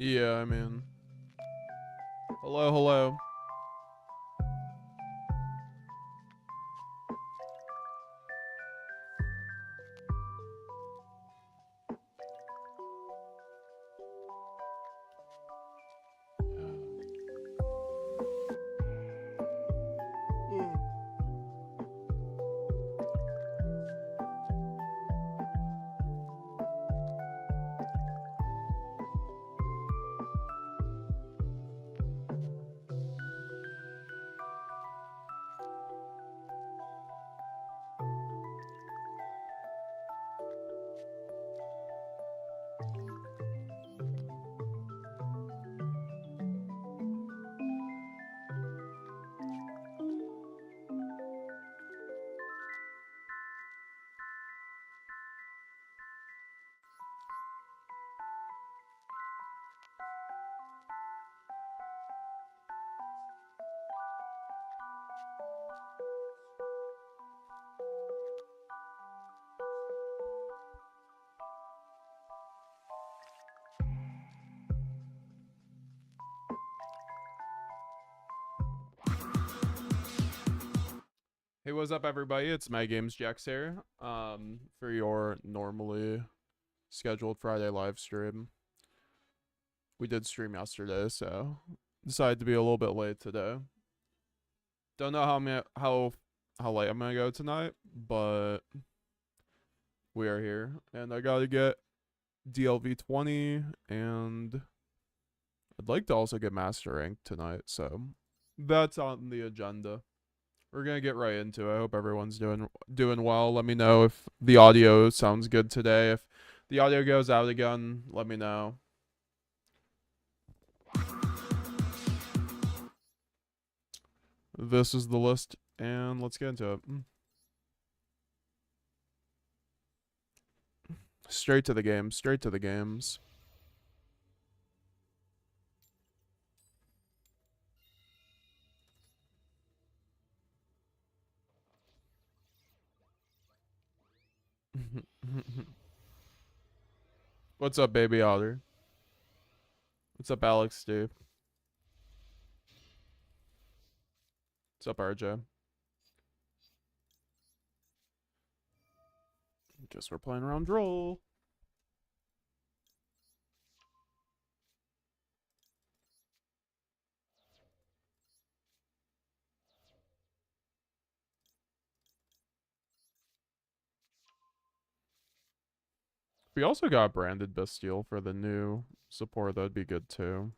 Yeah, I mean. Hello, hello. Hey, what's up, everybody? It's METAGAMESGX here. For your normally scheduled Friday live stream. We did stream yesterday, so decided to be a little bit late today. Don't know how late I'm gonna go tonight, but we are here, and I gotta get DLV 20, and I'd like to also get Master Rank tonight, so that's on the agenda. We're gonna get right into it. I hope everyone's doing well. Let me know if the audio sounds good today. If the audio goes out again, let me know. This is the list, and let's get into it. Straight to the game. Straight to the games. What's up, Baby Otter? What's up, Alex Steve? What's up, RJ? Guess we're playing around roll. We also got branded Bastille for the new support. That'd be good too.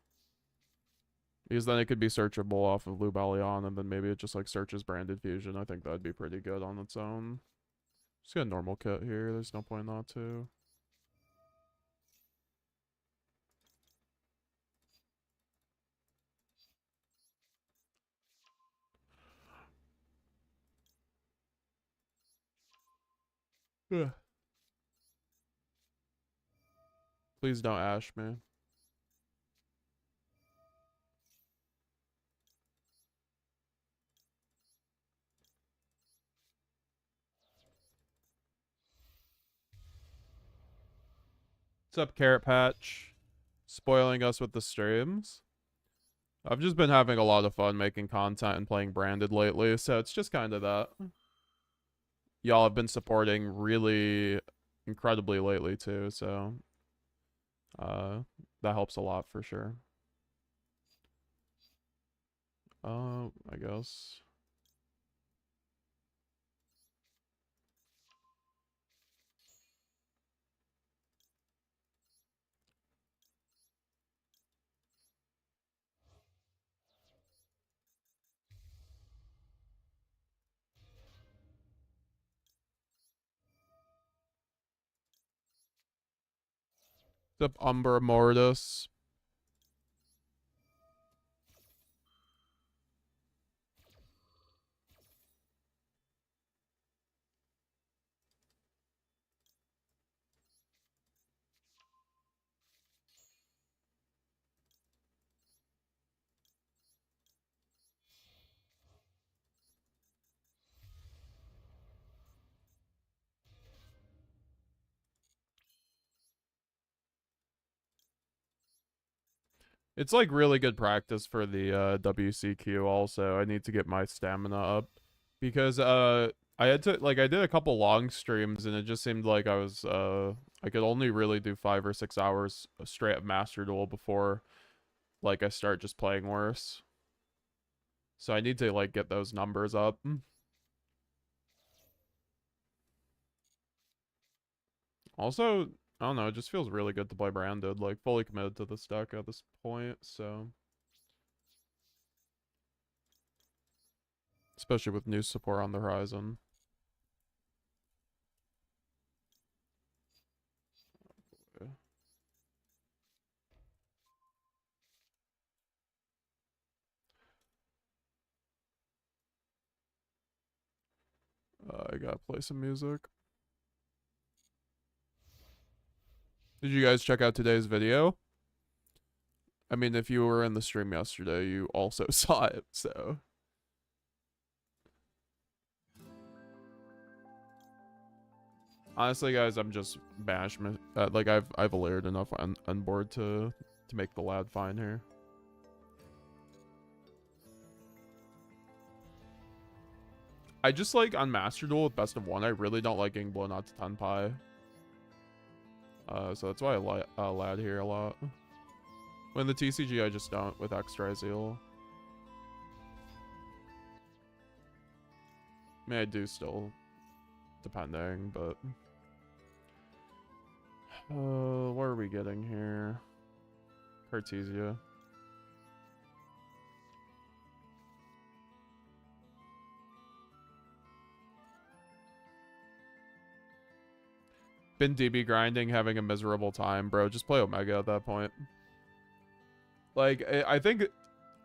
Because then it could be searchable off of Lubalion, and then maybe it just like searches branded fusion. I think that'd be pretty good on its own. Just get a normal kit here. There's no point not to. Ugh. Please don't ash me. What's up, Carrot Patch? Spoiling us with the streams. I've just been having a lot of fun making content and playing branded lately, so it's just kind of that. Y'all have been supporting really incredibly lately too, so that helps a lot for sure. I guess. What's up, Umbra Mortis? It's like really good practice for the WCQ also. I need to get my stamina up because I had to like I did a couple long streams and it just seemed like I could only really do 5 or 6 hours straight of Master Duel before like I start just playing worse. So I need to like get those numbers up. Also, I don't know, it just feels really good to play branded, like fully committed to this deck at this point, so especially with new support on the horizon. I gotta play some music. Did you guys check out today's video? I mean, if you were in the stream yesterday, you also saw it, so. Honestly, guys, I'm just banished. Like, I've layered enough on board to make the lad fine here. I just like on Master Duel with best of 1, I really don't like getting blown out to 10 pi. So that's why I like lad here a lot. When the TCG, I just don't with extra zeal. I mean, I do still, depending, but. What are we getting here? Cartesia. Been DB grinding, having a miserable time, bro. Just play Omega at that point. Like, I think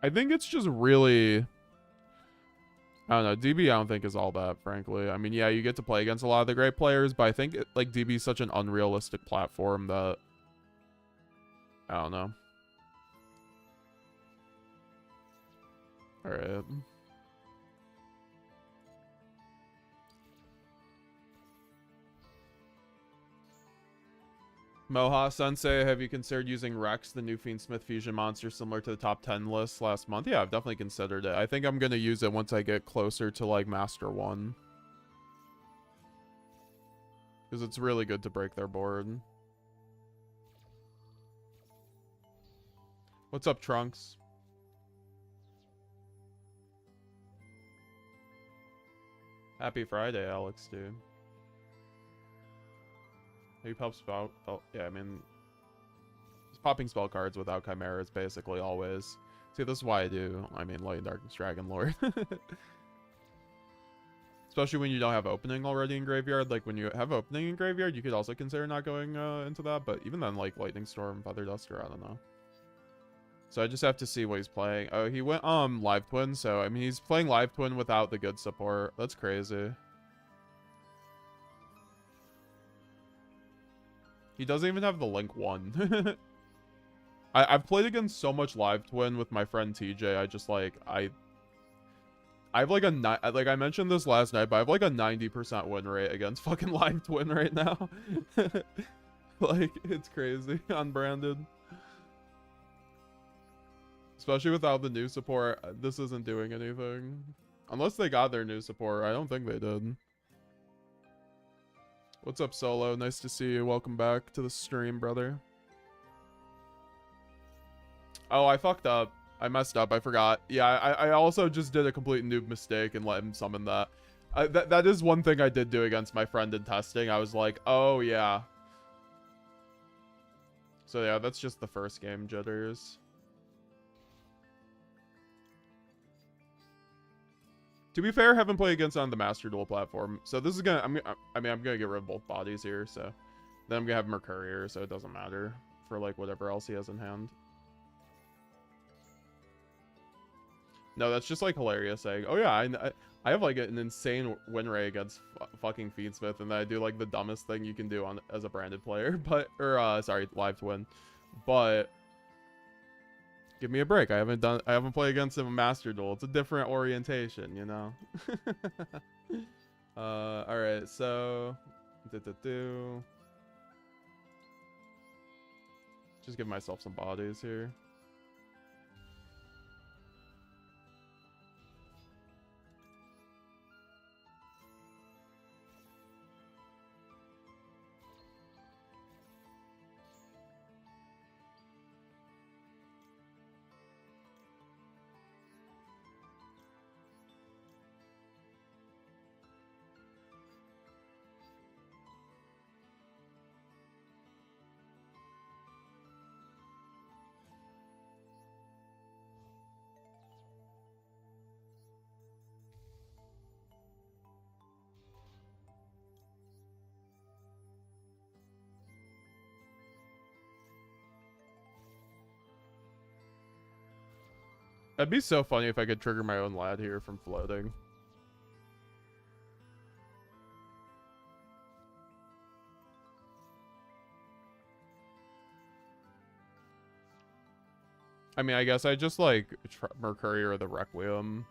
it's just really, I don't know. DB, I don't think is all that, frankly. I mean, yeah, you get to play against a lot of the great players, but I think like DB is such an unrealistic platform that I don't know. All right. Moha Sensei, have you considered using Rex, the new Fiendsmith fusion monster, similar to the top 10 list last month? Yeah, I've definitely considered it. I think I'm going to use it once I get closer to, like, Master 1. Because it's really good to break their board. What's up, Trunks? Happy Friday, Alex, dude. He pops spell. Yeah, I mean, popping spell cards without chimeras basically always. See, this is why I do. I mean, Light and Darkness Dragon Lord. Especially when you don't have opening already in graveyard. Like when you have opening in graveyard, you could also consider not going into that. But even then, like Lightning Storm, Feather Duster, I don't know. So I just have to see what he's playing. Oh, he went Live Twin. So I mean, he's playing Live Twin without the good support. That's crazy. He doesn't even have the Link 1. I've played against so much Live Twin with my friend TJ. I just like I have like like I mentioned this last night, but I have like a 90% win rate against fucking Live Twin right now. Like it's crazy unbranded. Especially without the new support, this isn't doing anything. Unless they got their new support, I don't think they did. What's up, Solo? Nice to see you. Welcome back to the stream, brother. Oh, I fucked up. I messed up. I forgot. Yeah, I also just did a complete noob mistake and let him summon that. That is one thing I did do against my friend in testing. I was like, oh, yeah. So, yeah, that's just the first game jitters. To be fair, I haven't played against on the Master Duel platform. So this is gonna, I'm gonna get rid of both bodies here. So then I'm gonna have Mercurier, so it doesn't matter for like whatever else he has in hand. No, that's just like hilarious saying, oh yeah, I have like an insane win rate against fucking Feedsmith, and then I do like the dumbest thing you can do on as a branded player, but sorry, Live Twin, but give me a break. I haven't played against him in Master Duel. It's a different orientation, you know. All right, so just give myself some bodies here. That'd be so funny if I could trigger my own lad here from floating. I mean, I guess I just like Mercury or the Requiem.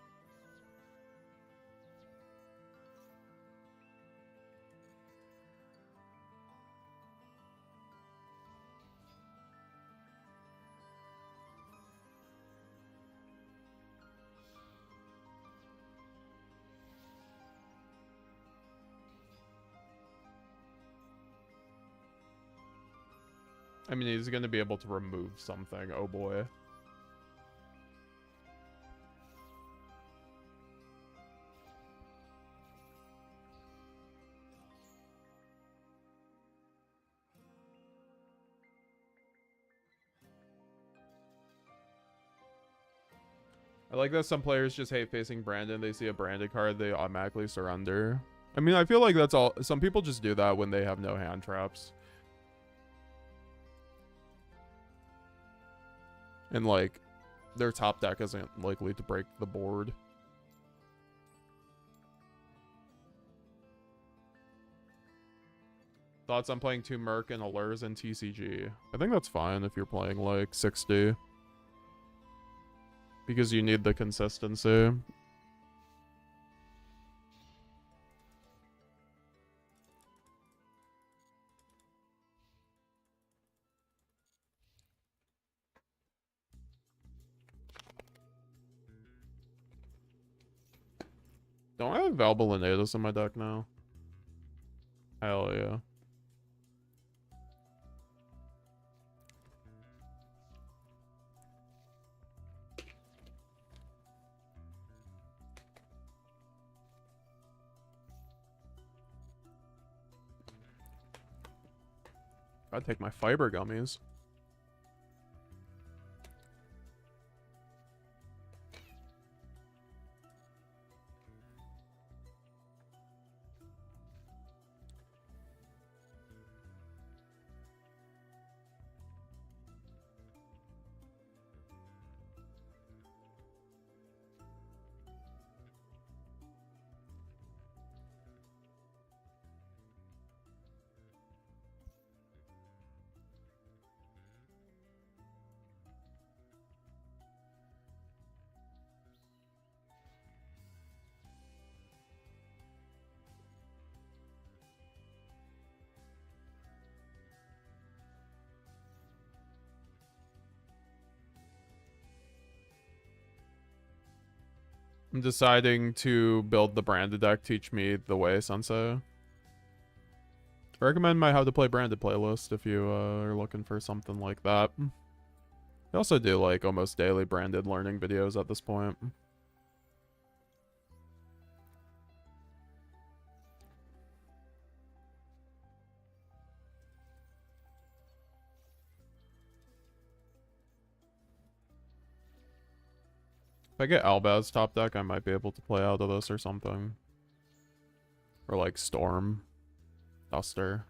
I mean, he's going to be able to remove something. Oh, boy. I like that some players just hate facing Brandon. They see a branded card, they automatically surrender. I mean, I feel like that's all. Some people just do that when they have no hand traps. And, like, their top deck isn't likely to break the board. Thoughts on playing 2 Merc and Allures and TCG? I think that's fine if you're playing, like, 60. Because you need the consistency. Don't I have Valbalinatus in my deck now? Hell yeah. I'd take my fiber gummies. I'm deciding to build the branded deck. Teach me the way, Sensei. I recommend my How to Play Branded playlist if you are looking for something like that. I also do like almost daily branded learning videos at this point. If I get Albaz top deck, I might be able to play out of this or something. Or like Storm. Duster.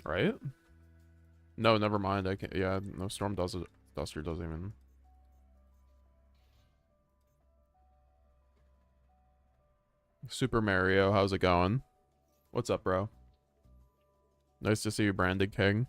Right? No, never mind. I can't. Yeah, no, Storm does it. Duster doesn't even. Super Mario, how's it going? What's up, bro? Nice to see you, Branded King.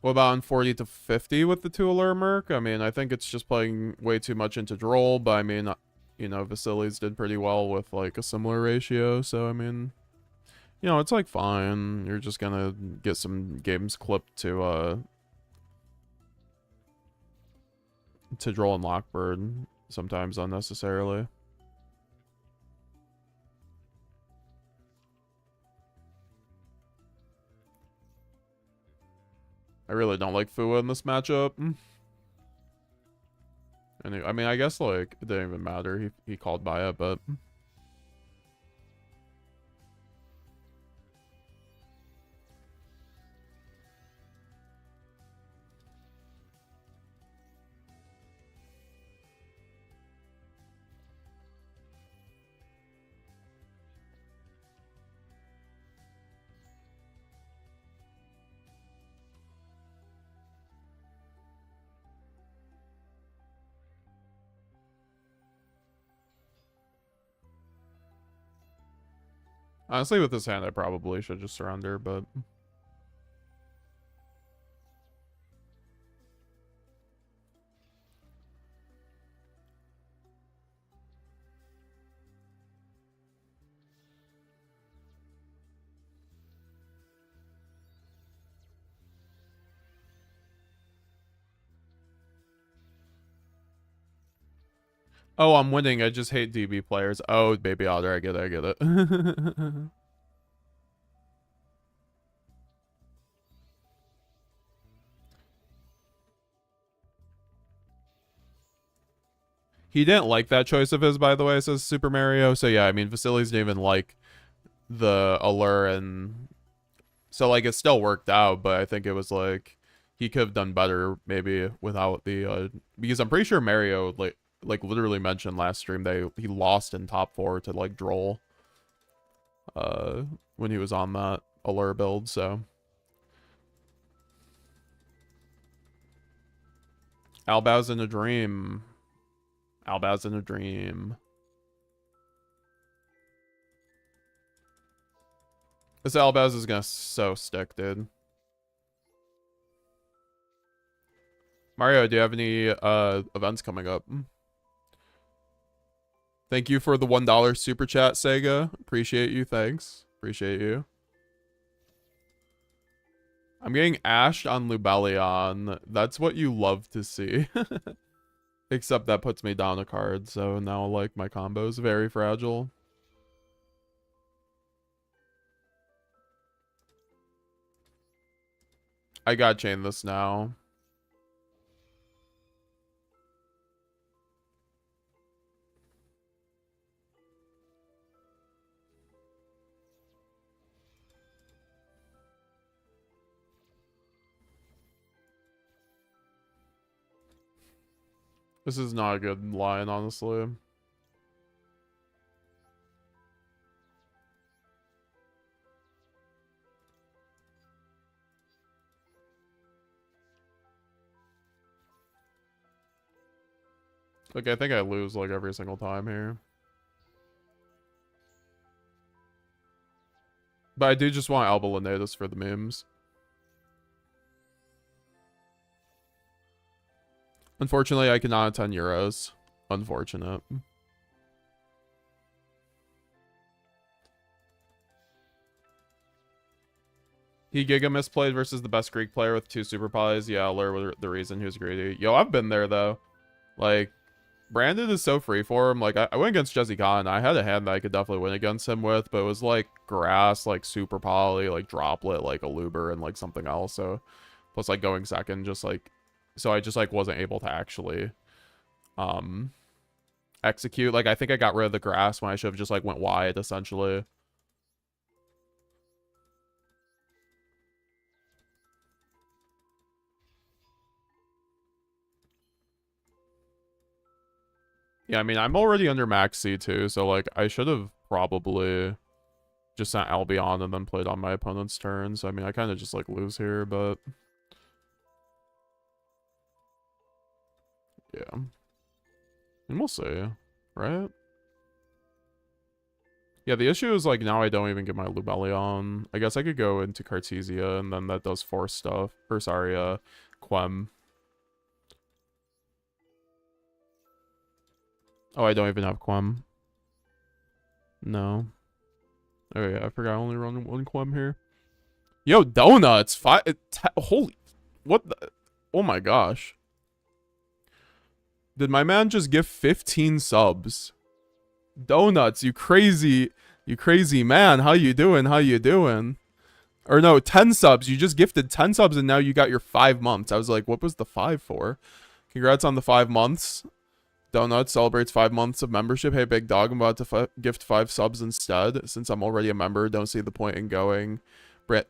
What about on 40 to 50 with the 2 Allure Merc? I mean, I think it's just playing way too much into Droll, but I mean, you know, Vasilis did pretty well with like a similar ratio, so I mean, you know, it's like fine. You're just gonna get some games clipped to Droll and Lockbird sometimes unnecessarily. I really don't like Fua in this matchup. Anyway, I mean, I guess, like, it didn't even matter. He called by it, but... Honestly, with this hand, I probably should just surrender, but... Oh, I'm winning. I just hate DB players. Oh, Baby Otter. I get it. He didn't like that choice of his, by the way, says Super Mario. So yeah, I mean, Vasily's didn't even like the allure, and so like it still worked out, but I think it was like he could have done better maybe without the because I'm pretty sure Mario like literally mentioned last stream that he lost in top 4 to like Droll when he was on that allure build. So Albow's in a dream. Albow's in a dream. This Albaz is gonna so stick, dude. Mario, do you have any events coming up? Thank you for the $1 super chat, Sega. Appreciate you. Thanks. Appreciate you. I'm getting ashed on Lubellion. That's what you love to see. Except that puts me down a card, so now like my combo's very fragile. I got chain this now. This is not a good line, honestly. Like, I think I lose, like, every single time here. But I do just want Alba Lenatus for the memes. Unfortunately, I cannot attend Euros. Unfortunate. He Giga misplayed versus the best Greek player with 2 super pies. Yeah, Lur was the reason he was greedy. Yo, I've been there, though. Like, Brandon is so freeform. Like, I went against Jesse Khan. I had a hand that I could definitely win against him with, but it was, like, grass, like, super poly, like, droplet, like, a Luber, and, like, something else. So, plus, like, going second, just, like... So I just, like, wasn't able to actually, execute. Like, I think I got rid of the grass when I should have just, like, went wide, essentially. Yeah, I mean, I'm already under max C2, so, like, I should have probably just sent Albion and then played on my opponent's turn. So, I mean, I kind of just, like, lose here, but... Yeah. And we'll see, right? Yeah, the issue is, like, now I don't even get my Lubellion. I guess I could go into Cartesia, and then that does force stuff. Or, sorry, Quem. Oh, I don't even have Quem. No. Oh, yeah, I forgot I only run 1 Quem here. Yo, Doughnuts! Holy... What the... Oh my gosh. Did my man just give 15 subs? Doughnuts, you crazy man. How you doing? Or no, 10 subs. You just gifted 10 subs and now you got your 5 months. I was like, what was the 5 for? Congrats on the 5 months. Doughnuts celebrates 5 months of membership. Hey, big dog, I'm about to gift 5 subs instead. Since I'm already a member, don't see the point in going.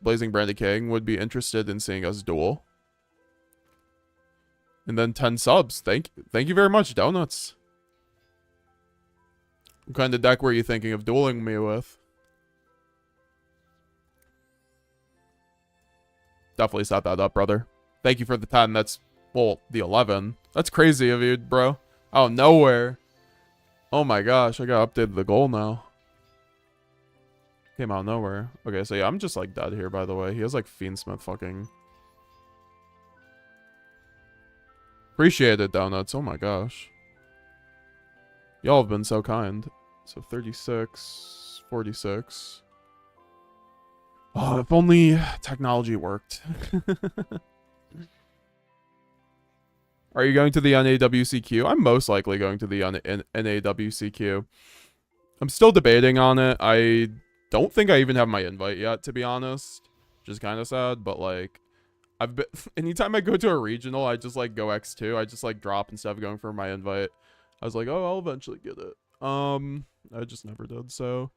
Blazing Brandy King would be interested in seeing us duel. And then 10 subs. Thank you very much, Doughnuts. What kind of deck were you thinking of dueling me with? Definitely set that up, brother. Thank you for the 10. That's, well, the 11. That's crazy of you, bro. Out of nowhere. Oh my gosh, I gotta update the goal now. Came out of nowhere. Okay, so yeah, I'm just like dead here, by the way. He has like Fiendsmith fucking. Appreciate it, Doughnuts. Oh my gosh. Y'all have been so kind. So 36, 46. Oh, if only technology worked. Are you going to the NAWCQ? I'm most likely going to the NAWCQ. I'm still debating on it. I don't think I even have my invite yet, to be honest. Which is kind of sad, but like, I've been, anytime I go to a regional, I just like go X2. I just like drop instead of going for my invite. I was like, oh, I'll eventually get it. I just never did, so.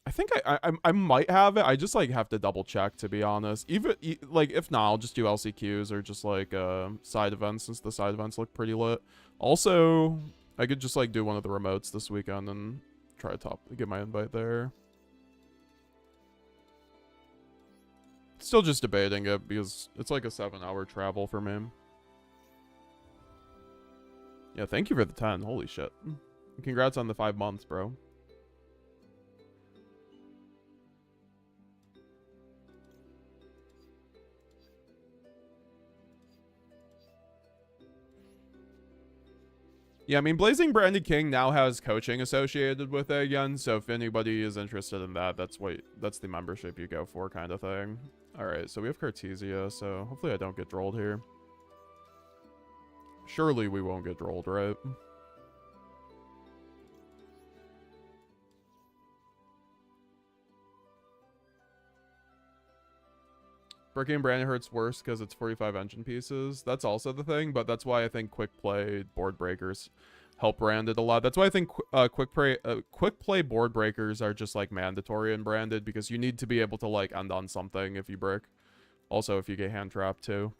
I think I might have it. I just like have to double check, to be honest. Even like if not, I'll just do LCQs or just like side events, since the side events look pretty lit. Also, I could just like do one of the remotes this weekend and try to get my invite there. Still just debating it because it's like a 7-hour travel for me. Yeah, thank you for the 10. Holy shit. Congrats on the 5 months, bro. Yeah, I mean, Blazing Branded King now has coaching associated with it again, so if anybody is interested in that, that's the membership you go for, kind of thing. Alright, so we have Cartesia, so hopefully I don't get drolled here. Surely we won't get drolled, right? Bricking Brandon hurts worse because it's 45 engine pieces. That's also the thing, but that's why I think quick play board breakers help branded a lot. That's why I think quick play board breakers are just like mandatory in branded, because you need to be able to like end on something if you brick. Also, if you get hand trapped too.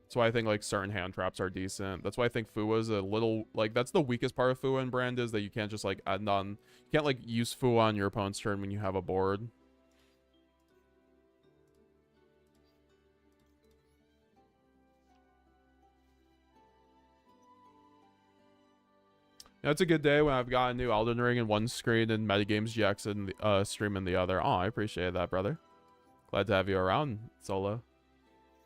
That's why I think like certain hand traps are decent. That's why I think Fua is a little like, that's the weakest part of Fua in brand, is that you can't just like end on, you can't like use Fua on your opponent's turn when you have a board. Yeah, it's a good day when I've got a new Elden Ring in one screen and METAGAMESGX in the stream in the other. Oh, I appreciate that, brother. Glad to have you around, Solo.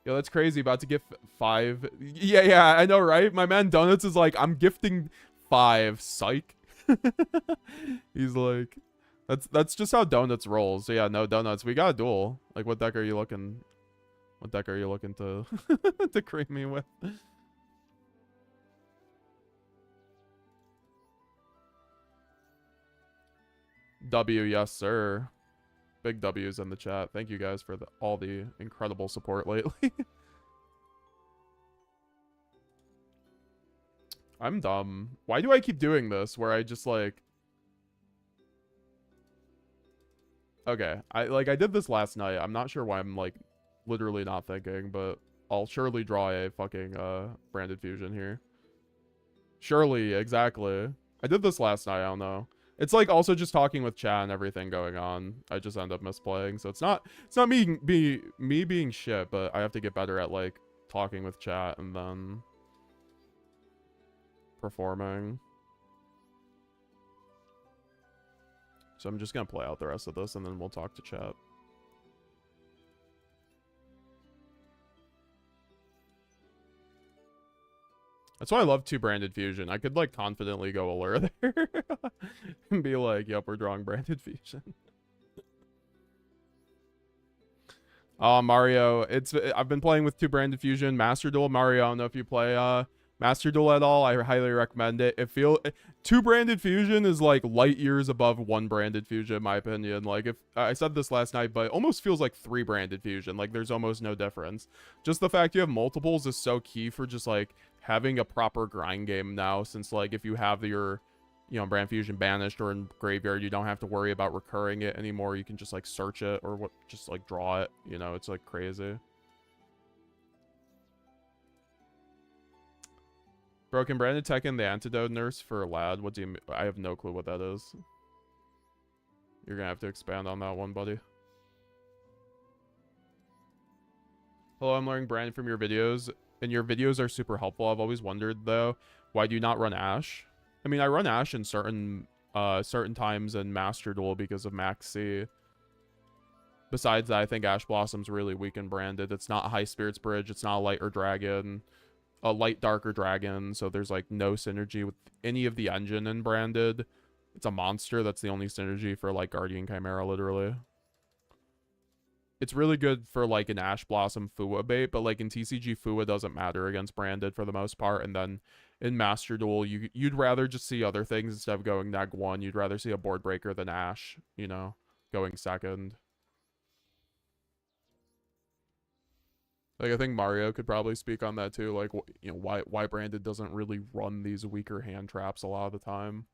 Yo, that's crazy. About to gift 5. Yeah, I know, right? My man Doughnuts is like, I'm gifting 5. Psych. He's like, that's just how Doughnuts rolls. So yeah, no, Doughnuts. We got a duel. Like, what deck are you looking? What deck are you looking to to cream me with? W, yes, sir. Big W's in the chat. Thank you guys for all the incredible support lately. I'm dumb. Why do I keep doing this where I just like... Okay, I did this last night. I'm not sure why I'm like literally not thinking, but I'll surely draw a fucking branded fusion here. Surely, exactly. I did this last night, I don't know. It's like also just talking with chat and everything going on. I just end up misplaying. So it's not me being shit, but I have to get better at like talking with chat and then performing. So I'm just gonna play out the rest of this and then we'll talk to chat. That's why I love 2 branded fusion. I could like confidently go allure there and be like, yep, we're drawing branded fusion. Mario, I've been playing with 2 branded fusion. Master Duel, Mario, I don't know if you play Master Duel at all. I highly recommend it. 2 branded fusion is like light years above 1 branded fusion, in my opinion. Like, if I said this last night, but it almost feels like 3 branded fusion. Like, there's almost no difference. Just the fact you have multiples is so key for just like having a proper grind game now, since like if you have your, you know, brand fusion banished or in graveyard, you don't have to worry about recurring it anymore. You can just like search it or just like draw it. You know, it's like crazy. Broken Brandon Tekken, the antidote nurse for Lad. What do you mean? I have no clue what that is. You're gonna have to expand on that one, buddy. Hello, I'm learning Brandon from your videos, and your videos are super helpful. I've always wondered though, why do you not run Ash? I mean, I run Ash in certain certain times in Master Duel because of Max C. Besides that, I think Ash Blossom's really weak and branded. It's not a High Spirits Bridge. It's not a Light or Dragon. A Light, Dark, or Dragon. So there's like no synergy with any of the engine in branded. It's a monster. That's the only synergy for like Guardian Chimera, literally. It's really good for like an Ash Blossom Fua bait, but like in TCG, Fua doesn't matter against branded for the most part. And then in Master Duel, you'd rather just see other things instead of going neg 1. You'd rather see a board breaker than Ash, you know, going second. Like, I think Mario could probably speak on that too. Like, you know, why branded doesn't really run these weaker hand traps a lot of the time.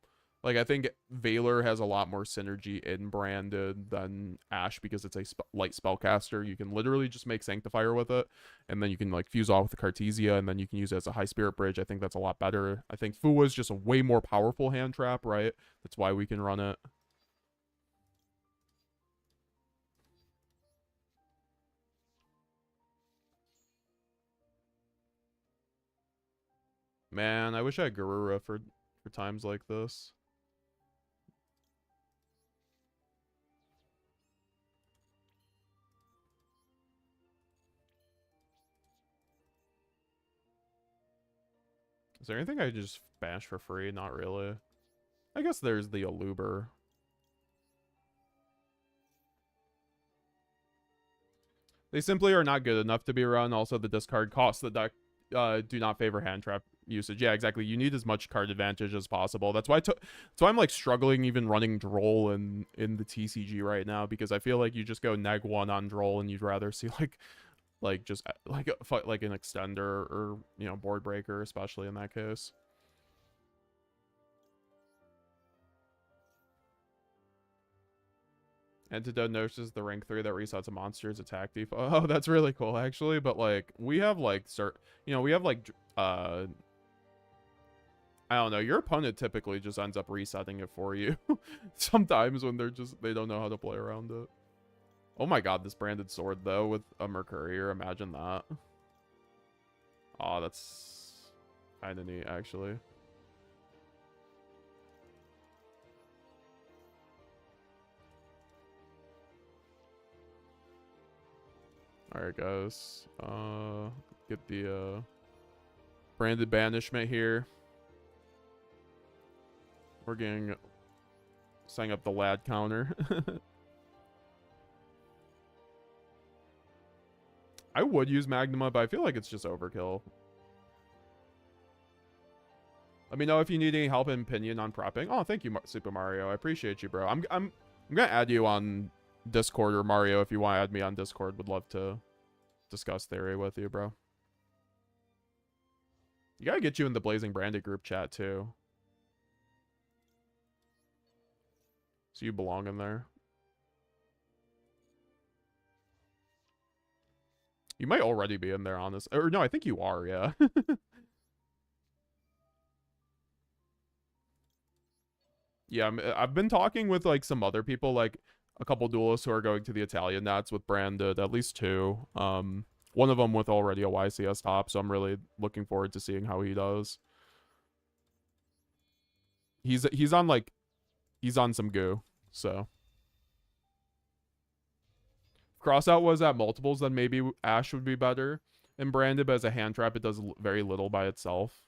Like, I think Valor has a lot more synergy in branded than Ash because it's a light spellcaster. You can literally just make Sanctifier with it, and then you can, like, fuse off with the Cartesia, and then you can use it as a High Spirit Bridge. I think that's a lot better. I think Fua is just a way more powerful hand trap, right? That's why we can run it. Man, I wish I had Garura for times like this. Is there anything I just bash for free? Not really. I guess there's the Aluber. They simply are not good enough to be run. Also, the discard costs the deck do not favor hand trap usage. Yeah, exactly. You need as much card advantage as possible. That's why I'm like struggling even running Droll in the TCG right now, because I feel like you just go neg 1 on Droll and you'd rather see like just like an extender or, you know, board breaker, especially in that case. Antidote notices the rank 3 that resets a monster's attack default. Oh, that's really cool, actually. But, like, we have, like, we have, like, I don't know. Your opponent typically just ends up resetting it for you. Sometimes when they don't know how to play around it. Oh my god, this branded sword, though, with a Mercurier. Imagine that. Oh, that's kind of neat, actually. Alright, guys. Get the branded banishment here. We're getting setting up the lad counter. I would use Magnuma, but I feel like it's just overkill. Let me know if you need any help in Pinion on prepping. Oh, thank you, Super Mario. I appreciate you, bro. I'm gonna add you on Discord, or Mario, if you want to add me on Discord. Would love to discuss theory with you, bro. You gotta get you in the Blazing Branded group chat too, so you belong in there. You might already be in there, honest. Or no, I think you are, yeah. Yeah, I've been talking with, like, some other people, like a couple duelists who are going to the Italian Nats with branded, at least 2. One of them with already a YCS top, so I'm really looking forward to seeing how he does. He's on some goo, so. If Crossout was at multiples, then maybe Ash would be better. And branded, but as a hand trap, it does very little by itself.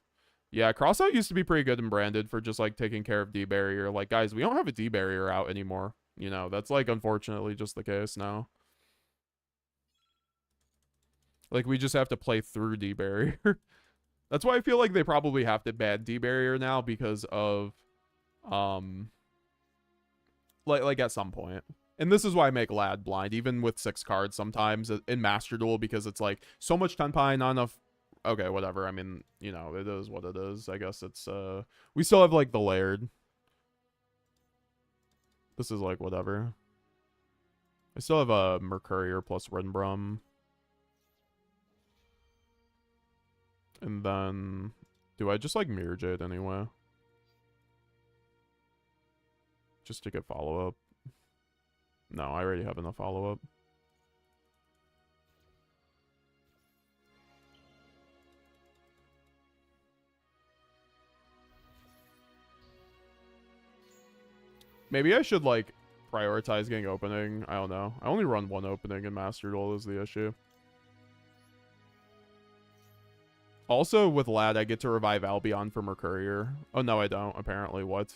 Yeah, Crossout used to be pretty good in branded for just, like, taking care of D-barrier. Like, guys, we don't have a D-barrier out anymore. You know, that's, like, unfortunately just the case now. Like, we just have to play through D-barrier. That's why I feel like they probably have to ban D-barrier now, because of, like at some point. And this is why I make Lad blind, even with 6 cards sometimes in Master Duel, because it's like so much Tenpai, not enough. Okay, whatever. I mean, you know, it is what it is. I guess it's, we still have, like, the layered. This is, like, whatever. I still have a Mercurier plus Rinbrum. And then, do I just, like, Mirror Jade anyway? Just to get follow-up. No, I already have enough follow-up. Maybe I should, like, prioritize getting opening. I don't know. I only run one opening in Master Duel is the issue. Also, with Lad, I get to revive Albion for Mercurier. Oh, no, I don't, apparently. What?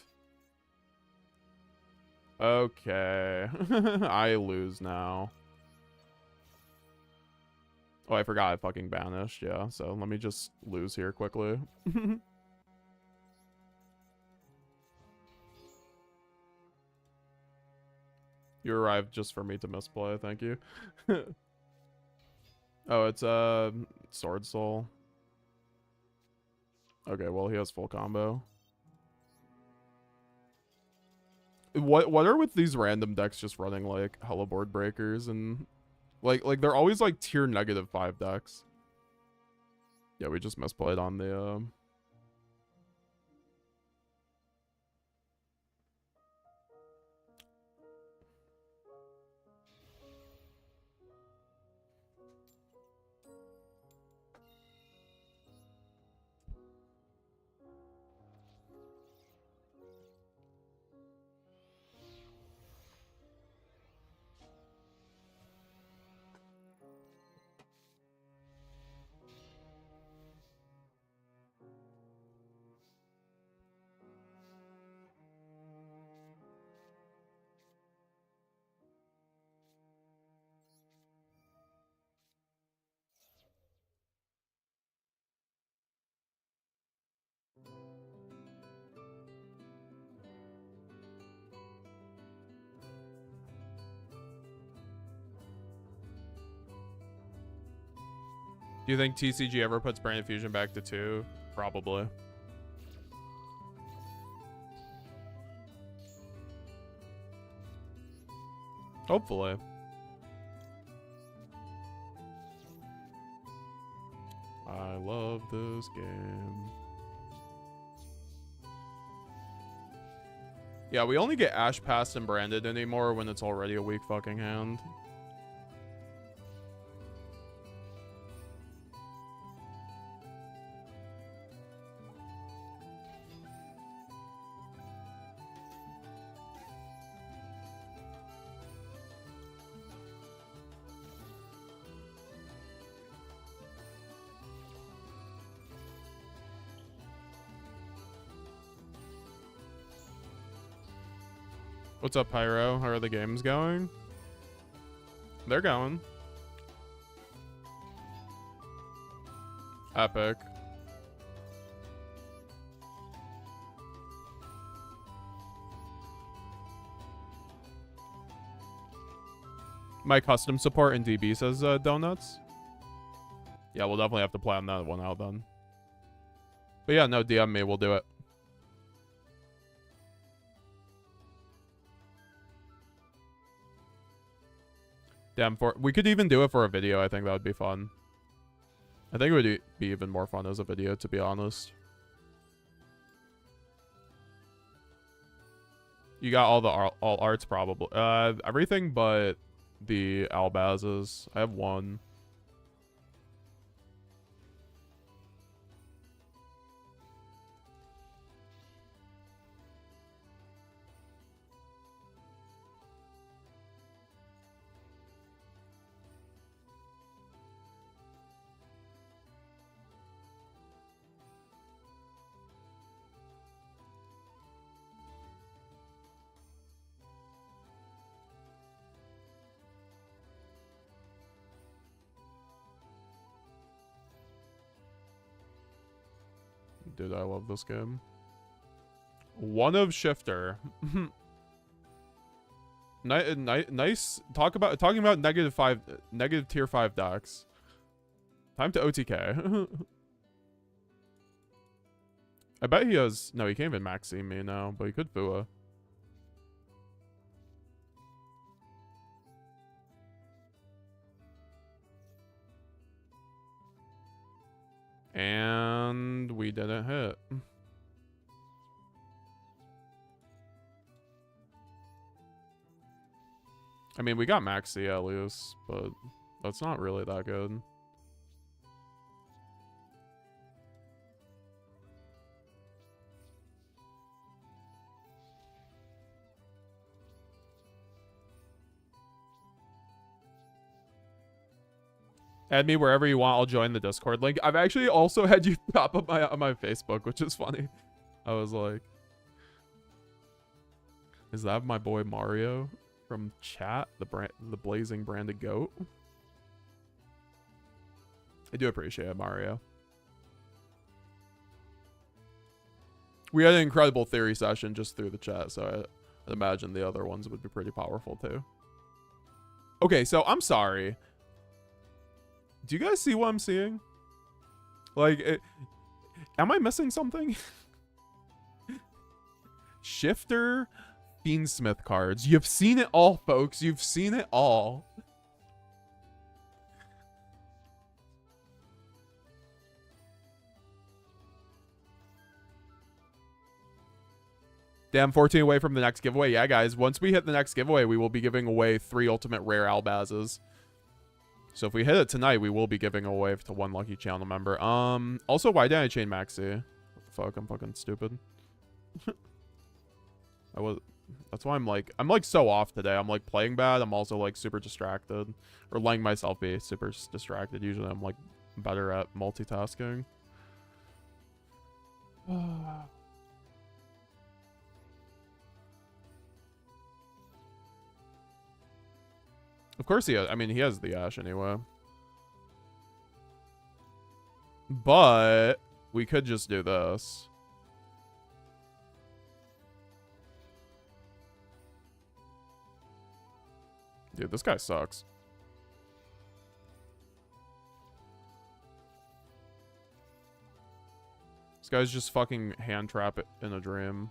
Okay. I lose now. Oh, I forgot I fucking banished. Yeah, so let me just lose here quickly. You arrived just for me to misplay. Thank you. Oh, it's Sword Soul. Okay, well, he has full combo. What are with these random decks just running like hella board breakers and like they're always like tier -5 decks. Yeah, we just misplayed on the Do you think TCG ever puts Brain Infusion back to 2? Probably. Hopefully. I love this game. Yeah, we only get Ash Passed and Branded anymore when it's already a weak fucking hand. What's up, Pyro? How are the games going? They're going. Epic. My custom support in DB says Doughnuts. Yeah, we'll definitely have to plan that one out then. But yeah, no, DM me. We'll do it. Damn, we could even do it for a video. I think that would be fun. I think it would be even more fun as a video, to be honest. You got all the all arts probably. Everything but the Albazes. I have one. Dude, I love this game. One of Shifter. Nice. Talking about negative tier 5 decks. Time to OTK. I bet he has. No, he can't even maxi me now, but he could Fua. And we didn't hit. I mean, we got Maxi at least, but that's not really that good. Add me wherever you want. I'll join the Discord link. I've actually also had you pop up on my Facebook, which is funny. I was like, is that my boy Mario from chat? The blazing branded goat? I do appreciate it, Mario. We had an incredible theory session just through the chat, so I'd imagine the other ones would be pretty powerful too. Okay, so I'm sorry. Do you guys see what I'm seeing? Like, am I missing something? Shifter, Fiendsmith cards. You've seen it all, folks. You've seen it all. Damn, 14 away from the next giveaway. Yeah, guys, once we hit the next giveaway, we will be giving away 3 ultimate rare Albazes. So if we hit it tonight, we will be giving away to 1 lucky channel member. Also, why didn't I chain Maxi? What the fuck? I'm fucking stupid. That's why I'm like so off today. I'm like playing bad. I'm also like super distracted, or letting myself be super distracted. Usually I'm like better at multitasking. Of course he has. I mean, he has the Ash anyway. But we could just do this. Dude, this guy sucks. This guy's just fucking hand trap it in a dream.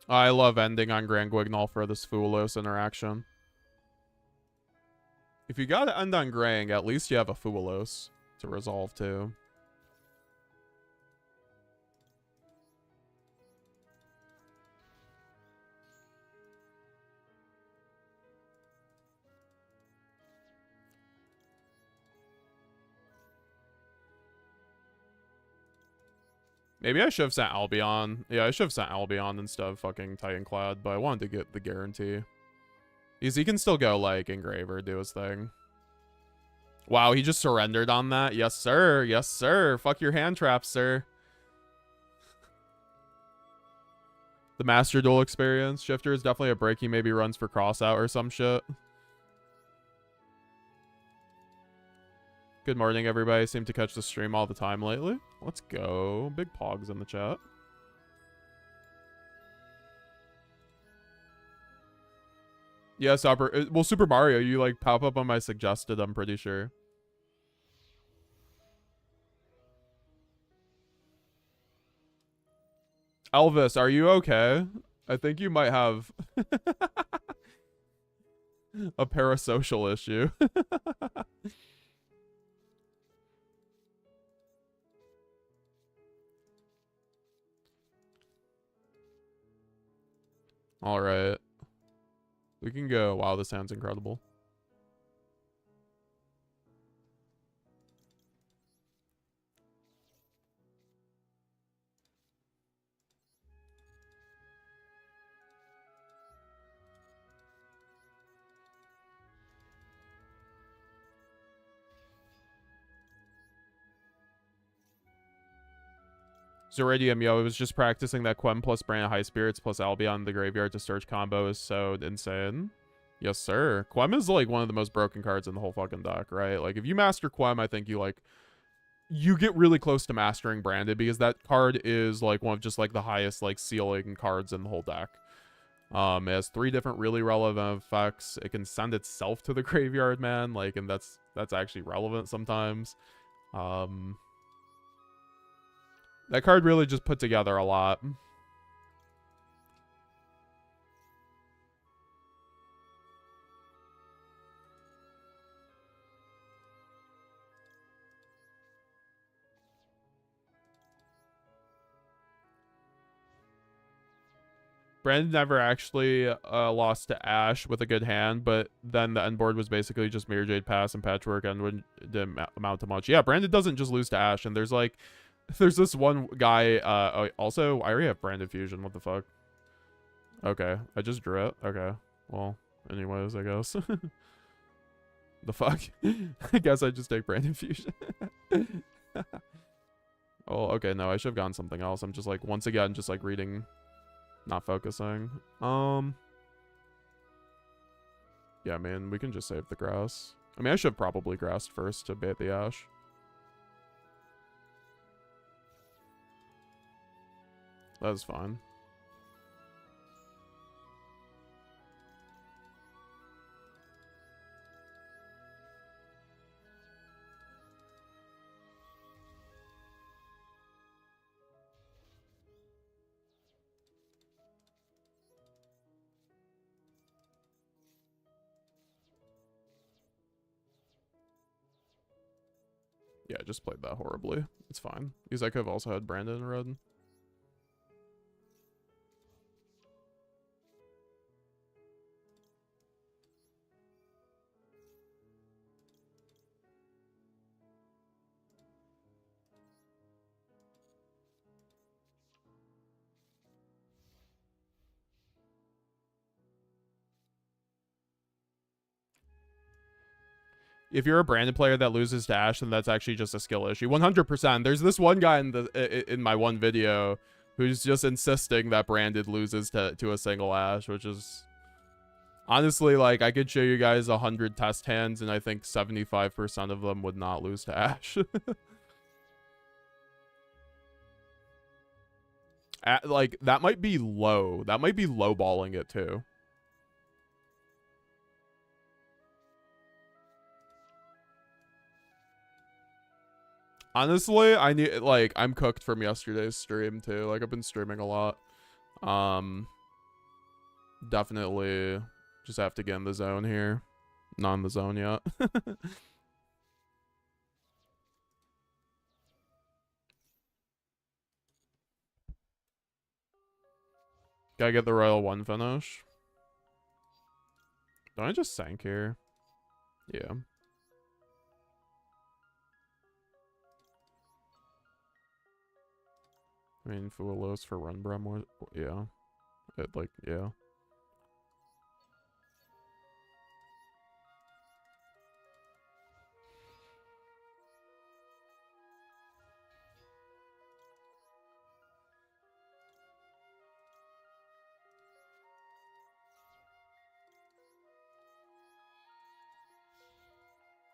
I love ending on Grand Guignol for this Fulos interaction. If you gotta end on Grang, at least you have a Fulos to resolve too. Maybe I should have sent Albion. Yeah, I should have sent Albion instead of fucking Titanclad, but I wanted to get the guarantee. Because he can still go, like, Engrave or do his thing. Wow, he just surrendered on that? Yes, sir. Yes, sir. Fuck your hand traps, sir. The Master Duel experience. Shifter is definitely a break. He maybe runs for cross out or some shit. Good morning, everybody. Seem to catch the stream all the time lately. Let's go. Big pogs in the chat. Yes, well, Super Mario, you like pop up on my suggested, I'm pretty sure. Elvis, are you okay? I think you might have a parasocial issue. All right. We can go. Wow, this sounds incredible. Zeridium, yo, I was just practicing that Quem plus Brand High Spirits plus Albion in the graveyard to search combo is so insane. Yes, sir. Quem is like one of the most broken cards in the whole fucking deck, right? Like if you master Quem, I think you get really close to mastering Branded because that card is like one of just like the highest like ceiling cards in the whole deck. It has 3 different really relevant effects. It can send itself to the graveyard, man. Like, and that's actually relevant sometimes. That card really just put together a lot. Brandon never actually lost to Ash with a good hand, but then the end board was basically just Mirror Jade Pass and Patchwork and didn't amount to much. Yeah, Brandon doesn't just lose to Ash, and there's this one guy. Also, I already have Brandon Fusion. What the fuck? Okay, I just drew it. Okay, well, anyways, I guess. The fuck? I guess I just take Brandon Fusion. Oh, okay, no, I should have gotten something else. I'm just like, once again, just like reading. Not focusing. Yeah, man, we can just save the grass. I mean, I should have probably grassed first to bait the Ash. That was fine. Yeah, I just played that horribly. It's fine. Because I could have also had Brandon in red. If you're a Brandon player that loses to Ash, then that's actually just a skill issue. 100%. There's this one guy in my one video who's just insisting that Brandon loses to a single Ash, which is honestly, like, I could show you guys 100 test hands, and I think 75% of them would not lose to Ash. Like, that might be low. That might be lowballing it too. Honestly, I need, like, I'm cooked from yesterday's stream too. Like, I've been streaming a lot. Definitely just have to get in the zone here. Not in the zone yet. Gotta get the Royal 1 finish. Don't I just sank here? Yeah. I mean, Fuelos for Run Brem, yeah. Yeah.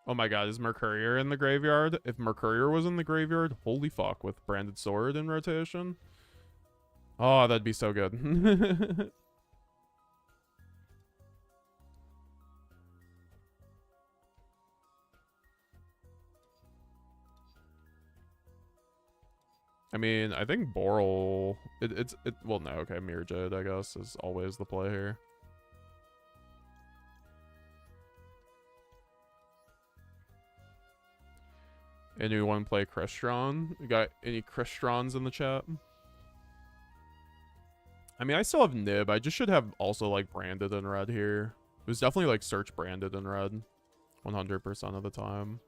Oh my god, is Mercurier in the graveyard? If Mercurier was in the graveyard, holy fuck, with Branded Sword in rotation. Oh, that'd be so good. I mean, I think Boral... Well, no, okay, Mirror Jade, I guess, is always the play here. Anyone play Crestron? You got any Crestrons in the chat? I mean, I still have Nib. I just should have also, like, Branded in red here. It was definitely, like, search Branded in red. 100% of the time.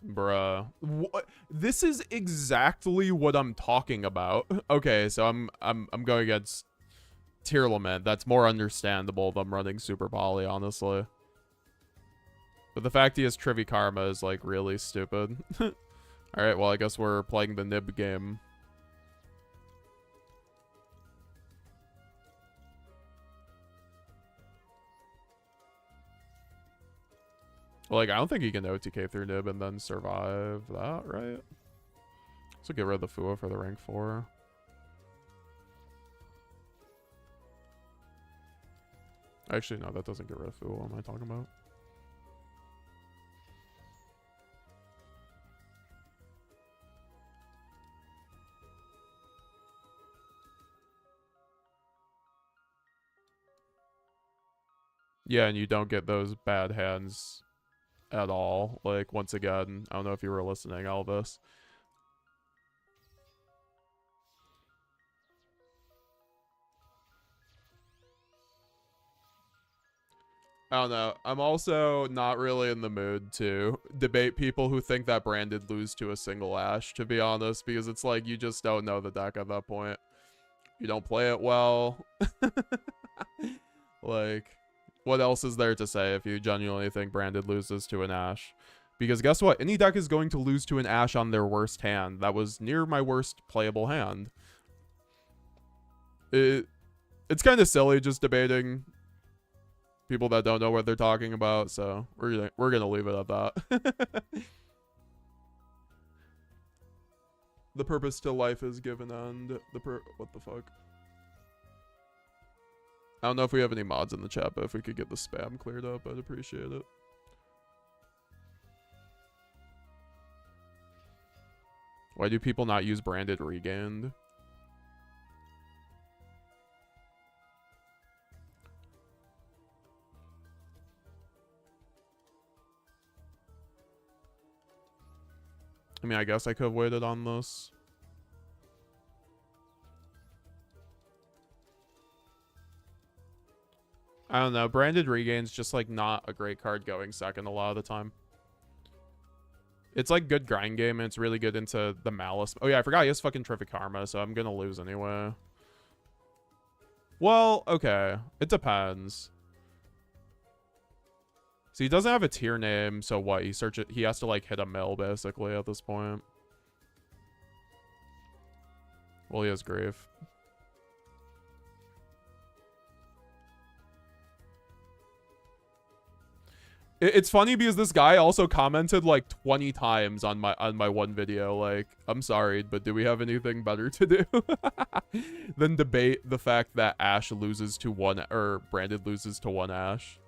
Bruh. What? This is exactly what I'm talking about. Okay, so I'm going against Tier Lament. That's more understandable than running Super Poly, honestly. But the fact he has Trivi Karma is, like, really stupid. All right, well, I guess we're playing the nib game. Like, I don't think he can OTK through nib and then survive that, right? So get rid of the Fua for the rank 4. Actually, no, that doesn't get rid of Fua. What am I talking about? Yeah, and you don't get those bad hands at all. Like, once again, I don't know if you were listening, Elvis. I don't know. I'm also not really in the mood to debate people who think that Branded lose to a single Ash, to be honest, because it's like you just don't know the deck at that point. You don't play it well. Like, what else is there to say if you genuinely think Branded loses to an Ash? Because guess what? Any deck is going to lose to an Ash on their worst hand. That was near my worst playable hand. It's kind of silly just debating people that don't know what they're talking about, so we're gonna leave it at that. The purpose to life is given end. What the fuck? I don't know if we have any mods in the chat, but if we could get the spam cleared up, I'd appreciate it. Why do people not use Branded Regained? I mean, I guess I could have waited on this. I don't know. Branded Regain's just, like, not a great card going second a lot of the time. It's, like, good grind game, and it's really good into the Malice. Oh, yeah, I forgot he has fucking Terrific Karma, so I'm gonna lose anyway. Well, okay. It depends. So he doesn't have a tier name, so what? He has to, like, hit a mill, basically, at this point. Well, he has Grave. It's funny because this guy also commented like 20 times on my one video. Like, I'm sorry, but do we have anything better to do than debate the fact that Ash loses to one, or Branded loses to one Ash?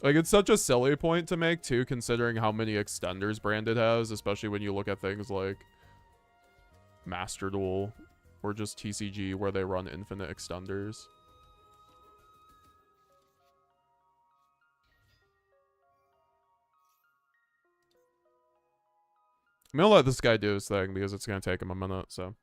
Like, it's such a silly point to make too, considering how many extenders Branded has, especially when you look at things like Master Duel or just TCG where they run infinite extenders. I'm gonna let this guy do his thing because it's gonna take him a minute, so.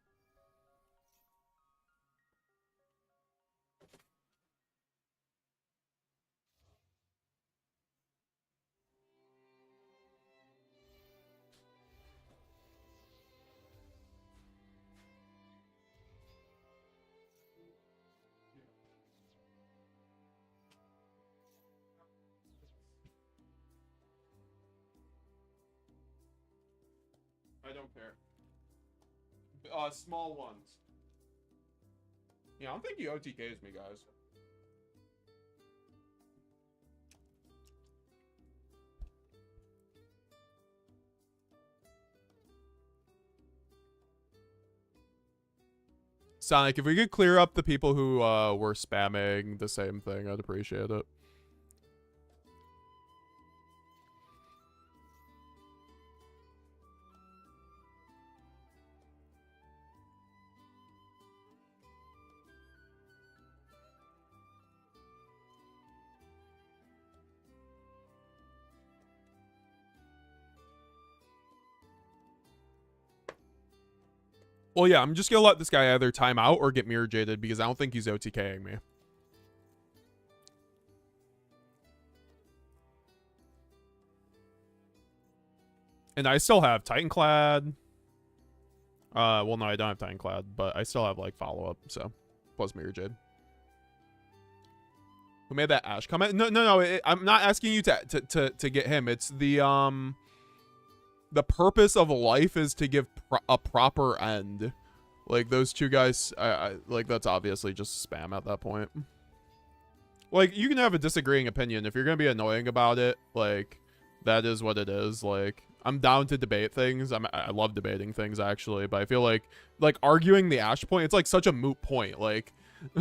I don't care. Small ones. Yeah, I don't think he OTKs me, guys. Sonic, if we could clear up the people who were spamming the same thing, I'd appreciate it. Well, yeah, I'm just gonna let this guy either time out or get mirror jaded because I don't think he's OTKing me. And I still have Titanclad. Well, no, I don't have Titanclad, but I still have, like, follow-up, so. Plus mirror jade. Who made that Ash comment? No, I'm not asking you to get him. It's the, the purpose of life is to give a proper end. Like, those two guys, like, that's obviously just spam at that point. Like, you can have a disagreeing opinion. If you're gonna be annoying about it, like, that is what it is. Like, I'm down to debate things. I love debating things, actually. But I feel like arguing the Ash point, it's, like, such a moot point. Like,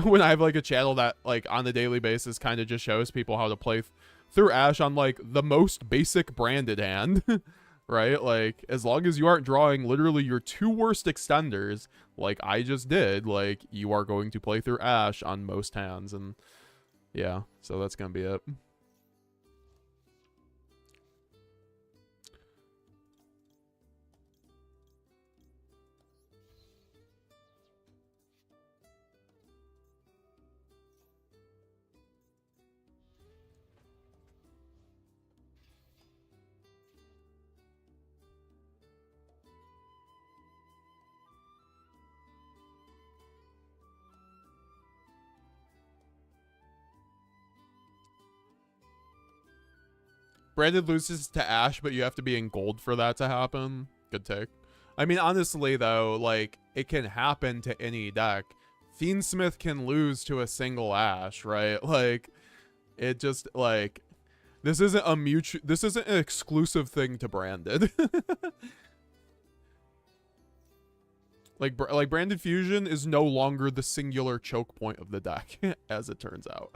when I have, like, a channel that, like, on a daily basis kind of just shows people how to play through Ash on, like, the most basic branded hand. Right? Like, as long as you aren't drawing literally your 2 worst extenders, like I just did, like, you are going to play through Ash on most hands. And yeah, so that's gonna be it. Brandon loses to Ash, but you have to be in gold for that to happen. Good take. I mean, honestly, though, like, it can happen to any deck. Fiendsmith can lose to a single Ash, right? Like, it just, like, this isn't an exclusive thing to Branded. like Branded Fusion is no longer the singular choke point of the deck, as it turns out.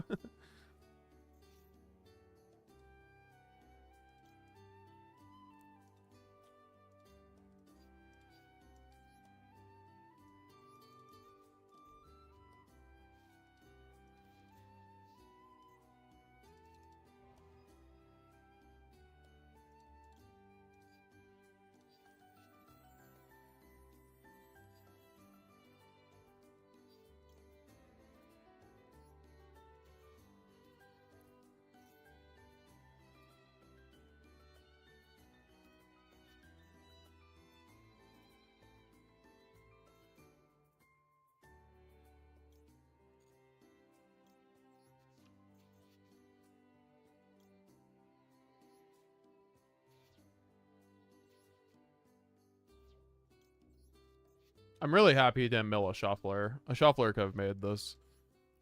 I'm really happy he didn't mill a shuffler. A shuffler could have made this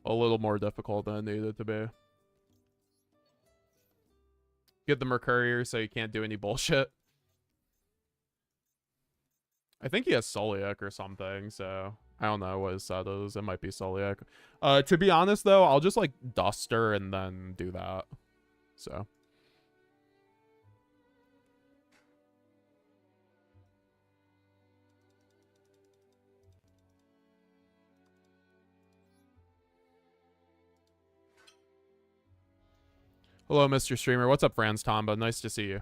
a little more difficult than it needed to be. Get the Mercurier so you can't do any bullshit. I think he has Soliak or something, so I don't know what his set is. It might be Soliak. To be honest, though, I'll just, like, Duster and then do that. So. Hello, Mr. Streamer. What's up, Franz Tomba? Nice to see you.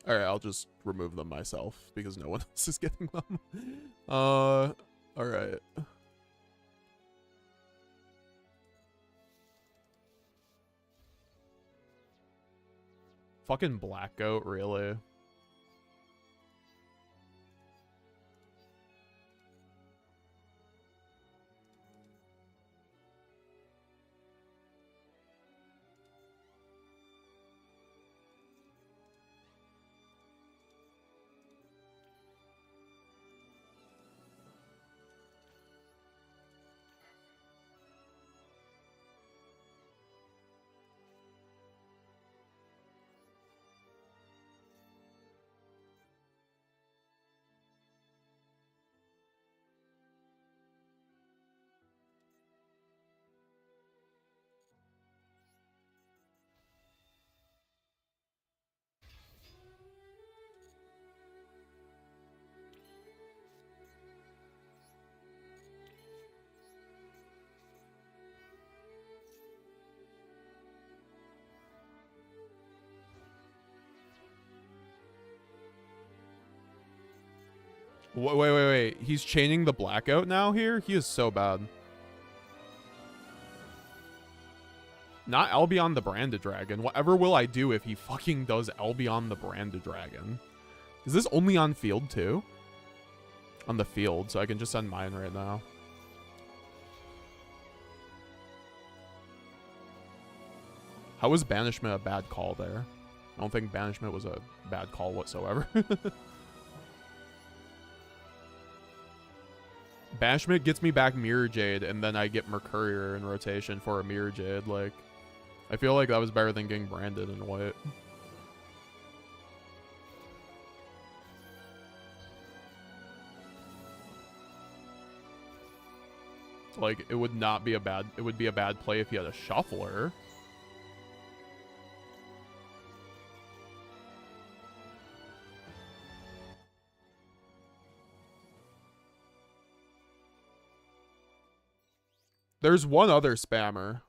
All right, I'll just remove them myself because no one else is getting them. All right. Fucking Black Goat, really? Wait. He's chaining the Blackout now here? He is so bad. Not Albion the Branded Dragon. Whatever will I do if he fucking does Albion the Branded Dragon? Is this only on field too? On the field, so I can just send mine right now. How was Banishment a bad call there? I don't think Banishment was a bad call whatsoever. Banishment gets me back Mirror Jade, and then I get Mercurier in rotation for a Mirror Jade. Like, I feel like that was better than getting Branded in white. Like, it would not be a bad... It would be a bad play if he had a Shuffler. There's one other spammer,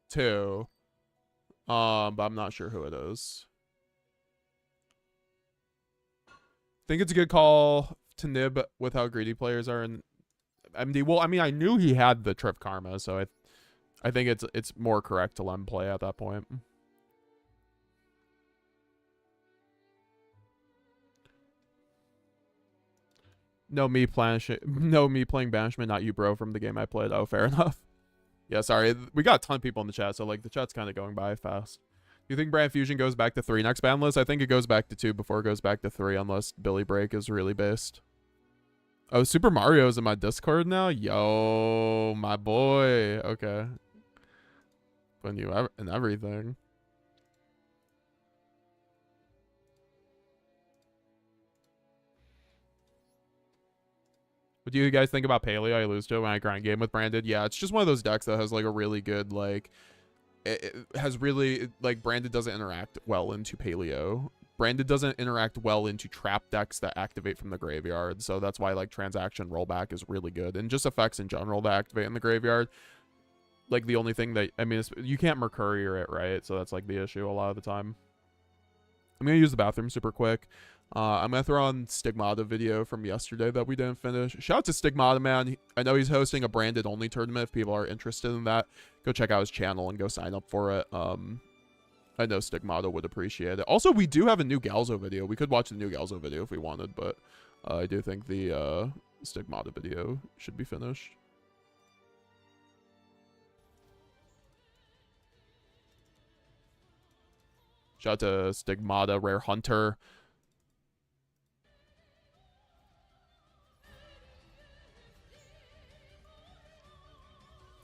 too. But I'm not sure who it is. I think it's a good call to nib with how greedy players are in MD. Well, I mean, I knew he had the Trip Karma, so I think it's more correct to let him play at that point. No me playing Banishment, not you, bro, from the game I played. Oh, fair enough. Yeah, sorry. We got a ton of people in the chat, so like the chat's kind of going by fast. Do you think Brand Fusion goes back to 3 next ban list? I think it goes back to 2 before it goes back to 3, unless Billy Break is really based. Oh, Super Mario's in my Discord now? Yo, my boy. Okay. Putting you in everything. What do you guys think about Paleo? I lose to it when I grind game with Branded. Yeah, it's just one of those decks that has like a really good, like, it has really, like, Branded doesn't interact well into Paleo. Branded doesn't interact well into trap decks that activate from the graveyard. So that's why, like, transaction rollback is really good. And just effects in general that activate in the graveyard. Like, the only thing that, I mean, you can't Mercurier it, right? So that's, like, the issue a lot of the time. I'm going to use the bathroom super quick. I'm going to throw on Stigmata video from yesterday that we didn't finish. Shout out to Stigmata, man. I know he's hosting a branded only tournament. If people are interested in that, go check out his channel and go sign up for it. I know Stigmata would appreciate it. Also, we do have a new Galzo video. We could watch the new Galzo video if we wanted, but I do think the Stigmata video should be finished. Shout out to Stigmata, Rare Hunter.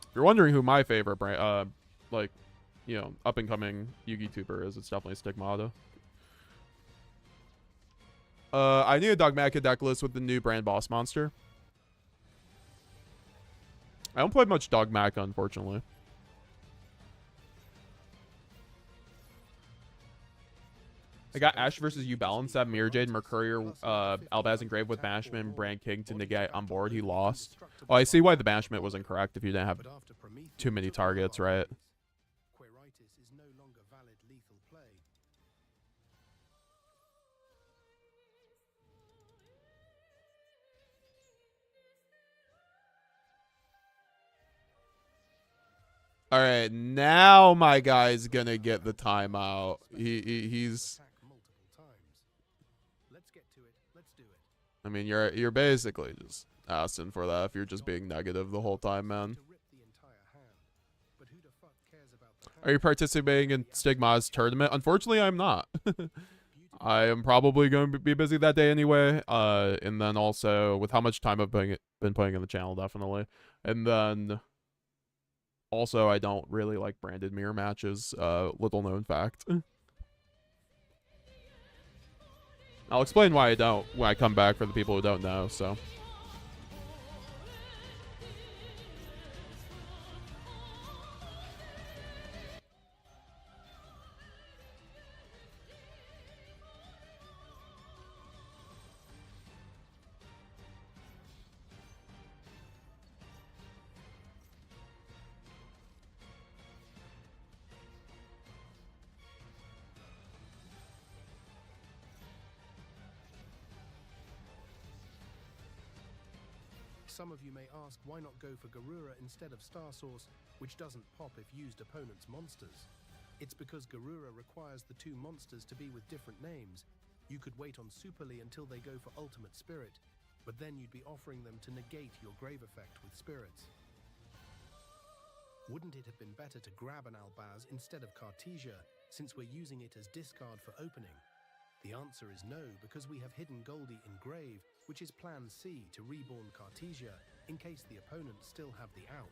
If you're wondering who my favorite brand, like, you know, up and coming Yugi tuber is, it's definitely Stigmata. I need a Dogmatica deck list with the new brand boss monster. I don't play much Dogmatica, unfortunately. I got Ash versus you balance that Mirror Jade, Mercurier, Albaz Engrave with Banishment, and Brand King to negate on board. He lost. Oh, I see why the Banishment was incorrect if you didn't have too many targets, right? All right, now my guy's gonna get the timeout. He's. I mean, you're basically just asking for that if you're just being negative the whole time, man. Are you participating in Stigma's tournament? Unfortunately, I'm not. I am probably going to be busy that day anyway. And then also with how much time I've been playing in the channel, definitely. And then also I don't really like branded mirror matches. Little known fact. I'll explain why I don't when I come back for the people who don't know, so. Some of you may ask, why not go for Garura instead of Star Source? which doesn't pop if used opponent's monsters. It's because Garura requires the two monsters to be with different names. You could wait on Superly until they go for Ultimate Spirit, but then you'd be offering them to negate your grave effect with spirits. Wouldn't it have been better to grab an Albaz instead of Cartesia, since we're using it as discard for opening? The answer is no, because we have hidden Goldie in grave, which is plan C to reborn Cartesia, in case the opponents still have the out.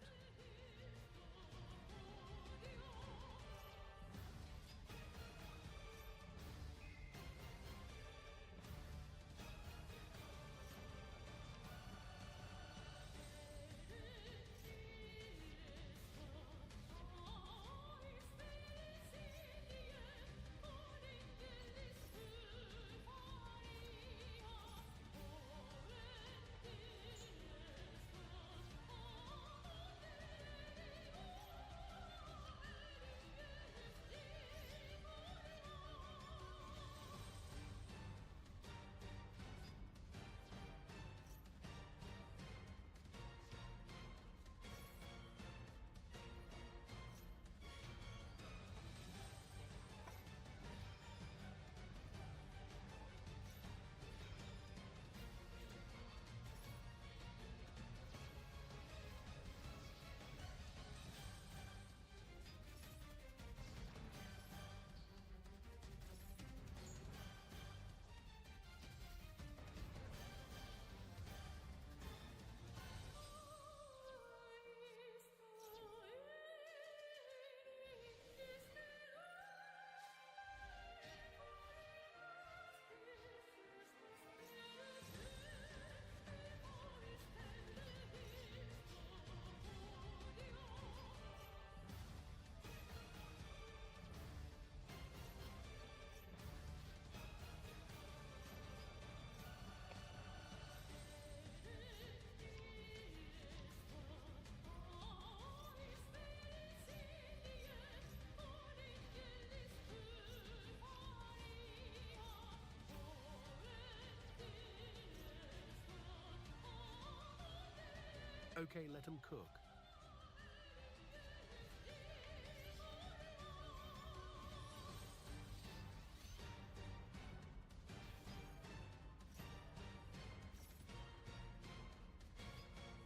Okay, let them cook.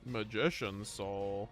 Magician Soul.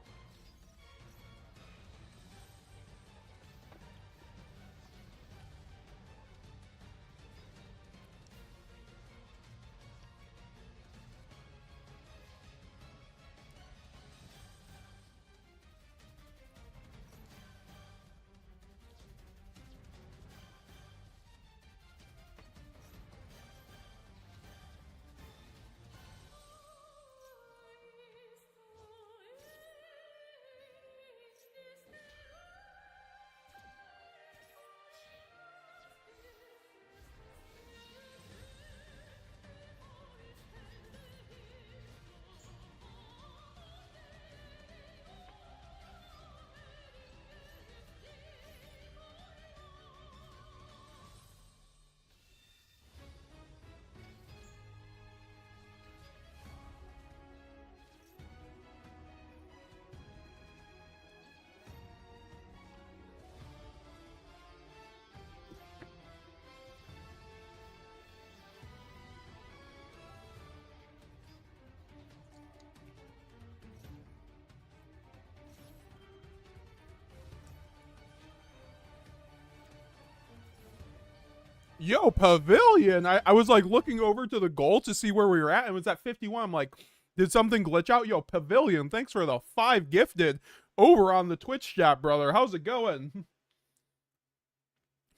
Yo, Pavilion. I was like looking over to the goal to see where we were at, and it was at 51. I'm like, did something glitch out? Yo, Pavilion, thanks for the 5 gifted over on the Twitch chat, brother. How's it going?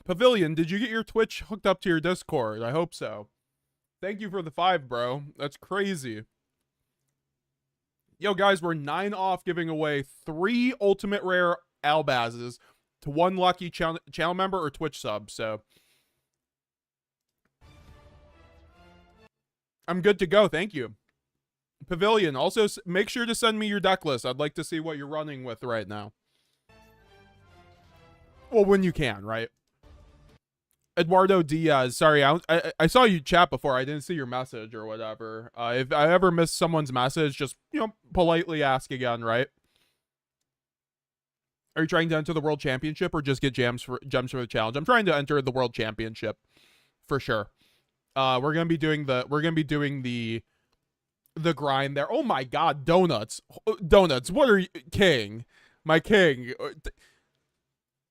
Pavilion, did you get your Twitch hooked up to your Discord? I hope so. Thank you for the 5, bro. That's crazy. Yo, guys, we're 9 off giving away 3 ultimate rare Albazes to 1 lucky channel member or Twitch sub, so I'm good to go. Thank you. Pavilion, also make sure to send me your deck list. I'd like to see what you're running with right now. Well, when you can, right? Eduardo Diaz, sorry, I saw you chat before. I didn't see your message or whatever. If I ever miss someone's message, just, you know, politely ask again, right? Are you trying to enter the World Championship or just get gems for the challenge? I'm trying to enter the World Championship for sure. We're gonna be doing the grind there. Oh my God, Doughnuts, what are you, King? My king.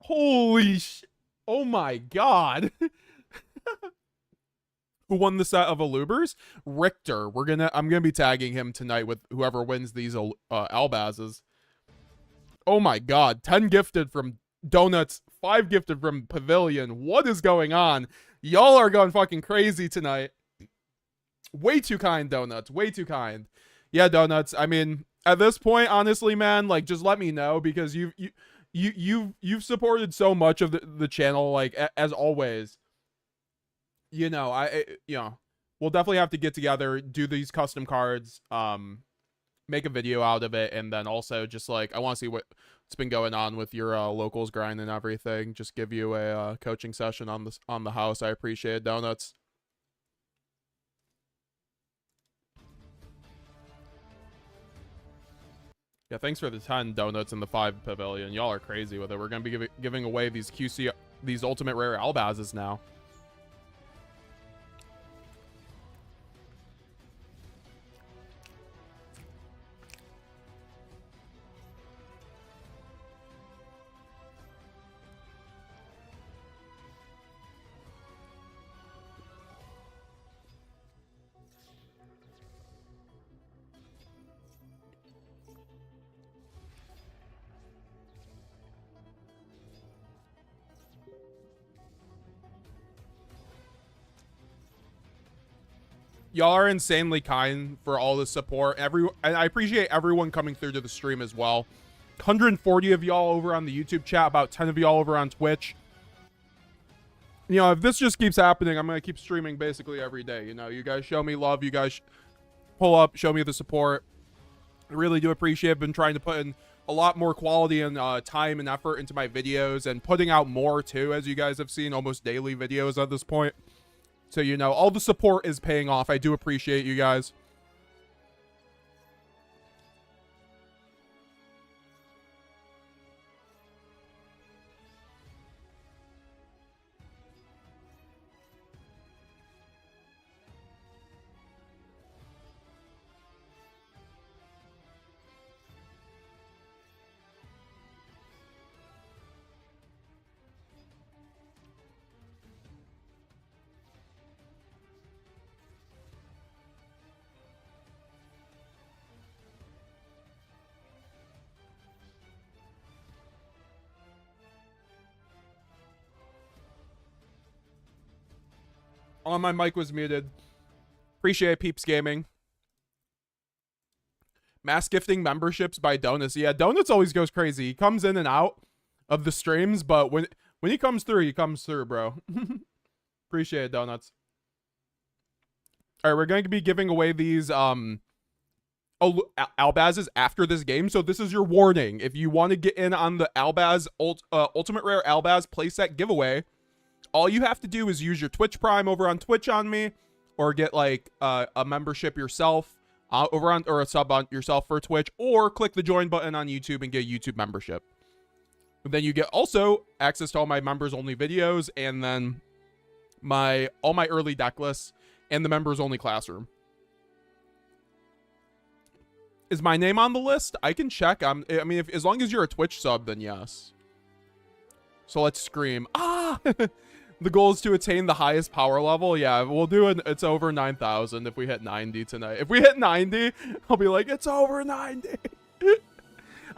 Holy sh! Oh my God. Who won the set of Alubers? Richter. I'm gonna be tagging him tonight with whoever wins these Albazes. Oh my God. 10 gifted from Doughnuts, 5 gifted from Pavilion. What is going on? Y'all are going fucking crazy tonight. Way too kind, Doughnuts. Way too kind. Yeah, Doughnuts. I mean, at this point, honestly, man, like, just let me know, because you've supported so much of the channel, like, as always. You know, we'll definitely have to get together, do these custom cards, make a video out of it, and then also just, like, I want to see what's been going on with your locals grind and everything. Just give you a coaching session on the house. I appreciate it, Doughnuts. Yeah, thanks for the 10 Doughnuts and the 5 Pavilion. Y'all are crazy with it. We're gonna be giving away these these ultimate rare Albazes now. Y'all are insanely kind for all the support. And I appreciate everyone coming through to the stream as well. 140 of y'all over on the YouTube chat, about 10 of y'all over on Twitch. You know, if this just keeps happening, I'm going to keep streaming basically every day. You know, you guys show me love. You guys pull up, show me the support. I really do appreciate it. I've been trying to put in a lot more quality and time and effort into my videos, and putting out more too, as you guys have seen, almost daily videos at this point. So, you know, all the support is paying off. I do appreciate you guys. Oh, my mic was muted. Appreciate Peeps Gaming. Mass gifting memberships by Doughnuts. Yeah, Doughnuts always goes crazy. He comes in and out of the streams, but when he comes through, bro. Appreciate it, Doughnuts. All right, we're going to be giving away these Albazes after this game, so this is your warning. If you want to get in on the Albaz Ultimate Rare Albaz playset giveaway, all you have to do is use your Twitch Prime over on Twitch on me, or get like a membership yourself over on, or a sub on yourself for Twitch, or click the join button on YouTube and get a YouTube membership. And then you get also access to all my members only videos, and then all my early deck lists and the members only classroom. Is my name on the list? I can check. I mean, as long as you're a Twitch sub, then yes. So let's scream. Ah! The goal is to attain the highest power level. Yeah, we'll do it. It's over 9,000 if we hit 90 tonight. If we hit 90, I'll be like, it's over 90.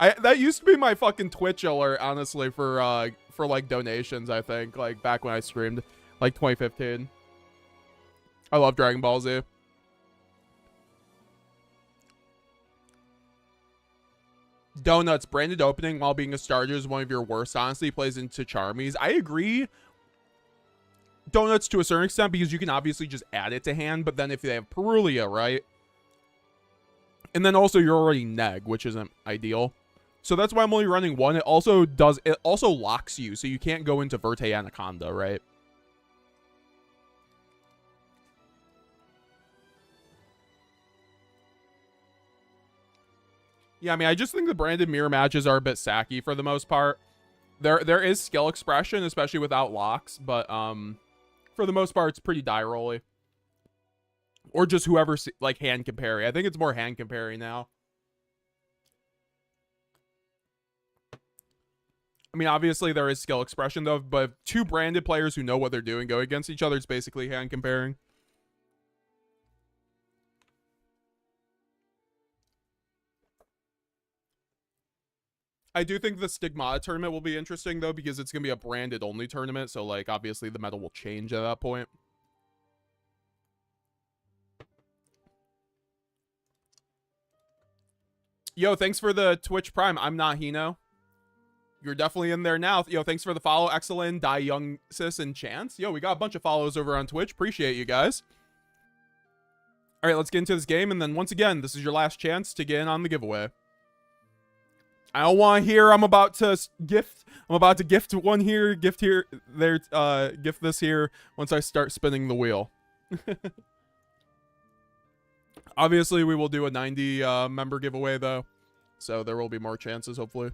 That used to be my fucking Twitch alert, honestly, for like donations, I think. Like back when I streamed, like 2015. I love Dragon Ball Z. Doughnuts, branded opening while being a starter is one of your worst. Honestly, plays into Charmies. I agree. Doughnuts to a certain extent, because you can obviously just add it to hand, but then if they have Perulia, right? And then also you're already neg, which isn't ideal. So that's why I'm only running one. It also locks you, so you can't go into Verte Anaconda, right? Yeah, I mean, I just think the branded mirror matches are a bit sacky for the most part. There is skill expression, especially without locks, but for the most part, it's pretty die rolly. Or just whoever, like, hand comparing. I think it's more hand comparing now. I mean, obviously there is skill expression though, but two branded players who know what they're doing go against each other, it's basically hand comparing. I do think the Stigmata tournament will be interesting though, because it's gonna be a branded only tournament, so like obviously the meta will change at that point. Yo, thanks for the Twitch Prime. I'm not Hino. You're definitely in there now. Yo, thanks for the follow, Excellent, Die Young Sis, and Chance. Yo, we got a bunch of follows over on Twitch. Appreciate you guys. All right, let's get into this game, and then once again, this is your last chance to get in on the giveaway. I don't want to hear I'm about to gift one here, gift here, there, gift this here once I start spinning the wheel. Obviously, we will do a 90 member giveaway though, so there will be more chances hopefully.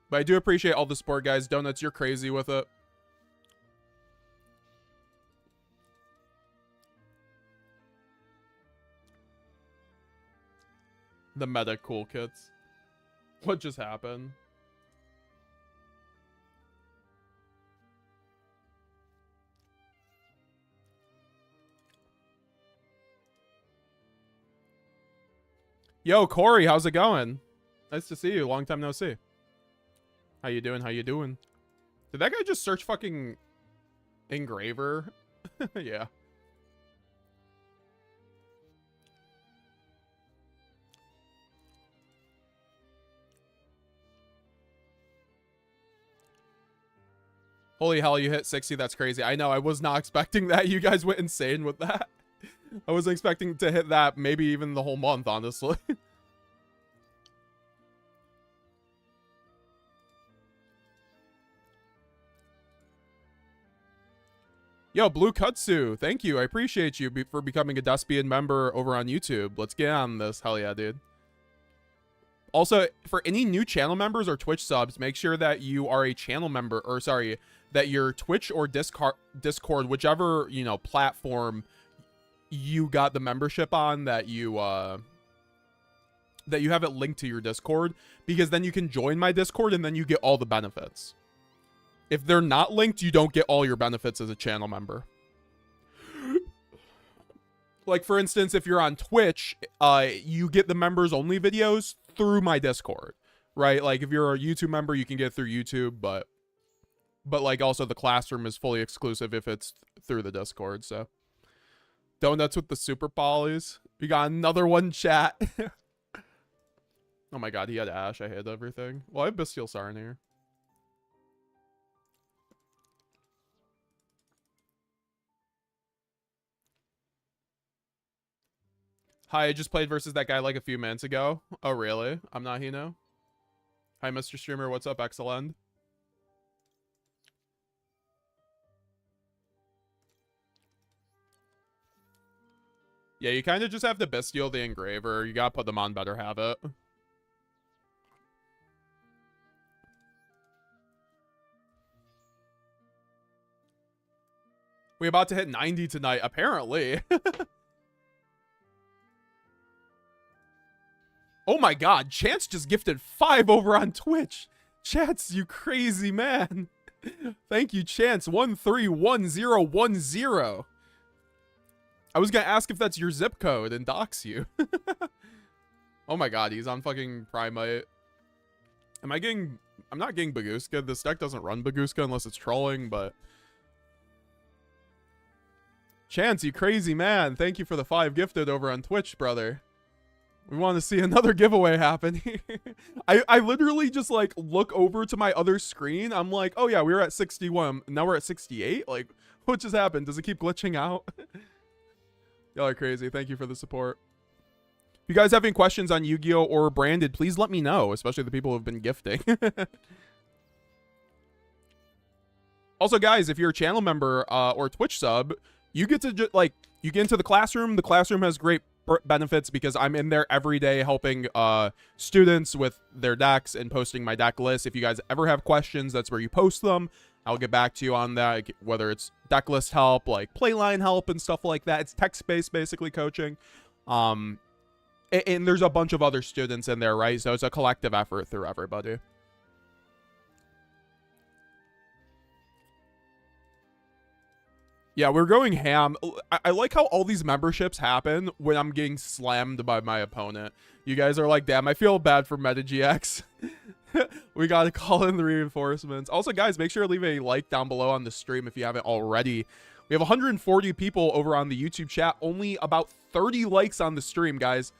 But I do appreciate all the support, guys. Doughnuts, you're crazy with it. The meta cool kits. What just happened? Yo, Corey, how's it going? Nice to see you. Long time no see. How you doing? How you doing? Did that guy just search fucking engraver? Yeah. Holy hell, you hit 60. That's crazy. I know. I was not expecting that. You guys went insane with that. I wasn't expecting to hit that maybe even the whole month, honestly. Yo, Blue Kutsu, thank you. I appreciate you for becoming a Despia member over on YouTube. Let's get on this. Hell yeah, dude. Also, for any new channel members or Twitch subs, make sure that you are a channel member, or sorry, that your Twitch or Discord, whichever, you know, platform you got the membership on, that you have it linked to your Discord, because then you can join my Discord and then you get all the benefits. If they're not linked, you don't get all your benefits as a channel member. Like, for instance, if you're on Twitch, you get the members only videos through my Discord, right? Like, if you're a YouTube member, you can get it through YouTube, but like, also the classroom is fully exclusive if it's through the Discord, so. Doughnuts with the super polys. We got another one, chat. Oh my god, he had Ash. I hate everything. Well, I have Bastille Sarn here. Hi, I just played versus that guy like a few minutes ago. Oh, really? I'm not Hino. Hi, Mr. Streamer. What's up, Excellent? Yeah, you kind of just have to Bastille the Engraver. You gotta put them on Better Habit. We about to hit 90 tonight, apparently. Oh my god, Chance just gifted 5 over on Twitch. Chance, you crazy man. Thank you, Chance. 131010. I was gonna ask if that's your zip code and dox you. Oh my god, he's on fucking Primite. I'm not getting Baguska. This deck doesn't run Baguska unless it's trolling, but... Chance, you crazy man. Thank you for the 5 gifted over on Twitch, brother. We want to see another giveaway happen. I literally just like look over to my other screen. I'm like, oh yeah, we were at 61. Now we're at 68. Like, what just happened? Does it keep glitching out? Y'all are crazy. Thank you for the support. If you guys have any questions on Yu-Gi-Oh or branded, please let me know, especially the people who have been gifting. Also, guys, if you're a channel member or Twitch sub, you get to you get into the classroom. The classroom has great benefits because I'm in there every day helping students with their decks and posting my deck list. If you guys ever have questions, that's where you post them. I'll get back to you on that, whether it's deck list help, like playline help and stuff like that. It's text-based, basically, coaching. And there's a bunch of other students in there, right? So it's a collective effort through everybody. Yeah, we're going ham. I like how all these memberships happen when I'm getting slammed by my opponent. You guys are like, damn, I feel bad for MetaGX. We got to call in the reinforcements. Also, guys, make sure to leave a like down below on the stream if you haven't already. We have 140 people over on the YouTube chat. Only about 30 likes on the stream, guys.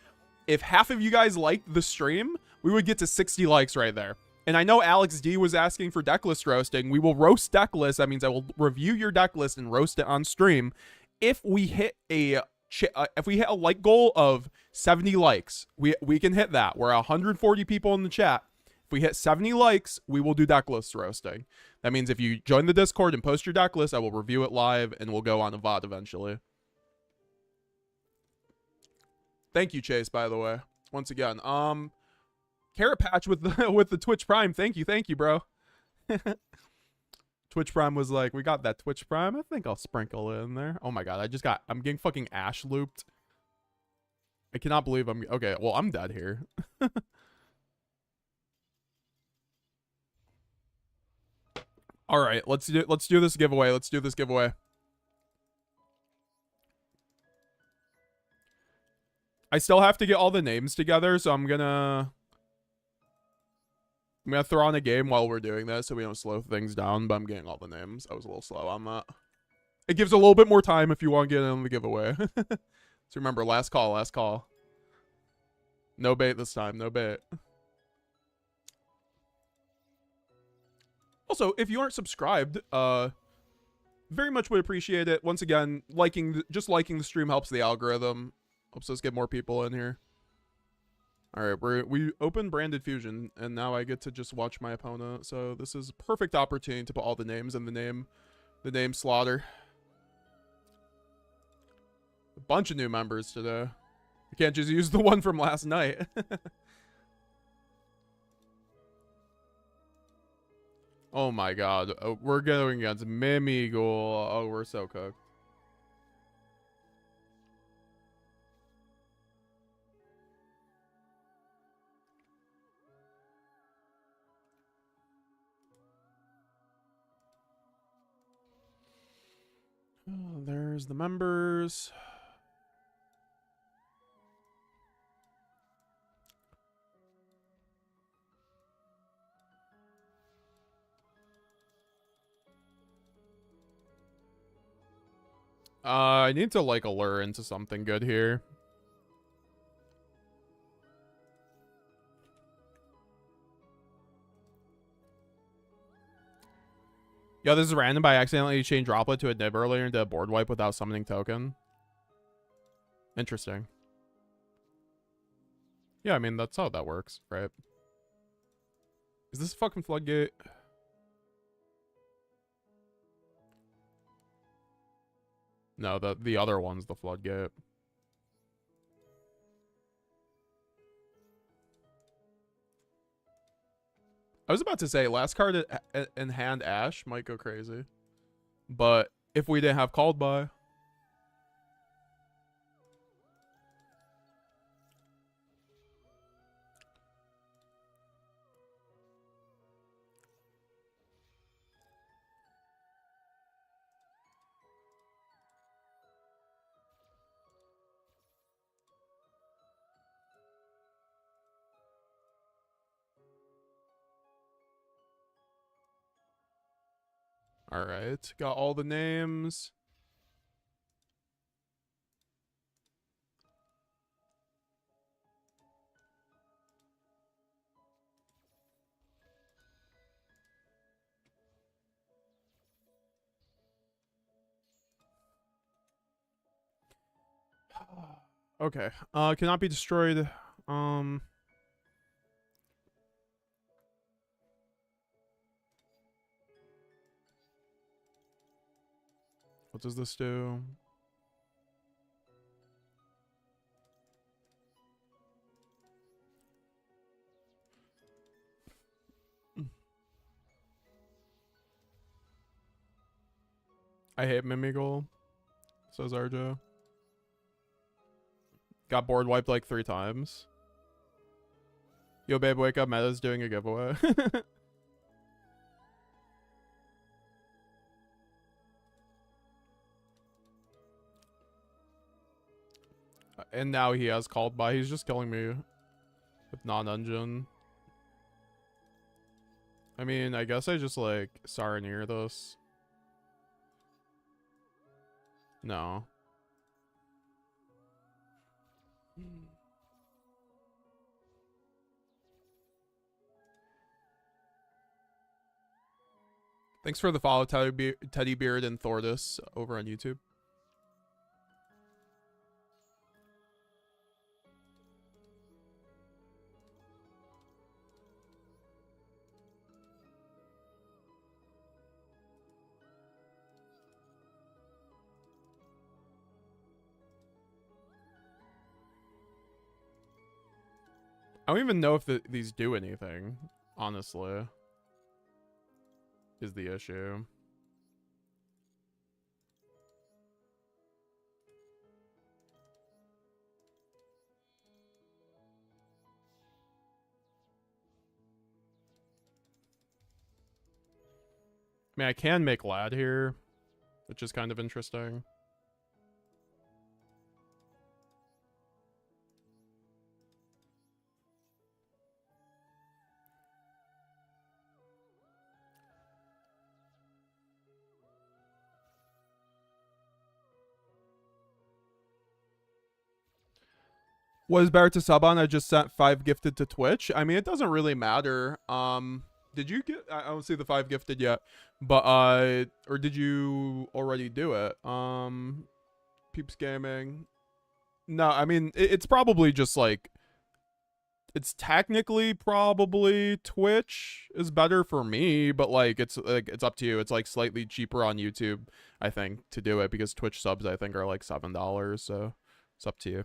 If half of you guys liked the stream, we would get to 60 likes right there. And I know Alex D was asking for deck list roasting. We will roast deck list. That means I will review your deck list and roast it on stream. If we hit a like goal of 70 likes, we can hit that. We're 140 people in the chat. If we hit 70 likes, we will do deck list roasting. That means if you join the Discord and post your deck list, I will review it live and we'll go on a VOD eventually. Thank you, Chase, by the way. Once again. Carrot Patch with the Twitch Prime. Thank you, bro. Twitch Prime was like, we got that Twitch Prime. I think I'll sprinkle it in there. Oh my god, I'm getting fucking Ash looped. I cannot believe okay, well, I'm dead here. All right, let's do this giveaway. Let's do this giveaway. I still have to get all the names together, so I'm gonna throw on a game while we're doing this so we don't slow things down, but I'm getting all the names. I was a little slow on that. It gives a little bit more time if you want to get in on the giveaway. So remember, last call, last call. No bait this time, no bait. Also, if you aren't subscribed, very much would appreciate it. Once again, just liking the stream helps the algorithm. Helps us get more people in here. All right, we opened Branded Fusion, and now I get to just watch my opponent. So this is a perfect opportunity to put all the names in the name slaughter. A bunch of new members today. I can't just use the one from last night. Oh my god, we're going against Mimigul. Oh, we're so cooked. Oh, there's the members. I need to like allure into something good here. Yo, this is random, but I accidentally chained Droplet to a nib earlier and did a board wipe without summoning token. Interesting. Yeah, I mean, that's how that works, right? Is this a fucking floodgate? No, the other one's the floodgate. I was about to say, last card in hand Ash might go crazy. But if we didn't have called by... All right, got all the names. Okay, cannot be destroyed. What does this do? I hate Mimigoal, says Arjo. Got board wiped like 3 times. Yo, babe, wake up. Meta's doing a giveaway. And now he has called by. He's just killing me with non-engine. I mean, I guess I just like Saranir this. No. Thanks for the follow, Teddy Beard and Thordis over on YouTube. I don't even know if these do anything, honestly, is the issue. I mean, I can make Lad here, which is kind of interesting. Was better to sub on? I just sent 5 gifted to Twitch. I mean, it doesn't really matter. Did you get? I don't see the 5 gifted yet, but or did you already do it? Peeps Gaming. No, I mean it's probably just like. It's technically probably Twitch is better for me, but like it's up to you. It's like slightly cheaper on YouTube, I think, to do it because Twitch subs I think are like $7, so it's up to you.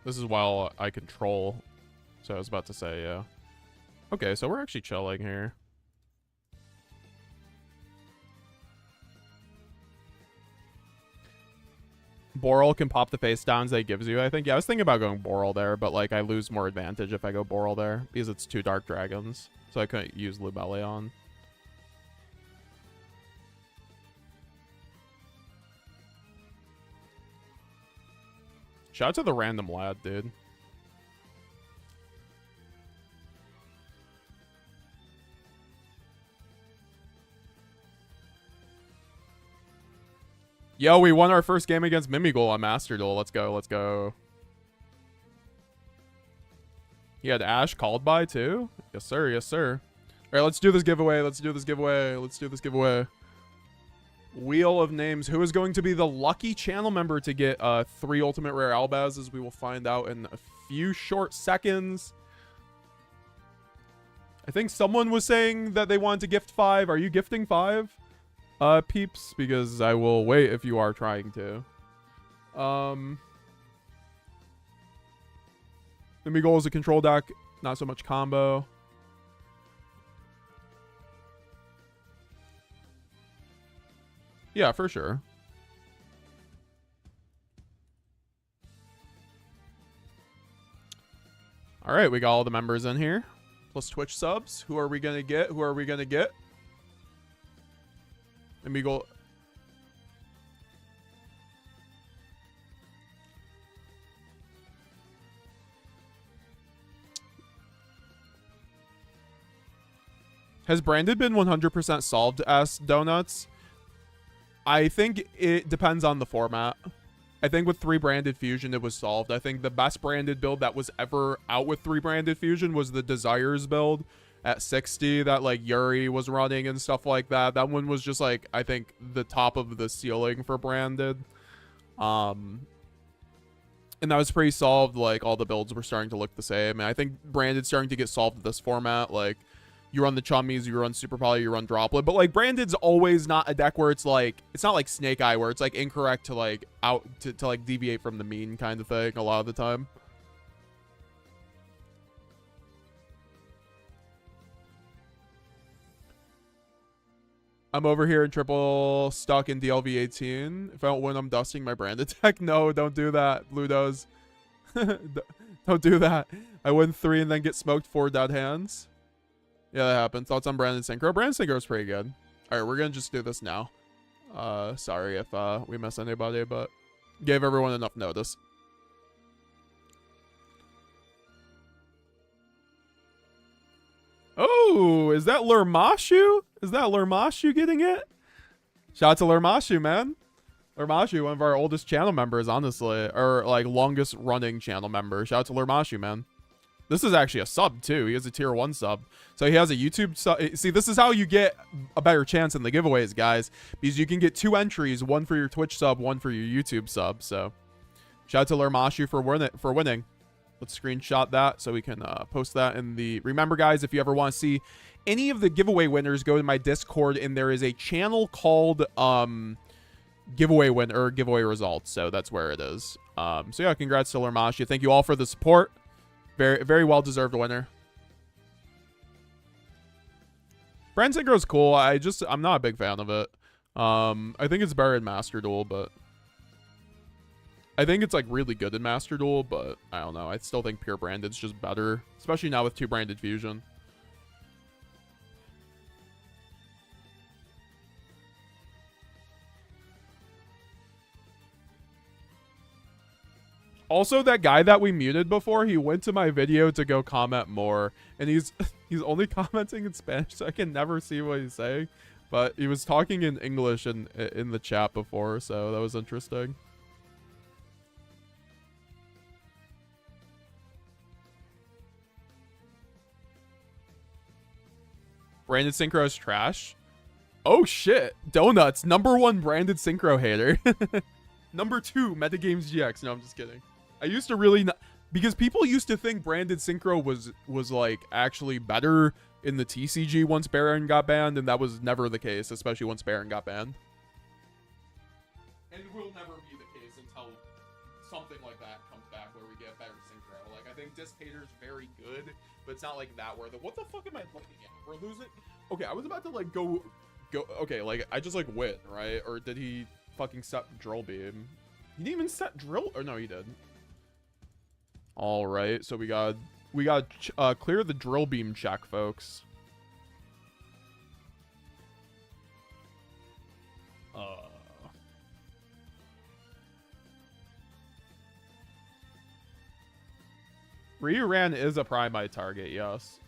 This is while I control. So I was about to say, yeah. Okay, so we're actually chilling here. Boral can pop the face downs that he gives you, I think. Yeah, I was thinking about going Boral there, but like I lose more advantage if I go Boral there because it's 2 Dark Dragons. So I couldn't use Lubellion. Shout out to the random lad, dude. Yo, we won our first game against Mimigoal on Master Duel. Let's go, let's go. He had Ash called by too? Yes, sir, yes, sir. All right, let's do this giveaway. Let's do this giveaway. Let's do this giveaway. Wheel of names. Who is going to be the lucky channel member to get 3 ultimate rare Albazes? We will find out in a few short seconds. I think someone was saying that they wanted to gift 5. Are you gifting 5? Peeps, because I will wait if you are trying to. Mimigoal is a control deck, not so much combo. Yeah, for sure. All right, we got all the members in here. Plus Twitch subs. Who are we going to get? Who are we going to get? Mimigoal. Has Brandon been 100% solved? Asked Doughnuts. I think it depends on the format. I think with 3 branded fusion, it was solved. I think the best branded build that was ever out with 3 branded fusion was the Desires build at 60 that like Yuri was running and stuff like that. That one was just like, I think the top of the ceiling for branded. And that was pretty solved. Like all the builds were starting to look the same. And I think branded starting to get solved with this format. Like you run the Chummies, you run Super Poly, you run Droplet. But like branded's always not a deck where it's like, it's not like Snake Eye where it's like incorrect to like out to like deviate from the mean kind of thing a lot of the time. I'm over here in triple stuck in DLV 18. If I don't win, I'm dusting my branded deck. No, don't do that, Blue Nose. Don't do that. I win 3 and then get smoked 4 dead hands. Yeah, that happened. Thoughts on Branded Synchro? Branded Synchro is pretty good. All right, we're going to just do this now. Sorry if we miss anybody, but gave everyone enough notice. Oh, is that Lermashu? Is that Lermashu getting it? Shout out to Lermashu, man. Lermashu, one of our oldest channel members, honestly. Or, like, longest running channel member. Shout out to Lermashu, man. This is actually a sub, too. He has a tier 1 sub. So he has a YouTube sub. See, this is how you get a better chance in the giveaways, guys. Because you can get 2 entries. 1 for your Twitch sub, 1 for your YouTube sub. So, shout out to Lermashu for winning. Let's screenshot that so we can post that in the... Remember, guys, if you ever want to see any of the giveaway winners, go to my Discord, and there is a channel called giveaway win or giveaway results. So that's where it is. So yeah, congrats to Lermashu. Thank you all for the support. Very, very well-deserved winner. Brand Synchro is cool. I'm not a big fan of it. I think it's better in Master Duel, but... I think it's like really good in Master Duel, but I don't know. I still think pure branded's just better, especially now with 2 branded fusion. Also, that guy that we muted before, he went to my video to go comment more, and he's only commenting in Spanish, so I can never see what he's saying. But he was talking in English in the chat before, so that was interesting. Branded Synchro is trash. Oh shit. Doughnuts, #1 branded Synchro hater. #2, METAGAMESGX. No, I'm just kidding. I used to really not, because people used to think branded Synchro was like actually better in the TCG once Baron got banned, and that was never the case, especially once Baron got banned. And will never be the case until something like that comes back where we get better Synchro. Like, I think Disc Hater's very good, but it's not like that where what the fuck am I looking at? We're losing. Okay, I was about to like go. Okay, like I just like win, right? Or did he fucking set Drill Beam? He didn't even set Drill. Or no, he did. All right, so we got clear the Drill Beam check, folks. Ryu-Ran is a Primite target, yes.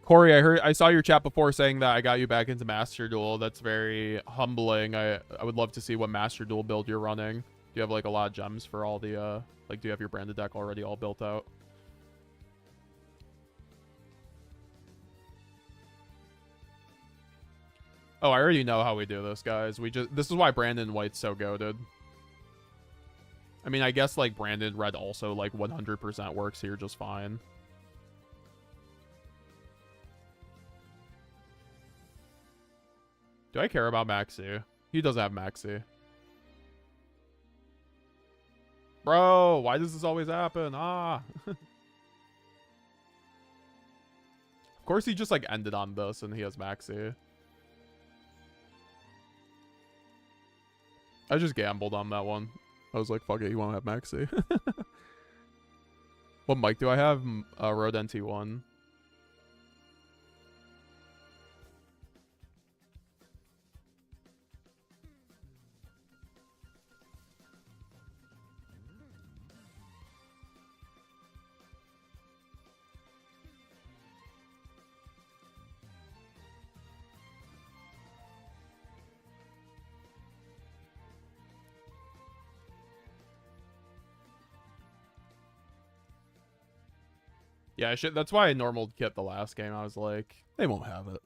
Corey, I saw your chat before saying that I got you back into Master Duel. That's very humbling. I would love to see what Master Duel build you're running. Do you have like a lot of gems for all the like do you have your branded deck already all built out? Oh, I already know how we do this, guys. This is why Brandon White's so goated. I mean, I guess like Brandon Red also like 100% works here just fine. Do I care about Maxi? He doesn't have Maxi. Bro, why does this always happen? Ah. Of course he just like ended on this and he has Maxi. I just gambled on that one. I was like, fuck it, he won't have Maxi. What mic do I have? Rode NT1. Yeah, I should. That's why I normaled Kip the last game. I was like, they won't have it.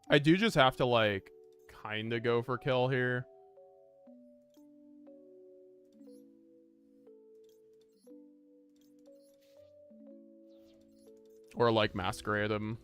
I do just have to, like, kind of go for kill here. Or, like, masquerade him.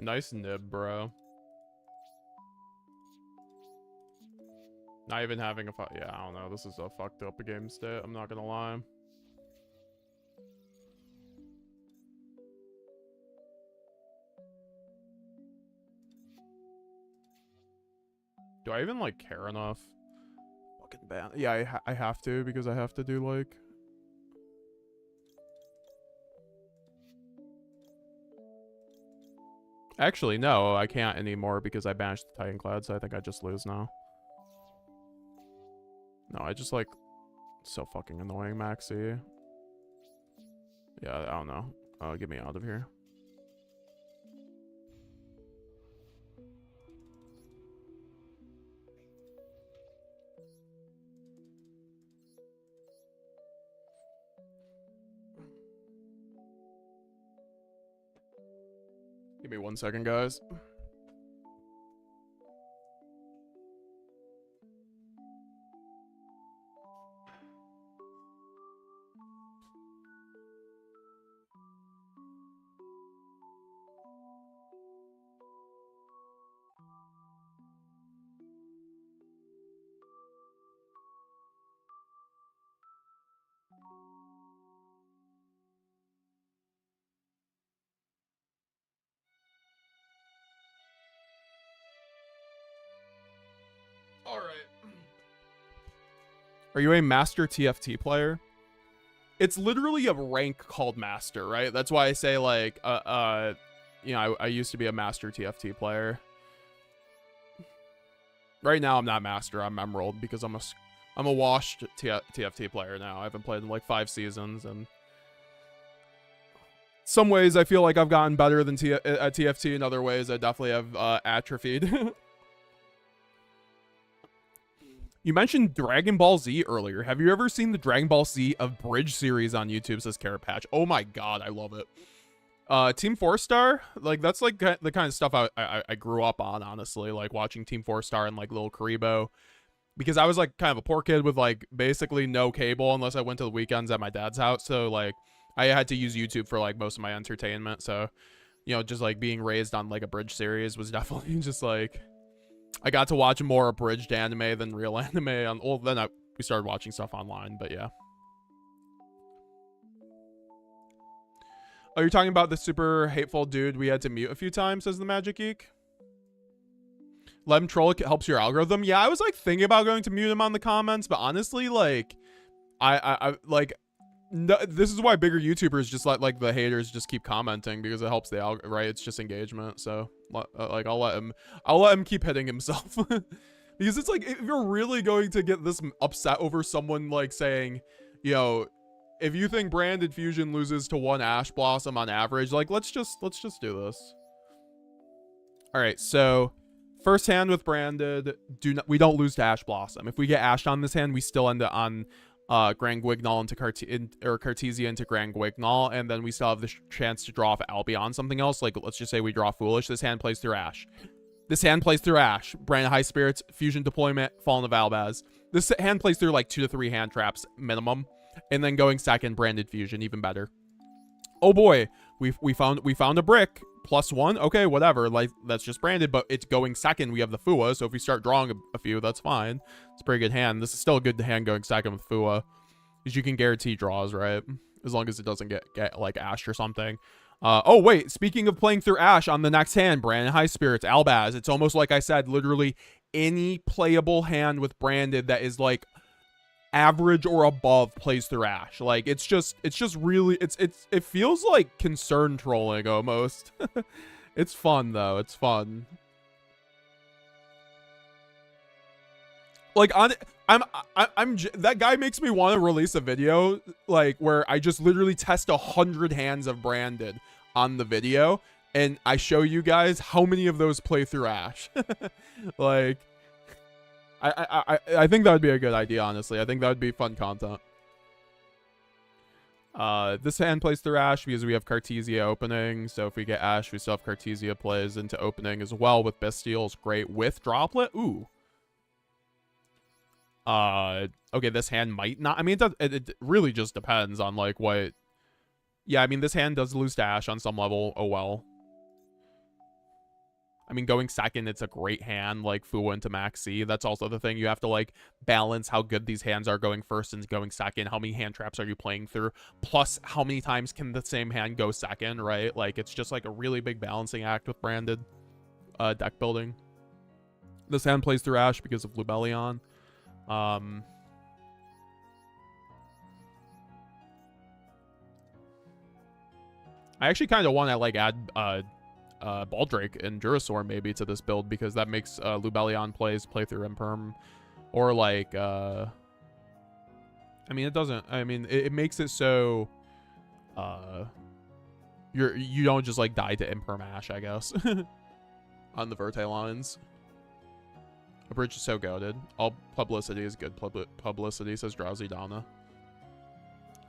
Nice nib, bro. Not even having a yeah, I don't know. This is a fucked up game state. I'm not gonna lie. Do I even, like, care enough? Fucking ban. Yeah, I have to, because I have to do, like... Actually, no, I can't anymore because I banished the Titanclad, so I think I just lose now. No, I just, like... So fucking annoying, Maxi. Yeah, I don't know. Get me out of here. Give me 1 second, guys. Are you a master TFT player? It's literally a rank called master, right? That's why I say, like, you know, I used to be a master TFT player. Right now, I'm not master. I'm emerald because I'm a washed TFT player now. I haven't played in like 5 seasons, and some ways I feel like I've gotten better than at TFT. In other ways, I definitely have atrophied. You mentioned Dragon Ball Z earlier. Have you ever seen the Dragon Ball Z of Bridge series on YouTube? Says Carrot Patch. Oh my god, I love it. Team 4-Star, like, that's like the kind of stuff I grew up on, honestly, like watching Team 4-Star and like Lil Karibo, because I was like kind of a poor kid with like basically no cable unless I went to the weekends at my dad's house. So like I had to use YouTube for like most of my entertainment. So, you know, just like being raised on like a Bridge series was definitely just like, I got to watch more abridged anime than real anime. Well, then we started watching stuff online, but yeah. Oh, you're talking about the super hateful dude we had to mute a few times, says the Magic Geek? Let him troll, it helps your algorithm. Yeah, I was like thinking about going to mute him on the comments, but honestly, like, I like, no, this is why bigger YouTubers just let like the haters just keep commenting, because it helps the algorithm, right? It's just engagement. So like I'll let him keep hitting himself. Because it's like, if you're really going to get this upset over someone like saying, you know, if you think Branded Fusion loses to 1 Ash Blossom on average, like let's just do this. All right, so first hand with Branded, we don't lose to Ash Blossom. If we get Ashed on this hand, we still end up on Grand Guignol into Cartesia into Grand Guignol, and then we still have the chance to draw off Albion something else. Like, let's just say we draw Foolish. This hand plays through Ash. This hand plays through Ash. Brand High Spirits, Fusion Deployment, Fallen of Albaz. This hand plays through like 2 to 3 hand traps minimum, and then going second, Branded Fusion, even better. Oh boy, we found a brick. +1, okay, whatever, like that's just branded, but it's going second. We have the Fua, so if we start drawing a few, that's fine. It's a pretty good hand. This is still a good hand going second with Fua, because you can guarantee draws, right? As long as it doesn't get like Ash or something. Oh wait, speaking of playing through Ash, on the next hand, Branded High Spirits, Albaz. It's almost like I said, literally any playable hand with branded that is like average or above plays through Ash. Like it's just really it feels like concern trolling almost. It's fun though. It's fun. Like I'm that guy makes me want to release a video like where I just literally test 100 hands of branded on the video and I show you guys how many of those play through Ash. Like I think that would be a good idea, honestly. I think that would be fun content. This hand plays through Ash because we have Cartesia opening. So if we get Ash, we still have Cartesia plays into opening as well with Bestials. Great with Droplet. Ooh. Okay, this hand might not. I mean, it really just depends on like what. Yeah, I mean, this hand does lose to Ash on some level. Oh well. I mean, going second, it's a great hand, like Fua into Maxi. That's also the thing. You have to, like, balance how good these hands are going first and going second. How many hand traps are you playing through? Plus, how many times can the same hand go second, right? Like, it's just, like, a really big balancing act with branded deck building. This hand plays through Ash because of Lubellion. I actually kind of want to, like, add... Baldrake and Jurasaur maybe to this build because that makes Lubellion plays play through Imperm, or like I mean it doesn't. I mean it makes it so you don't just like die to Imperm Ash, I guess. On the Verte lines. A bridge is so goated. All publicity is good publicity, says Drowsy Donna.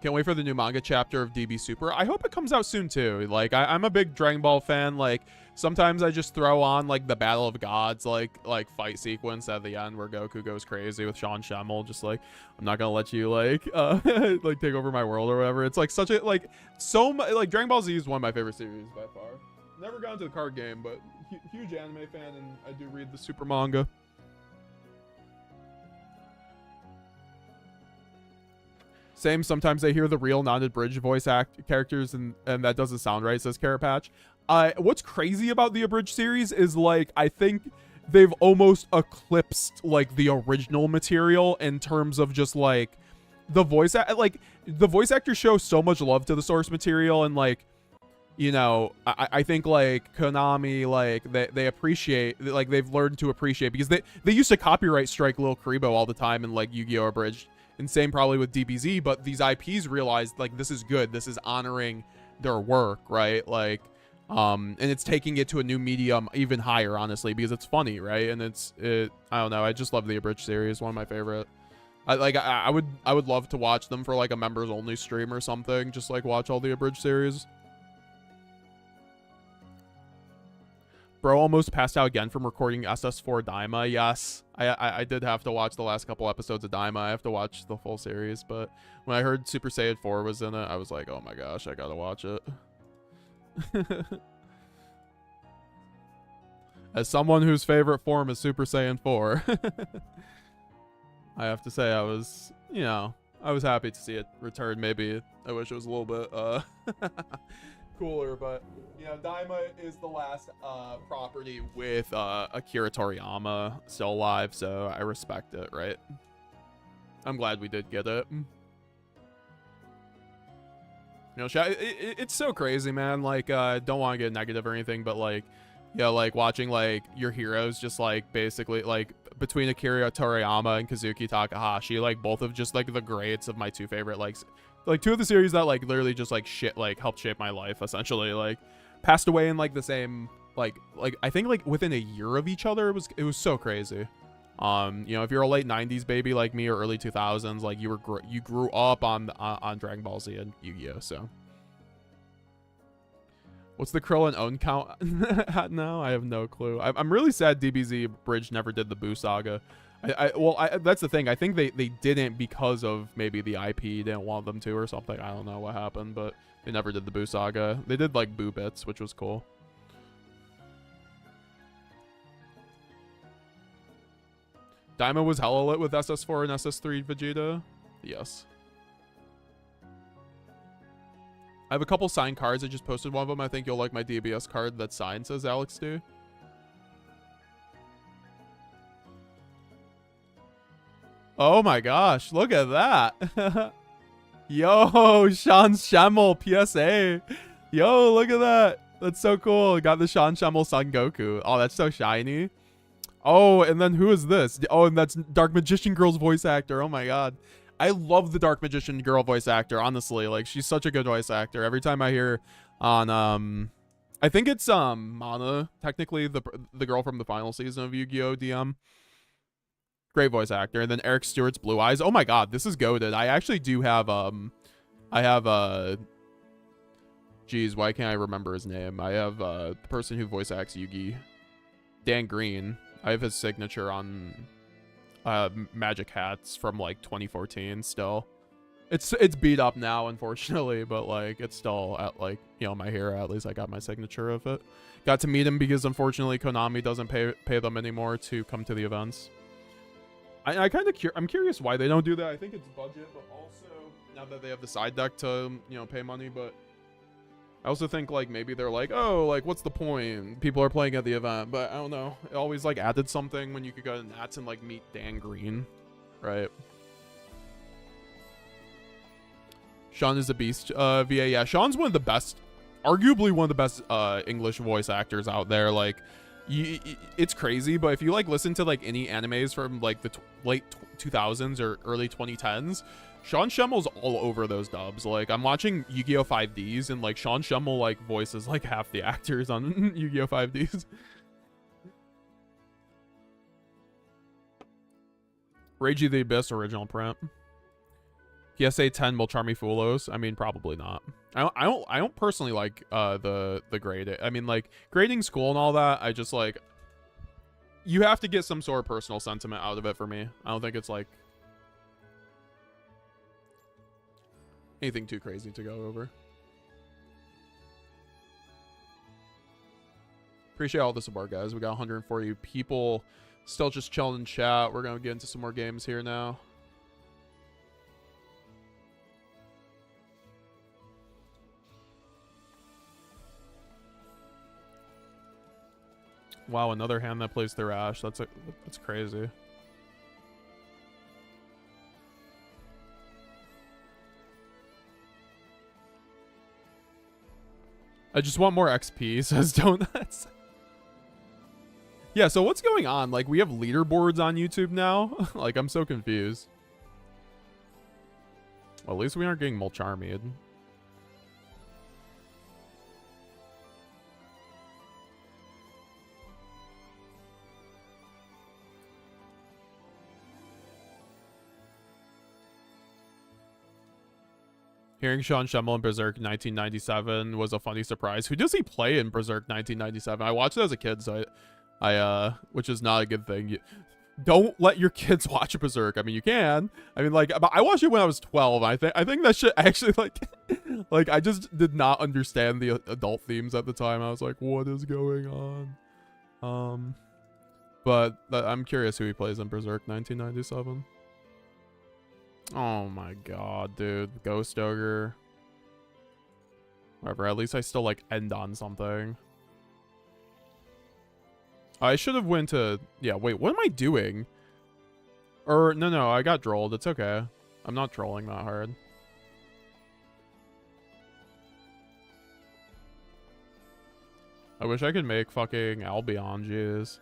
Can't wait for the new manga chapter of DB Super. I hope it comes out soon too. Like I'm a big Dragon Ball fan. Like sometimes I just throw on like the Battle of Gods like fight sequence at the end where Goku goes crazy with Sean Schemmel, just like I'm not gonna let you like like take over my world or whatever. It's like such a like so much like Dragon Ball Z is one of my favorite series by far. Never got into the card game, but huge anime fan, and I do read the Super manga. Same, sometimes I hear the real non abridged voice characters and that doesn't sound right, says Carrot Patch. What's crazy about the abridged series is like I think they've almost eclipsed like the original material in terms of just like the voice actors show so much love to the source material, and like, you know, I think like Konami, like they appreciate, like they've learned to appreciate, because they used to copyright strike Lil Karibo all the time in like Yu-Gi-Oh! Abridged. And same probably with DBZ, but these IPs realized like this is good. This is honoring their work, right? Like, and it's taking it to a new medium even higher, honestly, because it's funny, right? And I don't know. I just love the abridged series. One of my favorite. I would love to watch them for like a members only stream or something. Just like watch all the abridged series. Bro almost passed out again from recording SS4 Daima. Yes, I did have to watch the last couple episodes of Daima. I have to watch the full series, but when I heard Super Saiyan 4 was in it, I was like, oh my gosh, I gotta watch it. As someone whose favorite form is Super Saiyan 4, I have to say I was, you know, I was happy to see it return. Maybe I wish it was a little bit cooler, but you know, Daima is the last property with Akira Toriyama still alive, so I respect it, right? I'm glad we did get it. You know, it's so crazy, man. Like, don't want to get negative or anything, but like, yeah, like watching like your heroes just like basically like between Akira Toriyama and Kazuki Takahashi, like both of just like the greats of my two favorite like two of the series that like literally just like helped shape my life, essentially, like passed away in like the same like I think like within a year of each other. It was so crazy. You know, if you're a late 90s baby like me or early 2000s, like you grew up on Dragon Ball Z and Yu-Gi-Oh. So what's the Krillin own count now? I have no clue. I'm really sad DBZ Bridge never did the Boo Saga. That's the thing. I think they didn't because of maybe the IP didn't want them to or something. I don't know what happened, but they never did the Boo Saga. They did like Boo Bits, which was cool. Daima was hella lit with SS4 and SS3 Vegeta. Yes. I have a couple signed cards. I just posted one of them. I think you'll like my DBS card that's signed, says Alex too. Oh my gosh, look at that. Yo, Sean Schemmel PSA. Yo, look at that. That's so cool. Got the Sean Schemmel Son Goku. Oh, that's so shiny. Oh, and then who is this? Oh, and that's Dark Magician Girl's voice actor. Oh my god. I love the Dark Magician Girl voice actor, honestly. Like, she's such a good voice actor. Every time I hear on I think it's Mana, technically the girl from the final season of Yu-Gi-Oh! DM. Great voice actor. And then Eric Stewart's Blue Eyes. Oh my god, this is goated. I actually do have I have geez, why can't I remember his name? I have the person who voice acts Yugi. Dan Green. I have his signature on Magic hats from like 2014 still. It's beat up now, unfortunately, but like it's still at like, you know, my hero. At least I got my signature of it. Got to meet him because unfortunately Konami doesn't pay them anymore to come to the events. I'm curious why they don't do that. I think it's budget, but also now that they have the side deck to, you know, pay money, but I also think like maybe they're like, oh, like what's the point? People are playing at the event, but I don't know. It always like added something when you could go to Nats and like meet Dan Green, right? Sean is a beast. VA, yeah, Sean's one of the best, arguably one of the best English voice actors out there. Like, it's crazy, but if you like listen to like any animes from like the late 2000s or early 2010s, Sean Schemmel's all over those dubs. Like, I'm watching Yu-Gi-Oh! 5Ds, and like Sean Schemmel like voices like half the actors on Yu-Gi-Oh! 5Ds. Reiji the Abyss original print. PSA 10 Mulcharmy Fulos. I mean, probably not. I don't personally like the grade. I mean, like, grading's cool and all that. I just like, you have to get some sort of personal sentiment out of it for me. I don't think it's like anything too crazy to go over. Appreciate all the support, guys. We got 140 people still just chilling in chat. We're gonna get into some more games here now. Wow, another hand that plays through Ash. That's crazy. I just want more XP, says Doughnuts. Yeah, so what's going on? Like, we have leaderboards on YouTube now? Like, I'm so confused. Well, at least we aren't getting Mulcharmied. Hearing Sean Schemmel in Berserk 1997 was a funny surprise. Who does he play in Berserk 1997? I watched it as a kid, so I which is not a good thing. Don't let your kids watch Berserk. I mean, you can. I mean, like, I watched it when I was 12. I think that shit actually, like, like, I just did not understand the adult themes at the time. I was like, what is going on? But I'm curious who he plays in Berserk 1997. Oh my god, dude. Ghost Ogre. Whatever, at least I still, like, end on something. I should have went to... Yeah, wait, what am I doing? Or, no, I got trolled. It's okay. I'm not trolling that hard. I wish I could make fucking Albion, jeez.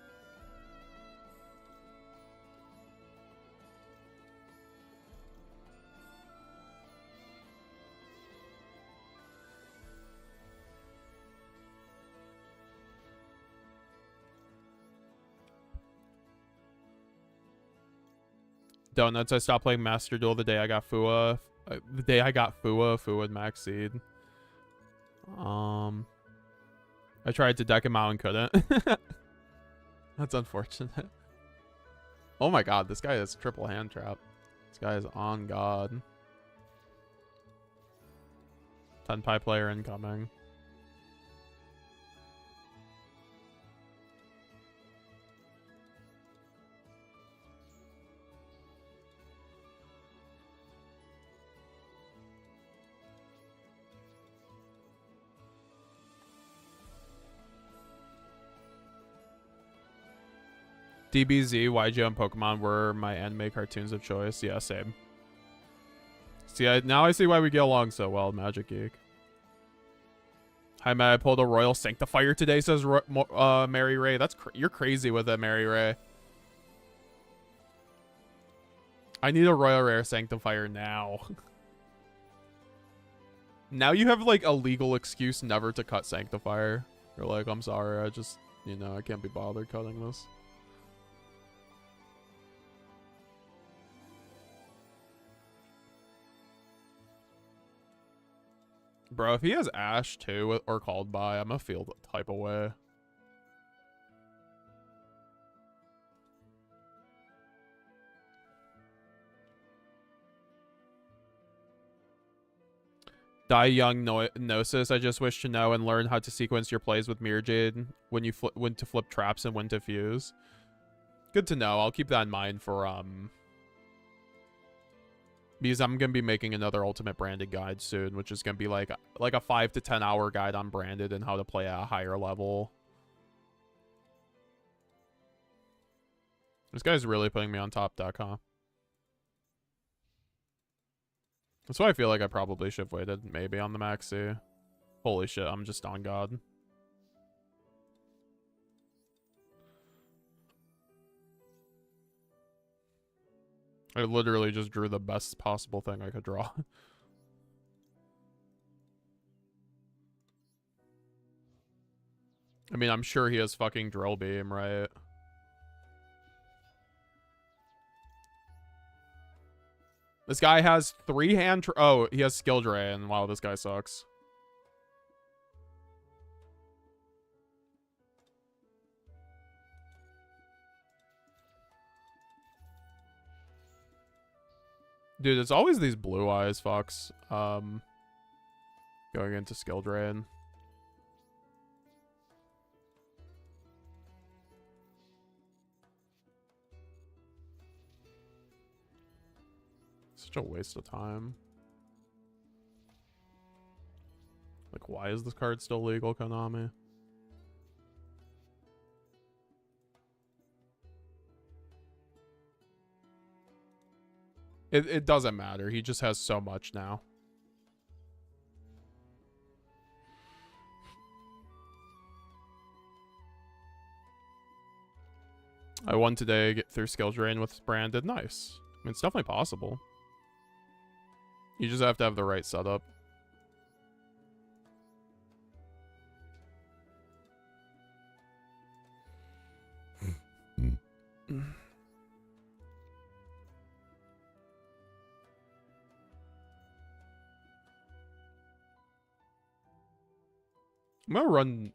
Doughnuts, I stopped playing Master Duel the day I got Fua. The day I got Fua and Max Seed. I tried to deck him out and couldn't. That's unfortunate. Oh my god, this guy is triple hand trap. This guy is on god. 10-pie player incoming. DBZ, YGO, and Pokemon were my anime cartoons of choice. Yeah, same. See, now I see why we get along so well, Magic Geek. Hi, Matt. I pulled a Royal Sanctifier today, says Mary Ray. You're crazy with it, Mary Ray. I need a Royal Rare Sanctifier now. Now you have, like, a legal excuse never to cut Sanctifier. You're like, I'm sorry, I just, you know, I can't be bothered cutting this. Bro, if he has Ash, too, or Called By, I'm gonna feel the type of way. Die Young Gnosis, I just wish to know and learn how to sequence your plays with Mirror Jade, when to flip traps and when to fuse. Good to know. I'll keep that in mind for, because I'm going to be making another Ultimate Branded guide soon, which is going to be like a 5 to 10 hour guide on Branded and how to play at a higher level. This guy's really putting me on top deck, huh? That's why I feel like I probably should have waited, maybe, on the maxi. Holy shit, I'm just on God. I literally just drew the best possible thing I could draw. I mean, I'm sure he has fucking Drill Beam, right? This guy has 3 hand... Oh, he has Skill Drain. Wow, this guy sucks. Dude, it's always these blue eyes fucks. Going into Skill Drain. Such a waste of time. Like, why is this card still legal, Konami? It doesn't matter. He just has so much now. I won today, get through Skill Drain with Branded. Nice. I mean, it's definitely possible. You just have to have the right setup. I'm gonna run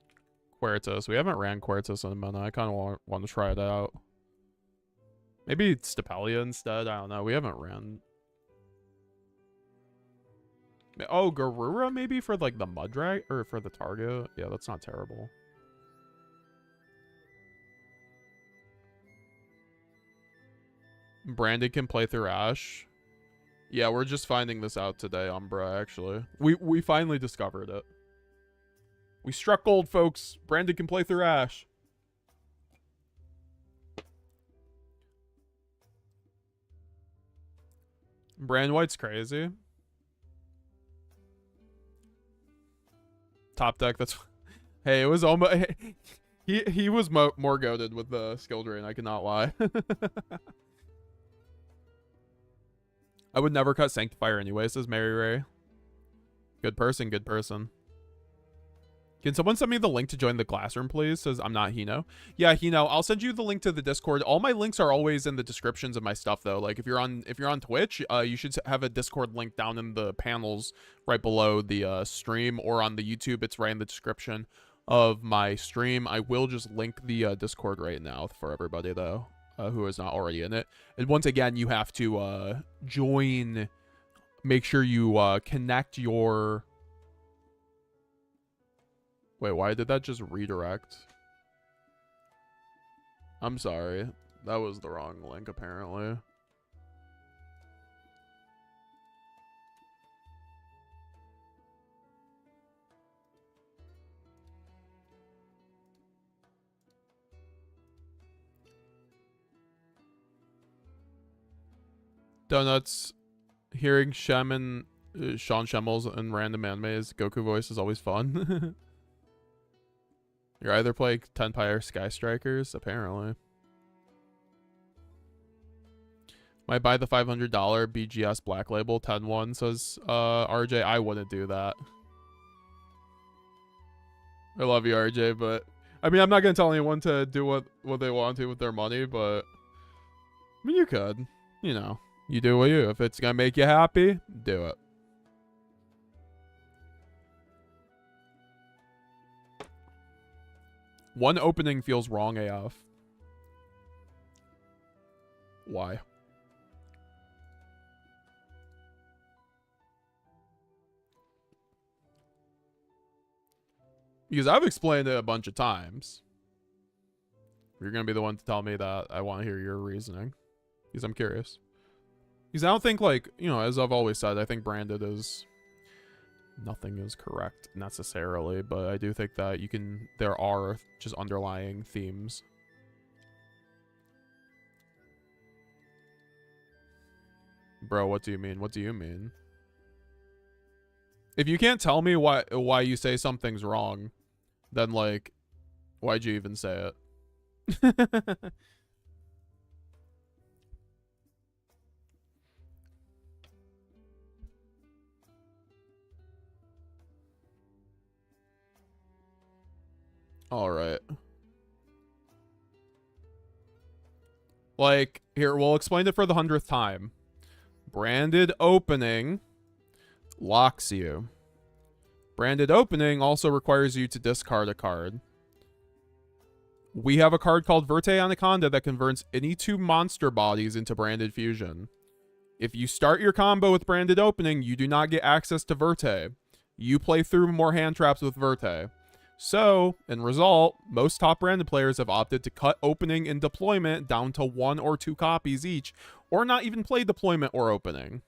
Quertus. We haven't ran Quertus in a minute. I kind of want to try it out. Maybe Stapelia instead. I don't know. We haven't ran. Oh, Garura maybe for like the Mudrag or for the target. Yeah, that's not terrible. Branded can play through Ash. Yeah, we're just finding this out today, Umbra, actually. We finally discovered it. We struck gold, folks. Branded can play through Ash. Brand White's crazy. Top deck, that's... Hey, it was almost... He was more goated with the skill drain, I cannot lie. I would never cut Sanctifier anyway, says Mary Ray. Good person, good person. Can someone send me the link to join the classroom, please? Says I'm not Hino. Yeah, Hino, I'll send you the link to the Discord. All my links are always in the descriptions of my stuff, though. Like if you're on Twitch, you should have a Discord link down in the panels right below the stream, or on the YouTube, it's right in the description of my stream. I will just link the Discord right now for everybody, though, who is not already in it. And once again, you have to join. Make sure you connect your... Wait, why did that just redirect? I'm sorry. That was the wrong link, apparently. Doughnuts, hearing Shem and Sean Schemmels and random animes Goku voice is always fun. You're either playing Tenpire Sky Strikers, apparently. Might buy the $500 BGS Black Label 10-1, says RJ. I wouldn't do that. I love you, RJ, but I mean, I'm not gonna tell anyone to do what they want to with their money, but I mean, you could. You know, you do what you. If it's gonna make you happy, do it. One opening feels wrong AF. Why? Because I've explained it a bunch of times. You're going to be the one to tell me that. I want to hear your reasoning. Because I'm curious. Because I don't think, like, you know, as I've always said, I think branded is... Nothing is correct necessarily, but I do think that you can... There are just underlying themes. Bro, what do you mean? What do you mean? If you can't tell me why you say something's wrong, then, like, why'd you even say it? All right. Like, here, we'll explain it for the 100th time. Branded opening locks you. Branded opening also requires you to discard a card. We have a card called Verte Anaconda that converts any two monster bodies into branded fusion. If you start your combo with branded opening, you do not get access to Verte. You play through more hand traps with Verte. So, in result, most top branded players have opted to cut opening and deployment down to 1 or 2 copies each, or not even play deployment or opening.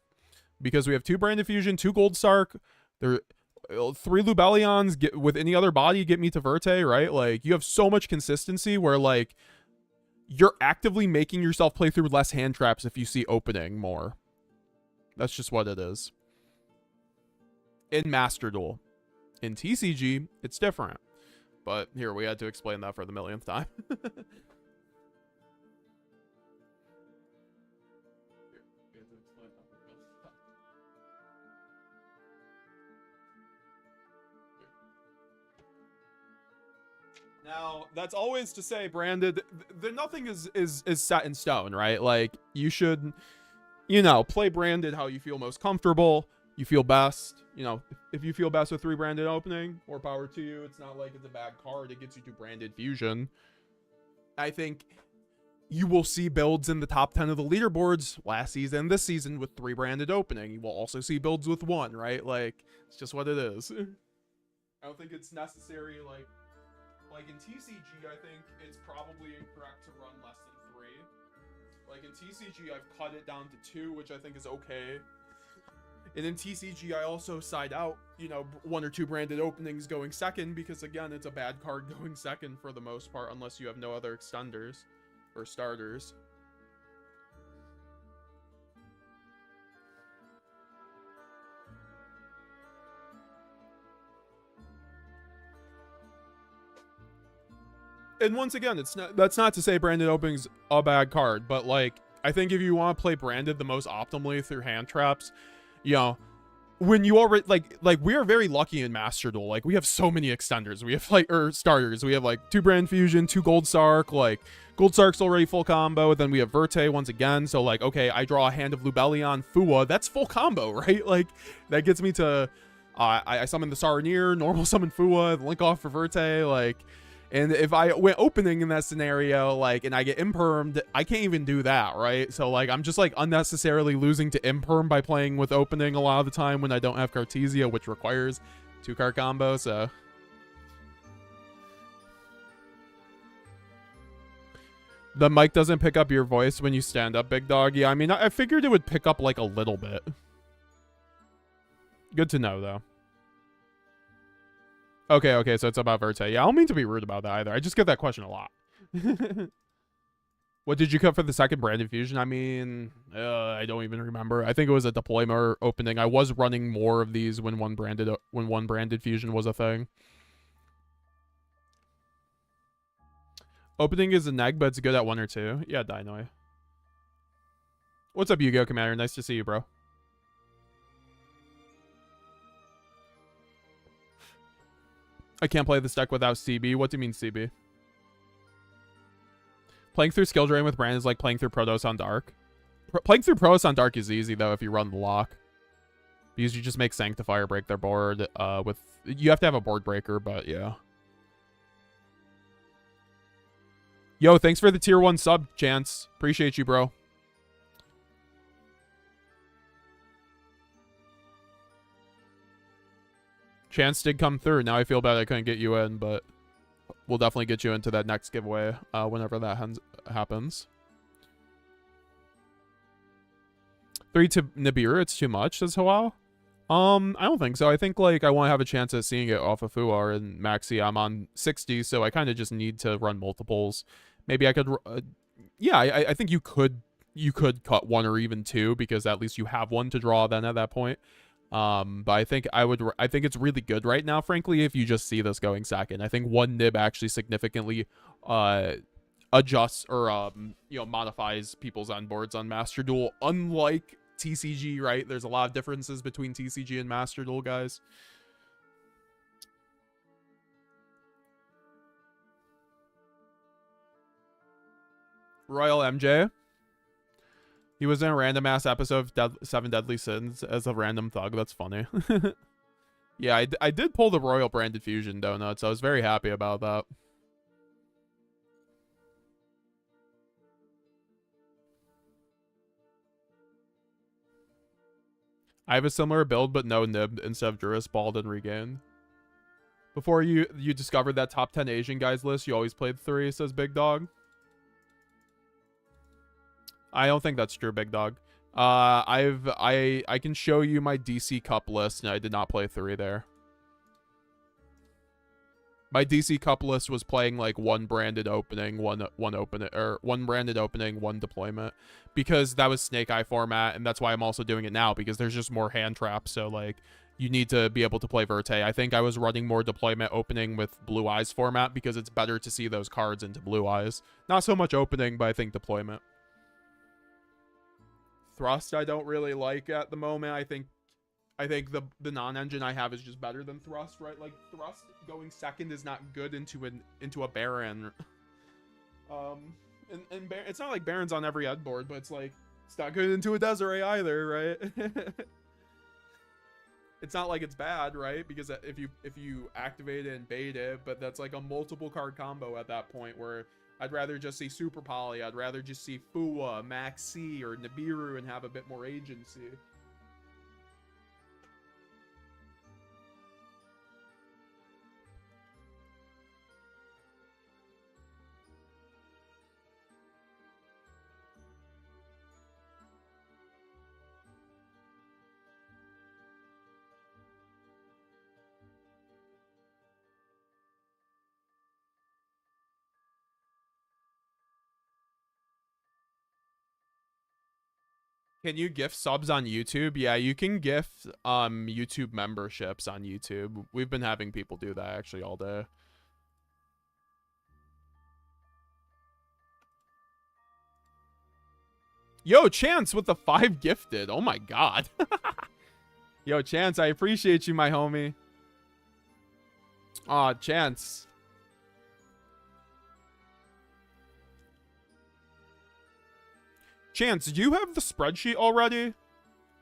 Because we have 2 branded fusion, 2 gold sark, there 3 Lubellions get with any other body get me to Verte, right? Like, you have so much consistency where, like, you're actively making yourself play through less hand traps if you see opening more. That's just what it is. In Master Duel. In TCG, it's different. But here, we had to explain that for the millionth time. Now, that's always to say, branded, nothing is set in stone, right? Like, you should, you know, play branded how you feel most comfortable, you feel best. You know, if you feel best with 3 branded opening, more power to you. It's not like it's a bad card. It gets you to branded fusion. I think you will see builds in the top 10 of the leaderboards last season, this season, with 3 branded opening. You will also see builds with 1, right? Like, it's just what it is. I don't think it's necessary, like in TCG, I think it's probably incorrect to run less than 3. Like in TCG, I've cut it down to 2, which I think is okay. And in TCG, I also side out, you know, 1 or 2 branded openings going second, because again, it's a bad card going second for the most part, unless you have no other extenders or starters. And once again, that's not to say branded opening's a bad card, but like, I think if you want to play branded the most optimally through hand traps, you know, when you already like we are very lucky in Master Duel. Like, we have so many extenders. We have like, or starters. We have like 2 brand fusion, 2 gold sark. Like, gold sark's already full combo. Then we have Verte once again. So like, okay, I draw a hand of Lubellion, Fua. That's full combo, right? Like, that gets me to I summon the Saronir, normal summon Fua, link off for Verte, like. And if I went opening in that scenario, like, and I get impermed, I can't even do that, right? So, like, I'm just, like, unnecessarily losing to imperm by playing with opening a lot of the time when I don't have Cartesia, which requires 2-card combo, so. The mic doesn't pick up your voice when you stand up, big dog. Yeah, I mean, I figured it would pick up, like, a little bit. Good to know, though. Okay, so it's about Verte. Yeah, I don't mean to be rude about that either. I just get that question a lot. What did you cut for the second brand infusion? I mean, I don't even remember. I think it was a deployment opening. I was running more of these when one branded fusion was a thing. Opening is a neg, but it's good at 1 or 2. Yeah, Dinoy. What's up, Yu-Gi-Oh Commander? Nice to see you, bro. I can't play this deck without CB. What do you mean, CB? Playing through Skill Drain with Brand is like playing through Protoss on Dark. Playing through Protoss on Dark is easy, though, if you run the lock. Because you just make Sanctifier break their board with... You have to have a board breaker, but yeah. Yo, thanks for the tier 1 sub, Chance. Appreciate you, bro. Chance did come through. Now I feel bad I couldn't get you in, but we'll definitely get you into that next giveaway whenever that happens. 3 to Nibiru, it's too much, says Hawal. I don't think so. I think, like, I want to have a chance at seeing it off of Fuar and Maxi. I'm on 60, so I kind of just need to run multiples. Maybe I could... yeah, I think you could cut 1 or even 2, because at least you have 1 to draw then at that point. But I think I think it's really good right now, frankly, if you just see this going second. I think 1 nib actually significantly adjusts or modifies people's onboards on Master Duel, unlike TCG, right? There's a lot of differences between TCG and Master Duel, guys. Royal MJ. He was in a random ass episode of 7 Deadly Sins as a random thug. That's funny. Yeah, I did pull the Royal branded fusion Doughnuts. I was very happy about that. I have a similar build, but no nib instead of Druis, Bald, and Regain. Before you discovered that top 10 Asian guys list, you always played 3, says Big Dog. I don't think that's true, Big Dog. I can show you my DC Cup list, and I did not play 3 there. My DC Cup list was playing like 1 branded opening, one branded opening, 1 deployment, because that was Snake Eye format, and that's why I'm also doing it now, because there's just more hand traps. So like you need to be able to play Verte. I think I was running more deployment opening with Blue Eyes format because it's better to see those cards into Blue Eyes. Not so much opening, but I think deployment. Thrust I don't really like at the moment. I think the non-engine I have is just better than Thrust, right? Like Thrust going second is not good into a Baron. And it's not like Baron's on every ed board, but it's like it's not good into a Desiree either, right? It's not like it's bad, right? Because if you activate it and bait it, but that's like a multiple card combo at that point where I'd rather just see Super Poly. I'd rather just see Fua, Maxi, or Nibiru and have a bit more agency. Can you gift subs on YouTube? Yeah, you can gift YouTube memberships on YouTube. We've been having people do that actually all day. Yo, Chance with the 5 gifted. Oh my god. Yo, Chance, I appreciate you, my homie. Aw, Chance. Chance, do you have the spreadsheet already?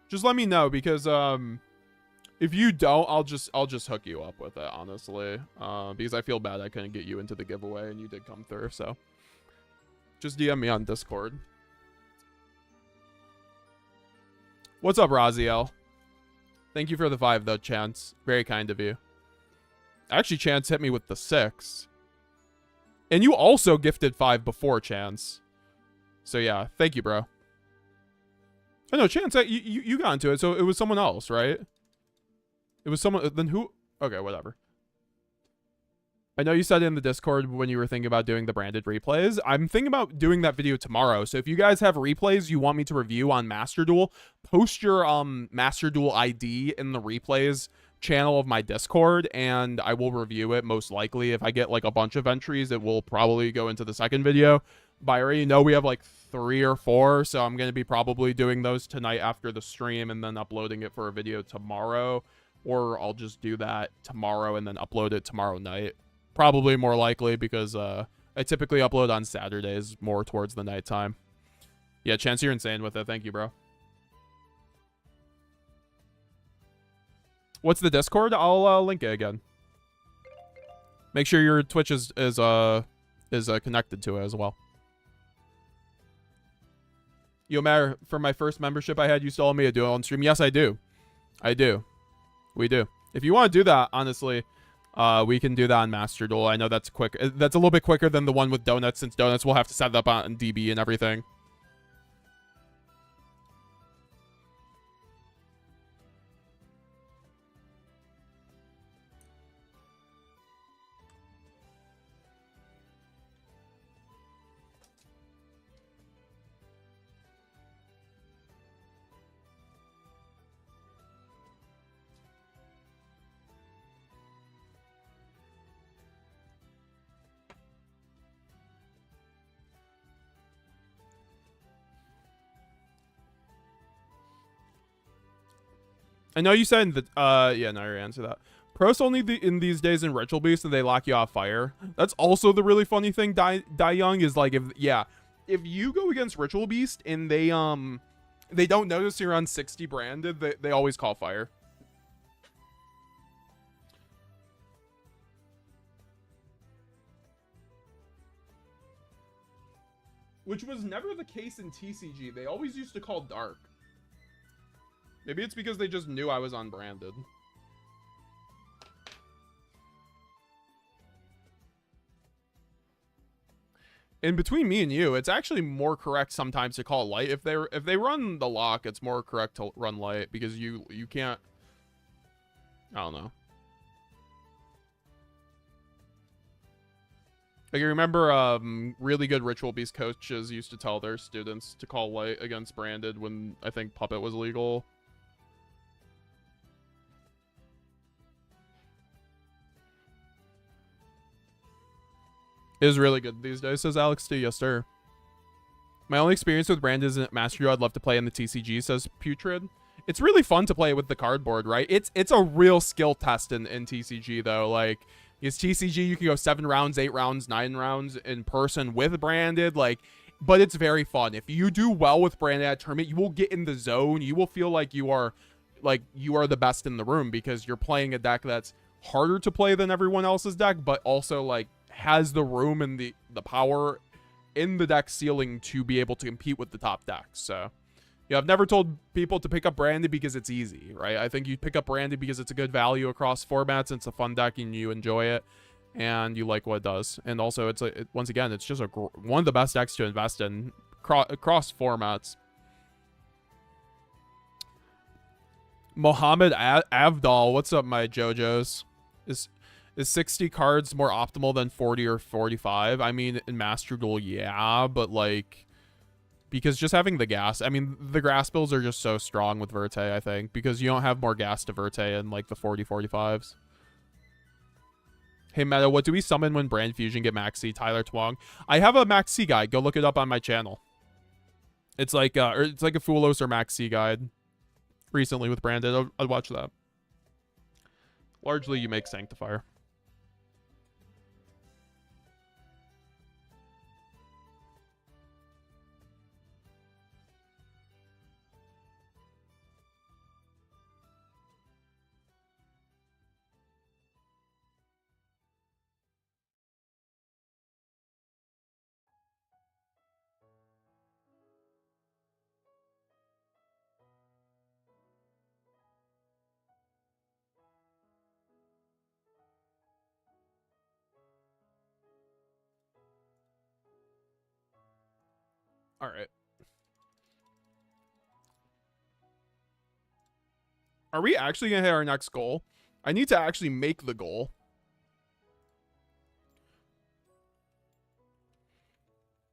Just let me know, because if you don't, I'll just hook you up with it, honestly. Because I feel bad I couldn't get you into the giveaway and you did come through, so just DM me on Discord. What's up, Raziel? Thank you for the 5 though, Chance. Very kind of you. Actually, Chance hit me with the 6. And you also gifted 5 before, Chance. So yeah, thank you, bro. Oh no, Chance, you got into it, so it was someone else, right? It was someone, then who? Okay, whatever. I know you said in the Discord when you were thinking about doing the branded replays. I'm thinking about doing that video tomorrow. So if you guys have replays you want me to review on Master Duel, post your Master Duel ID in the replays channel of my Discord, and I will review it most likely. If I get like a bunch of entries, it will probably go into the second video. But I already know we have like 3 or 4, so I'm going to be probably doing those tonight after the stream and then uploading it for a video tomorrow. Or I'll just do that tomorrow and then upload it tomorrow night. Probably more likely because I typically upload on Saturdays more towards the nighttime. Yeah, Chance, you're insane with it. Thank you, bro. What's the Discord? I'll link it again. Make sure your Twitch is connected to it as well. Yo, Mayor, for my first membership I had, you still owe me a duel on stream. Yes, I do. I do. We do. If you want to do that, honestly, we can do that on Master Duel. I know that's quick. That's a little bit quicker than the one with Doughnuts, since Doughnuts will have to set it up on DB and everything. I know you said that, yeah, no, I already answered that. Pros only in these days in Ritual Beast and they lock you off fire. That's also the really funny thing, Die Young, is like, if you go against Ritual Beast and they don't notice you're on 60 branded, they always call fire. Which was never the case in TCG. They always used to call dark. Maybe it's because they just knew I was unbranded. In between me and you, it's actually more correct sometimes to call light. If they run the lock, it's more correct to run light because you can't. I don't know. Like, I remember really good Ritual Beast coaches used to tell their students to call light against branded when I think Puppet was legal. It is really good these days, says Alex T. Yes, sir. My only experience with brand is Master Duel. I'd love to play in the TCG, says Putrid. It's really fun to play with the cardboard, right? It's a real skill test in TCG, though. Like, is TCG, you can go 7 rounds, 8 rounds, 9 rounds in person with branded, like, but it's very fun. If you do well with branded at a tournament, you will get in the zone. You will feel like you are the best in the room because you're playing a deck that's harder to play than everyone else's deck, but also, like, has the room and the power in the deck ceiling to be able to compete with the top decks. So, yeah, I've never told people to pick up branded because it's easy, right? I think you pick up branded because it's a good value across formats. It's a fun deck and you enjoy it and you like what it does. And also, once again, it's just one of the best decks to invest in across formats. Mohammed Avdal, what's up, my JoJo's? Is 60 cards more optimal than 40 or 45? I mean, in Master Duel, yeah, but like, because just having the gas, I mean, the grass bills are just so strong with Verte, I think, because you don't have more gas to Verte in like the 40-45s. Hey, Meta, what do we summon when Brand Fusion get Maxi? Tyler Twong. I have a Maxi guide. Go look it up on my channel. It's like a Fulos or Maxi guide recently with Branded. I'd watch that. Largely, you make Sanctifier. All right. Are we actually going to hit our next goal? I need to actually make the goal.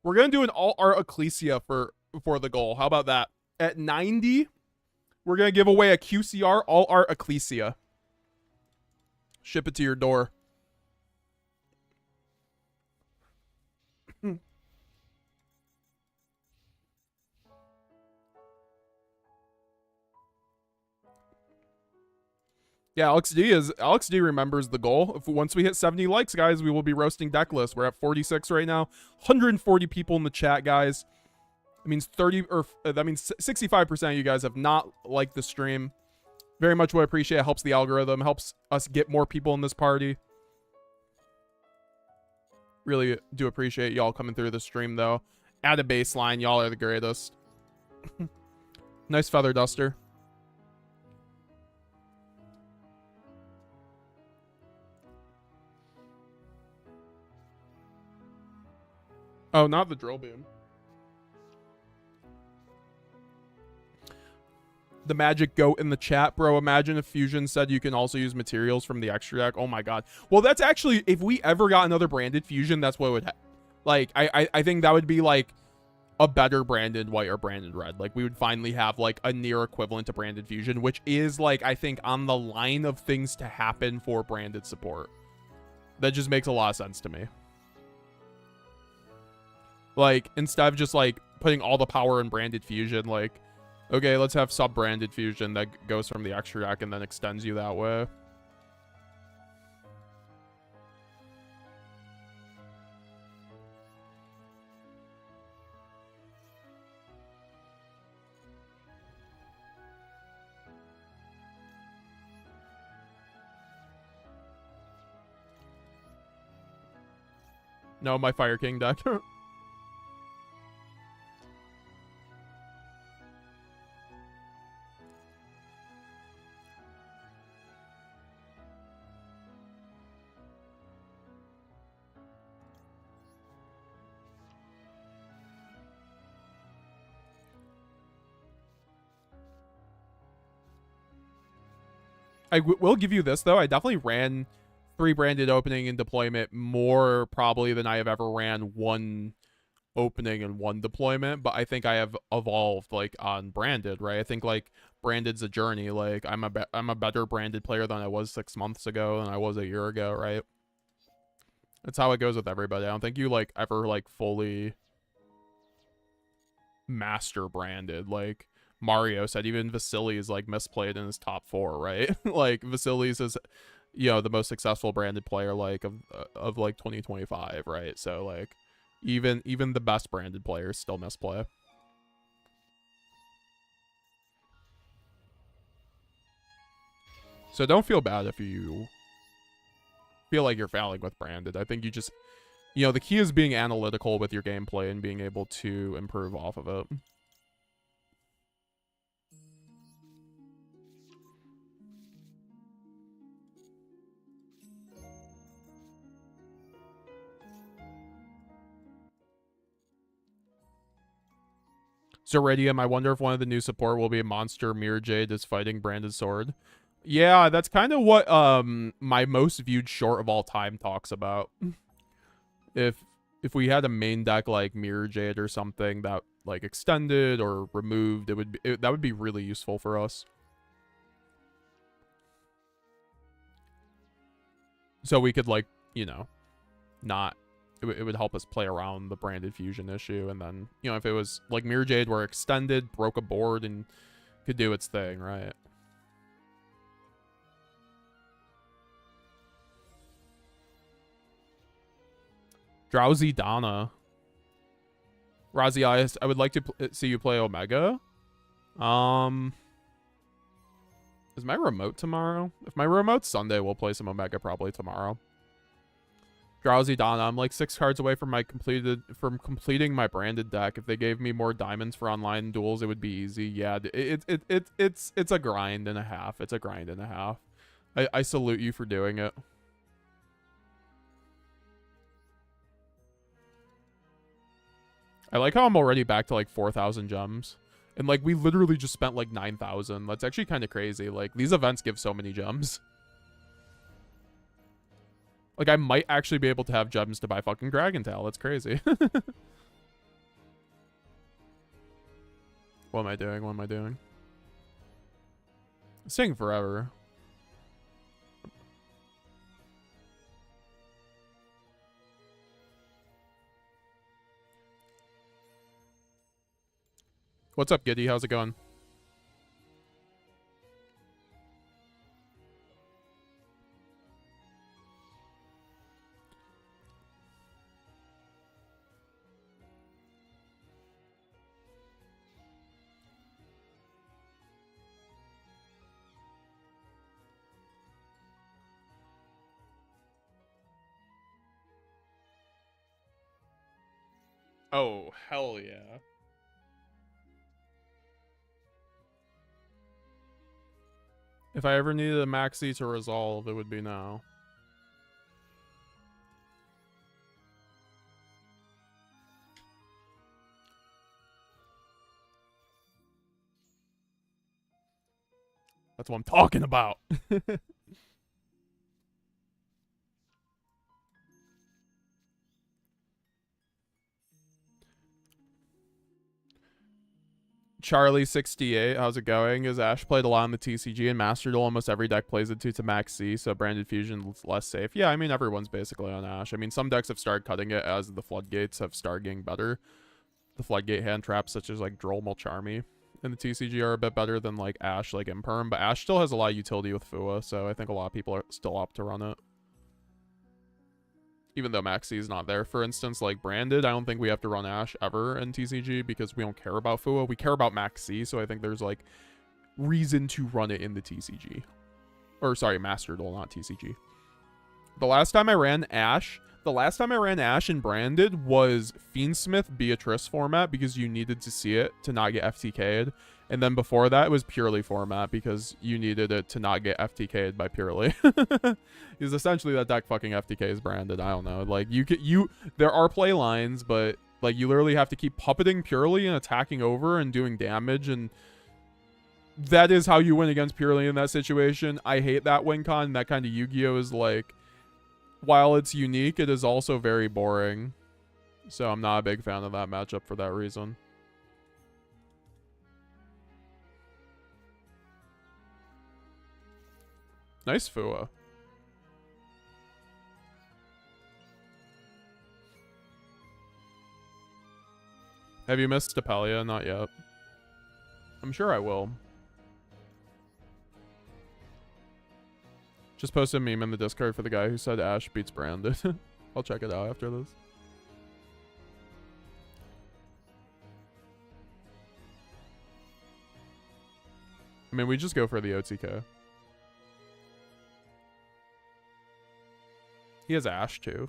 We're gonna do an all art Ecclesia for the goal. How about that? At 90, we're gonna give away a QCR all art Ecclesia. Ship it to your door. Yeah, Alex D remembers the goal. Once we hit 70 likes, guys, we will be roasting deck lists. We're at 46 right now. 140 people in the chat, guys. That means 65% of you guys have not liked the stream. Very much would appreciate it. Helps the algorithm, helps us get more people in this party. Really do appreciate y'all coming through the stream though. Add a baseline, y'all are the greatest. Nice feather duster. Oh, not the drill beam. The Magic Goat in the chat, bro. Imagine if Fusion said you can also use materials from the extra deck. Oh my god. Well, that's actually, if we ever got another branded Fusion, that's what would like, I think that would be like a better branded white or branded red. Like, we would finally have like a near equivalent to branded Fusion, which is like, I think, on the line of things to happen for branded support. That just makes a lot of sense to me. Like, instead of just like putting all the power in branded Fusion, like, okay, let's have sub-branded Fusion that goes from the extra deck and then extends you that way. No, my Fire King deck. I will give you this, though. I definitely ran 3 branded opening and deployment more probably than I have ever ran 1 opening and 1 deployment, but I think I have evolved, like, on branded, right? I think, like, branded's a journey. Like, I'm a better branded player than I was 6 months ago than I was a year ago, right? That's how it goes with everybody. I don't think you, like, ever, like, fully master branded. Like, Mario said even Vasily is like misplayed in his top 4, right? Like, Vasily's is, you know, the most successful branded player like of like 2025, right? So like even the best branded players still misplay. So don't feel bad if you feel like you're failing with branded. I think you just, you know, the key is being analytical with your gameplay and being able to improve off of it. Zeridium, I wonder if one of the new support will be a monster Mirror Jade is fighting branded sword. Yeah, that's kind of what my most viewed short of all time talks about. If we had a main deck like Mirror Jade or something that like extended or removed, that would be really useful for us. So we could, like, you know, not, it would help us play around the branded fusion issue. And then, you know, if it was like Mirror Jade were extended, broke a board and could do its thing, right? Drowsy Donna. Razi, I would like to see you play Omega. Is my remote tomorrow? If my remote's Sunday, we'll play some Omega probably tomorrow. Drowsy Donna, I'm like 6 cards away from completing my branded deck. If they gave me more diamonds for online duels, it would be easy. Yeah, it's a grind and a half. It's a grind and a half. I salute you for doing it. I like how I'm already back to like 4,000 gems. And like we literally just spent like 9,000. That's actually kind of crazy. Like these events give so many gems. Like I might actually be able to have gems to buy fucking Dragon Tail. That's crazy. What am I doing? What am I doing? It's taking forever. What's up, Giddy? How's it going? Oh, hell yeah. If I ever needed a maxi to resolve, it would be now. That's what I'm talking about. Charlie68, how's it going? Is Ash played a lot in the TCG and Master Duel? Almost every deck plays it to max C, so Branded Fusion is less safe. Yeah, I mean, everyone's basically on Ash. I mean, some decks have started cutting it as the floodgates have started getting better. The floodgate hand traps, such as like Droll, Mulcharmy, in the TCG are a bit better than like Ash, like Imperm, but Ash still has a lot of utility with Fua, so I think a lot of people are still opt to run it. Even though Maxi is not there. For instance, like Branded, I don't think we have to run Ash ever in TCG because we don't care about Fua. We care about Maxi, so I think there's like reason to run it in the TCG. Or sorry, Master Duel, not TCG. The last time I ran Ash in Branded was Fiendsmith Beatrice format because you needed to see it to not get FTK'd. And then before that, it was Purely format because you needed it to not get FTK'd by Purely. Because essentially that deck fucking FTKs Branded. I don't know. Like, there are play lines, but like you literally have to keep puppeting Purely and attacking over and doing damage, and that is how you win against Purely in that situation. I hate that win con. That kind of Yu-Gi-Oh is like, while it's unique, it is also very boring. So I'm not a big fan of that matchup for that reason. Nice Fua. Have you missed Stapelia? Not yet. I'm sure I will. Just posted a meme in the Discord for the guy who said Ash beats Branded. I'll check it out after this. I mean, we just go for the OTK. He has Ash too.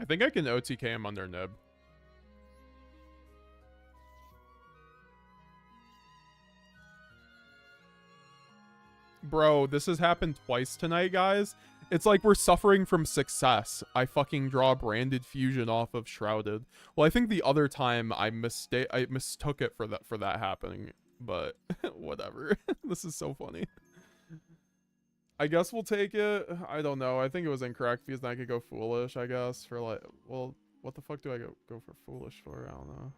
I think I can OTK him under Nib. Bro, this has happened twice tonight, guys. It's like we're suffering from success. I fucking draw Branded Fusion off of Shrouded. Well, I think the other time I mistook it for that happening, but whatever. This is so funny. I guess we'll take it. I don't know. I think it was incorrect because then I could go Foolish, I guess, for like, well, what the fuck do I go for Foolish for? I don't know.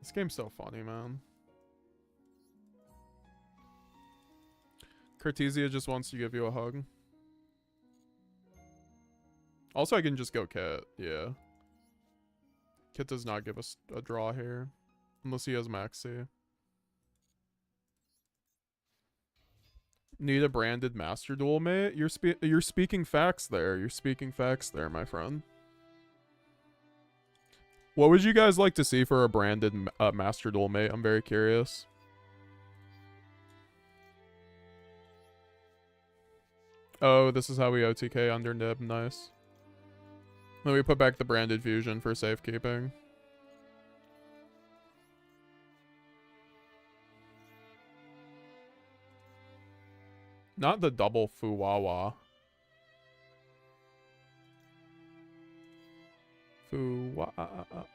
This game's so funny, man. Cartesia just wants to give you a hug. Also, I can just go Kit. Yeah. Kit does not give us a draw here. Unless he has Maxi. Need a Branded Master Duel, mate? You're speaking facts there. You're speaking facts there, my friend. What would you guys like to see for a Branded Master Duel, mate? I'm very curious. Oh, this is how we OTK under Nib. Nice. Then we put back the Branded Fusion for safekeeping. Not the double Fuwawa. Fuwa.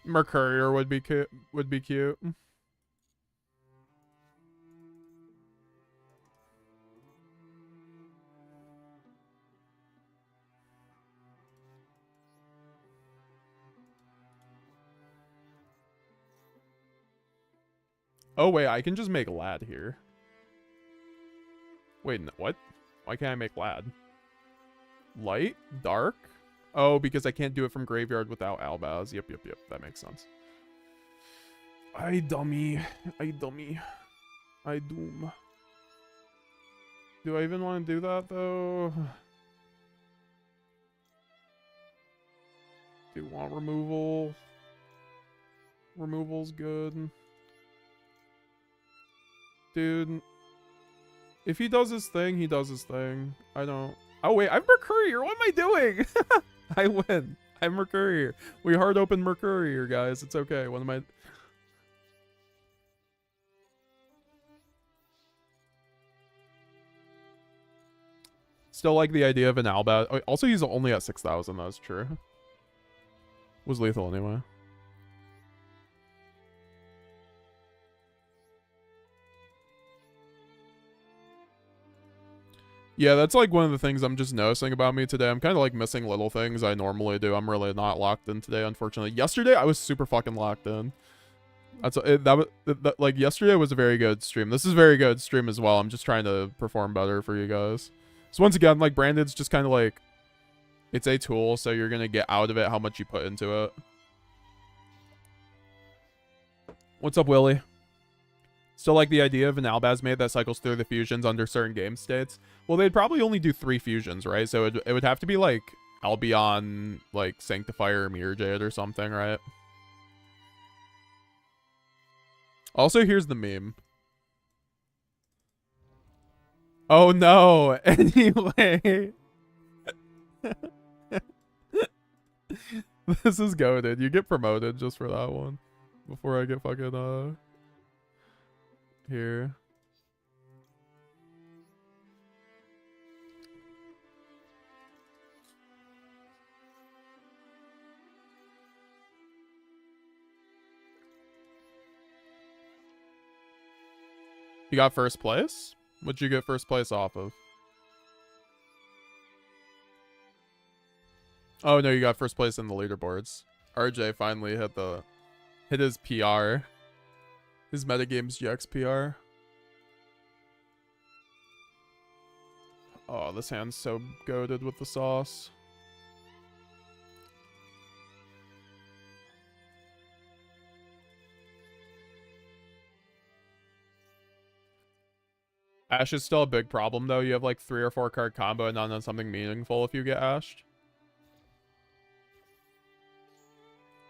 Mercurier would be cute. Would be cute. Oh wait, I can just make lad here. Wait, no, what? Why can't I make lad? Light? Dark? Oh, because I can't do it from graveyard without Albaz. Yep. That makes sense. I dummy. I dummy. I doom. Do I even want to do that, though? Do you want removal? Removal's good. Dude. If he does his thing, he does his thing. I don't... Oh, wait. I'm Mercurier. What am I doing? I win. I'm Mercurier. We hard open Mercurier, guys. It's okay. What am I... Still like the idea of an Albaz. Oh, also, he's only at 6,000. That's true. Was lethal anyway. Yeah, that's like one of the things I'm just noticing about me today. I'm kind of like missing little things I normally do. I'm really not locked in today, unfortunately. Yesterday, I was super fucking locked in. That's like yesterday was a very good stream. This is a very good stream as well. I'm just trying to perform better for you guys. So once again, like Branded's just kind of like, it's a tool, so you're gonna get out of it how much you put into it. What's up, Willie? Still like the idea of an Albaz made that cycles through the fusions under certain game states. Well, they'd probably only do 3 fusions, right? So it would have to be like Albion, like Sanctifier or Mirror Jade or something, right? Also, here's the meme. Oh no! Anyway. This is goated. You get promoted just for that one. Before I get fucking, here. You got first place? What'd you get first place off of? Oh no, you got first place in the leaderboards. RJ finally hit his PR. His METAGAMESGX PR. Oh, this hand's so goated with the sauce. Ash is still a big problem though. You have like 3 or 4 card combo and not on something meaningful if you get ashed.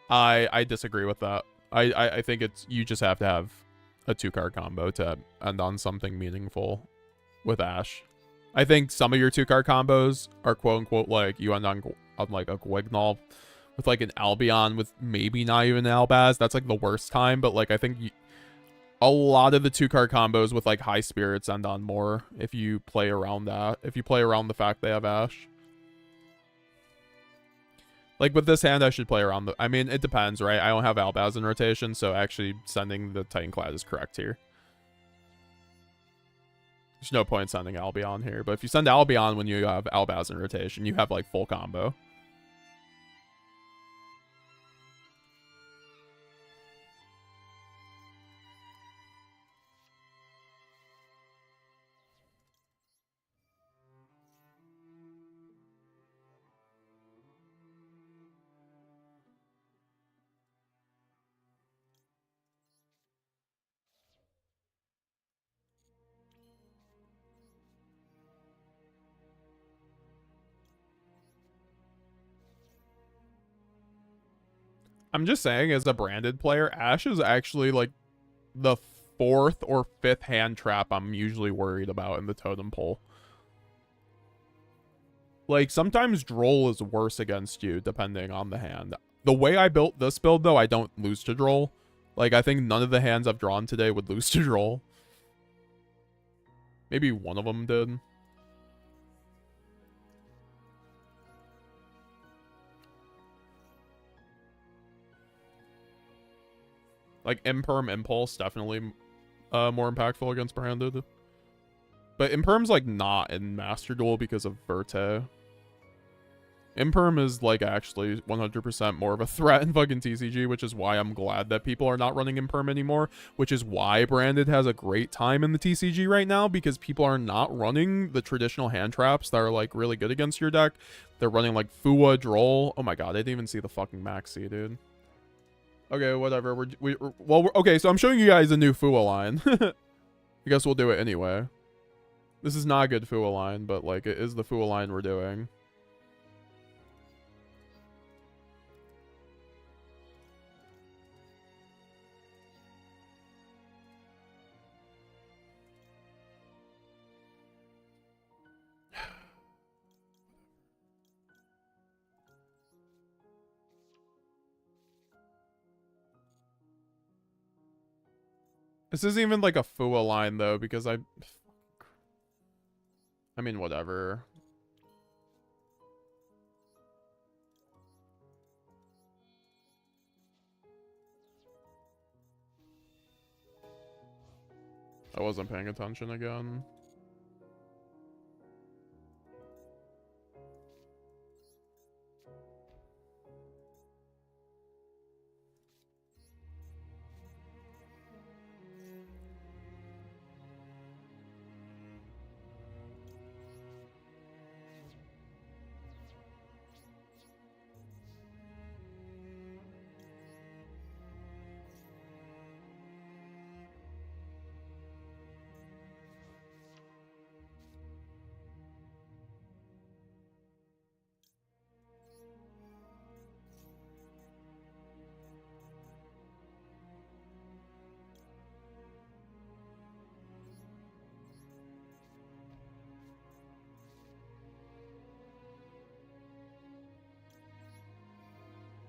I disagree with that. I think it's you just have to have a 2-card combo to end on something meaningful with Ash. I think some of your 2-card combos are quote unquote like you end on like a Gwignall with like an Albion with maybe not even an Albaz. That's like the worst time, but like I think a lot of the 2-card combos with like high spirits end on more if you play around that. If you play around the fact they have Ash. Like, with this hand, I should play around the... I mean, it depends, right? I don't have Albaz in rotation, so actually sending the Titanclad is correct here. There's no point sending Albion here, but if you send Albion when you have Albaz in rotation, you have, like, full combo. I'm just saying, as a branded player, Ash is actually like the 4th or 5th hand trap I'm usually worried about in the totem pole. Like, sometimes Droll is worse against you, depending on the hand. The way I built this build, though, I don't lose to Droll. Like, I think none of the hands I've drawn today would lose to Droll. Maybe one of them did. Like, Imperm Impulse, definitely more impactful against branded. But Imperm's, like, not in Master Duel because of Verte. Imperm is, like, actually 100% more of a threat in fucking TCG, which is why I'm glad that people are not running Imperm anymore, which is why Branded has a great time in the TCG right now, because people are not running the traditional hand traps that are, like, really good against your deck. They're running, like, Fua, Droll. Oh my god, I didn't even see the fucking Maxi, dude. Okay, whatever. Okay, so I'm showing you guys a new Fua line. I guess we'll do it anyway. This is not a good Fua line, but, like, it is the Fua line we're doing. This isn't even like a Fua line though, because I mean, whatever. I wasn't paying attention again.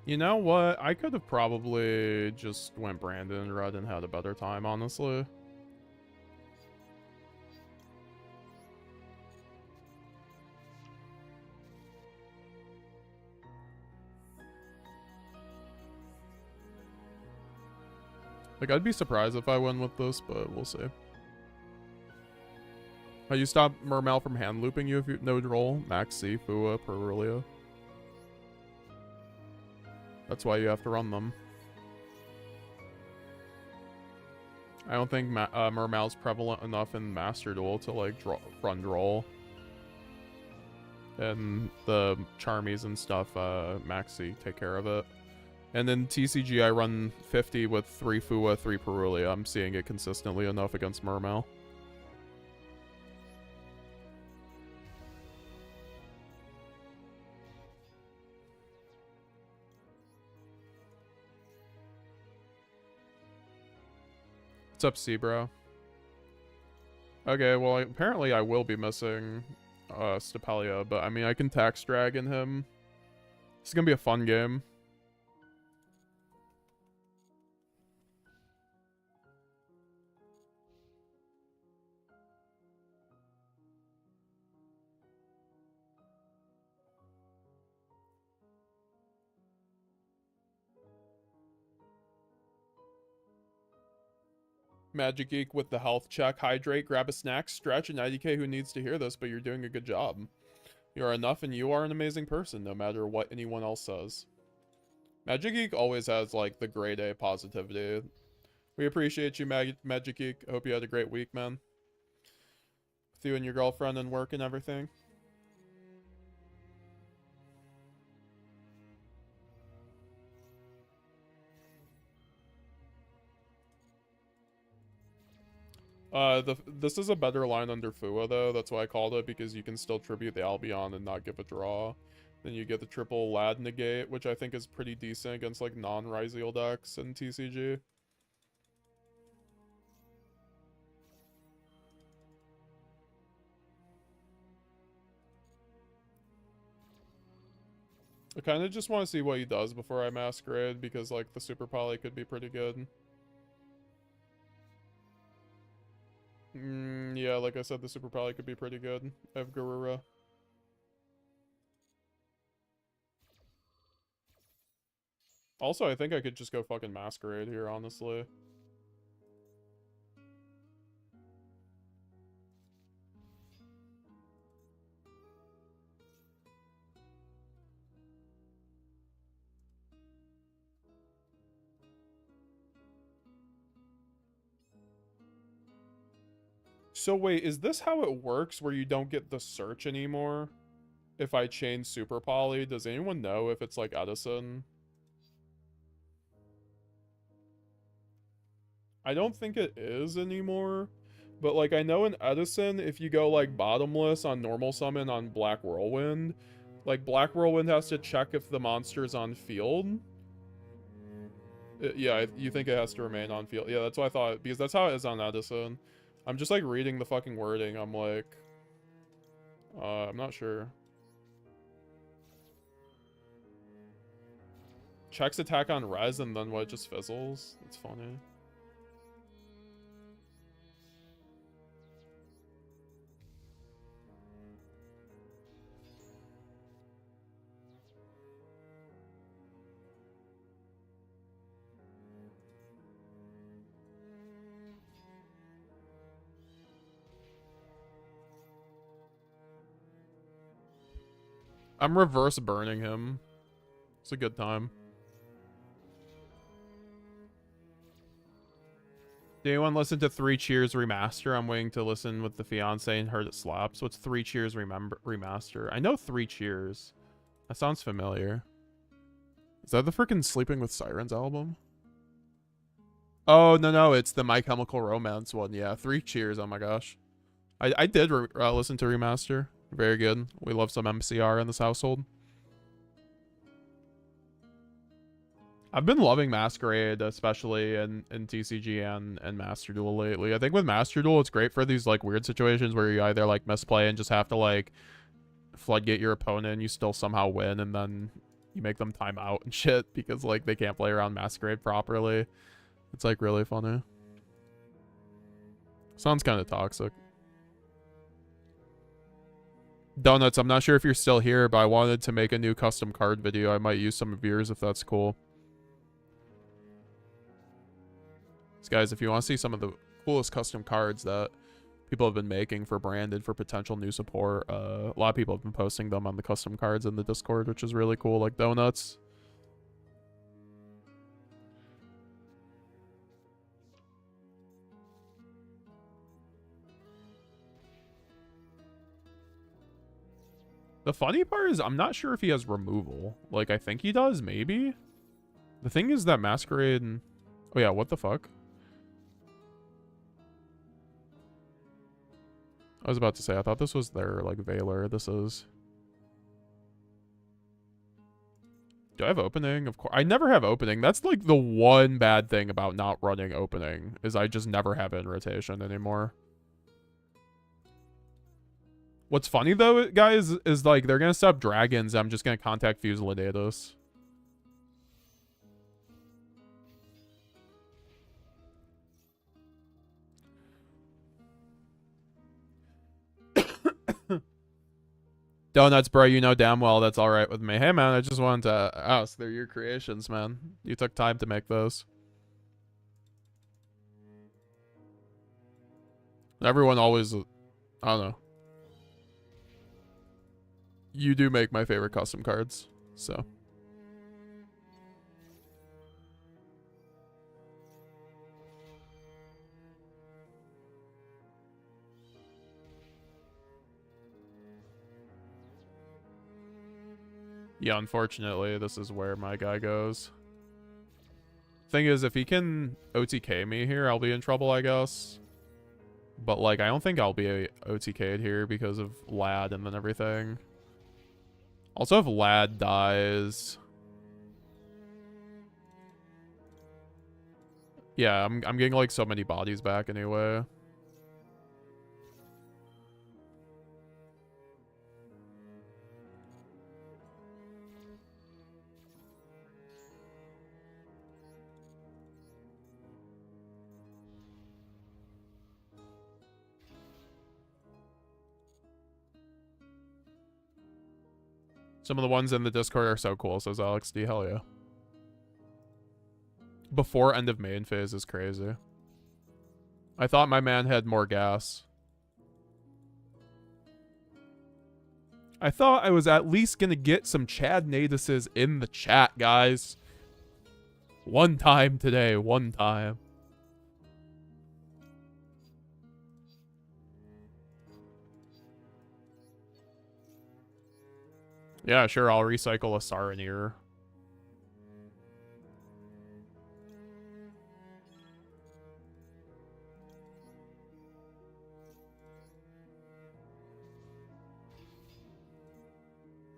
You know what? I could have probably just went Brandon Rudd and had a better time, honestly. Like, I'd be surprised if I win with this, but we'll see. How you stop Mermail from hand looping you if you no Droll? Maxi, Fua, Perulia. That's why you have to run them. I don't think Mermail's prevalent enough in Master Duel to, like, run Droll. And the Charmies and stuff, Maxi take care of it. And then TCG, I run 50 with 3 Fua, 3 Perulia. I'm seeing it consistently enough against Mermail. What's up, C-Bro? Okay, well, apparently I will be missing Stapelia, but I mean, I can Tax Dragon him. This is gonna be a fun game. Magic Geek with the health check. Hydrate, grab a snack, stretch, and IDK who needs to hear this, but you're doing a good job. You are enough and you are an amazing person, no matter what anyone else says. Magic Geek always has, like, the grade A positivity. We appreciate you, Magic Geek. I hope you had a great week, man. With you and your girlfriend and work and everything. This is a better line under Fua, though. That's why I called it, because you can still tribute the Albion and not give a draw. Then you get the triple Lad negate, which I think is pretty decent against like non-Ryzeal decks in TCG. I kind of just want to see what he does before I Masquerade, because like the Super Poly could be pretty good. Yeah, like I said, the Super Poly could be pretty good. I have Garura. Also, I think I could just go fucking Masquerade here, honestly. So wait, is this how it works where you don't get the search anymore? If I chain Super Poly, does anyone know if it's like Edison? I don't think it is anymore. But like I know in Edison, if you go like bottomless on normal summon on Black Whirlwind, like Black Whirlwind has to check if the monster's on field. Yeah, you think it has to remain on field. Yeah, that's what I thought, because that's how it is on Edison. I'm just like reading the fucking wording. I'm like, I'm not sure. Checks attack on res and then what, it just fizzles? That's funny. I'm reverse burning him. It's a good time. Do anyone listen to 3 Cheers Remaster? I'm waiting to listen with the fiance and heard it slaps. What's 3 Cheers Remaster? I know 3 Cheers. That sounds familiar. Is that the freaking Sleeping with Sirens album? Oh, no, it's the My Chemical Romance one. Yeah, 3 Cheers. Oh my gosh. I did listen to Remaster. Very good. We love some MCR in this household. I've been loving Masquerade, especially in TCG and Master Duel lately. I think with Master Duel, it's great for these like weird situations where you either like misplay and just have to like floodgate your opponent and you still somehow win, and then you make them time out and shit because like they can't play around Masquerade properly. It's like really funny. Sounds kind of toxic. Doughnuts, I'm not sure if you're still here, but I wanted to make a new custom card video. I might use some of yours if that's cool. So guys, if you want to see some of the coolest custom cards that people have been making for branded for potential new support, a lot of people have been posting them on the custom cards in the Discord, which is really cool, like Doughnuts. The funny part is I'm not sure if he has removal. Like, I think he does, maybe? The thing is that Masquerade... Oh, yeah, what the fuck? I was about to say, I thought this was their, like, Valor. This is... Do I have opening? Of course. I never have opening. That's, like, the one bad thing about not running opening, is I just never have it in rotation anymore. What's funny, though, guys, is, like, they're going to set up dragons. I'm just going to contact Fusilidatus. Doughnuts, bro, you know damn well that's all right with me. Hey, man, I just wanted to ask. They're your creations, man. You took time to make those. Everyone always... I don't know. You do make my favorite custom cards, so... Yeah, unfortunately, this is where my guy goes. Thing is, if he can OTK me here, I'll be in trouble, I guess. But, like, I don't think I'll be OTK'd here because of Lad and then everything. Also, if Lad dies, yeah, I'm getting like so many bodies back anyway. Some of the ones in the Discord are so cool, says Alex D. Hell yeah. Before end of main phase is crazy. I thought my man had more gas. I thought I was at least going to get some Chad Nadises in the chat, guys. One time today, one time. Yeah, sure, I'll recycle a Saronir.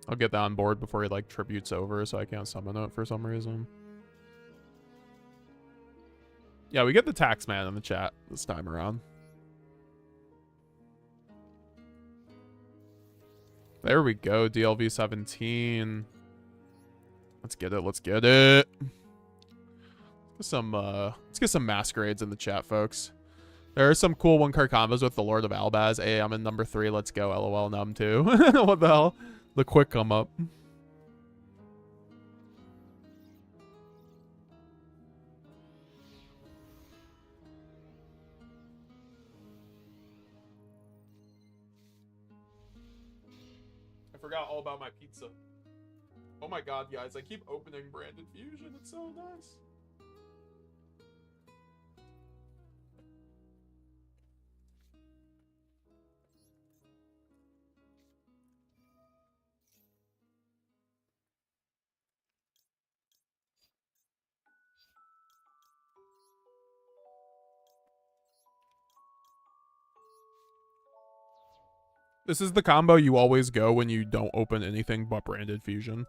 I'll get that on board before he, like, tributes over, so I can't summon it for some reason. Yeah, we get the Taxman in the chat this time around. There we go, DLV 17. Let's get it, let's get it. Let's get some masquerades in the chat, folks. There are some cool one-card combos with the Lord of Albaz. Hey, I'm in number 3, let's go, LOL num 2. What the hell? The quick come up. I forgot all about my pizza. Oh my god, guys, I keep opening Branded Fusion. It's so nice. This is the combo you always go when you don't open anything but Branded Fusion.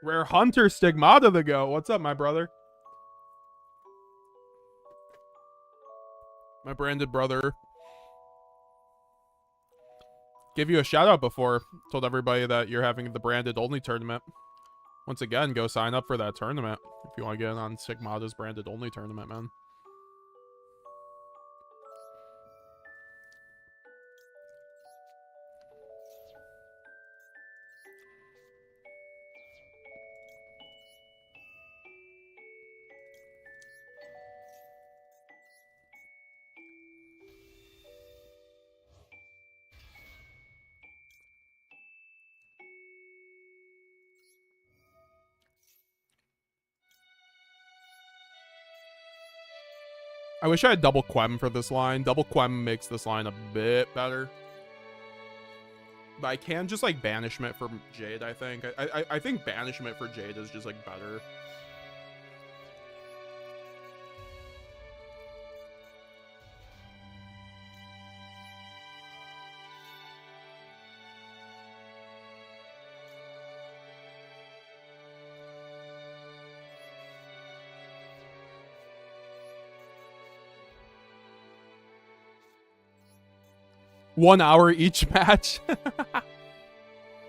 Rare Hunter Stigmata to go. What's up, my brother? My branded brother. Give you a shout out before. Told everybody that you're having the branded only tournament. Once again, go sign up for that tournament if you want to get in on Stigmata's branded only tournament, man. I wish I had double Quem for this line. Double Quem makes this line a bit better. But I can just like banishment for Jade, I think. I think banishment for Jade is just like better. One hour each match.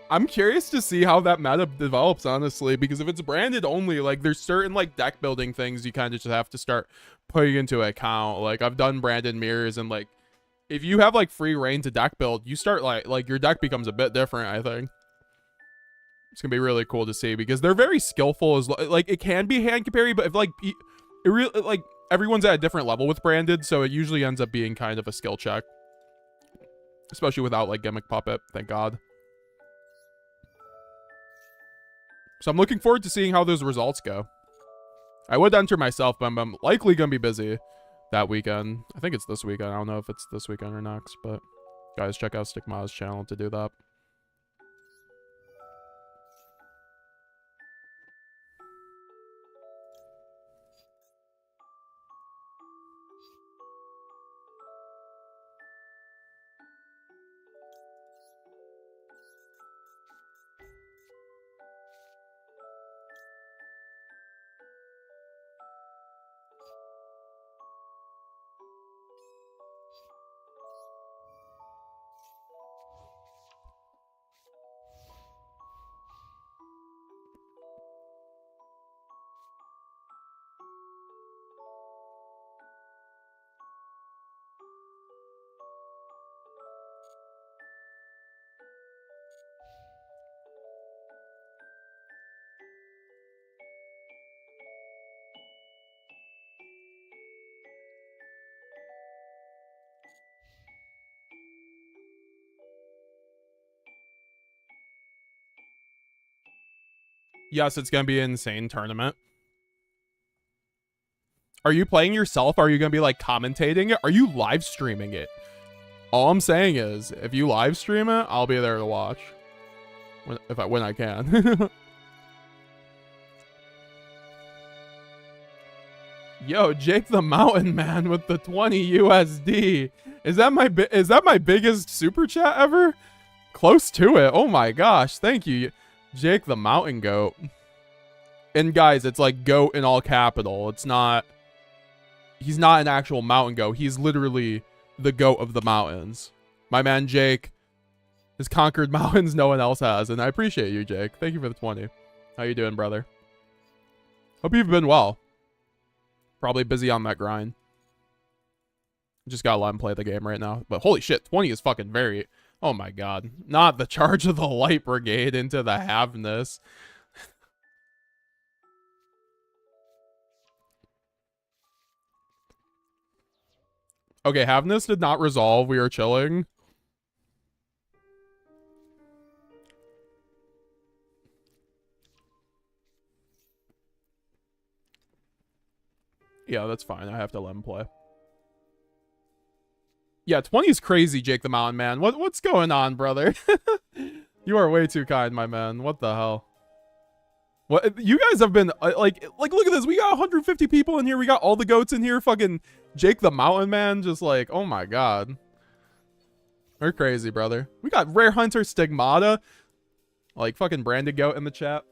I'm curious to see how that meta develops, honestly, because if it's branded only, like there's certain like deck building things you kind of just have to start putting into account. Like I've done branded mirrors, and like if you have like free reign to deck build, you start like your deck becomes a bit different. I think it's gonna be really cool to see because they're very skillful. As like it can be hand carry, but if like it really like everyone's at a different level with branded, so it usually ends up being kind of a skill check. Especially without, like, Gimmick Puppet. Thank God. So I'm looking forward to seeing how those results go. I would enter myself, but I'm likely going to be busy that weekend. I think it's this weekend. I don't know if it's this weekend or next, but guys, check out Stigma's channel to do that. Yes, it's going to be an insane tournament. Are you playing yourself? Are you going to be like commentating it? Are you live streaming it? All I'm saying is, if you live stream it, I'll be there to watch. When I can. Yo, JaketheMtnMan with the 20 USD. Is that my biggest super chat ever? Close to it. Oh my gosh. Thank you, Jake the Mountain Goat. And guys, it's like goat in all capital. It's not... He's not an actual mountain goat. He's literally the goat of the mountains. My man Jake has conquered mountains no one else has. And I appreciate you, Jake. Thank you for the 20. How you doing, brother? Hope you've been well. Probably busy on that grind. Just gotta let him play the game right now. But holy shit, 20 is fucking very... Oh my god. Not the charge of the light brigade into the haveness. Okay, haveness did not resolve. We are chilling. Yeah, that's fine. I have to let him play. Yeah, 20 is crazy, JaketheMtnMan. What's going on, brother? You are way too kind, my man. What the hell? What you guys have been like look at this. We got 150 people in here. We got all the goats in here. Fucking JaketheMtnMan, just like, oh my god. We're crazy, brother. We got Rare Hunter Stigmata, like fucking branded goat in the chat.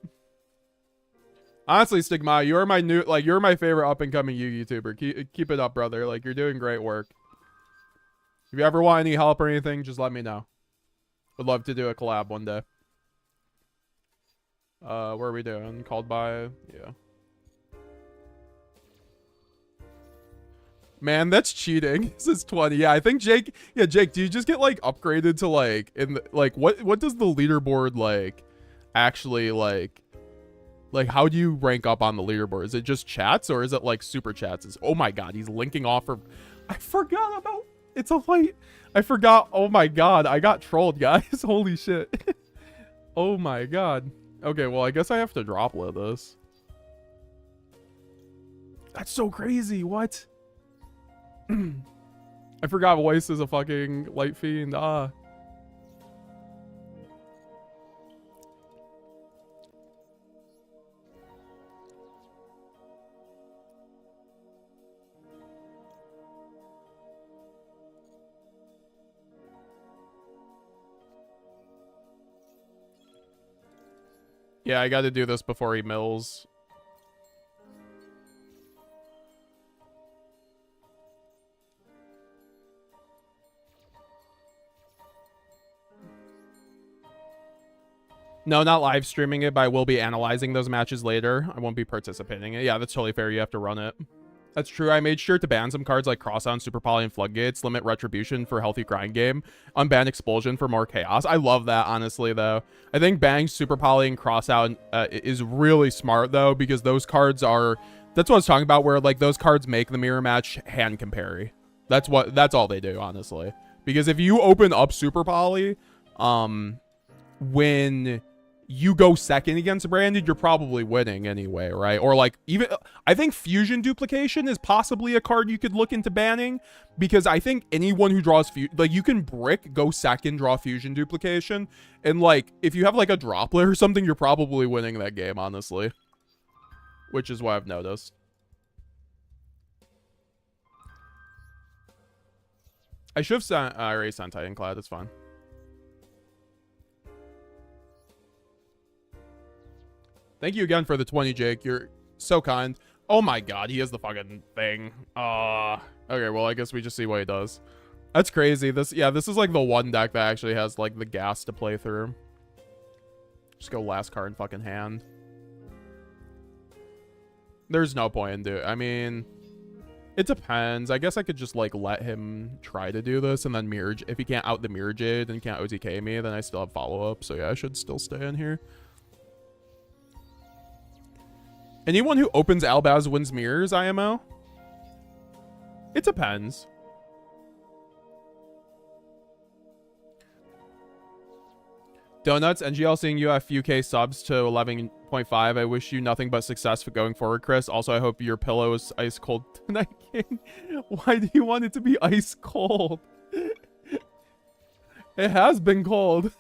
Honestly, Stigmata, you're my you're my favorite up and coming YouTuber. Keep it up, brother. Like, you're doing great work. If you ever want any help or anything, just let me know. Would love to do a collab one day. Where are we doing? Called by... Yeah. Man, that's cheating. This is 20. Yeah, I think Jake... Yeah, Jake, do you just get, like, upgraded to, like... in the, like, what does the leaderboard, like... actually, like... Like, how do you rank up on the leaderboard? Is it just chats, or is it, like, super chats? Oh my god, he's linking off for... I forgot about... It's a light. I forgot. Oh my god, I got trolled, guys. Holy shit. Oh my god. Okay, well, I guess I have to droplet this. That's so crazy. What? I forgot voice is a fucking light fiend. Ah. Yeah, I got to do this before he mills. No, not live streaming it, but I will be analyzing those matches later. I won't be participating in it. Yeah, that's totally fair. You have to run it. That's true. I made sure to ban some cards like Crossout, Super Poly, and Floodgates, limit Retribution for healthy grind game, unban Expulsion for more chaos. I love that, honestly, though. I think banning Super Poly and Crossout is really smart, though, because those cards are... That's what I was talking about, where, like, those cards make the mirror match hand compare. That's all they do, honestly. Because if you open up Super Poly, when you go second against Branded, you're probably winning anyway, right? Or like, even I think Fusion Duplication is possibly a card you could look into banning, because I think anyone who draws like, you can brick, go second, draw Fusion Duplication, and like, if you have like a droplet or something, you're probably winning that game, honestly. Which is what I've noticed. I should have sent, I already sent Titan Cloud, it's fine. Thank you again for the 20, Jake. You're so kind. Oh my god, he has the fucking thing. Okay, well, I guess we just see what he does. That's crazy. This is like the one deck that actually has like the gas to play through. Just go last card in fucking hand. There's no point in doing. I mean, it depends. I guess I could just like let him try to do this and then mirror. If he can't out the Mirror Jade and can't OTK me, then I still have follow up. So yeah, I should still stay in here. Anyone who opens Albaz wins mirrors, IMO? It depends. Doughnuts, NGL seeing you have few K subs to 11.5. I wish you nothing but success for going forward, Chris. Also, I hope your pillow is ice cold tonight, King. Why do you want it to be ice cold? It has been cold.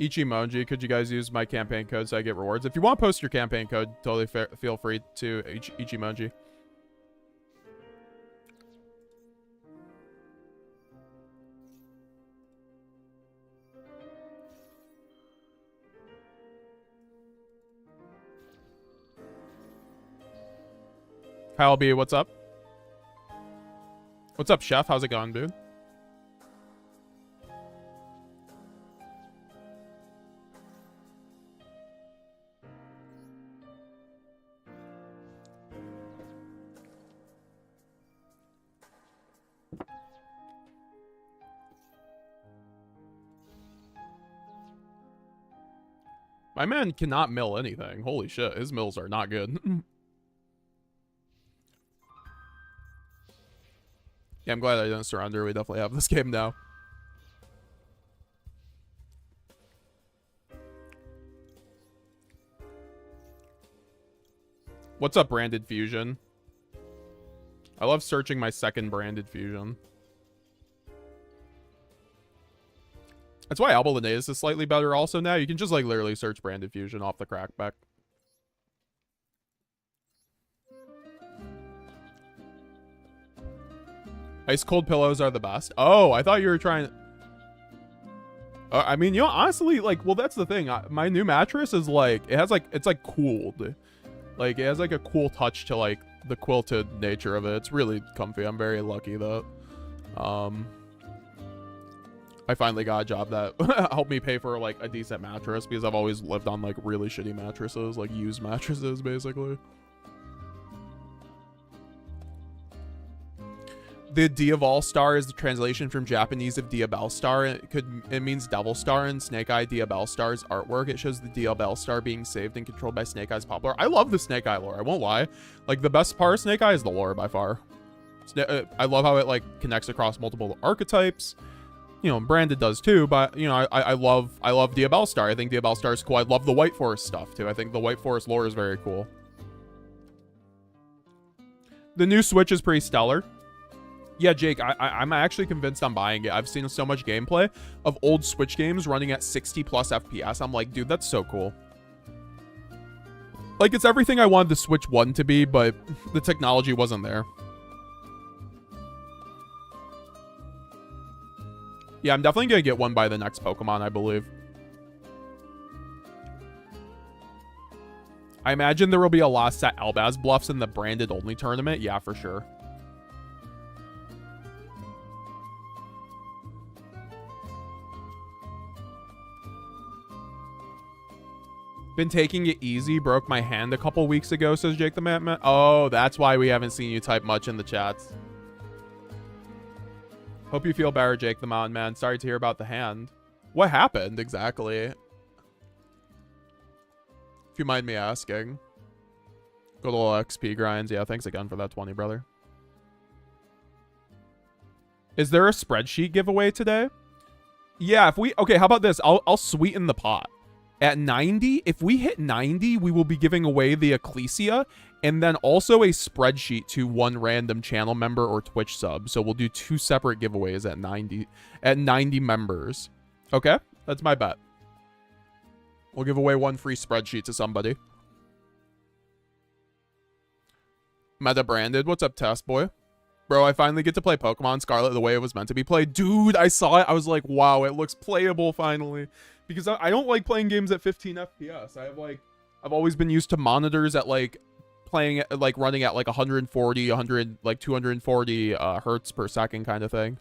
Ichimoji, could you guys use my campaign code so I get rewards? If you want to post your campaign code, totally feel free to Ichimoji. Kyle B, what's up? What's up, Chef? How's it going, dude? My man cannot mill anything. Holy shit, his mills are not good. Yeah, I'm glad I didn't surrender. We definitely have this game now. What's up, Branded Fusion? I love searching my second Branded Fusion. That's why Alba Linnaeus is slightly better also now. You can just like literally search Branded Fusion off the crackback. Ice cold pillows are the best. Oh, I thought you were trying. I mean, you know, honestly, like, well, that's the thing. My new mattress is like, it has like, it's like cooled. Like, it has like a cool touch to like the quilted nature of it. It's really comfy. I'm very lucky that I finally got a job that helped me pay for like a decent mattress, because I've always lived on like really shitty mattresses, like used mattresses, basically. The Dia of All Star is the translation from Japanese of Dia Bellstar. It means Devil Star, and Snake Eye Dia Bellstar's artwork. It shows the Dia Bellstar being saved and controlled by Snake Eye's pop lore. I love the Snake Eye lore. I won't lie. Like, the best part of Snake Eye is the lore by far. I love how it like connects across multiple archetypes. You know, Branded does too, but you know, I love Dia Bellstar. I think Dia Bellstar is cool. I love the White Forest stuff too. I think the White Forest lore is very cool. The new Switch is pretty stellar. Yeah, Jake, I'm actually convinced I'm buying it. I've seen so much gameplay of old Switch games running at 60 plus FPS. I'm like, dude, that's so cool. Like, it's everything I wanted the Switch 1 to be, but the technology wasn't there. Yeah, I'm definitely gonna get one by the next Pokemon, I believe. I imagine there will be a lot of set Albaz bluffs in the branded only tournament. Yeah, for sure. Been taking it easy. Broke my hand a couple weeks ago, says JaketheMtnMan. Oh, that's why we haven't seen you type much in the chats. Hope you feel better, JaketheMtnMan. Sorry to hear about the hand. What happened exactly? If you mind me asking. Good little XP grinds. Yeah, thanks again for that 20, brother. Is there a spreadsheet giveaway today? Yeah, if we... Okay, how about this? I'll sweeten the pot. At 90, if we hit 90, we will be giving away the Ecclesia and then also a spreadsheet to one random channel member or Twitch sub. So we'll do 2 separate giveaways at 90 members. Okay? That's my bet. We'll give away 1 free spreadsheet to somebody. Meta branded. What's up, Test Boy? Bro, I finally get to play Pokemon Scarlet the way it was meant to be played. Dude, I saw it. I was like, wow, it looks playable finally. Because I don't like playing games at 15 FPS. I've always been used to monitors at like playing like running at like 140, 100, like 240 hertz per second kind of thing.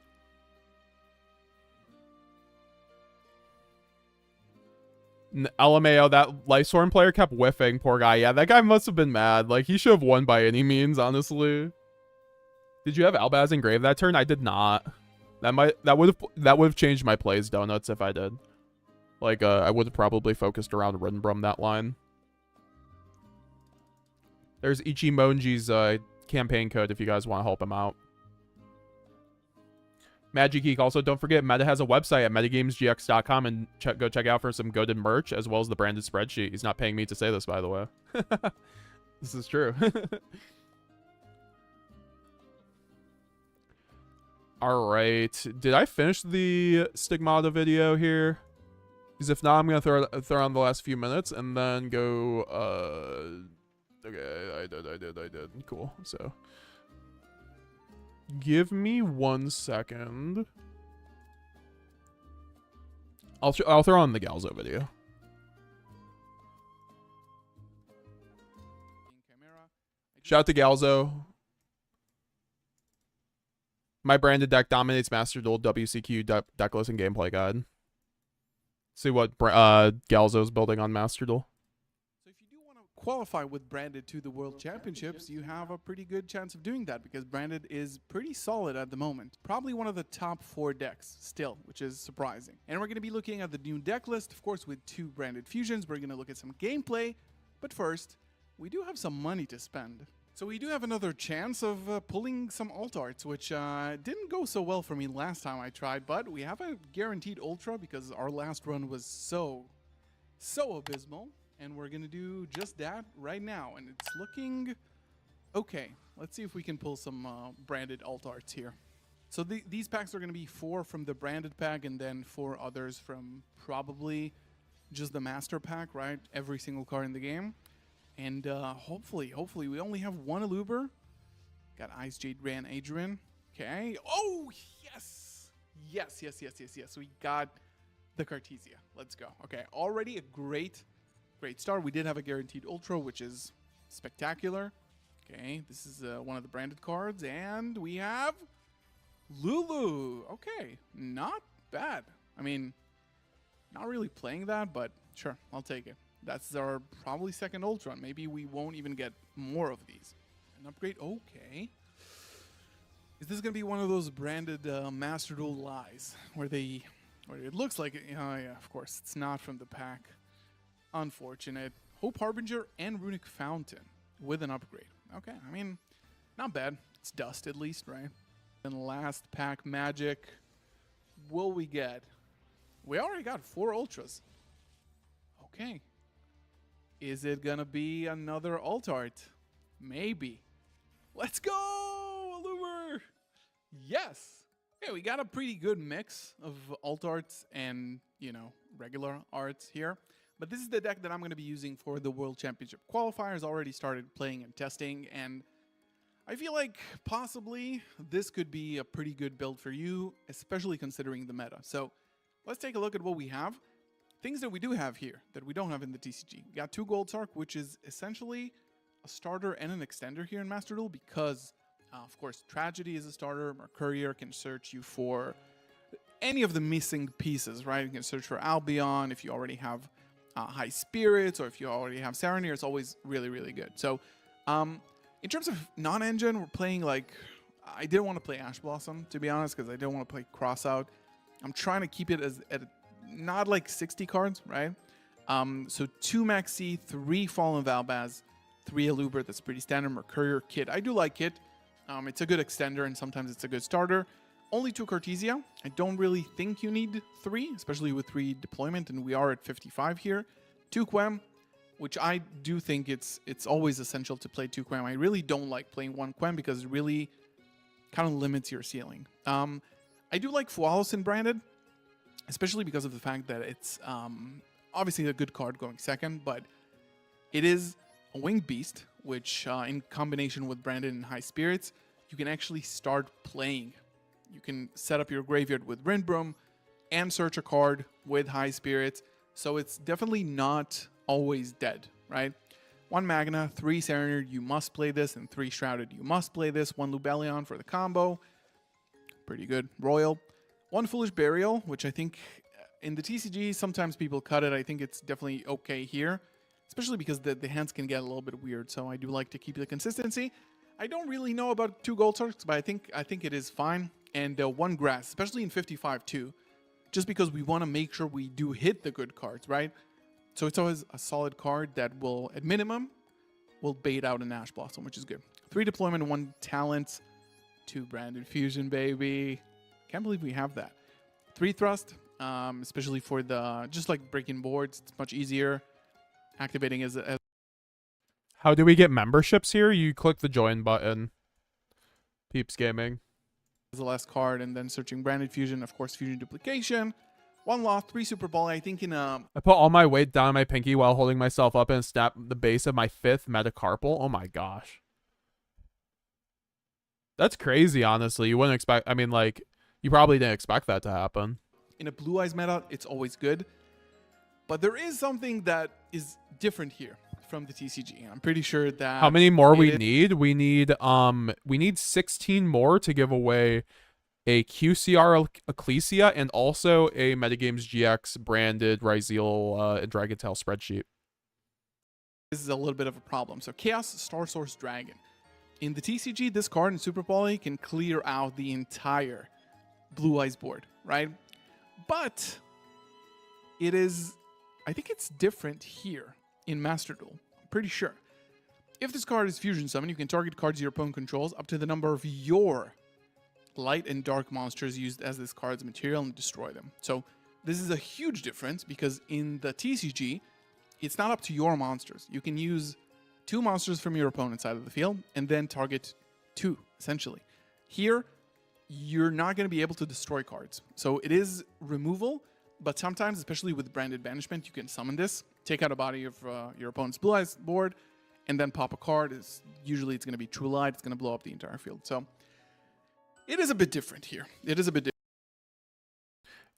LMAO, that Lifestorm player kept whiffing, poor guy. Yeah, that guy must have been mad. Like, he should have won by any means, honestly. Did you have Albaz engraved that turn? I did not. That would have changed my plays, Doughnuts, if I did. Like, I would have probably focused around Rinbrum that line. There's Ichimonji's campaign code if you guys want to help him out. Magic Geek. Also, don't forget, Meta has a website at metagamesgx.com and go check out for some goaded merch as well as the branded spreadsheet. He's not paying me to say this, by the way. This is true. All right. Did I finish the Stigmata video here? Because if not, I'm going to throw on the last few minutes and then go... Okay, I did. Cool. So... Give me 1 second. I'll throw on the Galzo video. Shout out to Galzo. My branded deck dominates Master Duel WCQ decklist and gameplay guide. See what Galzo's building on Master Duel. Qualify with Branded to the World Championships, you have a pretty good chance of doing that because Branded is pretty solid at the moment. Probably one of the top 4 decks still, which is surprising. And we're going to be looking at the new deck list, of course, with 2 Branded fusions. We're going to look at some gameplay, but first, we do have some money to spend. So we do have another chance of pulling some alt arts, which didn't go so well for me last time I tried, but we have a guaranteed ultra because our last run was so abysmal. And we're going to do just that right now. And it's looking okay. Let's see if we can pull some branded alt arts here. So these packs are going to be 4 from the branded pack and then 4 others from probably just the master pack, right? Every single card in the game. And hopefully we only have 1 Aluber. Got Ice Jade Ran Adrian. Okay. Oh, yes. Yes. We got the Cartesia. Let's go. Okay. Already a great start. We did have a guaranteed ultra, which is spectacular. Okay, this is one of the branded cards, and we have Lulu. Okay, not bad. I mean, not really playing that, but sure, I'll take it. That's our probably second ultra. Maybe we won't even get more of these. An upgrade, okay. Is this gonna be one of those branded Master Duel lies, where it looks like it? Oh yeah, of course, it's not from the pack. Unfortunate. Hope Harbinger and Runic Fountain with an upgrade. Okay, I mean, not bad. It's dust at least, right? And last pack Magic. Will we get? We already got 4 ultras. Okay. Is it gonna be another alt art? Maybe. Let's go, Allure! Yes. Okay, we got a pretty good mix of alt arts and, you know, regular arts here. But this is the deck that I'm going to be using for the World Championship qualifiers. Already started playing and testing, and I feel like possibly this could be a pretty good build for you, especially considering the meta. So let's take a look at what we have. Things that we do have here that we don't have in the TCG. We got 2 Gold Sark, which is essentially a starter and an extender here in Master Duel because, of course, Tragedy is a starter. Mercurier can search you for any of the missing pieces, right? You can search for Albion if you already have High Spirits, or if you already have Saronir. It's always really, really good. So, in terms of non-engine, we're playing like... I didn't want to play Ash Blossom, to be honest, because I didn't want to play Cross Out. I'm trying to keep it as at not like 60 cards, right? So 2 Maxi, 3 Fallen Valbaz, 3 Aluber. That's pretty standard. Mercurier, Kit. I do like Kit. It's a good extender, and sometimes it's a good starter. Only 2 Cartesia. I don't really think you need 3, especially with 3 deployment, and we are at 55 here. 2 Quem, which I do think it's always essential to play 2 Quem. I really don't like playing 1 Quem because it really kind of limits your ceiling. I do like Fualos in Branded, especially because of the fact that it's obviously a good card going second, but it is a Winged Beast, which in combination with Branded and High Spirits, you can actually start playing. You can set up your graveyard with Rindbrum and search a card with High Spirits, so it's definitely not always dead, right? 1 Magna, 3 Saronir, you must play this, and 3 Shrouded, you must play this. 1 Lubellion for the combo. Pretty good. Royal. 1 Foolish Burial, which I think in the TCG, sometimes people cut it. I think it's definitely okay here, especially because the hands can get a little bit weird, so I do like to keep the consistency. I don't really know about 2 Gold Sarks, but I think it is fine. And 1 Grass, especially in 55 too, just because we want to make sure we do hit the good cards, right? So it's always a solid card that will, at minimum, will bait out an Ash Blossom, which is good. 3 Deployment, 1 Talent, 2 Branded Fusion, baby. Can't believe we have that. 3 Thrust, especially for the, just like breaking boards, it's much easier. Activating as How do we get memberships here? You click the join button. Peeps Gaming. the last card, and then searching Branded Fusion, of course, Fusion Duplication. 1 Loft, 3 Super Ball. I think in a... I put all my weight down my pinky while holding myself up and snap the base of my 5th metacarpal. Oh my gosh. That's crazy, honestly. You wouldn't expect... I mean, like, you probably didn't expect that to happen. In a Blue Eyes meta, it's always good. But there is something that is different here from the TCG. I'm pretty sure that... How many more we need? We need 16 more to give away a QCR Ecclesia and also a MetaGamesGX branded Ryzeal and Dragontail spreadsheet. This is a little bit of a problem. So Chaos Star Source Dragon. In the TCG, this card in Super Poly can clear out the entire Blue Eyes board, right? But it is... I think it's different here in Master Duel. I'm pretty sure. If this card is Fusion Summon, you can target cards your opponent controls up to the number of your light and dark monsters used as this card's material and destroy them. So this is a huge difference because in the TCG, it's not up to your monsters. You can use 2 monsters from your opponent's side of the field and then target 2, essentially. Here, you're not going to be able to destroy cards. So it is removal, but sometimes, especially with Branded Banishment, you can summon this, take out a body of your opponent's Blue Eyes board, and then pop a card. Usually it's going to be True Light. It's going to blow up the entire field. So it is a bit different here. It is a bit different.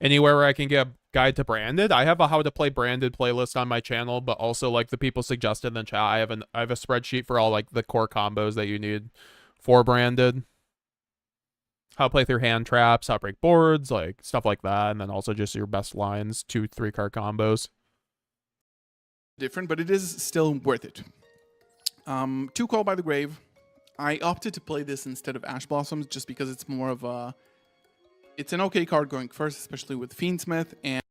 Anywhere where I can get a guide to Branded? I have a How to Play Branded playlist on my channel, but also like the people suggested in the chat, I have a spreadsheet for all like the core combos that you need for Branded. How to play through hand traps, how to break boards, like stuff like that, and then also just your best lines, 2-3 card combos. Different, but it is still worth it. 2 Call by the Grave. I opted to play this instead of Ash Blossoms just because it's more of a... It's an okay card going first, especially with Fiendsmith, and...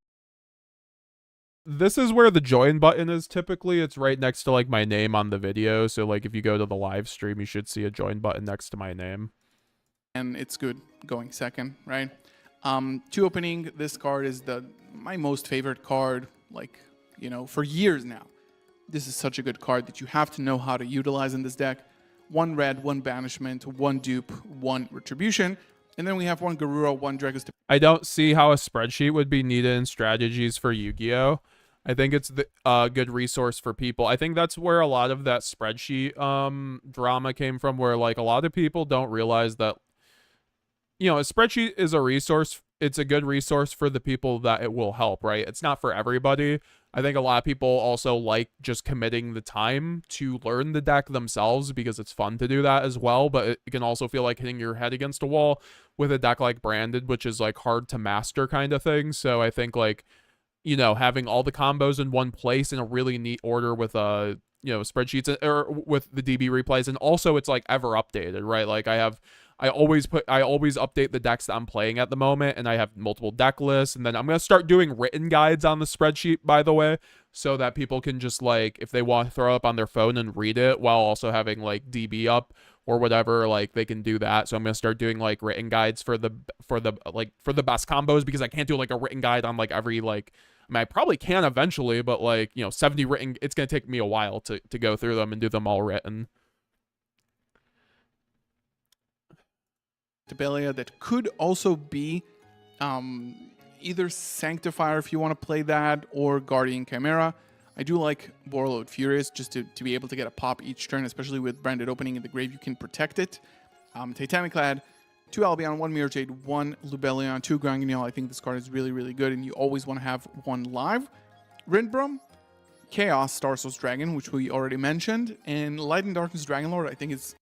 This is where the join button is typically. It's right next to like my name on the video, so like if you go to the live stream, you should see a join button next to my name. And it's good going second, right? 2 Opening, this card is my most favorite card, like, you know, for years now. This is such a good card that you have to know how to utilize in this deck. 1 red, 1 banishment, 1 dupe, 1 retribution. And then we have 1 Garura, 1 Dragus. I don't see how a spreadsheet would be needed in strategies for Yu-Gi-Oh! I think it's a good resource for people. I think that's where a lot of that spreadsheet drama came from, where like a lot of people don't realize that, you know, a spreadsheet is a resource. It's a good resource for the people that it will help, right? It's not for everybody. I think a lot of people also like just committing the time to learn the deck themselves because it's fun to do that as well, but it can also feel like hitting your head against a wall with a deck like Branded, which is like hard to master kind of thing. So I think like, you know, having all the combos in one place in a really neat order with you know, spreadsheets or with the DB replays, and also it's like ever updated, right? Like I always update the decks that I'm playing at the moment, and I have multiple deck lists, and then I'm gonna start doing written guides on the spreadsheet, by the way, so that people can just like, if they want to throw it up on their phone and read it while also having like DB up or whatever, like they can do that. So I'm gonna start doing like written guides for the best combos, because I can't do like a written guide on like every like, I mean, I probably can eventually, but like, you know, 70 written, it's gonna take me a while to go through them and do them all written. Despia that could also be either Sanctifier if you want to play that, or Guardian Chimera. I do like Warlord Furious just to be able to get a pop each turn, especially with Branded opening in the grave. You can protect it. Titanic Lad, 2 Albion, 1 Mirror Jade, 1 Lubellion, 2 Granguignol. I think this card is really, really good, and you always want to have 1 live. Rindbrum, Chaos, Starsoul's Dragon, which we already mentioned, and Light and Darkness Dragonlord, I think is...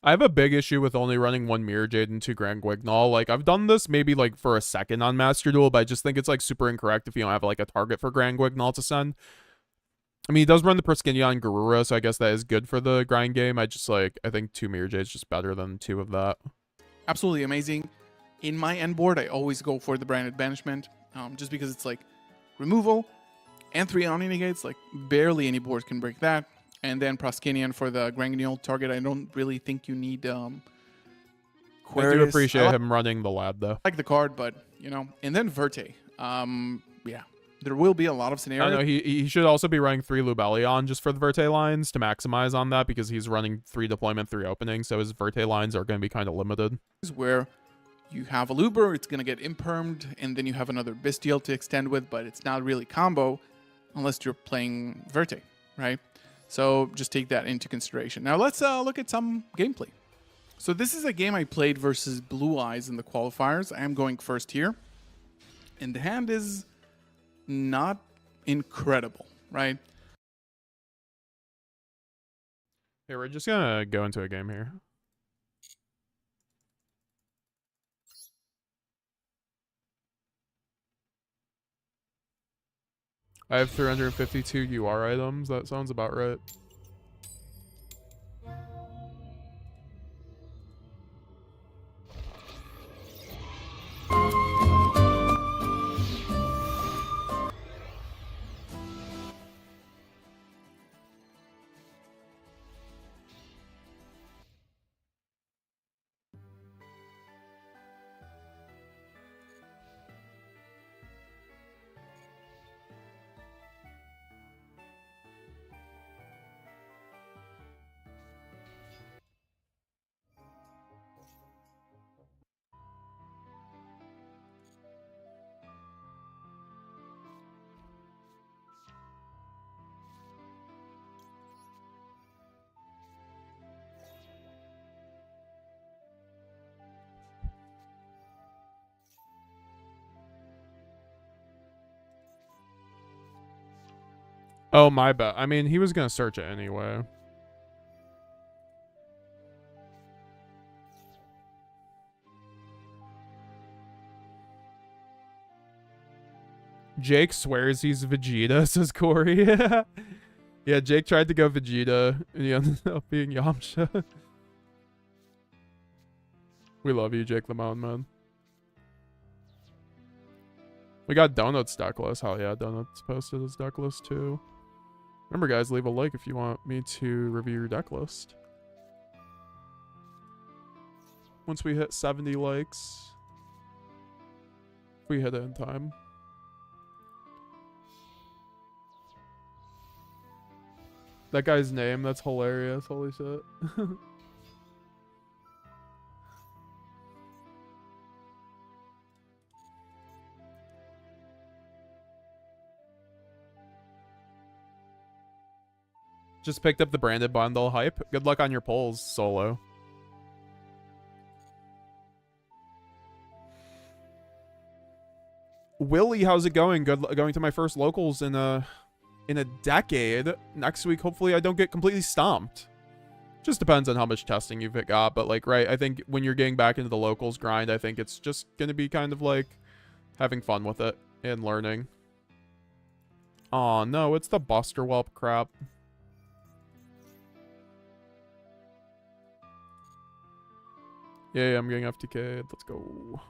I have a big issue with only running 1 Mirror Jade and 2 Granguignol. Like, I've done this maybe like for a second on Master Duel, but I just think it's like super incorrect if you don't have like a target for Granguignol to send. I mean, he does run the Perskinion Garura, so I guess that is good for the grind game. I just like, I think 2 Mirror Jade's just better than 2 of that. Absolutely amazing. In my end board, I always go for the Branded Banishment, just because it's like removal and 3 Omni Negates. Like, barely any board can break that. And then Proskinian for the Granguignol target. I don't really think you need I Querius. do appreciate him running the lad, though. I like the card, but, you know. And then Verte. Yeah, there will be a lot of scenarios. I know he should also be running 3 Lubellion just for the Verte lines to maximize on that, because he's running 3 deployment, 3 opening, so his Verte lines are going to be kind of limited. Where you have a Luber, it's going to get impermed, and then you have another Bestial to extend with, but it's not really combo unless you're playing Verte, right? So just take that into consideration. Now let's look at some gameplay. So this is a game I played versus Blue Eyes in the qualifiers. I am going first here. And the hand is not incredible, right? Hey, we're just going to go into a game here. I have 352 UR items. That sounds about right. Oh, my bad. I mean, he was going to search it anyway. Jake swears he's Vegeta, says Corey. Yeah, Jake tried to go Vegeta, and he ended up being Yamcha. We love you, JaketheMtnMan. We got Doughnuts deck list. Hell yeah, Doughnuts posted his deck list too. Remember, guys, leave a like if you want me to review your deck list. Once we hit 70 likes. If we hit it in time. That guy's name, that's hilarious. Holy shit. Just picked up the branded bundle. Hype. Good luck on your polls, Solo. Willie, how's it going? Going to my first locals in a decade. Next week, hopefully I don't get completely stomped. Just depends on how much testing you've got, but like, right, I think when you're getting back into the locals grind, I think it's just gonna be kind of like having fun with it and learning. Oh no, it's the Buster Whelp crap. Yeah, I'm getting FTK'd. Let's go.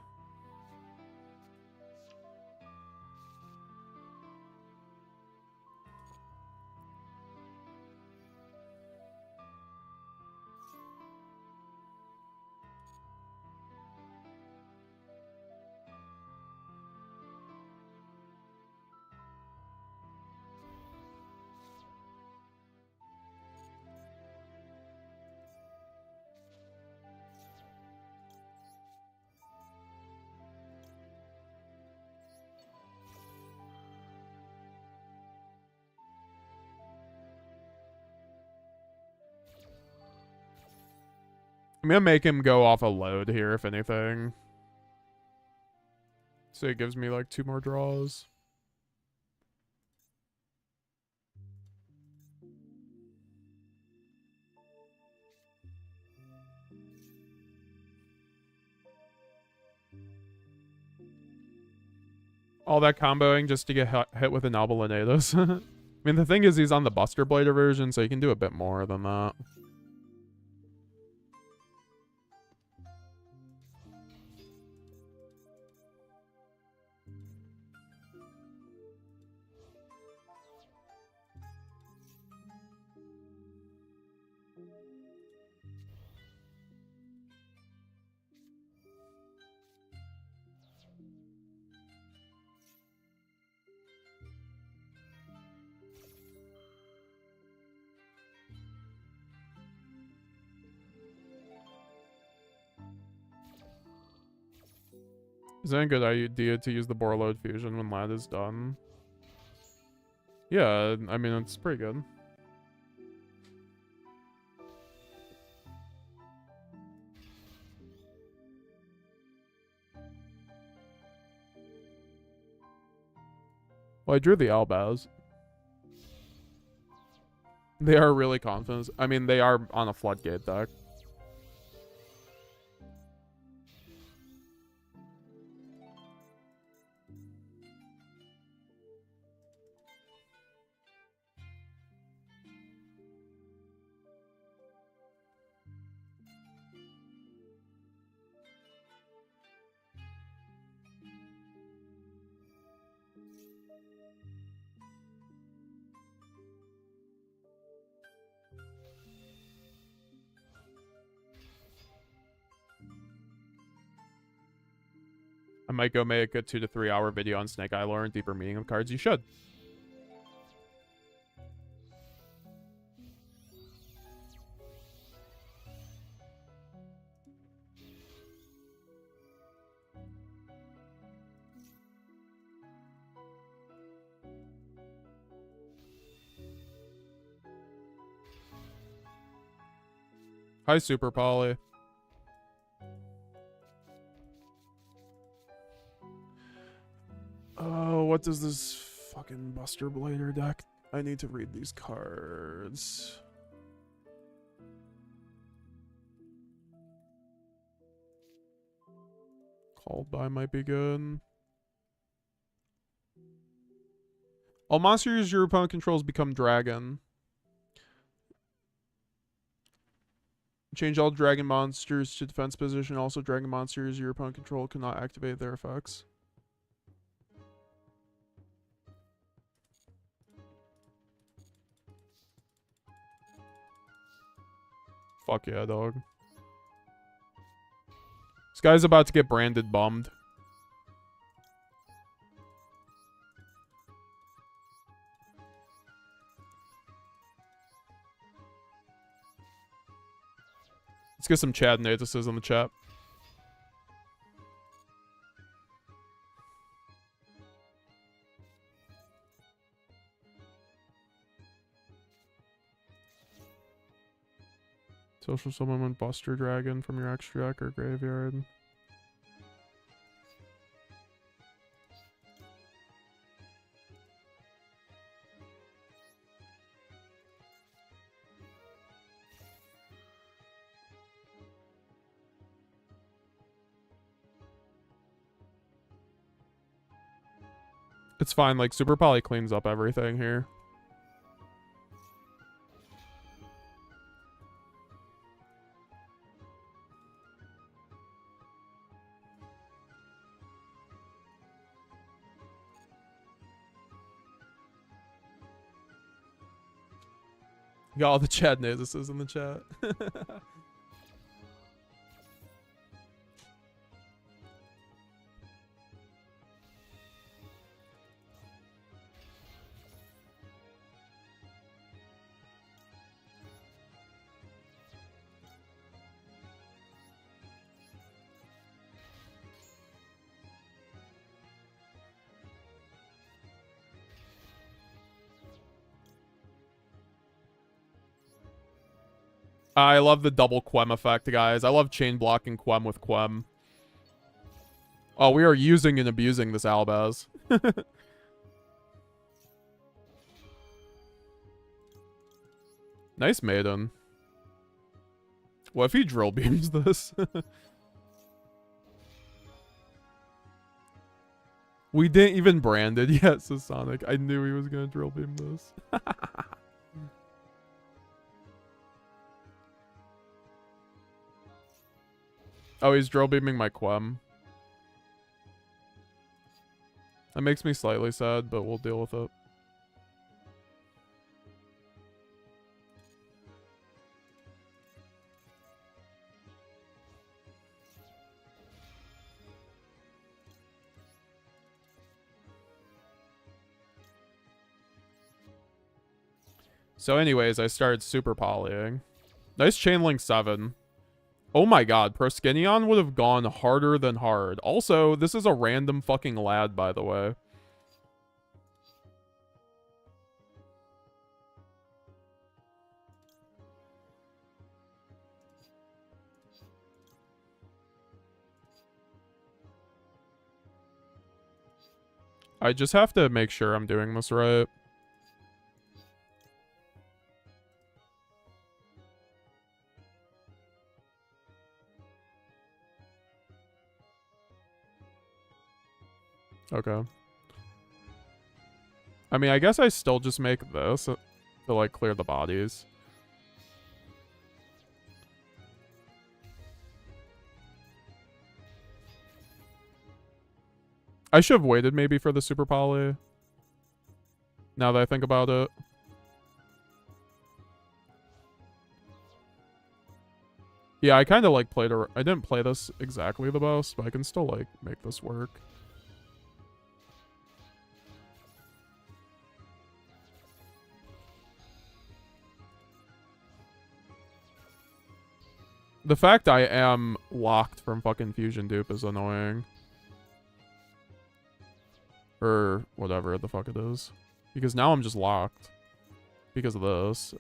I'm gonna make him go off a load here, if anything. So it gives me like 2 more draws. All that comboing just to get hit with an Albalanetus. I mean, the thing is he's on the Buster Blader version, so you can do a bit more than that. Is that a good idea to use the Borload Fusion when Lad is done? Yeah, I mean, it's pretty good. Well, I drew the Albaz. They are really confident. I mean, they are on a Floodgate deck. I might go make a 2 to 3 hour video on Snake Eye lore and deeper meaning of cards. You should. Hi, Super Polly. Oh, what does this fucking Buster Blader deck? I need to read these cards. Called by might be good. All monsters your opponent controls become dragon. Change all dragon monsters to defense position. Also, dragon monsters your opponent control cannot activate their effects. Fuck yeah, dog. This guy's about to get branded bummed. Let's get some Chad notices in the chat. Social summon Buster Dragon from your extra deck or graveyard. It's fine, like Super Poly cleans up everything here. Got all the Chad Nazuses in the chat. I love the double Quem effect, guys. I love chain blocking Quem with Quem. Oh, we are using and abusing this Albaz. Nice Maiden. What if he drill beams this? We didn't even brand it yet, so Sonic. I knew he was gonna drill beam this. Oh, he's drill beaming my Quem. That makes me slightly sad, but we'll deal with it. So anyways, I started super polying. Nice chain link 7. Oh my god, Proskinion would have gone harder than hard. Also, this is a random fucking lad, by the way. I just have to make sure I'm doing this right. Okay. I mean, I guess I still just make this to, like, clear the bodies. I should have waited maybe for the super poly. Now that I think about it. Yeah, I kind of like played I didn't play this exactly the best, but I can still like make this work. The fact I am locked from fucking Fusion Dupe is annoying. Or whatever the fuck it is. Because now I'm just locked. Because of this.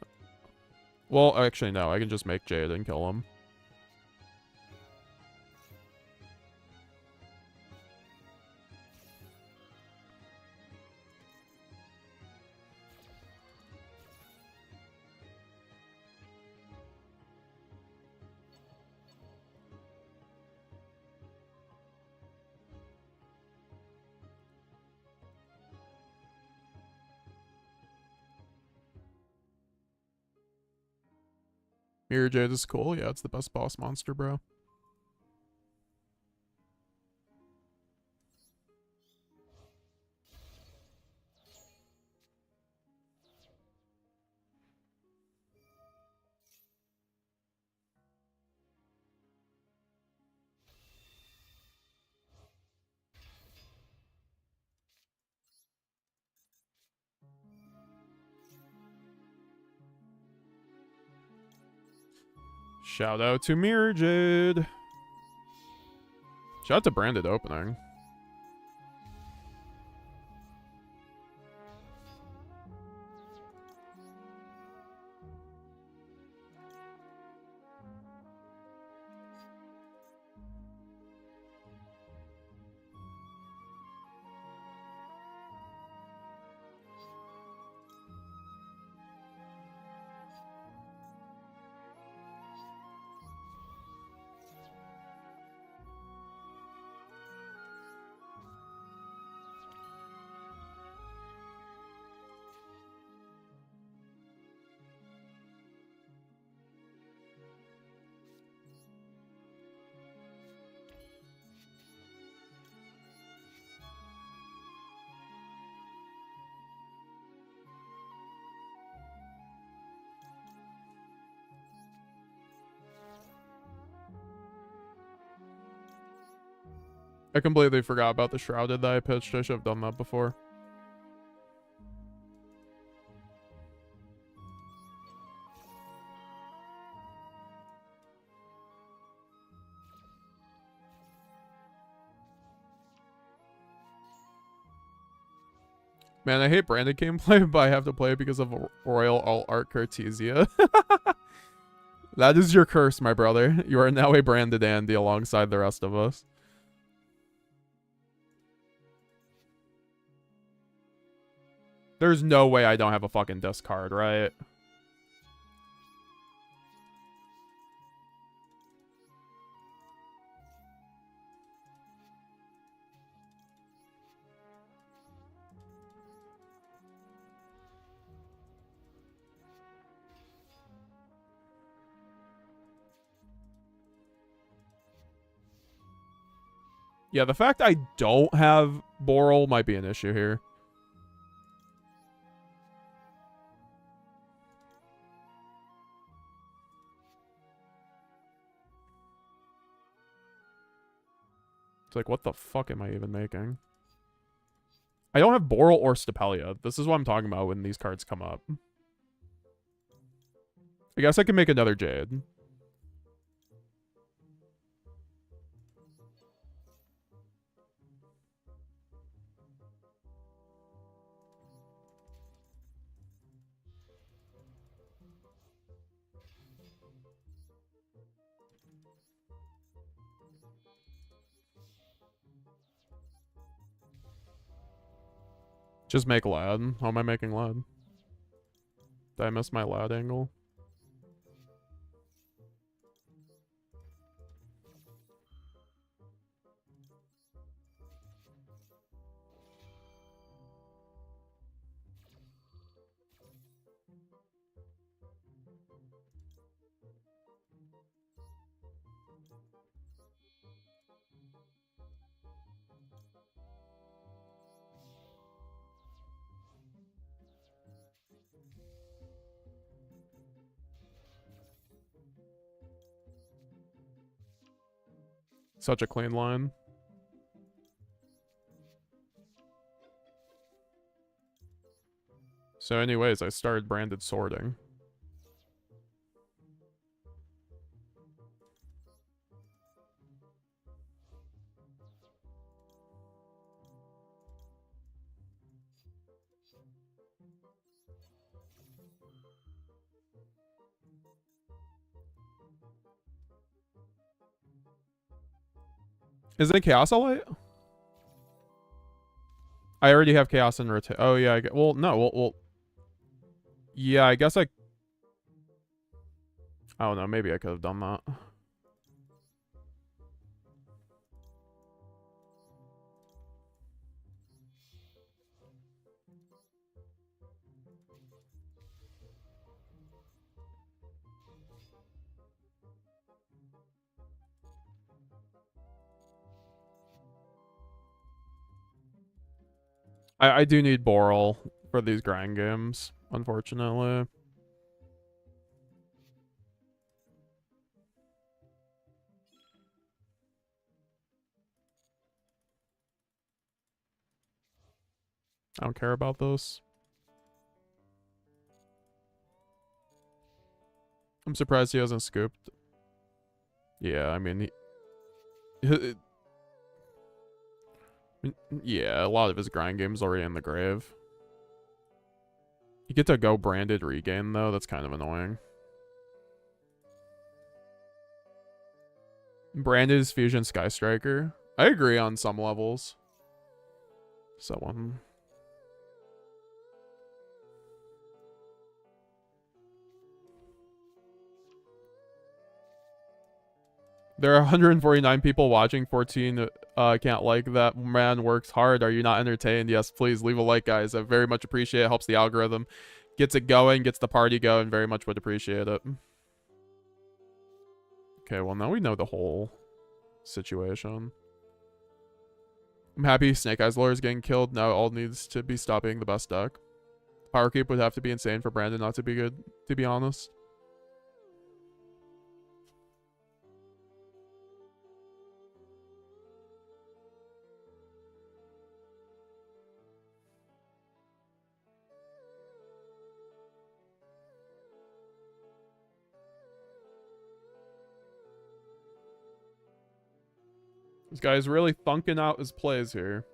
Well, actually, no. I can just make Jade and kill him. Mirror Jade is cool. Yeah, it's the best boss monster, bro. Shout out to Mirror Jade. Shout out to Branded Opening. I completely forgot about the Shrouded that I pitched. I should have done that before. Man, I hate branded gameplay, but I have to play it because of Royal Alt Art Cartesia. That is your curse, my brother. You are now a branded Andy alongside the rest of us. There's no way I don't have a fucking discard, right? Yeah, the fact I don't have Boral might be an issue here. It's like, what the fuck am I even making? I don't have Boral or Stapelia. This is what I'm talking about when these cards come up. I guess I can make another Jade. Just make Lad. How am I making Lad? Did I miss my Lad angle? Such a clean line. So anyways, I started branded sorting. Is it Chaos Elite? I already have Chaos in rotation. Oh yeah, well no, well yeah, I guess I don't know, maybe I could have done that. I do need Boral for these grind games, unfortunately. I don't care about this. I'm surprised he hasn't scooped. Yeah, I mean, yeah, a lot of his grind games already in the grave. You get to go branded regain, though. That's kind of annoying. Branded is Fusion Sky Striker. I agree on some levels. Someone. There are 149 people watching. 14 can't like that. Man works hard. Are you not entertained? Yes, please leave a like, guys. I very much appreciate it. Helps the algorithm. Gets it going. Gets the party going. Very much would appreciate it. Okay, well, now we know the whole situation. I'm happy Snake Eyes Lore is getting killed. Now all needs to be stopping the best deck. Power creep would have to be insane for Brandon not to be good, to be honest. This guy's really thunking out his plays here.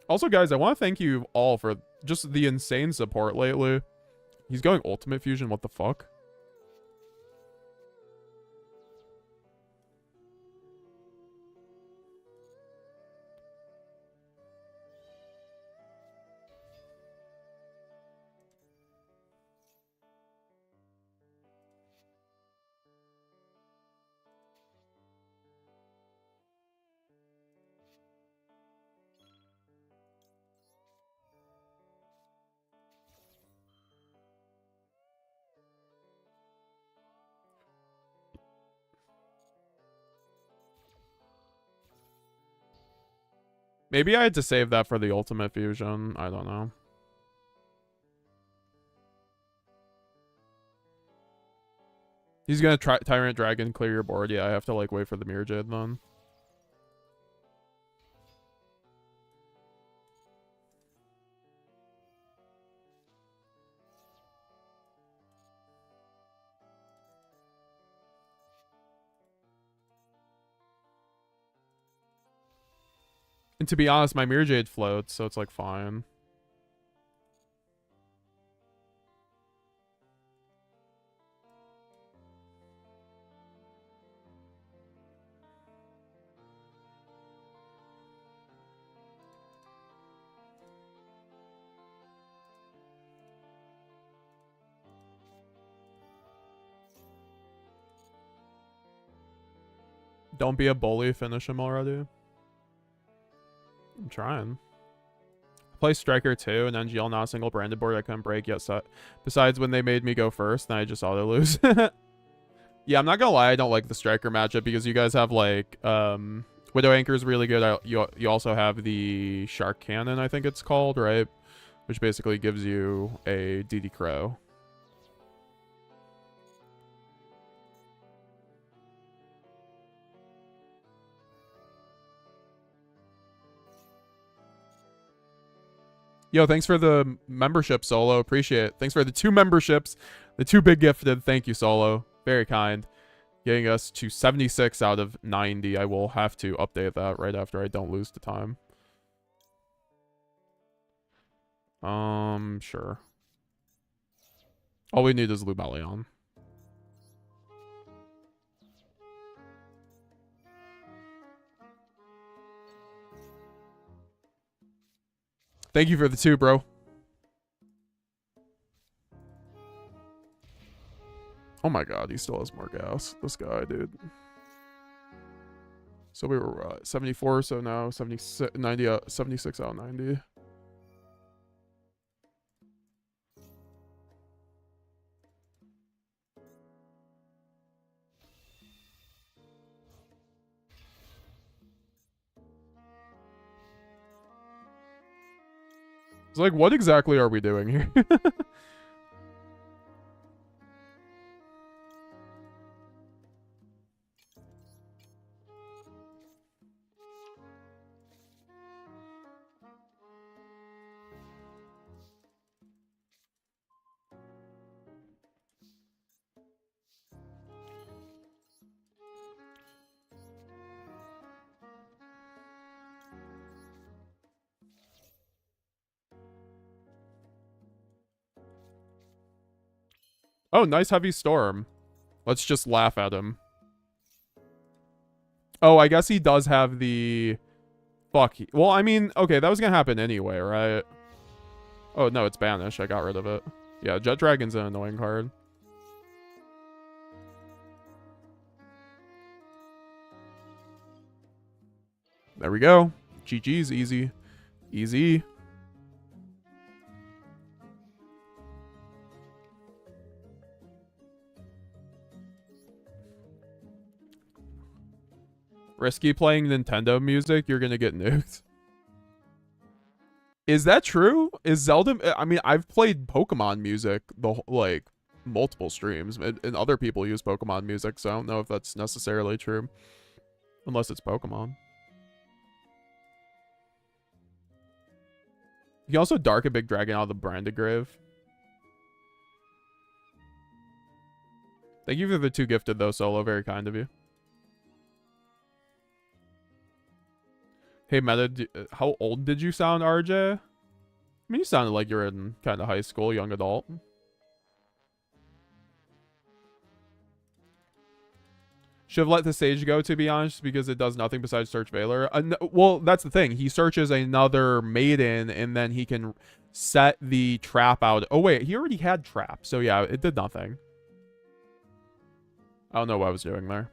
Also, guys, I want to thank you all for just the insane support lately. He's going Ultimate Fusion, what the fuck? Maybe I had to save that for the Ultimate Fusion. I don't know. He's gonna try Tyrant Dragon, clear your board. Yeah, I have to like wait for the Mirror Jade then. And to be honest, my Mirror Jade floats, so it's like fine. Don't be a bully, finish him already. I'm trying. Play Striker 2 and then GL not a single branded board I couldn't break yet. Besides when they made me go first, then I just auto lose. Yeah, I'm not gonna lie, I don't like the Striker matchup because you guys have like Widow Anchor is really good. You also have the Shark Cannon, I think it's called, right? Which basically gives you a DD Crow. Yo, thanks for the membership, Solo. Appreciate it. Thanks for the 2 memberships. The 2 big gifted. Thank you, Solo. Very kind. Getting us to 76 out of 90. I will have to update that right after I don't lose the time. Sure. All we need is Lubellion. Thank you for the 2, bro. Oh my god, he still has more gas. This guy, dude. So we were 74, so now 76, 90, 76 out of 90. It's like, what exactly are we doing here? Oh, nice heavy storm. Let's just laugh at him. Oh, I guess he does have the... Fuck. Well, I mean, okay, that was gonna happen anyway, right? Oh, no, it's banished. I got rid of it. Yeah, Jet Dragon's an annoying card. There we go. GG's easy. Easy. Risky playing Nintendo music, you're gonna get nuked. Is that true? Is Zelda... I mean, I've played Pokemon music, like, multiple streams, and other people use Pokemon music, so I don't know if that's necessarily true. Unless it's Pokemon. You can also Dark a Big Dragon out of the Branded Grave. Thank you for the 2 gifted though, Solo. Very kind of you. Hey, Meta, how old did you sound, RJ? I mean, you sounded like you're in kind of high school, young adult. Should have let the Sage go, to be honest, because it does nothing besides search Valor. Well, that's the thing. He searches another Maiden, and then he can set the trap out. Oh, wait. He already had trap. So, yeah, it did nothing. I don't know what I was doing there.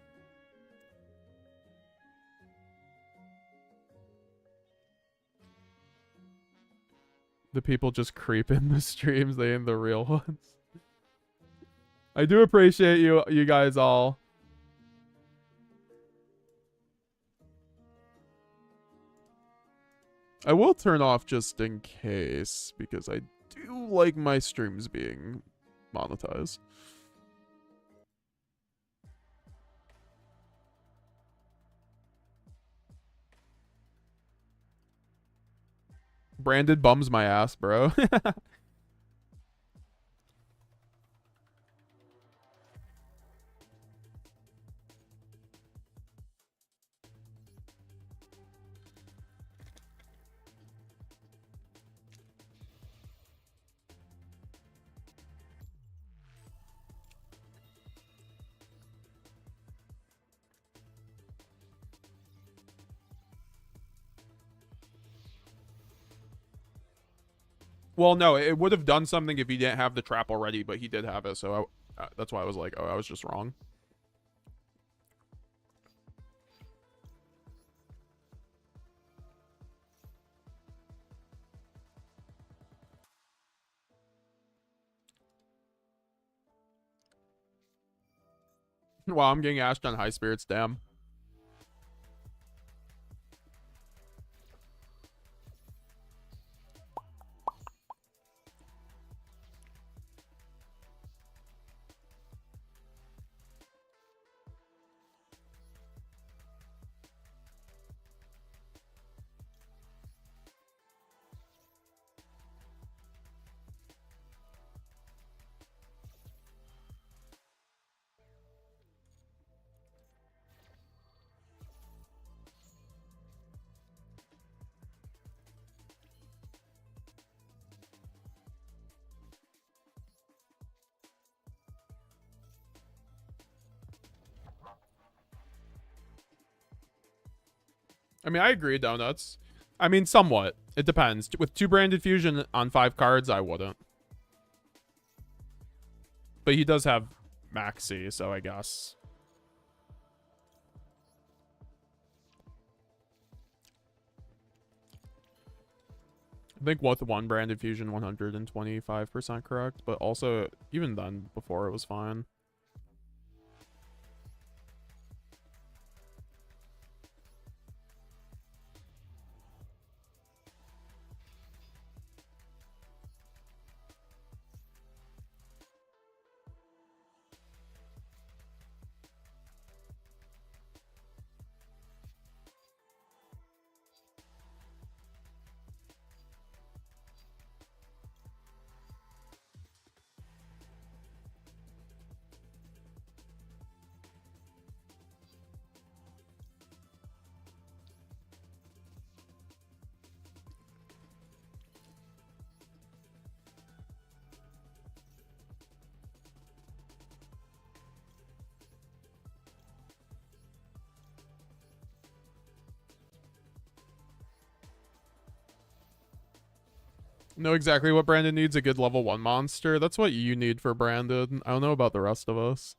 The people just creep in the streams. They ain't the real ones. I do appreciate you guys all. I will turn off just in case, because I do like my streams being monetized. Branded bums my ass, bro. Well, no, it would have done something if he didn't have the trap already, but he did have it, so that's why I was like, oh, I was just wrong. Wow, I'm getting ashed on high spirits, damn. I mean, I agree, Doughnuts. I mean, somewhat. It depends. With 2 branded fusion on 5 cards, I wouldn't. But he does have Maxi, so I guess. I think with 1 branded fusion, 125% correct. But also, even then, before it was fine. Know exactly what Brandon needs, a good level 1 monster. That's what you need for Brandon. I don't know about the rest of us.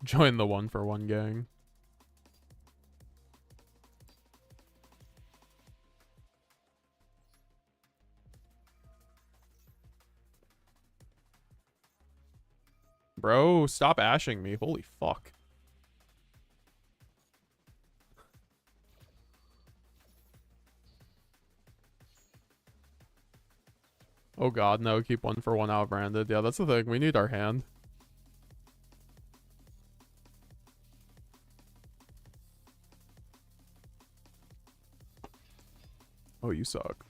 Join the 1-for-1 gang. Bro, stop ashing me. Holy fuck. Oh god, no, keep 1-for-1 out branded. Yeah, that's the thing. We need our hand. Oh, you suck.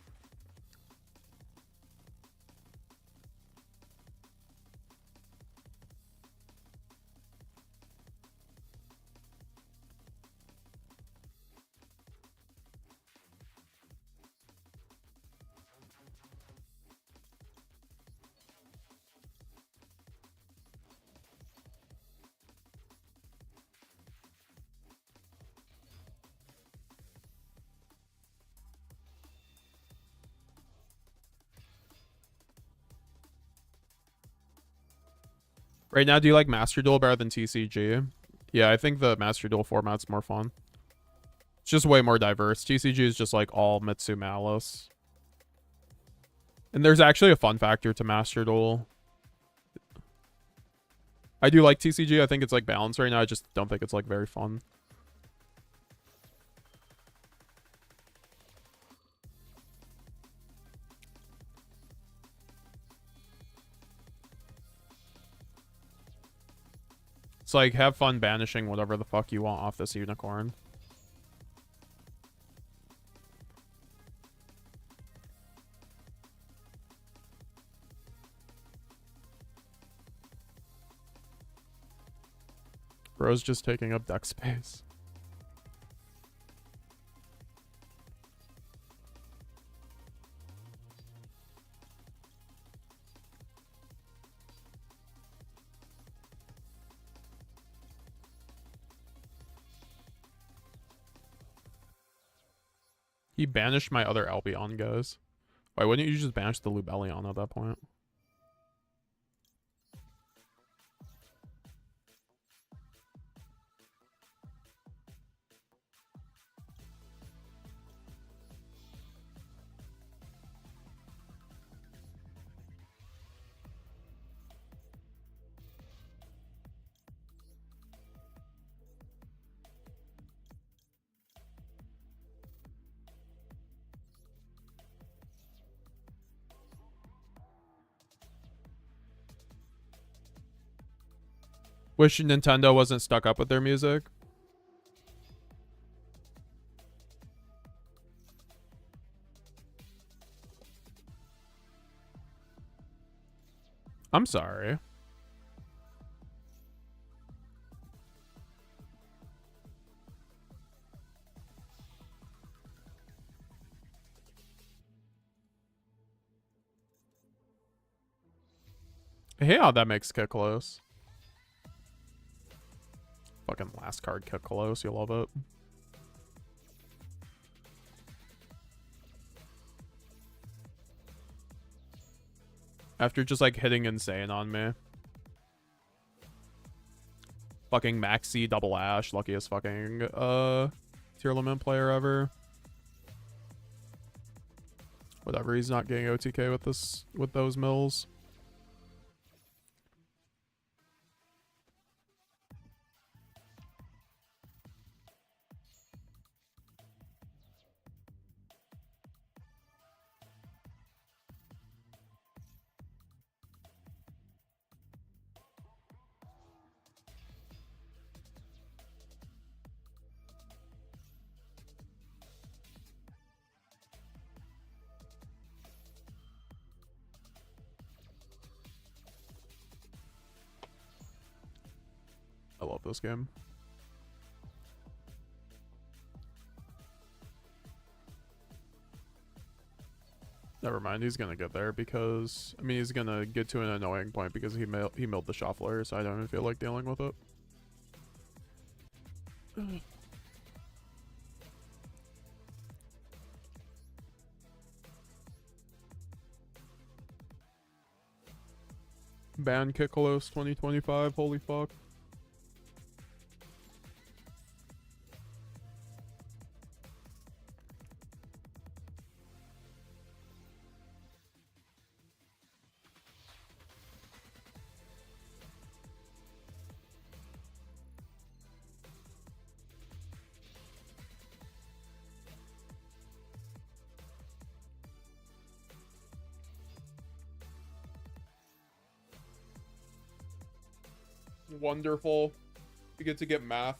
Right now, do you like Master Duel better than TCG? Yeah, I think the Master Duel format's more fun. It's just way more diverse. TCG is just like all Mitsu Malice. And there's actually a fun factor to Master Duel. I do like TCG. I think it's like balanced right now. I just don't think it's like very fun. It's like, have fun banishing whatever the fuck you want off this unicorn. Bro's just taking up deck space. He banished my other Albion, guys. Why wouldn't you just banish the Lubellion at that point? Wish Nintendo wasn't stuck up with their music. I'm sorry. I hate how that makes Kick close. Fucking last card Kick close. You love it. After just like hitting insane on me. Fucking Maxi double Ash. Luckiest fucking tier limit player ever. Whatever, he's not getting OTK with those mills. I love this game. Never mind, he's gonna get there because, I mean, he's gonna get to an annoying point because he milled the shuffler, so I don't even feel like dealing with it. Ban Kickolos 2025, holy fuck. Wonderful. We get to get mathed.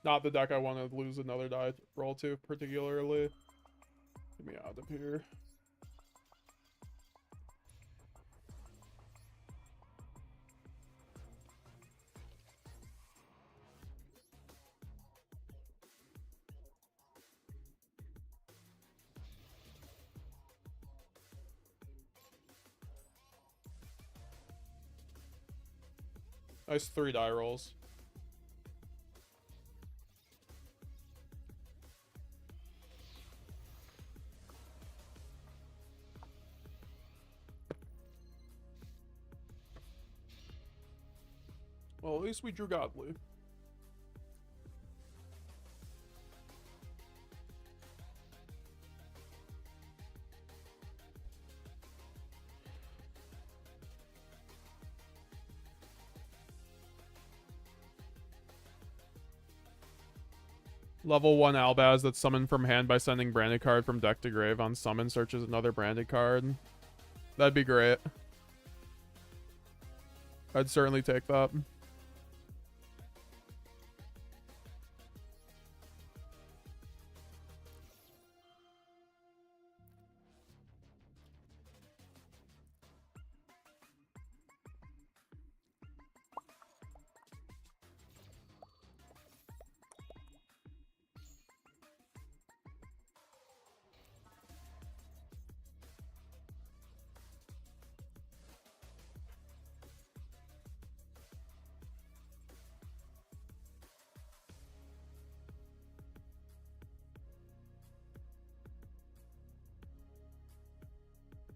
Not the deck I want to lose another die roll to, particularly. Get me out of here. Nice 3 die rolls. Well, at least we drew godly. Level 1 Albaz that's summoned from hand by sending branded card from deck to grave on summon searches another branded card. That'd be great. I'd certainly take that.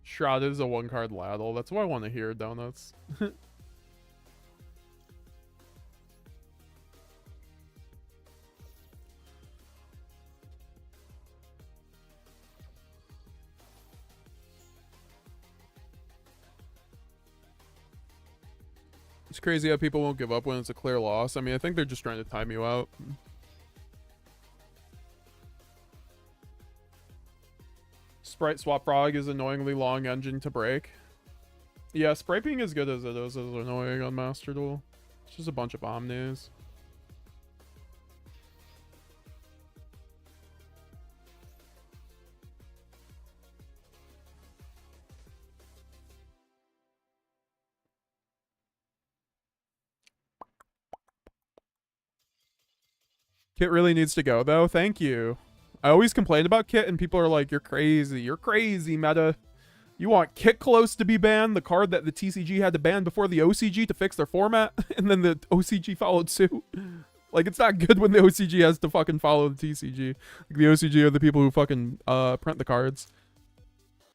Shroud is a 1-card ladle. That's what I want to hear, Doughnuts. It's crazy how people won't give up when it's a clear loss. I mean, I think they're just trying to time you out. Sprite Swap Frog is annoyingly long engine to break. Yeah, Sprite being as good as it is annoying on Master Duel. It's just a bunch of omnis. Kit really needs to go, though. Thank you. I always complain about Kit, and people are like, you're crazy, meta. You want Kit Close to be banned, the card that the TCG had to ban before the OCG to fix their format, and then the OCG followed suit. Like, it's not good when the OCG has to fucking follow the TCG. Like, the OCG are the people who fucking print the cards.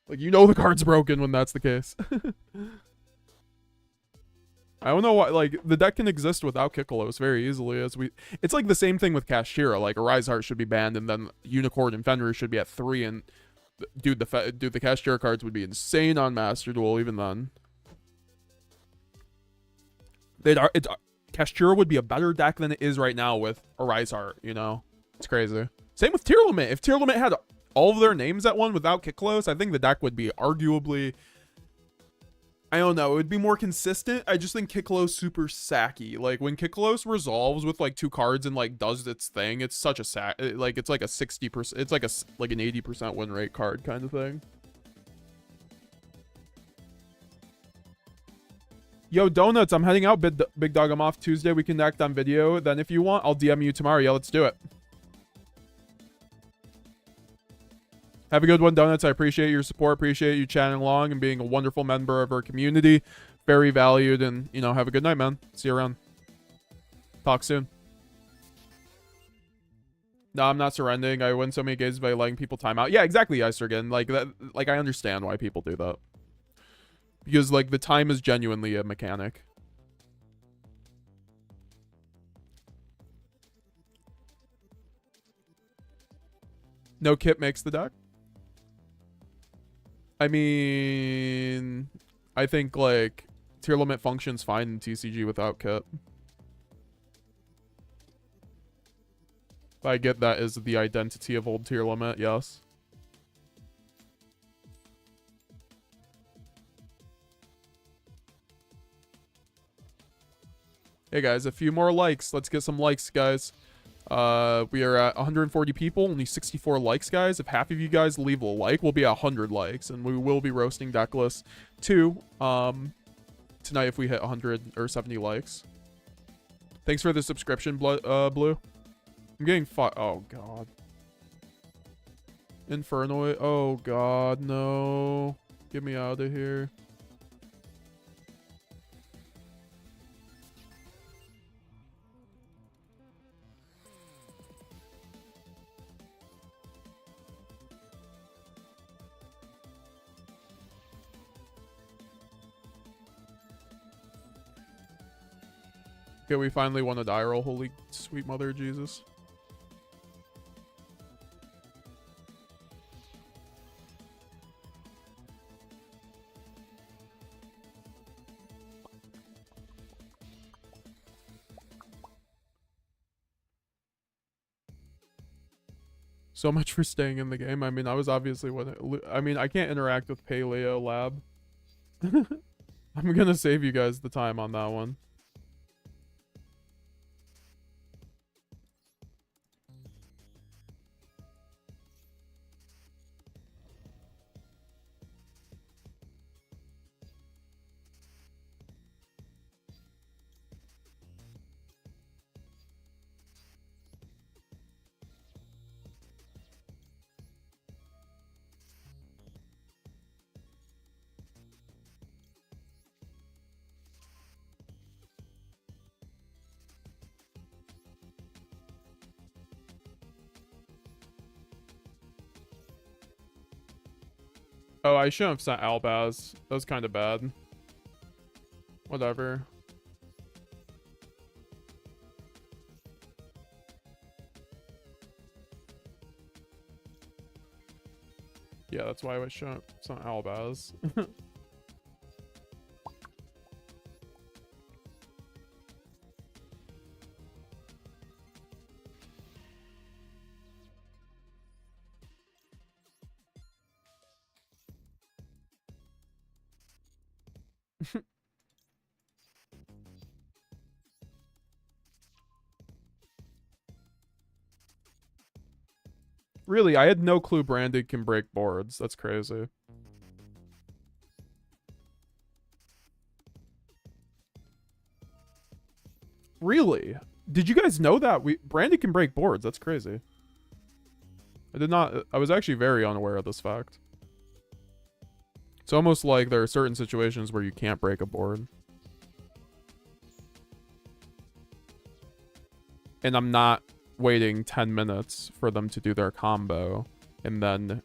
Like, you know the card's broken when that's the case. I don't know why, like, the deck can exist without Kikolos very easily, it's like the same thing with Kashtira. Like, Arise Heart should be banned, and then Unicorn and Fenrir should be at 3, and dude, the Kashtira cards would be insane on Master Duel even then. Kashtira would be a better deck than it is right now with Arise Heart, you know? It's crazy. Same with Tier Limit. If Tier Limit had all of their names at 1 without Kikolos, I think the deck would be arguably... I don't know. It would be more consistent. I just think Kikolos super sacky. Like, when Kikolos resolves with, like, 2 cards and, like, does its thing, it's such a sack. Like, it's like a 60%. It's like an 80% win rate card kind of thing. Yo, Doughnuts, I'm heading out. Big dog, I'm off Tuesday. We connect on video. Then if you want, I'll DM you tomorrow. Yeah, let's do it. Have a good one, Doughnuts. I appreciate your support. Appreciate you chatting along and being a wonderful member of our community. Very valued. And, you know, have a good night, man. See you around. Talk soon. No, I'm not surrendering. I win so many games by letting people time out. Yeah, exactly, Isergen. Like, that, like, I understand why people do that. Because, like, the time is genuinely a mechanic. No Kit makes the deck? I mean, I think, like, Tier Limit functions fine in TCG without Kit. I get that is the identity of old Tier Limit, yes. Hey guys, a few more likes. Let's get some likes, guys. We are at 140 people, only 64 likes, guys. If half of you guys leave a like, we'll be at 100 likes, and we will be roasting Deckless 2 tonight if we hit 100 or 70 likes. Thanks for the subscription, Blue. I'm getting oh god. Inferno. Oh god, no. Get me out of here. Okay, we finally won a die roll. Holy sweet mother of Jesus. So much for staying in the game. I mean, I was obviously I mean, I can't interact with Paleo Lab. I'm gonna save you guys the time on that one. Oh, I shouldn't have sent Albaz. That was kind of bad. Whatever. Yeah, that's why I shouldn't have sent Albaz. Really, I had no clue Branded can break boards. That's crazy. Really? Did you guys know that? Branded can break boards. That's crazy. I did not... I was actually very unaware of this fact. It's almost like there are certain situations where you can't break a board. And I'm not waiting 10 minutes for them to do their combo. And then...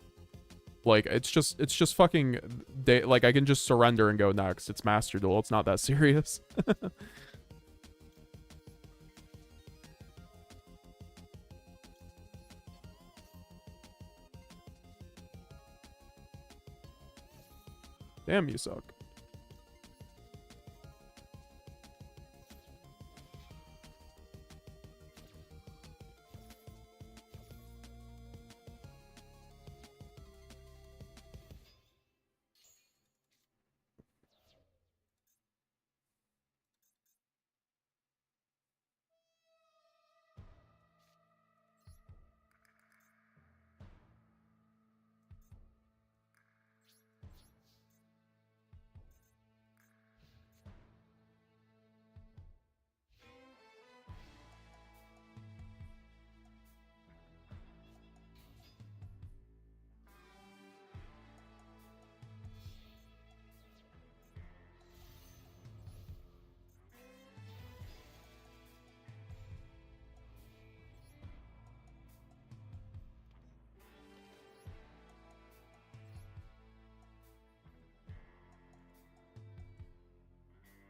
Like, it's just fucking... like, I can just surrender and go next. It's Master Duel. It's not that serious. Damn, you suck.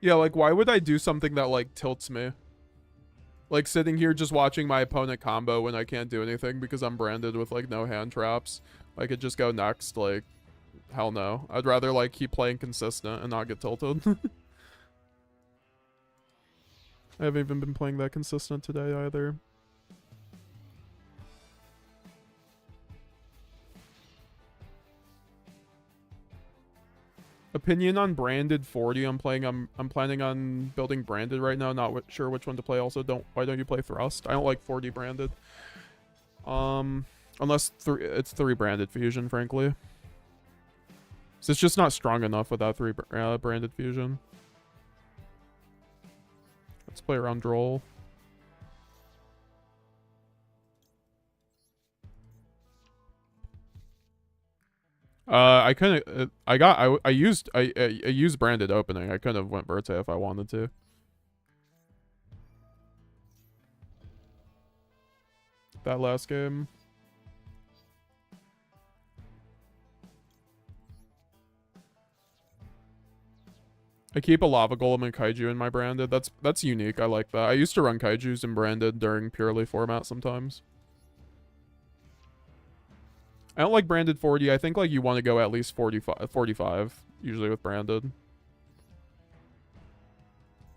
Yeah, like, why would I do something that, like, tilts me? Like, sitting here just watching my opponent combo when I can't do anything because I'm branded with, like, no hand traps. I could just go next, like, hell no. I'd rather, like, keep playing consistent and not get tilted. I haven't even been playing that consistent today either. opinion on branded 40. I'm planning on building branded right now. Not sure which one to play. Also, why don't you play thrust? I don't like 40 branded. Unless it's 3 branded fusion, frankly. So it's just not strong enough without 3 branded fusion. Let's play around Droll. I couldn't. I used branded opening. I could have went Verte if I wanted to. That last game. I keep a lava golem and kaiju in my branded. That's unique. I like that. I used to run kaijus in branded during purely format sometimes. I don't like branded 40. I think like you want to go at least 45 usually with branded.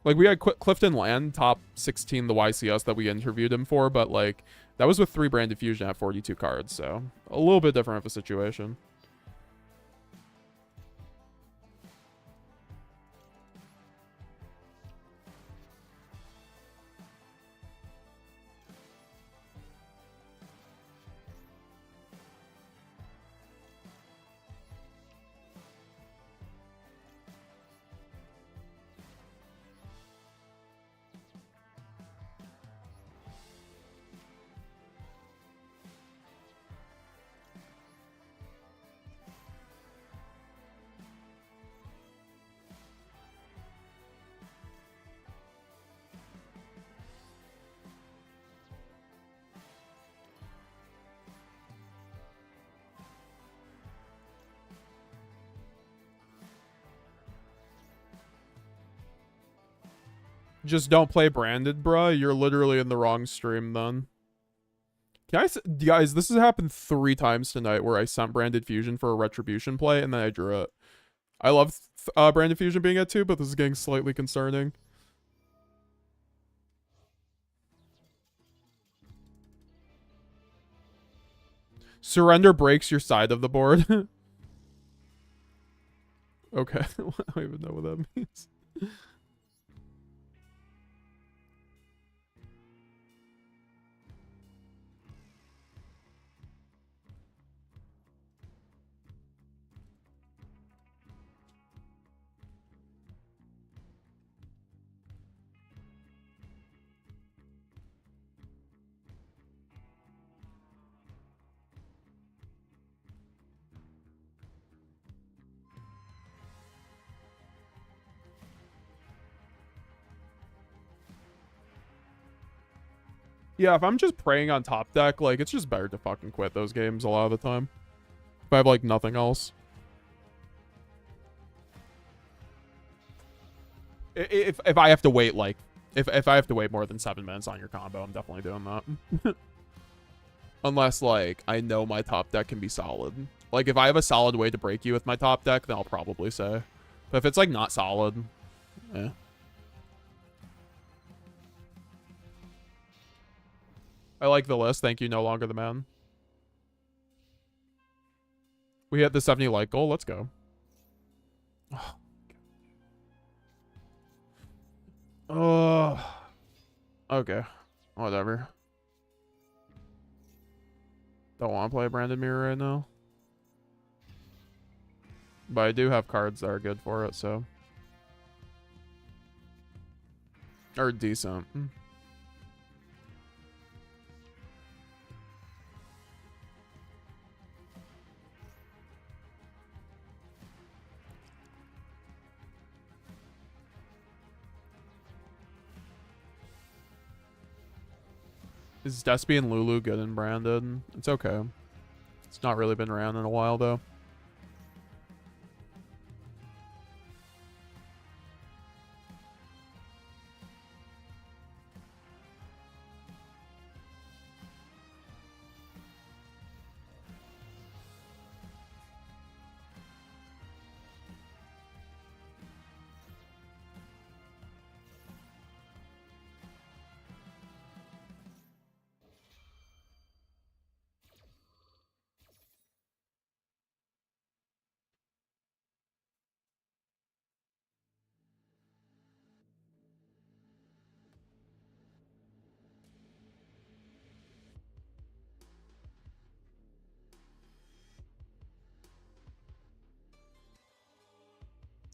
Like we had Clifton Land top 16 the YCS that we interviewed him for, but like that was with 3 branded fusion at 42 cards, so a little bit different of a situation. Just don't play branded, bruh. You're literally in the wrong stream then. Guys, this has happened 3 times tonight where I sent branded fusion for a retribution play and then I drew it. I love branded fusion being at 2, but this is getting slightly concerning. Surrender breaks your side of the board. Okay, I don't even know what that means. Yeah, if I'm just preying on top deck, like, it's just better to fucking quit those games a lot of the time. If I have, like, nothing else. If I have to wait, like, if I have to wait more than 7 minutes on your combo, I'm definitely doing that. Unless, like, I know my top deck can be solid. Like, if I have a solid way to break you with my top deck, then I'll probably say. But if it's, like, not solid, eh. I like the list. Thank you, No Longer the Man. We hit the 70 like goal. Let's go. Oh. Okay. Whatever. Don't want to play Branded Mirror right now. But I do have cards that are good for it, so. Or decent. Is Despia and Lulu good and branded? It's okay. It's not really been around in a while, though.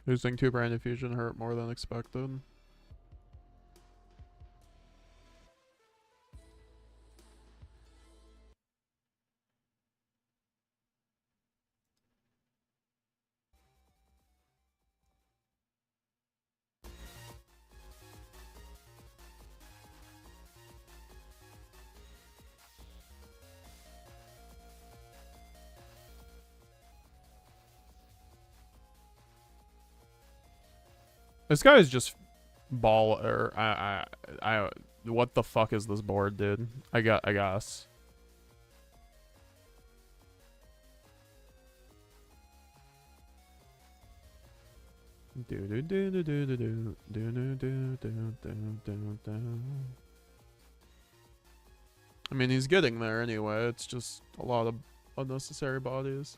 Losing 2 brand fusion hurt more than expected. This guy is just ball or I what the fuck is this board, dude? I guess. I mean, he's getting there anyway. It's just a lot of unnecessary bodies.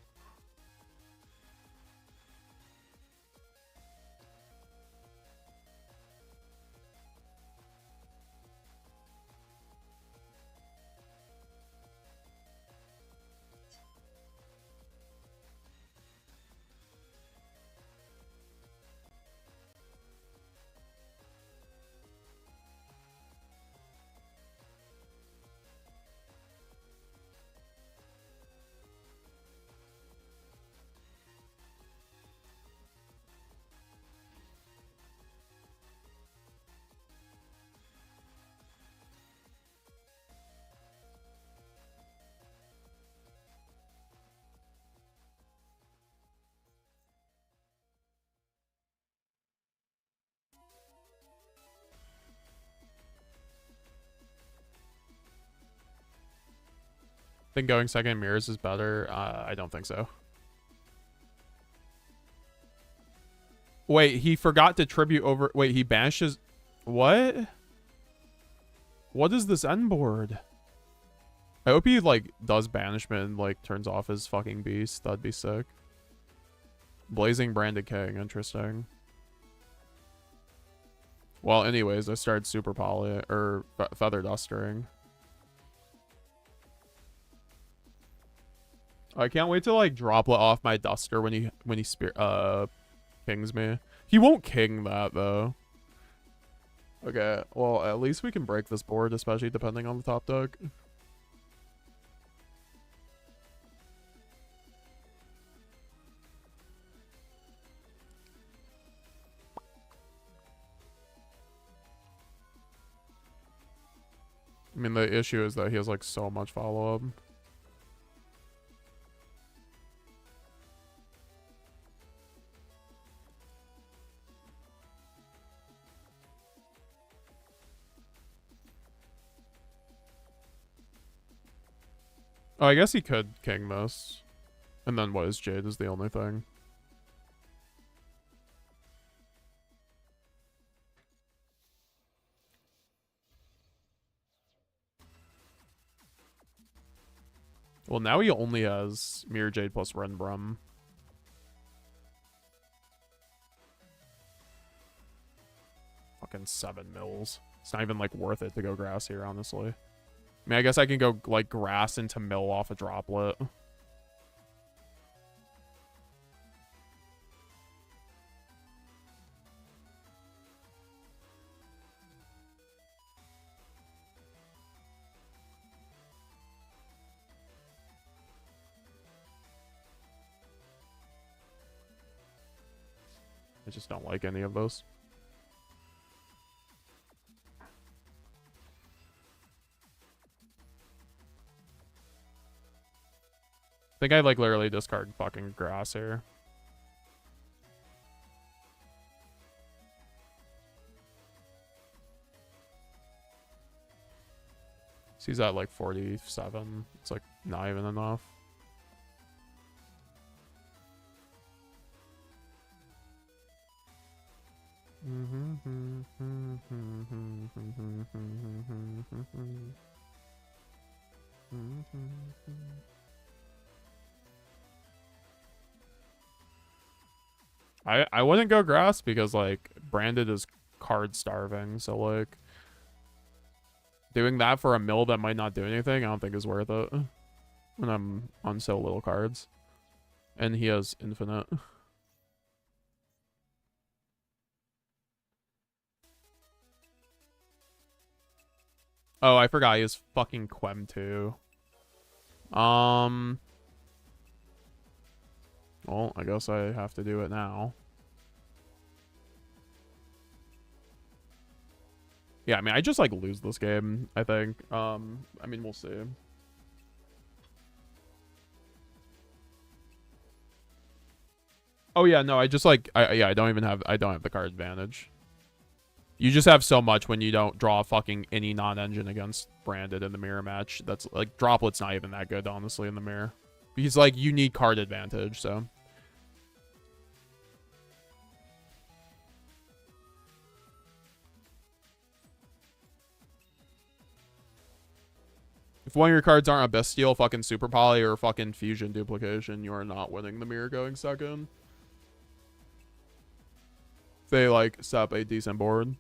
Think going second in mirrors is better? I don't think so. Wait, he forgot to tribute over... Wait, he banishes... What? What is this end board? I hope he, like, does banishment and, like, turns off his fucking beast. That'd be sick. Blazing Branded King. Interesting. Well, anyways, I started Super Poly... Or Feather Dustering. I can't wait to, like, droplet off my Duster when he kings me. He won't king that, though. Okay, well, at least we can break this board, especially depending on the top deck. I mean, the issue is that he has, like, so much follow-up. Oh, I guess he could king this. And then what is Jade is the only thing. Well, now he only has Mirror Jade plus Renbrum. Fucking 7 mils. It's not even, like, worth it to go grass here, honestly. I mean, I guess I can go, like, grass into mill off a droplet. I just don't like any of those. I think I'd, like, literally discard fucking grass here. So he's at, like, 47. It's, like, not even enough. I wouldn't go grass because, like, Branded is card starving, so, like, doing that for a mill that might not do anything I don't think is worth it when I'm on so little cards. And he has infinite. Oh, I forgot he has fucking Quem too. Well, I guess I have to do it now. Yeah, I mean, I just like lose this game, I think. I mean, we'll see. Oh yeah, no, I just like I don't have the card advantage. You just have so much when you don't draw fucking any non-engine against Branded in the mirror match. That's like Droplet's not even that good, honestly, in the mirror. Because like you need card advantage, so. If one of your cards aren't a Bestial, fucking Super Poly, or fucking Fusion Duplication, you are not winning the mirror going second. If they like set up a decent board.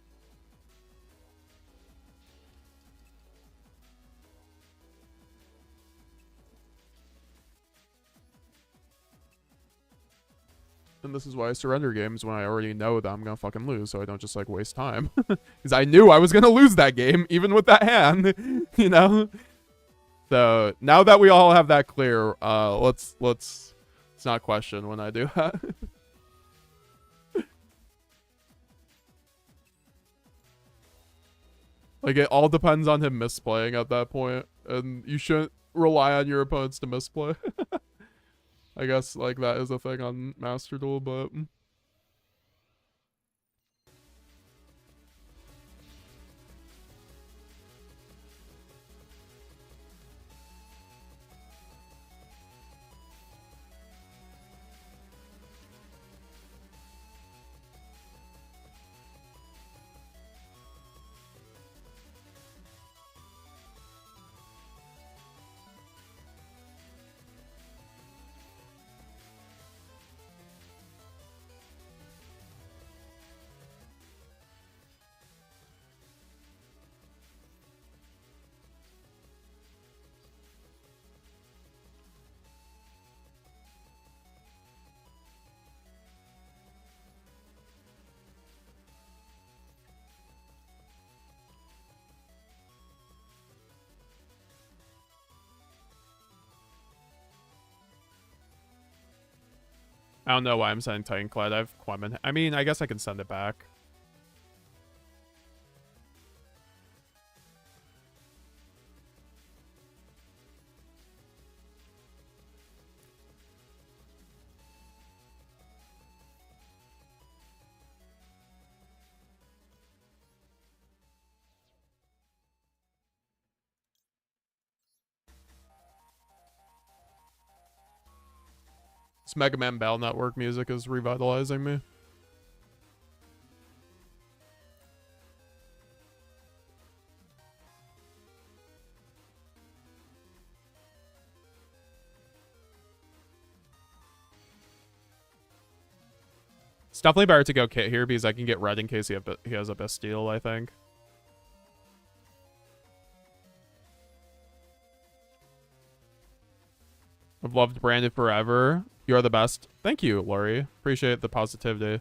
And this is why I surrender games when I already know that I'm gonna fucking lose, so I don't just like waste time. Because I knew I was gonna lose that game, even with that hand, you know? So now that we all have that clear, let's not question when I do that. Like it all depends on him misplaying at that point, and you shouldn't rely on your opponents to misplay. I guess like that is a thing on Master Duel, but I don't know why I'm sending Titanclad. I have Quemen. I mean, I guess I can send it back. This Mega Man Battle Network music is revitalizing me. It's definitely better to go Kit here because I can get red in case he has a Bastille, I think. I've loved Branded forever. You are the best. Thank you, Lori. Appreciate the positivity.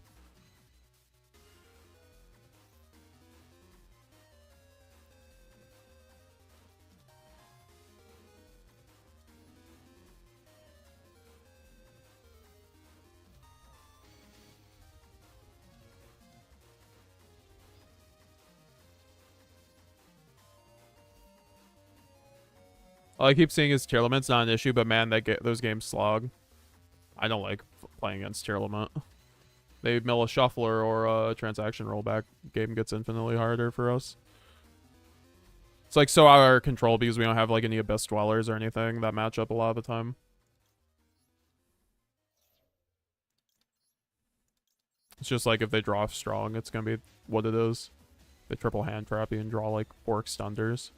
All I keep seeing is tier limit's not an issue, but man, those games slog. I don't like playing against tier limit. They mill a shuffler or a transaction rollback. Game gets infinitely harder for us. It's like so out of our control because we don't have like any Abyss Dwellers or anything that match up a lot of the time. It's just like if they draw strong, it's gonna be what it is. They triple hand trap you and draw like 4 extenders.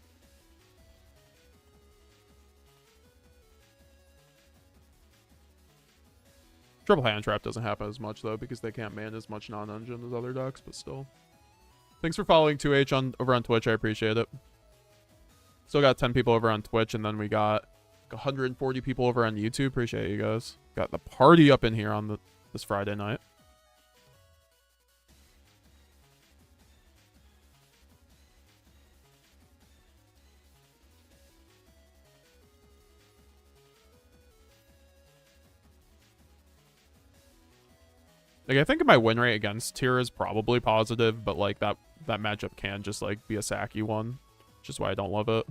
Triple hand trap doesn't happen as much though because they can't man as much non-engine as other decks, but still. Thanks for following 2H over on Twitch. I appreciate it. Still got 10 people over on Twitch, and then we got 140 people over on YouTube. Appreciate you guys. Got the party up in here on this Friday night. Like, I think my win rate against tier is probably positive, but like that matchup can just like be a sacky one, which is why I don't love it.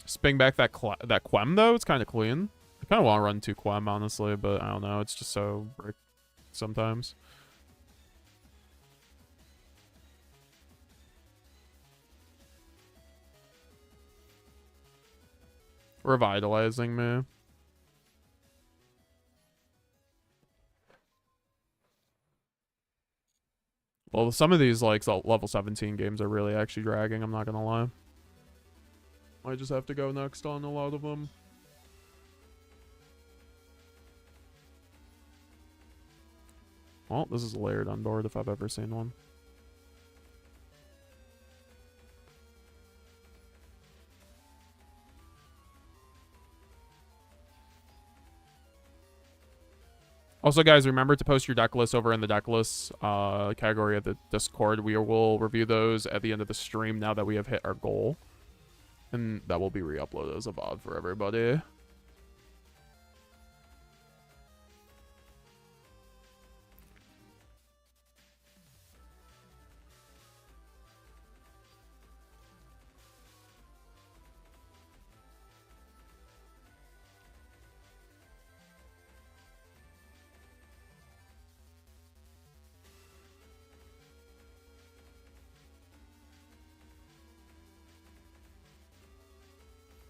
Sping back that Quem though, it's kind of clean. I kind of want to run 2 Quem honestly, but I don't know. It's just so brick sometimes. Revitalizing me. Well, some of these like level 17 games are really actually dragging, I'm not gonna lie. I just have to go next on a lot of them. Well, this is a layered unboard if I've ever seen one. Also, guys, remember to post your deck list over in the deck list category of the Discord. We will review those at the end of the stream now that we have hit our goal. And that will be re-uploaded as a VOD for everybody.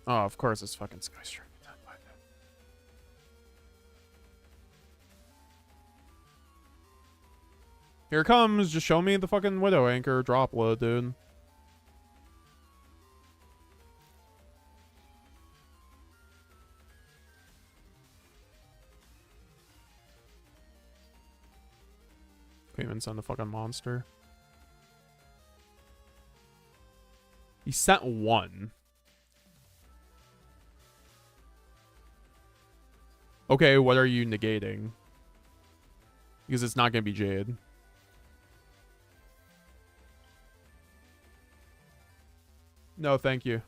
Oh, of course it's fucking Skystream. Here it comes. Just show me the fucking Widow Anchor droplet, dude. Can't even send a fucking monster. He sent 1. Okay, what are you negating? Because it's not going to be Jade. No, thank you.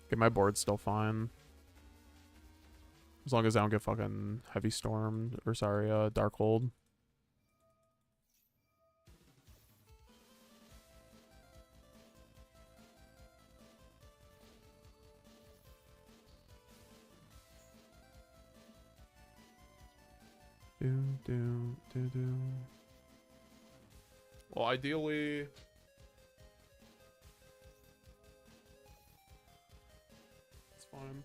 Okay, my board's still fine. As long as I don't get fucking Heavy Stormed. Or sorry, Darkhold. Well, ideally... It's fine.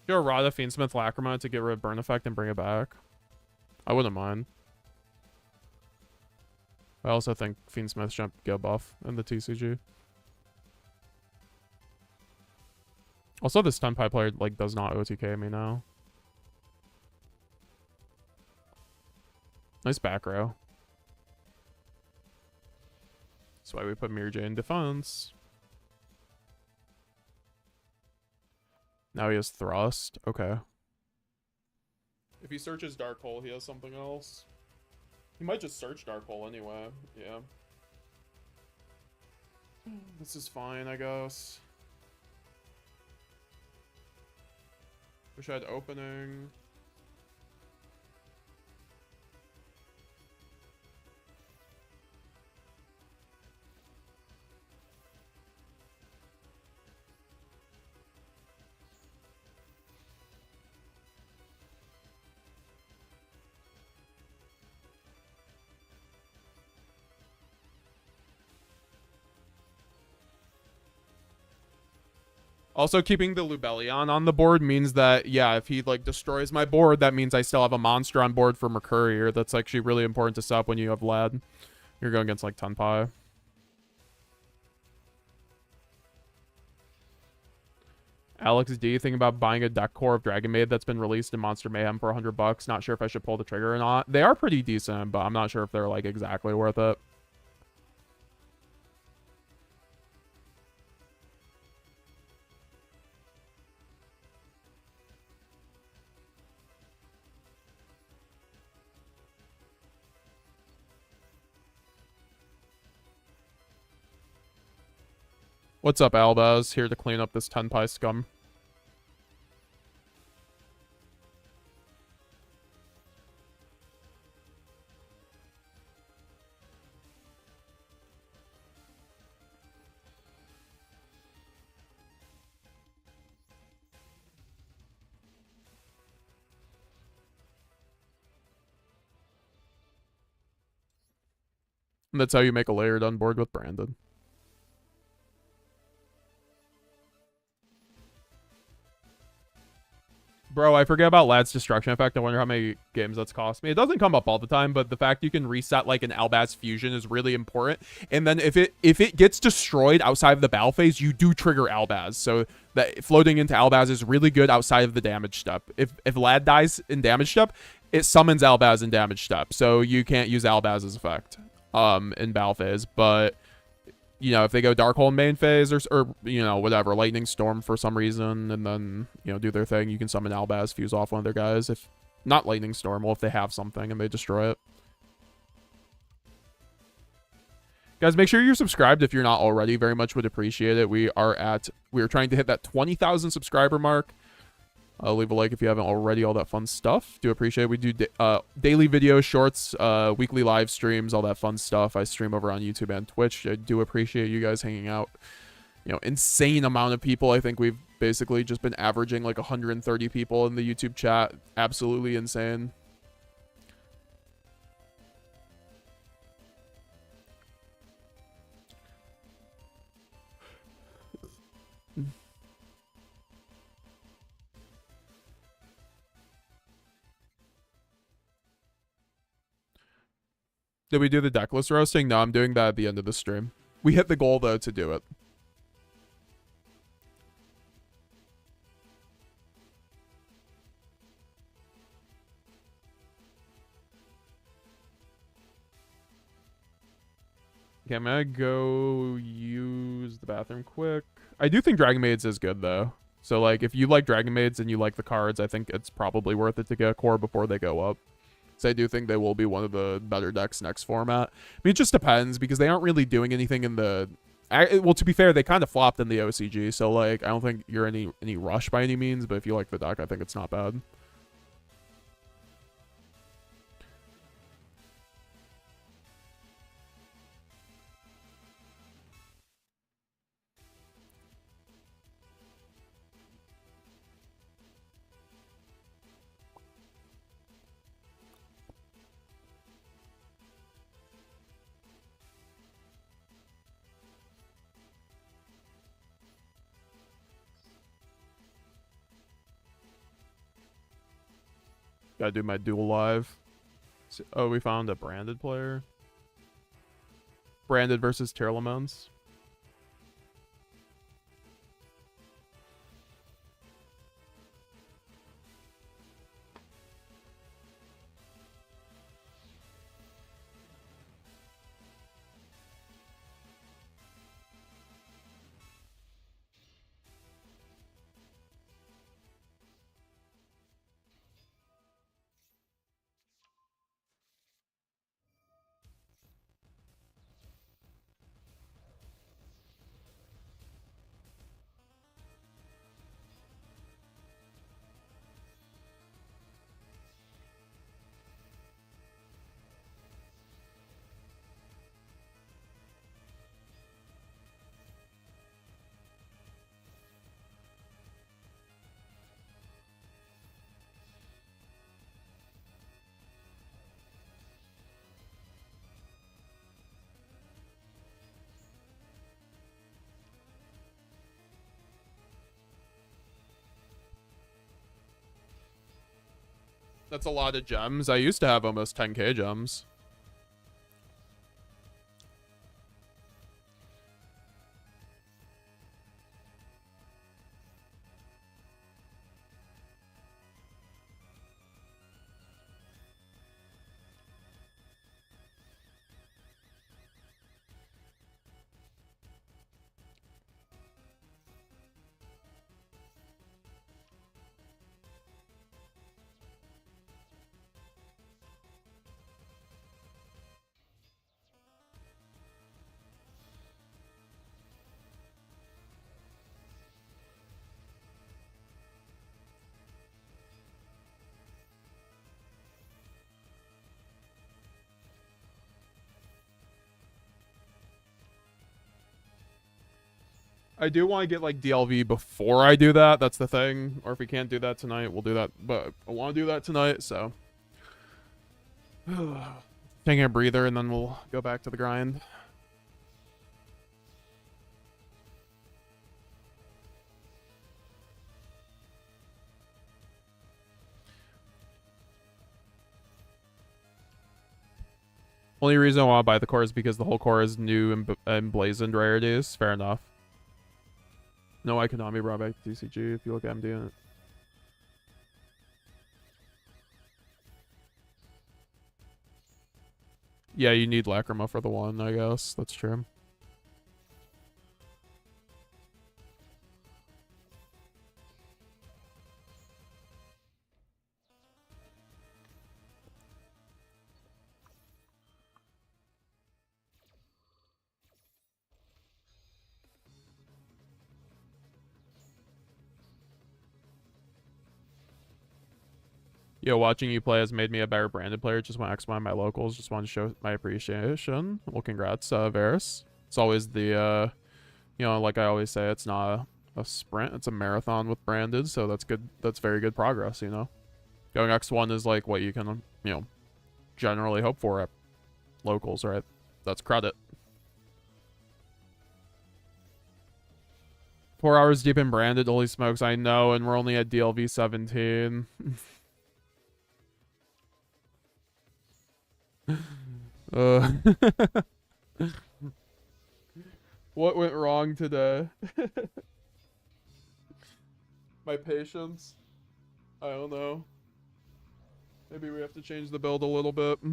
Yo, Rada, Fiendsmith, Lacrima to get rid of Burn Effect and bring it back. I wouldn't mind. I also think Fiendsmith should get a buff in the TCG. Also, this stun pipe player like does not OTK me now. Nice back row. That's why we put Mirjay in defense. Now he has Thrust. Okay. If he searches Dark Hole, he has something else. He might just search Dark Hole anyway. Yeah. This is fine, I guess. Wish I had opening. Also, keeping the Lubellion on the board means that, yeah, if he, like, destroys my board, that means I still have a monster on board for Mercurier. That's actually really important to set up when you have Lad. You're going against, like, Tenpai. Alex D, thinking about buying a deck core of Dragon Maid that's been released in Monster Mayhem for $100. Not sure if I should pull the trigger or not. They are pretty decent, but I'm not sure if they're, like, exactly worth it. What's up, Albaz? Here to clean up this Tenpai scum. And that's how you make a layered on board with Branded. Bro, I forget about Lad's destruction effect. I wonder how many games that's cost me. It doesn't come up all the time, but the fact you can reset like an Albaz fusion is really important. And then if it gets destroyed outside of the battle phase, you do trigger Albaz. So that floating into Albaz is really good outside of the damage step. If Lad dies in damage step, it summons Albaz in damage step. So you can't use Albaz's effect in battle phase. But you know, if they go Darkhold main phase or you know, whatever, Lightning Storm for some reason, and then, you know, do their thing, you can summon Albaz, fuse off one of their guys. If not Lightning Storm, well, if they have something and they destroy it. Guys, make sure you're subscribed if you're not already. Very much would appreciate it. We are trying to hit that 20,000 subscriber mark. Leave a like if you haven't already, all that fun stuff. Do appreciate it. We do daily videos, shorts, weekly live streams, all that fun stuff. I stream over on YouTube and Twitch. I do appreciate you guys hanging out. You know, insane amount of people. I think we've basically just been averaging like 130 people in the YouTube chat. Absolutely insane. Did we do the decklist roasting? No, I'm doing that at the end of the stream. We hit the goal, though, to do it. Okay, I'm gonna go use the bathroom quick. I do think Dragon Maids is good, though. So, like, if you like Dragon Maids and you like the cards, I think it's probably worth it to get a core before they go up. So I do think they will be one of the better decks next format. I mean, it just depends because they aren't really doing anything in the... Well, to be fair, they kind of flopped in the OCG. So, like, I don't think you're any rush by any means. But if you like the deck, I think it's not bad. Gotta do my duel live. Oh, we found a branded player. Branded versus Tearlaments. That's a lot of gems. I used to have almost 10k gems. I do want to get like DLV before I do that. That's the thing. Or if we can't do that tonight, we'll do that. But I want to do that tonight, so taking a breather and then we'll go back to the grind. Only reason I want to buy the core is because the whole core is new and emblazoned rarities. Fair enough. No Economy brought back to DCG if you look MD in it. Yeah, you need Lacrima for the one, I guess. That's true. Yo, watching you play has made me a better branded player. Just want to expand my locals. Just want to show my appreciation. Well, congrats, Varus. It's always the, you know, like I always say, it's not a sprint. It's a marathon with branded. So that's good. That's very good progress, you know. Going X1 is like what you can, you know, generally hope for at locals, right? That's credit. 4 hours deep in branded. Holy smokes, I know. And we're only at DLV 17. What went wrong today? My patience? I don't know. Maybe we have to change the build a little bit. I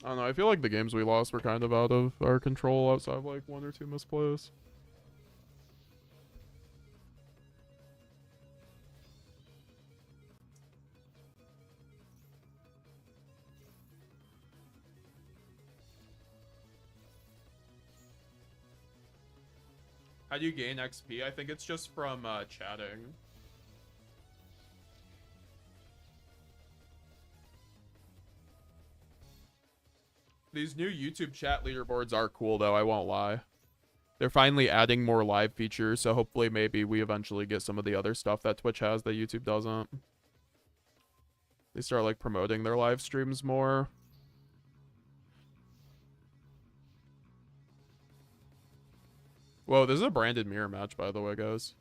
don't know. I feel like the games we lost were kind of out of our control outside of like 1 or 2 misplays. How do you gain XP? I think it's just from chatting. These new YouTube chat leaderboards are cool, though. I won't lie. They're finally adding more live features, so hopefully maybe we eventually get some of the other stuff that Twitch has that YouTube doesn't. They start, like, promoting their live streams more. Whoa, this is a branded mirror match, by the way, guys.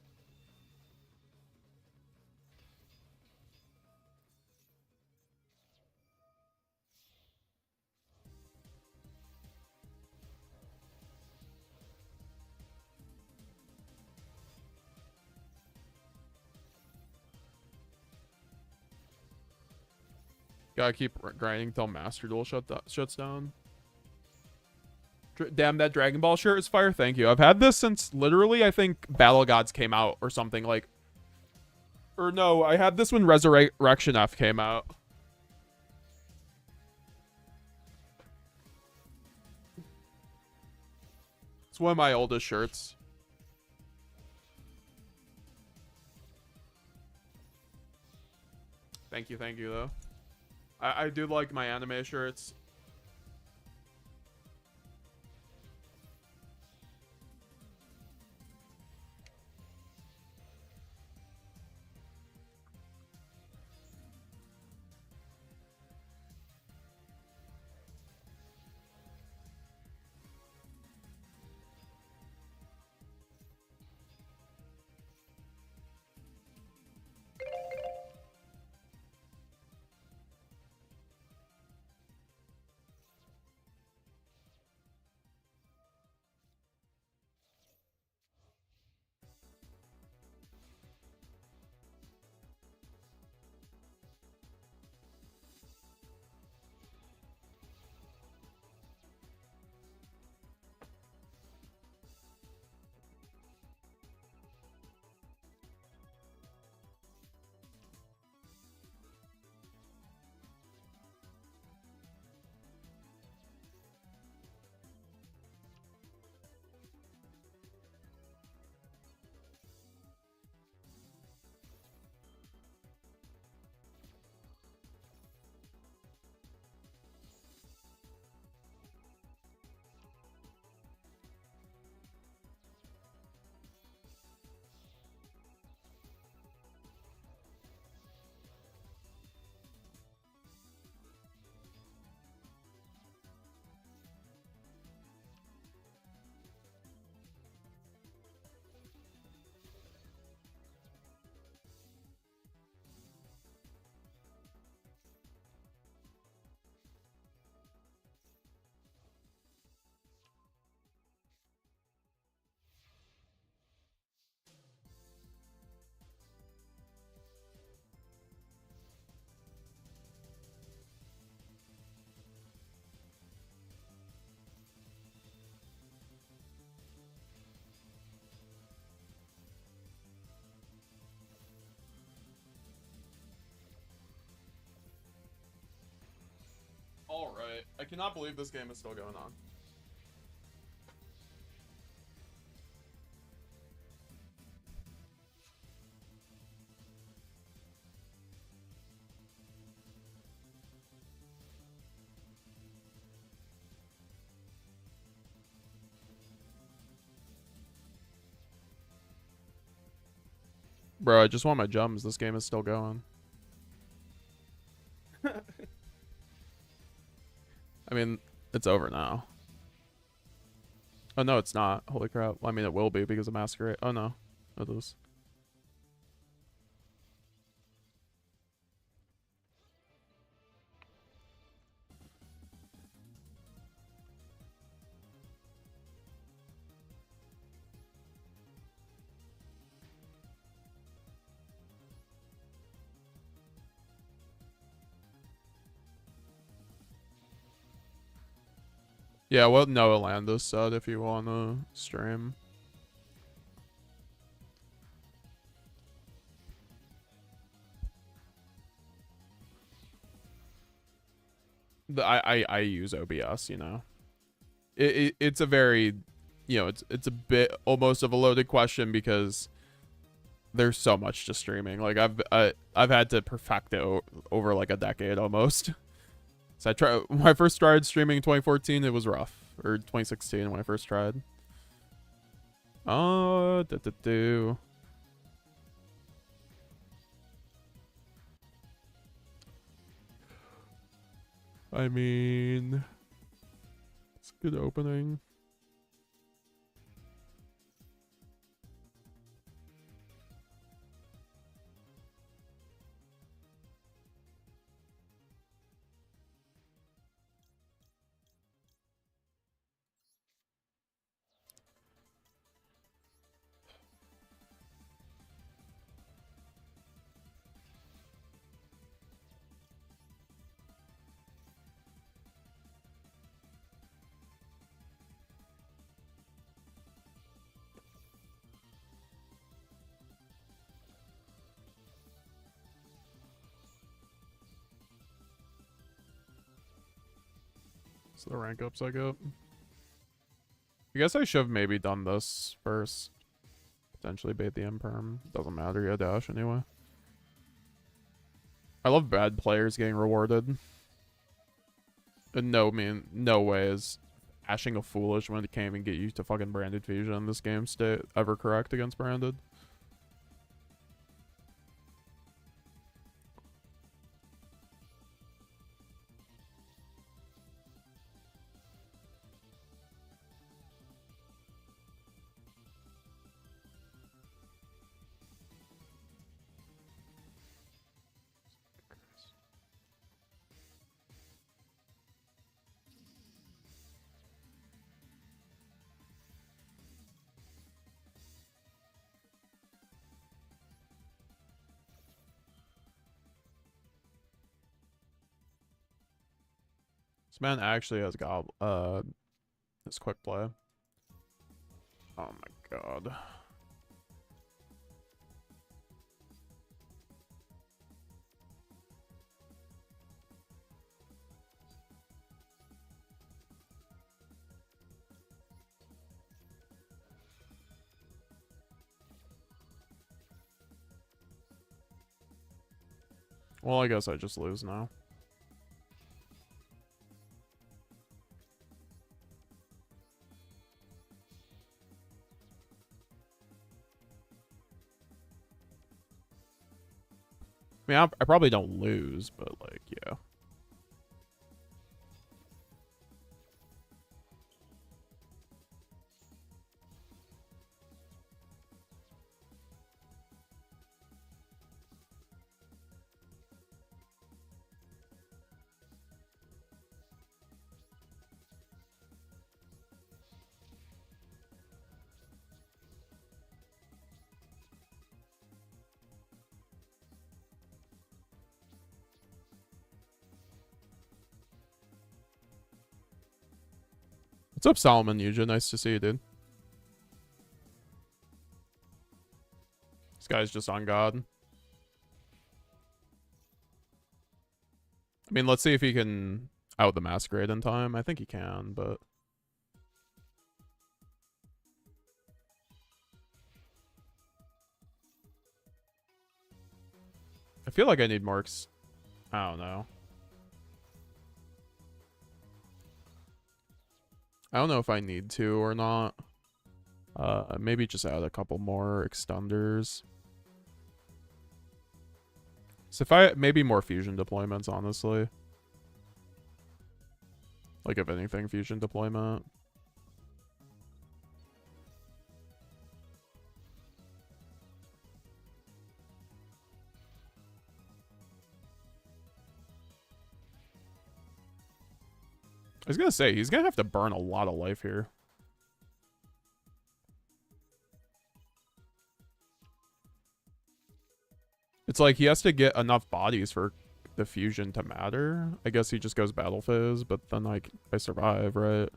Gotta keep grinding till Master Duel shuts down. Damn, that Dragon Ball shirt is fire. Thank you. I've had this since literally, I think, Battle Gods came out or something like. Or no, I had this when Resurrection F came out. It's one of my oldest shirts. Thank you, though. I do like my anime shirts. right. I cannot believe this game is still going on. Bro, I just want my gems. This game is still going. I mean, it's over now. Oh, no, it's not. Holy crap. Well, I mean, it will be because of Masquerade. Oh, no. It is. Yeah, well, no, Alanda's said if you want to stream. I use OBS, you know. It's a very, you know, it's a bit almost of a loaded question because there's so much to streaming. Like I've had to perfect it over like a decade almost. So when I first started streaming in 2014, it was rough, or 2016 when I first tried. Oh, I mean, it's a good opening. So the rank ups I get. I guess I should have maybe done this first. Potentially bait the imperm. Doesn't matter, yeah, dash anyway. I love bad players getting rewarded. And no way is ashing a foolish when it can't even get you to fucking branded fusion in this game state ever correct against branded. This man actually has got this quick play. Oh my god. Well, I guess I just lose now. I mean, I probably don't lose, but like, yeah. What's up, Solomon Yuja? Nice to see you, dude. This guy's just on God. I mean, let's see if he can out the Masquerade in time. I think he can, but I feel like I need more. I don't know. I don't know if I need to or not. Maybe just add a couple more extenders. So if I maybe more fusion deployments, honestly. Like if anything, fusion deployment. I was gonna say he's gonna have to burn a lot of life here. It's like he has to get enough bodies for the fusion to matter. I guess he just goes battle phase, but then like I survive, right?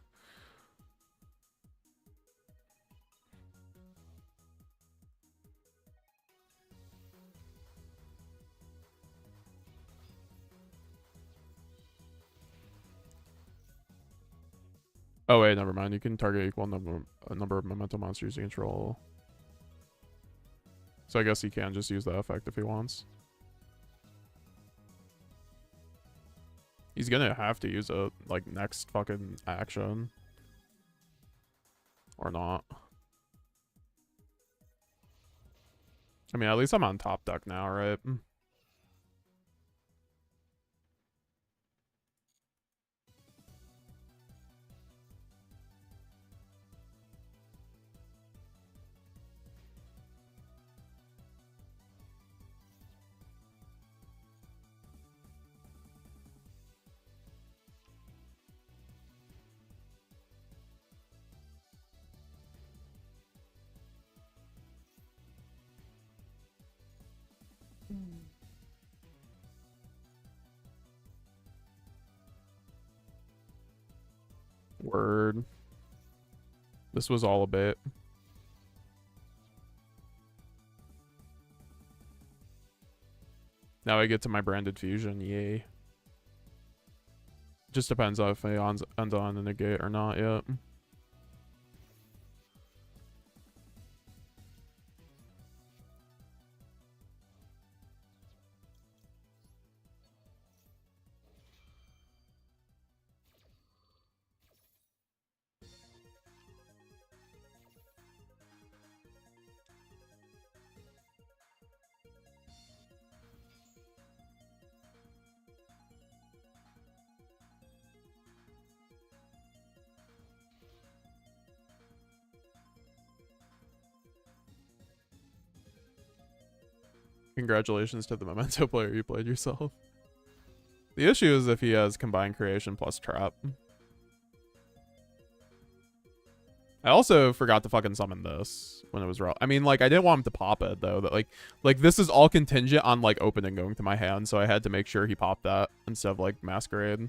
Oh wait, never mind. You can target equal number of memento monsters you control. So I guess he can just use that effect if he wants. He's gonna have to use it like next fucking action. Or not. I mean, at least I'm on top deck now, right? Word. This was all a bit. Now I get to my branded fusion, yay. Just depends on if Aeon's end on the negate or not yet. Congratulations to the Memento player, you played yourself. The issue is if he has combined creation plus trap. I also forgot to fucking summon this when it was I mean, like, I didn't want him to pop it, though. That like this is all contingent on, like, opening going to my hand, so I had to make sure he popped that instead of, like, Masquerade.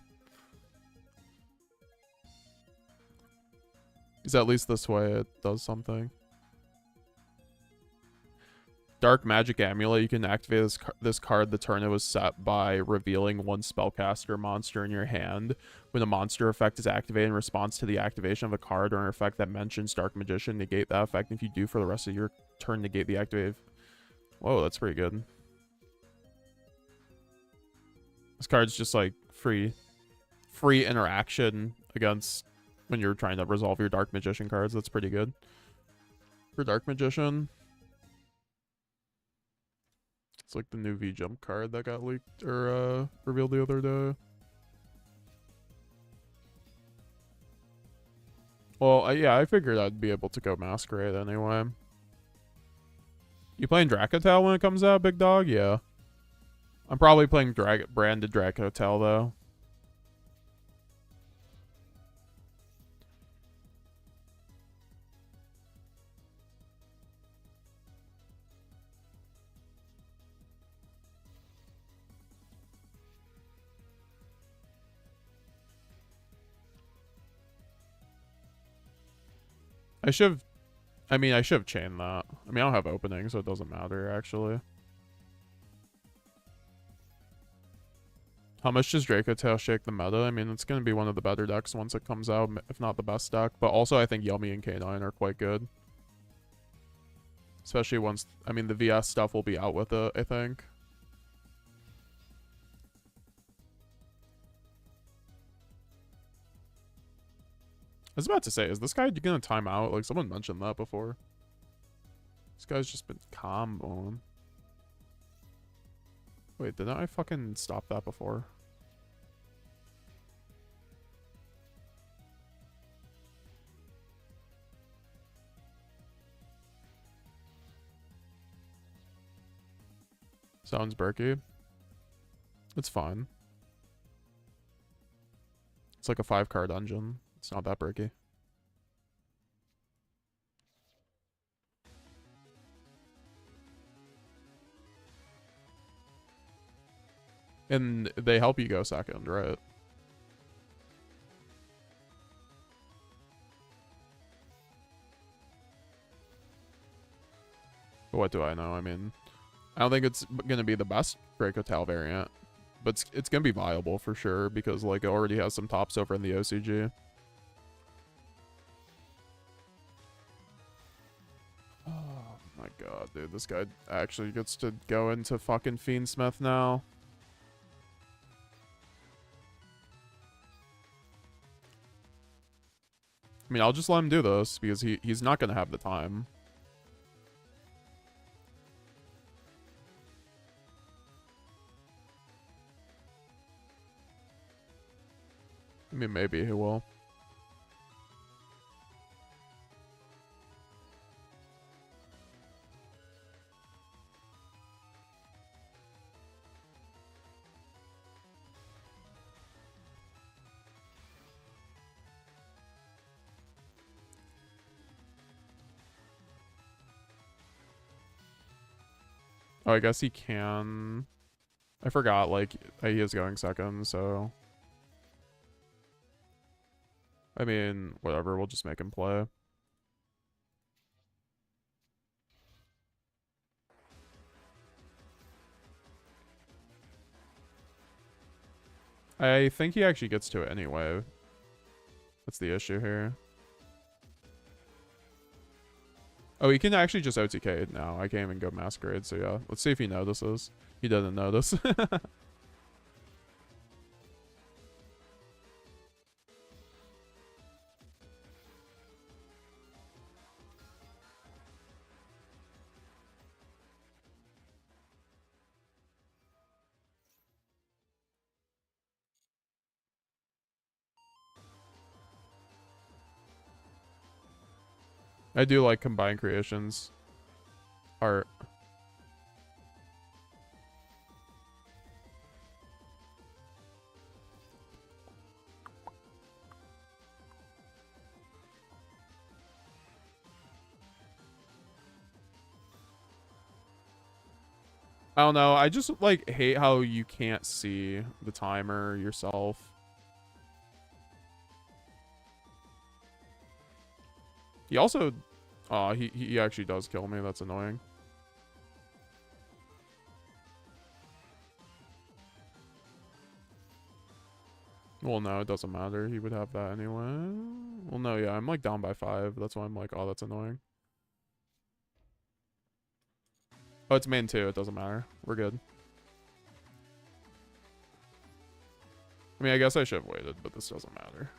Because at least this way it does something. Dark Magic Amulet, you can activate this card the turn it was set by revealing one spellcaster monster in your hand. When a monster effect is activated in response to the activation of a card or an effect that mentions Dark Magician, negate that effect. And if you do for the rest of your turn, negate the activated. Whoa, that's pretty good. This card's just like free interaction against when you're trying to resolve your Dark Magician cards. That's pretty good. For Dark Magician. It's like the new V-Jump card that got leaked or revealed the other day. Well, yeah, I figured I'd be able to go Masquerade anyway. You playing Dracotel when it comes out, big dog? Yeah. I'm probably playing branded Dracotel, though. I should have chained that. I mean, I don't have opening, so it doesn't matter, actually. How much does Draco Tail shake the meta? I mean, it's going to be one of the better decks once it comes out, if not the best deck. But also, I think Yummy and K9 are quite good. Especially once, I mean, the VS stuff will be out with it, I think. I was about to say, is this guy going to time out? Like, someone mentioned that before. This guy's just been comboing. Wait, didn't I fucking stop that before? Sounds Berkey. It's fine. It's like a 5-card dungeon. It's not that Berkey. And they help you go second, right? But what do I know? I mean, I don't think it's going to be the best Draco Tail variant, but it's going to be viable for sure because like it already has some tops over in the OCG. Oh my god, dude, this guy actually gets to go into fucking Fiendsmith now. I mean, I'll just let him do this because he's not going to have the time. I mean, maybe he will. Oh, I guess he can. I forgot, like, he is going second, so. I mean, whatever, we'll just make him play. I think he actually gets to it anyway. That's the issue here. Oh, he can actually just OTK it now. I can't even go Masquerade, so yeah. Let's see if he notices. He doesn't notice. I do like combined creations. Art. I don't know. I just like hate how you can't see the timer yourself. He also, he actually does kill me. That's annoying. Well, no, it doesn't matter. He would have that anyway. Well, no, yeah, I'm like down by 5. That's why I'm like, oh, that's annoying. Oh, it's main 2. It doesn't matter. We're good. I mean, I guess I should have waited, but this doesn't matter.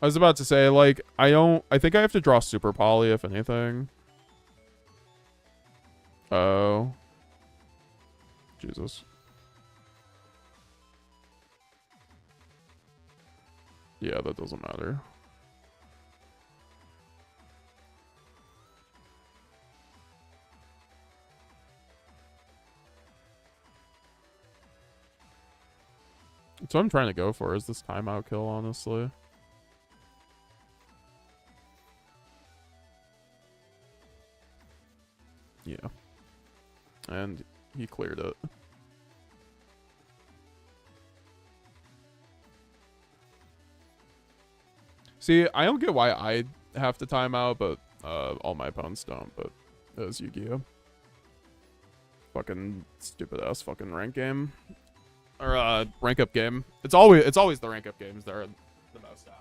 I was about to say, like, I think I have to draw Super Poly, if anything. Oh. Jesus. Yeah, that doesn't matter. That's what I'm trying to go for, is this timeout kill, honestly. Yeah. And he cleared it. See, I don't get why I have to time out, but All my opponents don't, but it was Yu-Gi-Oh. Fucking stupid ass fucking rank game. Or rank up game. It's always the rank up games that are the most ass.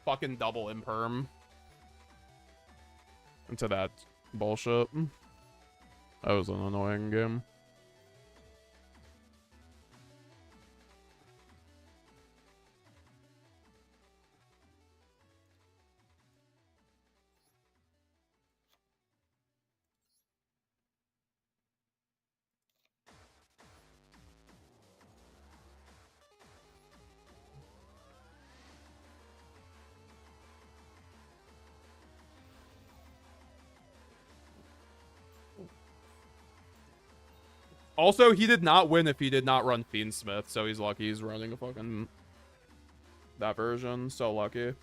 Fucking double imperm into that bullshit. That was an annoying game. Also, he did not win if he did not run Fiendsmith, so he's lucky he's running a fucking... that version. So lucky.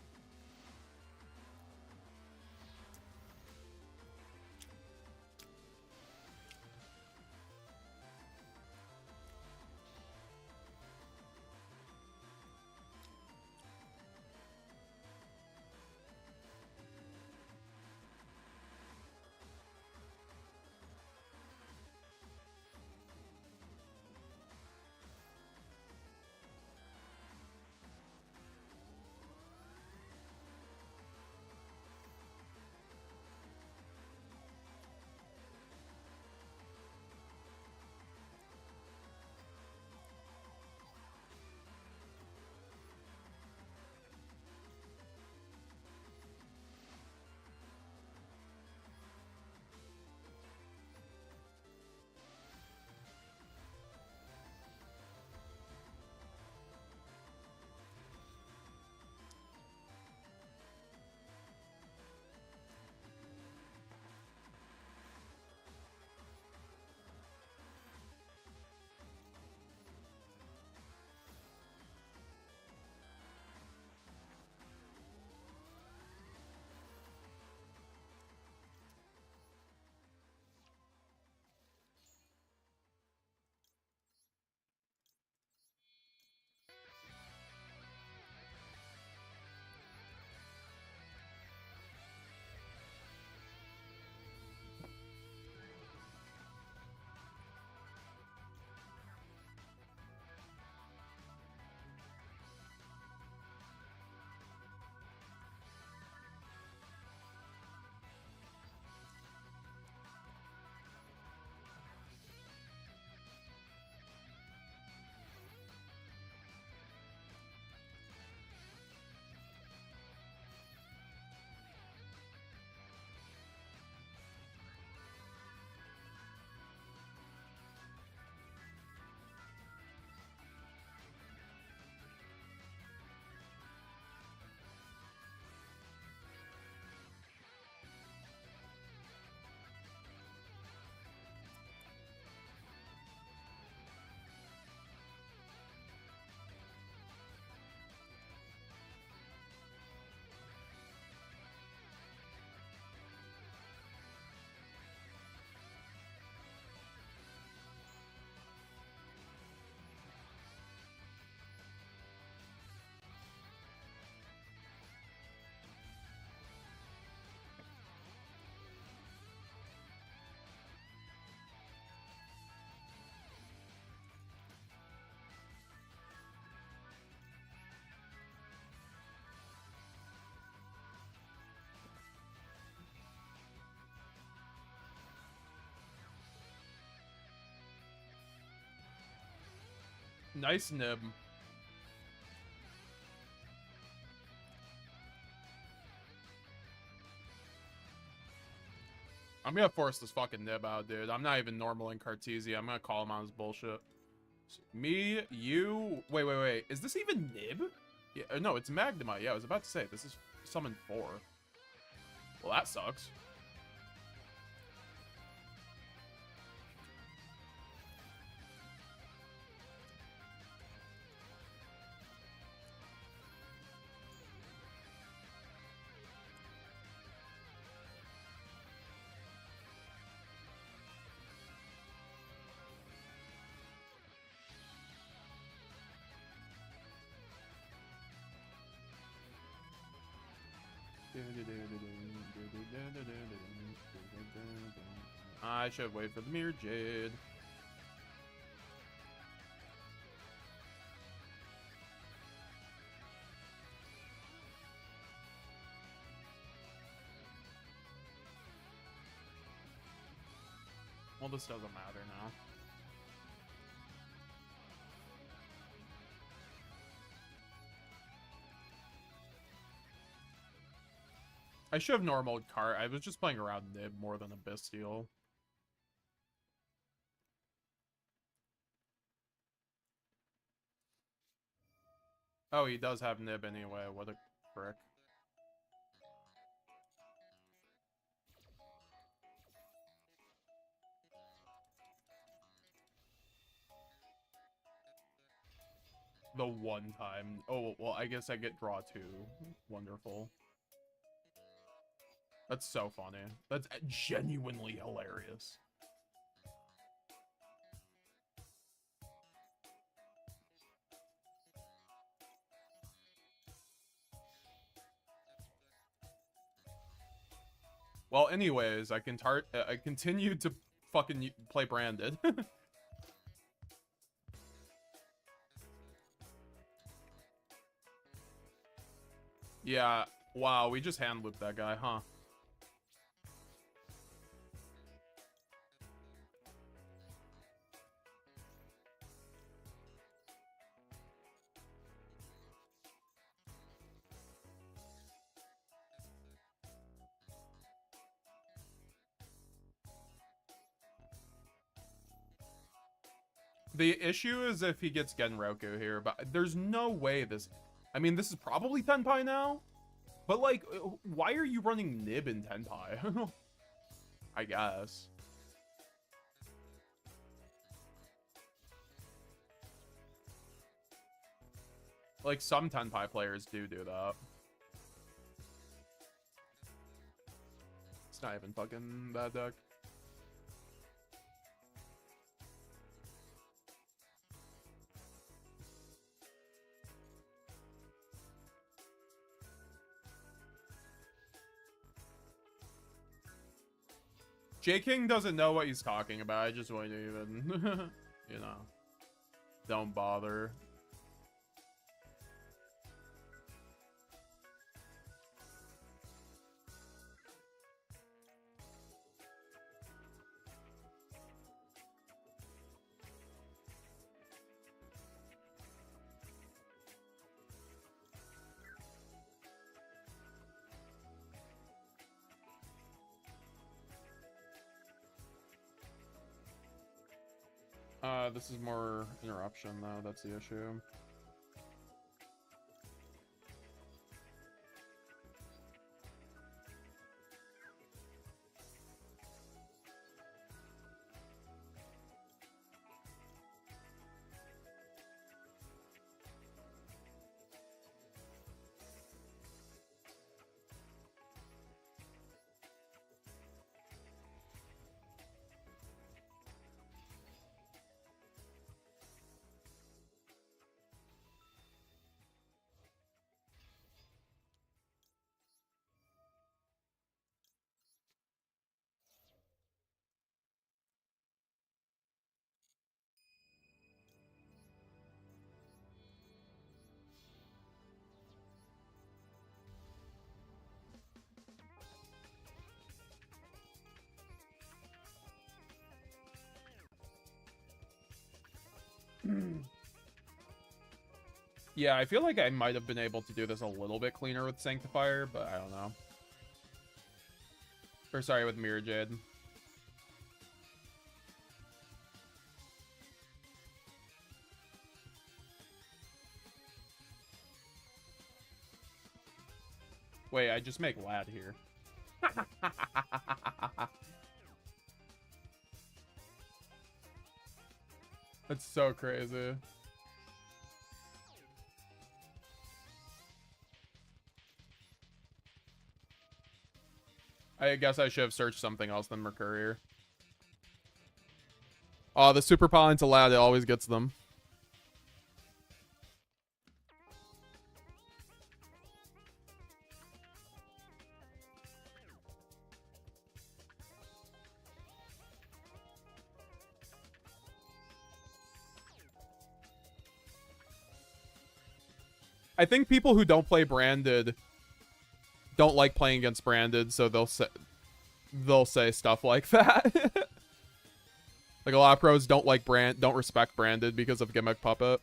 Nice nib. I'm gonna force this fucking nib out, dude. I'm not even normal in Cartesia. I'm gonna call him on his bullshit. Me, you... Wait. Is this even nib? Yeah, no, it's Magnemite. Yeah, I was about to say, this is summon 4. Well, that sucks. I should wait for the Mirror Jade. Well, this doesn't matter now. I should have normal cart. I was just playing around Nib more than a Bestial. Oh, he does have Nib anyway. What a prick. The one time. Oh, well, I guess I get draw 2. Wonderful. That's so funny. That's genuinely hilarious. Well, anyways, I continue to fucking play Branded. Yeah, wow, we just hand looped that guy, huh? The issue is if he gets Genroku here, but there's no way this... I mean, this is probably Tenpai now, but, like, why are you running Nib in Tenpai? I guess. Like, some Tenpai players do that. It's not even fucking bad deck. J-King doesn't know what he's talking about. I just want to even, you know, don't bother. This is more interruption, though. That's the issue. Yeah, I feel like I might have been able to do this a little bit cleaner with Sanctifier, but I don't know. Or sorry, with Mirror Jade. Wait, I just make Lad here. That's so crazy. I guess I should have searched something else than Mercurier. Oh, the Super Pollen's allowed. It always gets them. I think people who don't play branded don't like playing against branded, so they'll say stuff like that. Like a lot of pros don't respect branded because of Gimmick Puppet.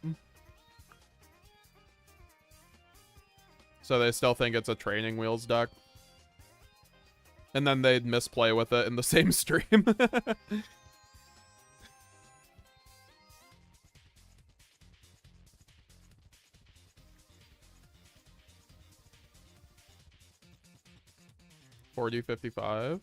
So they still think it's a training wheels deck. And then they'd misplay with it in the same stream. $40.55.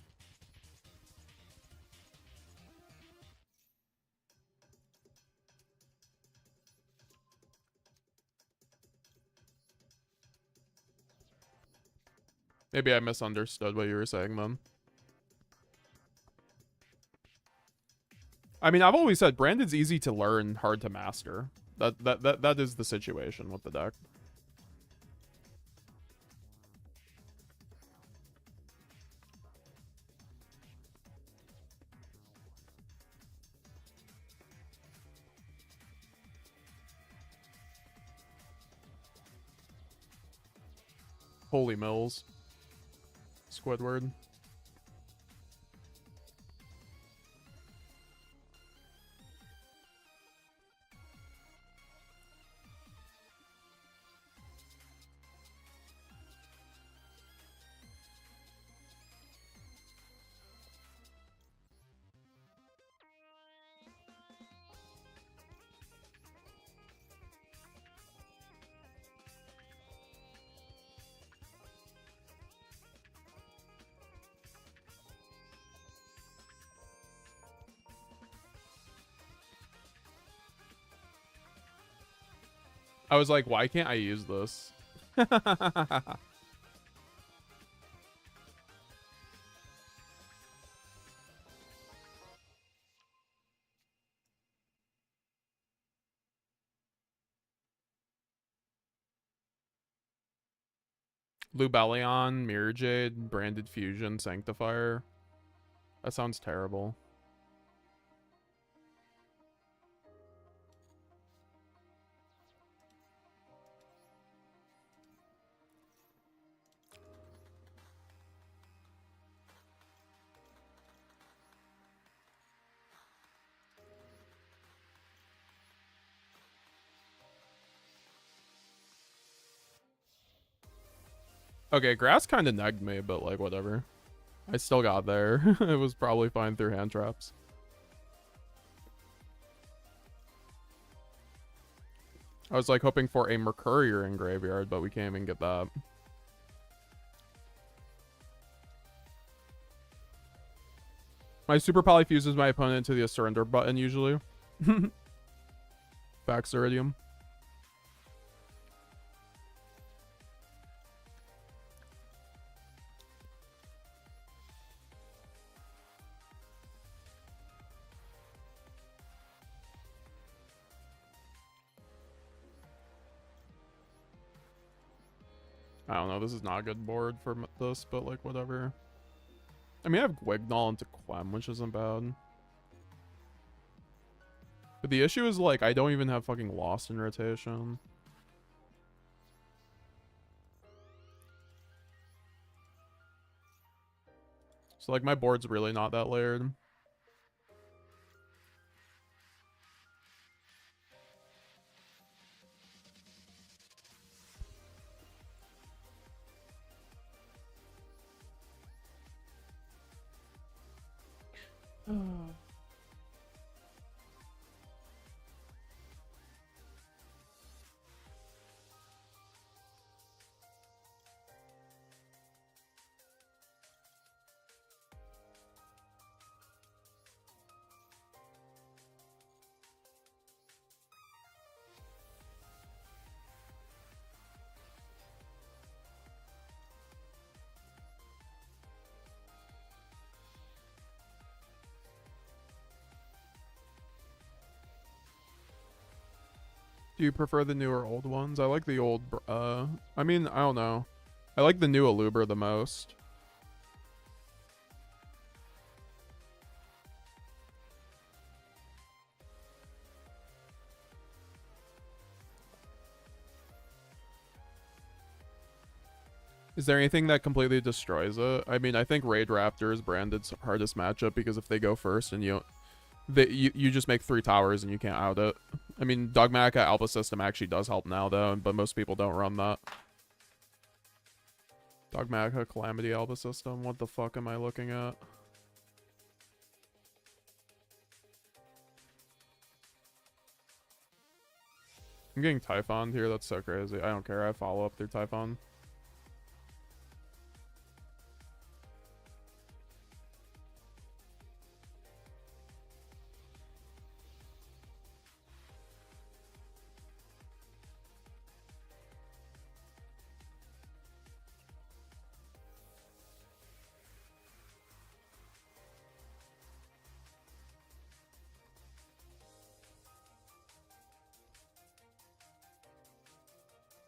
Maybe I misunderstood what you were saying then. I mean, I've always said branded's easy to learn, hard to master. That is the situation with the deck. Holy Mills. Squidward. I was like, why can't I use this? Lubellion, Mirror Jade, Branded Fusion, Sanctifier. That sounds terrible. Okay, grass kind of negged me, but like whatever. I still got there. It was probably fine through hand traps. I was like hoping for a Mercurier in graveyard, but we can't even get that. My super poly fuses my opponent to the surrender button usually. Fax Iridium. I don't know, this is not a good board for this, but like whatever. I mean, I have Gwignall into Quem, which isn't bad. But the issue is like, I don't even have fucking Lost in rotation. So like my board's really not that layered. Do you prefer the new or old ones? I like the old, I mean, I don't know. I like the new Aluber the most. Is there anything that completely destroys it? I mean, I think Raid Raptor is Branded's hardest matchup because if they go first and you just make 3 towers and you can't out it. I mean, Dogmatica Alpha System actually does help now though, but most people don't run that. Dogmatica Calamity Alpha System. What the fuck am I looking at? I'm getting Typhon here. That's so crazy. I don't care. I follow up through Typhon.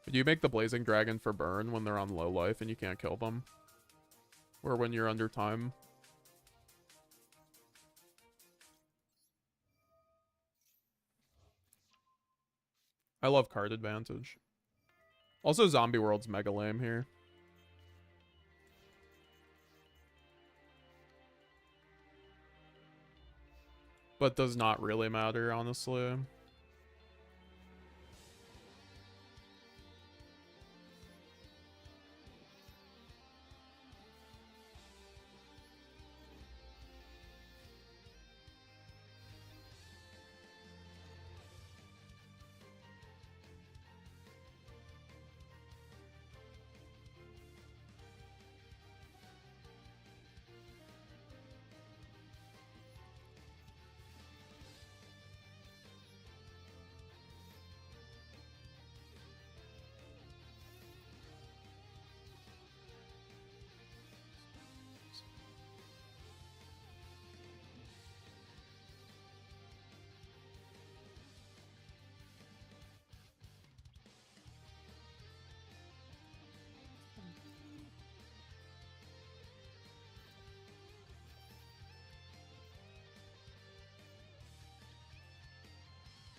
Do you make the Blazing Dragon for burn when they're on low life and you can't kill them? Or when you're under time? I love card advantage. Also, Zombie World's mega lame here. But does not really matter, honestly.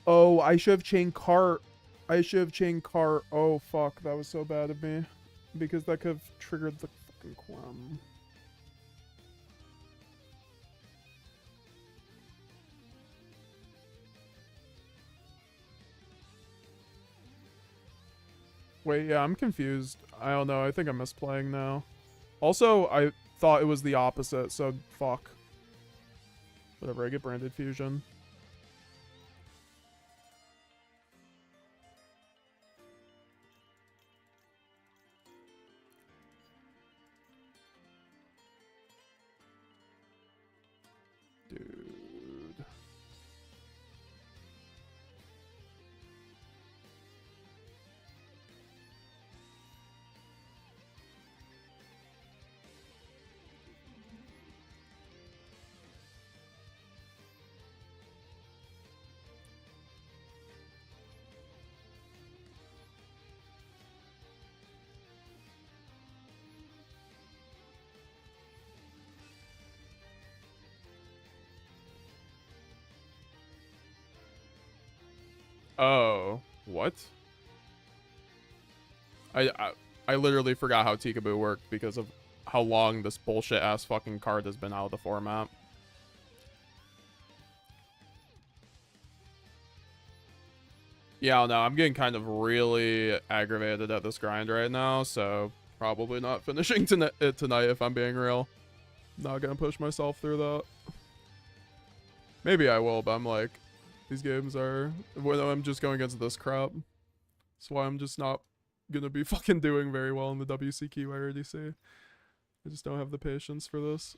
Oh, I should have chained cart. I should have chained cart. Oh, fuck. That was so bad of me. Because that could have triggered the fucking Quam. Wait, yeah, I'm confused. I don't know. I think I'm misplaying now. Also, I thought it was the opposite, so fuck. Whatever, I get Branded Fusion. Dude. Oh, what? I literally forgot how Tikaboo worked because of how long this bullshit ass fucking card has been out of the format. Yeah, I don't know. I'm getting kind of really aggravated at this grind right now, so probably not finishing it tonight if I'm being real. Not gonna push myself through that. Maybe I will, but I'm like, these games are... When I'm just going against this crap. That's why I'm just not gonna be fucking doing very well in the WCQ I already see. I just don't have the patience for this.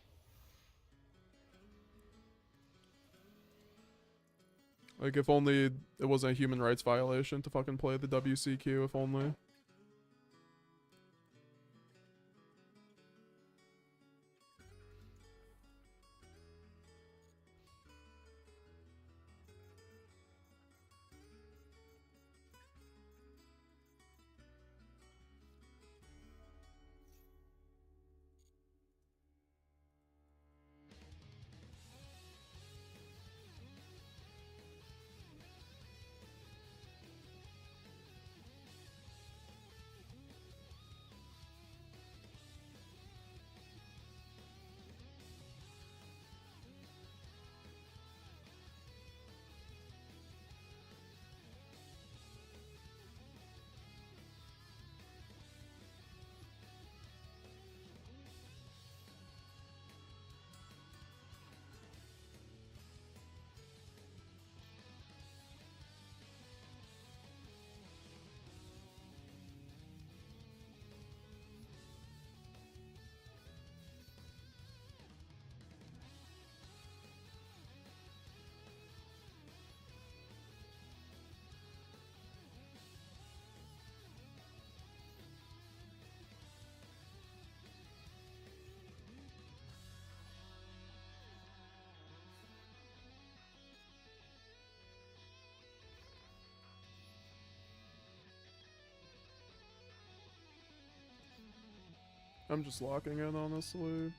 Like, if only it wasn't a human rights violation to fucking play the WCQ, if only. I'm just locking in, honestly.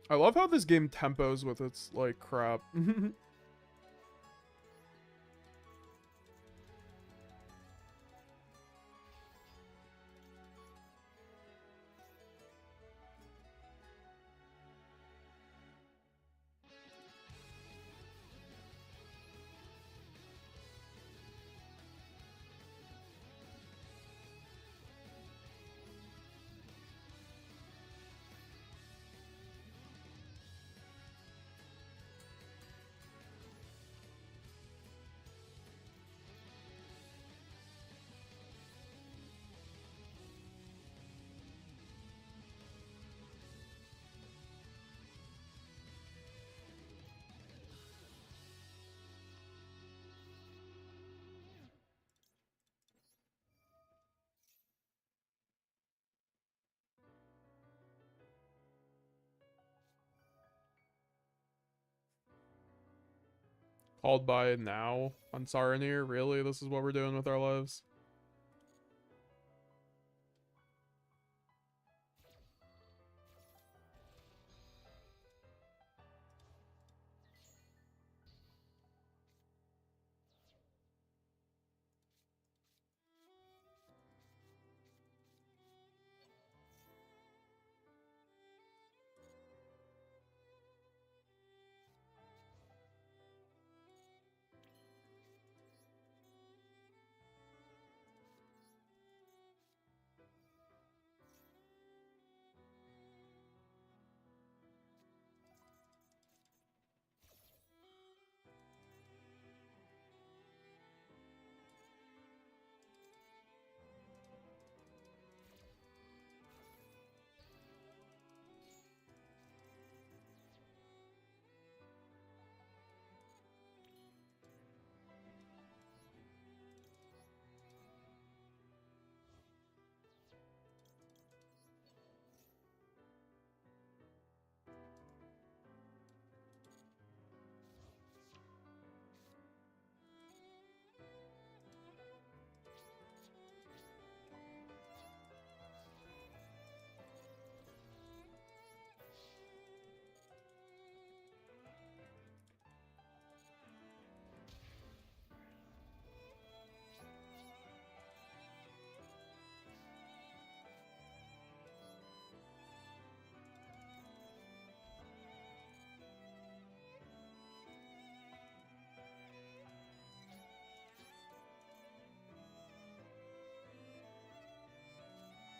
I love how this game tempos with its, like, crap. Called by now on Saranir? Really? This is what we're doing with our lives?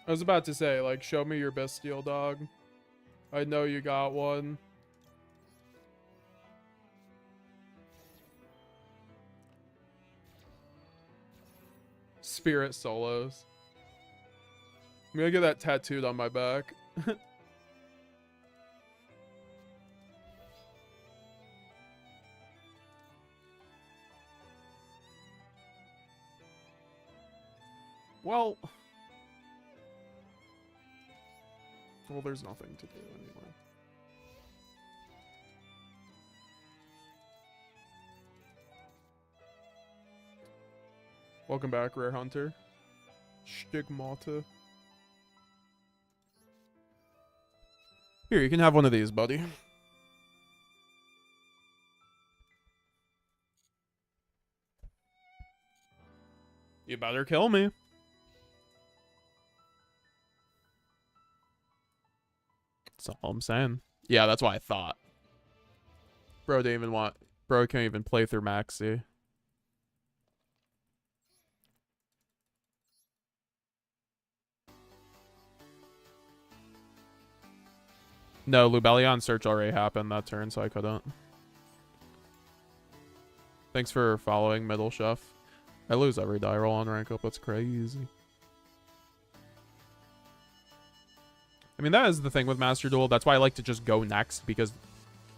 I was about to say, like, show me your bestial dog. I know you got one. Spirit solos. I'm gonna get that tattooed on my back. Well, there's nothing to do anyway. Welcome back, Rare Hunter. Stigmata. Here, you can have one of these, buddy. You better kill me. That's all I'm saying. Yeah, that's what I thought. Bro didn't even want... Bro can't even play through Maxi. No, Lubellion search already happened that turn, so I couldn't. Thanks for following, Middle Chef. I lose every die roll on rank up. That's crazy. I mean, that is the thing with Master Duel. That's why I like to just go next, because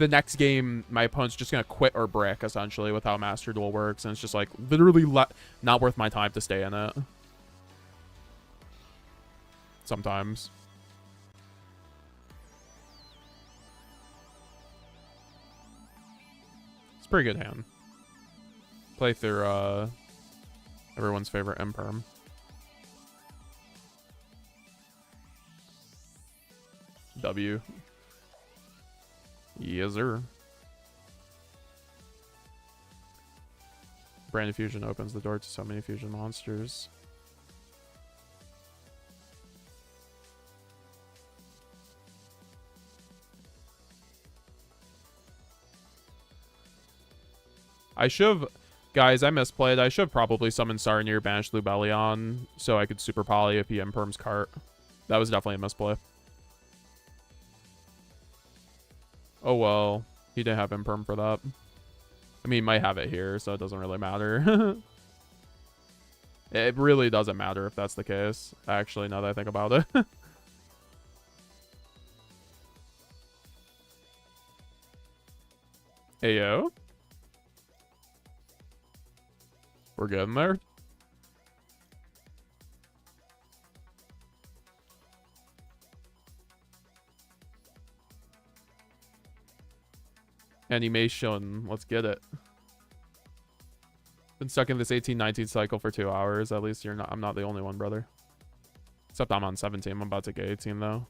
the next game, my opponent's just going to quit or brick, essentially, with how Master Duel works. And it's just, like, literally not worth my time to stay in it. Sometimes. It's a pretty good hand. Play through, everyone's favorite Imperm. W. Yes, sir. Branded Fusion opens the door to so many fusion monsters. I should've... Guys, I misplayed. I should've probably summoned Sarnir, banished Lubellion, so I could super poly if he Imperm's cart. That was definitely a misplay. Oh well, he didn't have Imperm for that. I mean, he might have it here, so it doesn't really matter. It really doesn't matter if that's the case, actually, now that I think about it. Ayo. We're getting there. Animation. Let's get it. Been stuck in this 18-19 cycle for 2 hours. At least you're not. I'm not the only one, brother. Except I'm on 17. I'm about to get 18 though.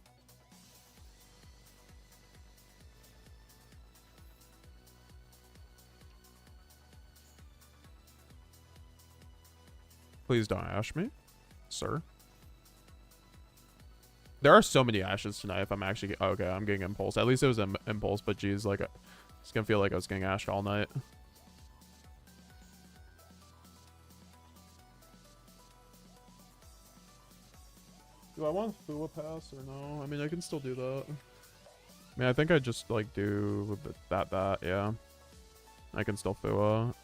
Please don't ash me, sir. There are so many ashes tonight. If I'm actually okay, I'm getting impulse. At least it was an impulse, but geez, like it's gonna feel like I was getting ashed all night. Do I want Fua pass or no? I mean, I can still do that. I mean, I think I just like do that. Yeah, I can still Fua.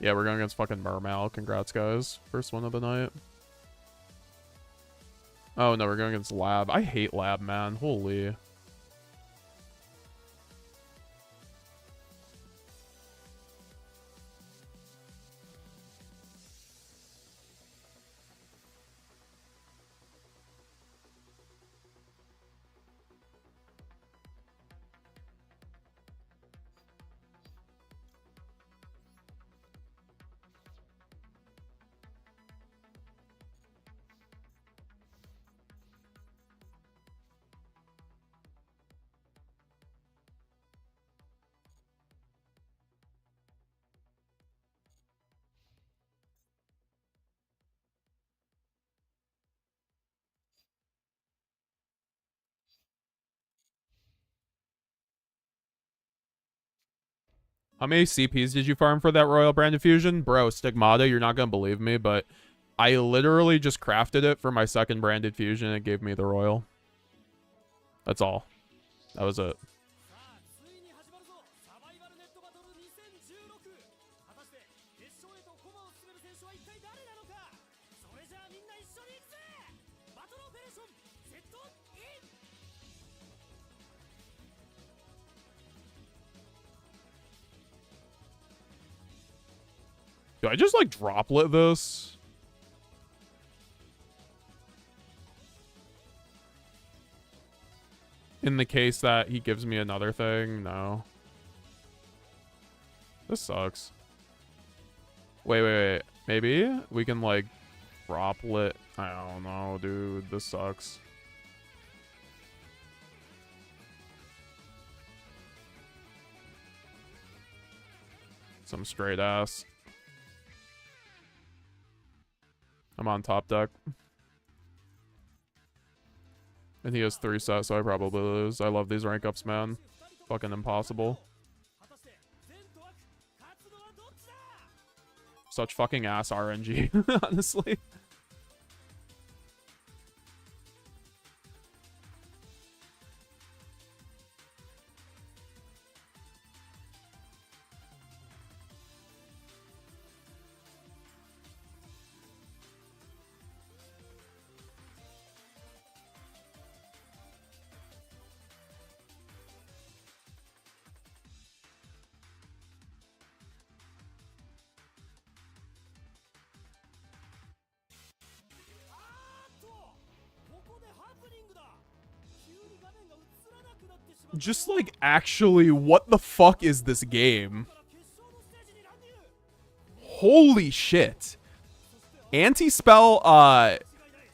Yeah, we're going against fucking Mermal. Congrats, guys. First one of the night. Oh, no, we're going against Lab. I hate Lab, man. Holy. How many CPs did you farm for that Royal Brand Fusion? Bro, Stigmata, you're not going to believe me, but I literally just crafted it for my second Branded Fusion and it gave me the Royal. That's all. That was it. Do I just like droplet this? In the case that he gives me another thing? No. This sucks. Wait. Maybe we can like droplet. I don't know, dude. This sucks. Some straight ass. I'm on top deck. And he has 3 sets, so I probably lose. I love these rank ups, man. Fucking impossible. Such fucking ass RNG, honestly. Just like, actually, what the fuck is this game? Holy shit. Anti-spell,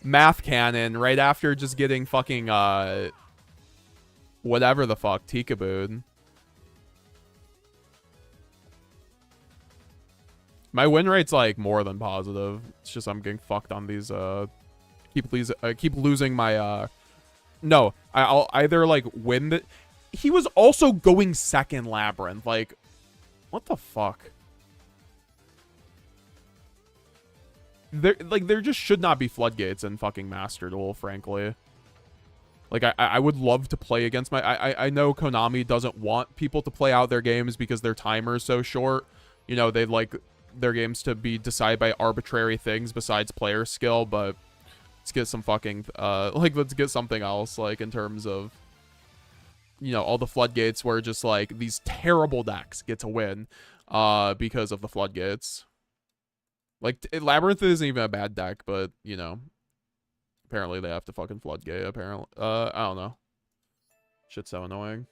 math cannon right after just getting fucking, whatever the fuck, Tikabooed. My win rate's like more than positive. It's just I'm getting fucked on these, keep losing my, no, I'll either like win the, he was also going second Labyrinth, like, what the fuck? There just should not be floodgates in fucking Master Duel, frankly. Like, I would love to play against my... I know Konami doesn't want people to play out their games because their timer is so short. You know, they'd like their games to be decided by arbitrary things besides player skill, but let's get some fucking... like, let's get something else, like, in terms of... You know, all the floodgates where just, like, these terrible decks get to win because of the floodgates. Like, Labyrinth isn't even a bad deck, but, you know, apparently they have to fucking floodgate, apparently. I don't know. Shit's so annoying.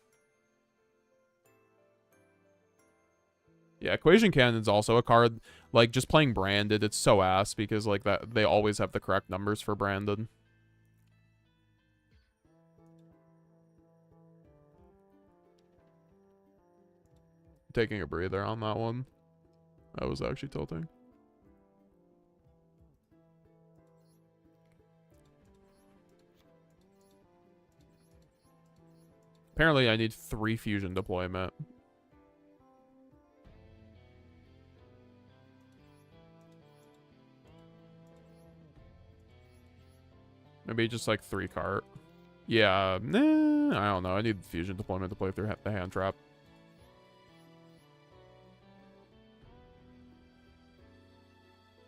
Yeah, Equation Cannon's also a card, like, just playing Branded, it's so ass, because, like, that they always have the correct numbers for Branded. Taking a breather on that one. I was actually tilting. Apparently, I need 3 fusion deployment. Maybe just like 3 cart. Yeah, nah, I don't know. I need fusion deployment to play through the hand trap.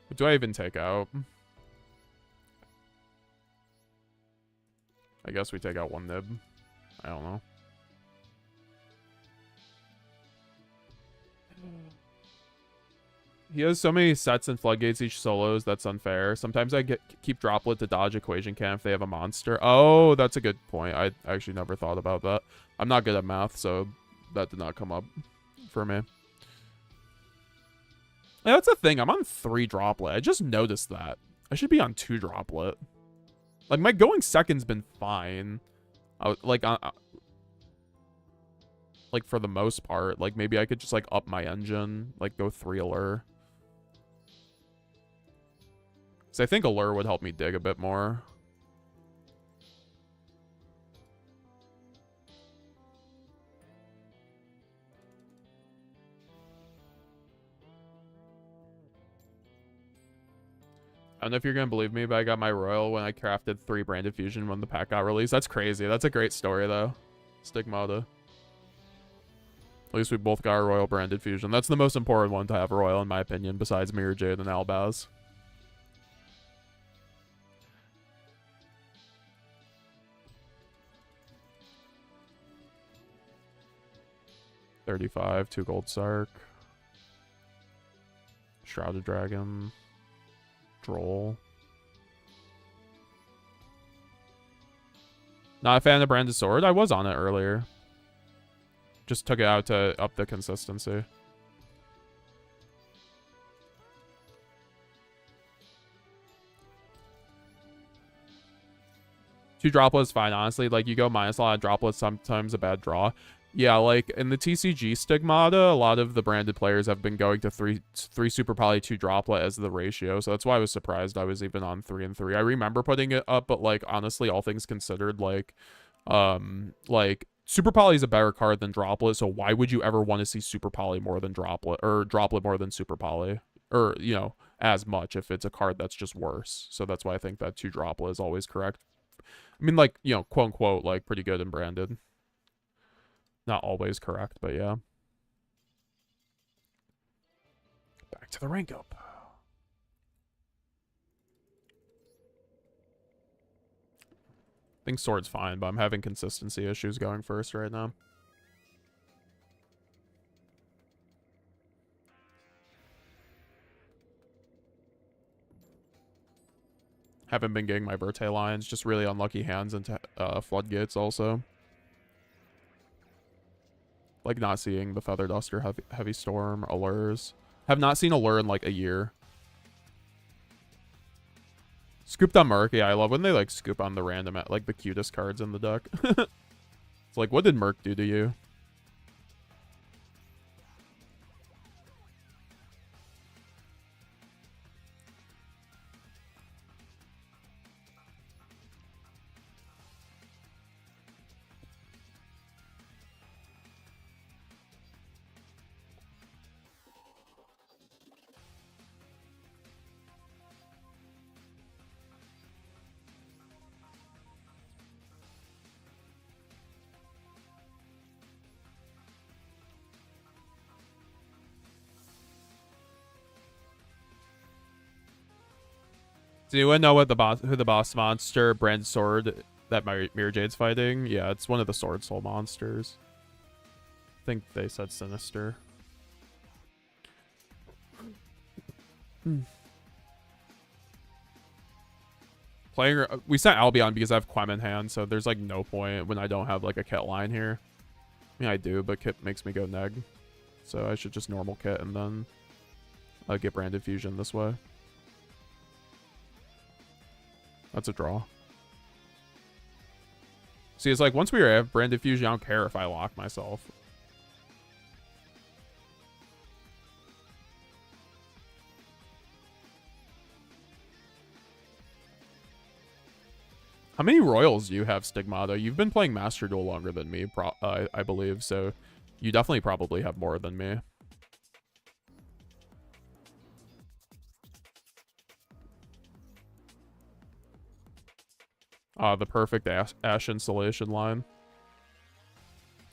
What do I even take out? I guess we take out 1 nib. I don't know. He has so many sets and floodgates each solos, that's unfair. Sometimes I keep Droplet to dodge Equation Can if they have a monster. Oh, that's a good point. I actually never thought about that. I'm not good at math, so that did not come up for me. Yeah, that's the thing. I'm on 3 Droplet. I just noticed that. I should be on 2 Droplet. Like, my going second's been fine. Like, for the most part. Like, maybe I could just, like, up my engine. Like, go 3 Allure. Because I think Allure would help me dig a bit more. I don't know if you're going to believe me, but I got my Royal when I crafted 3 Branded Fusion when the pack got released. That's crazy. That's a great story, though. Stigmata. At least we both got our Royal Branded Fusion. That's the most important one to have a Royal, in my opinion, besides Mirror Jade and Albaz. $35, 2 Gold Sark. Shrouded Dragon. Droll. Not a fan of Branded Sword. I was on it earlier. Just took it out to up the consistency. Two droplets fine, honestly. Like, you go minus a lot of droplets, sometimes a bad draw. Yeah, like, in the TCG Stigmata, a lot of the branded players have been going to 3 Super Poly, 2 Droplet as the ratio, so that's why I was surprised I was even on 3 and 3. I remember putting it up, but, like, honestly, all things considered, like, Super Poly is a better card than Droplet, so why would you ever want to see Super Poly more than Droplet, or Droplet more than Super Poly? Or, you know, as much if it's a card that's just worse. So that's why I think that 2 Droplet is always correct. I mean, like, you know, quote-unquote, like, pretty good and branded. Not always correct, but yeah. Back to the rank up. I think Sword's fine, but I'm having consistency issues going first right now. Haven't been getting my Verte lines, just really unlucky hands into floodgates also. Like not seeing the Feather Duster, Heavy Storm, Allures. Have not seen Allure in like a year. Scooped on Merc. Yeah, I love when they like scoop on the random, like the cutest cards in the deck. It's like, what did Merc do to you? Do you know what who the boss monster brand sword that Mirror Jade's fighting? Yeah, it's one of the Sword Soul monsters. I think they said Sinister. Playing, we sent Albion because I have Quem in hand, so there's like no point when I don't have like a kit line here. I mean, I do, but kit makes me go neg. So I should just normal kit and then get Branded Fusion this way. That's a draw. See, it's like once we have Branded Fusion, I don't care if I lock myself. How many Royals do you have, Stigmata? You've been playing Master Duel longer than me, I believe, so you definitely probably have more than me. The perfect Ash installation line.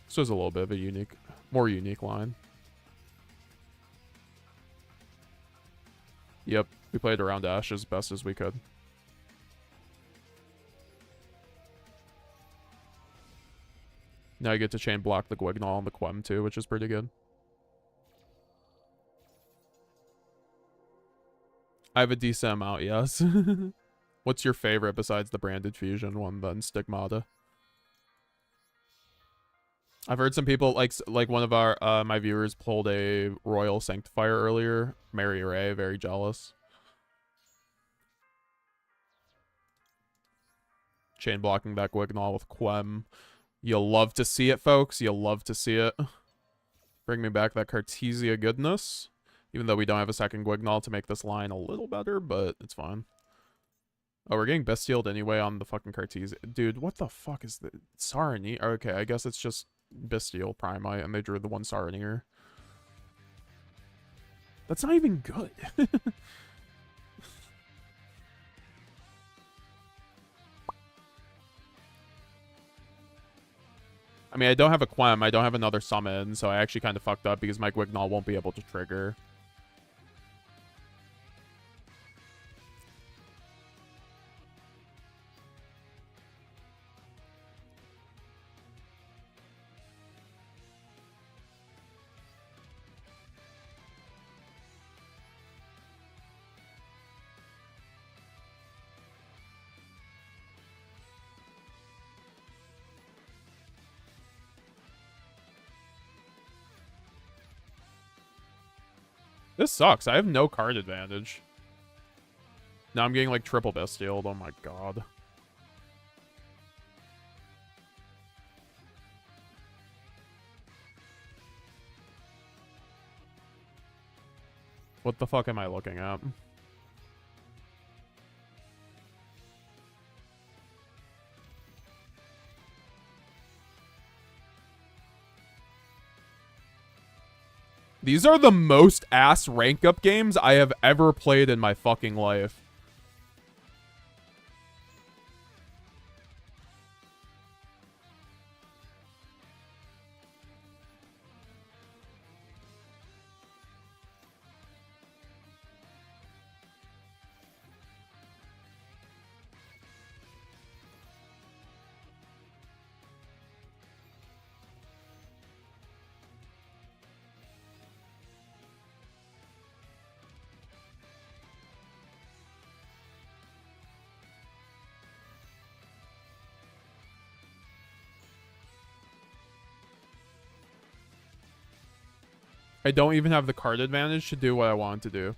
This was a little bit of a more unique line. Yep, we played around Ash as best as we could. Now you get to chain block the Guignol and the Quem too, which is pretty good. I have a decent amount, yes. What's your favorite besides the Branded Fusion one, then, Stigmata? I've heard some people, like one of our my viewers pulled a Royal Sanctifier earlier. Mary Ray, very jealous. Chain blocking that Guignol with Quem. You'll love to see it, folks. You'll love to see it. Bring me back that Cartesia goodness. Even though we don't have a second Guignol to make this line a little better, but it's fine. Oh, we're getting bestialed anyway on the fucking Cartesia. Dude, what the fuck is the Sarani? Okay, I guess it's just Bestial Primite, and they drew the one Saranier. That's not even good. I mean, I don't have a Quem. I don't have another summon, so I actually kind of fucked up because my Guignol won't be able to trigger. This sucks. I have no card advantage. Now I'm getting like triple bestialed. Oh my god. What the fuck am I looking at? These are the most ass rank up games I have ever played in my fucking life. I don't even have the card advantage to do what I want to do.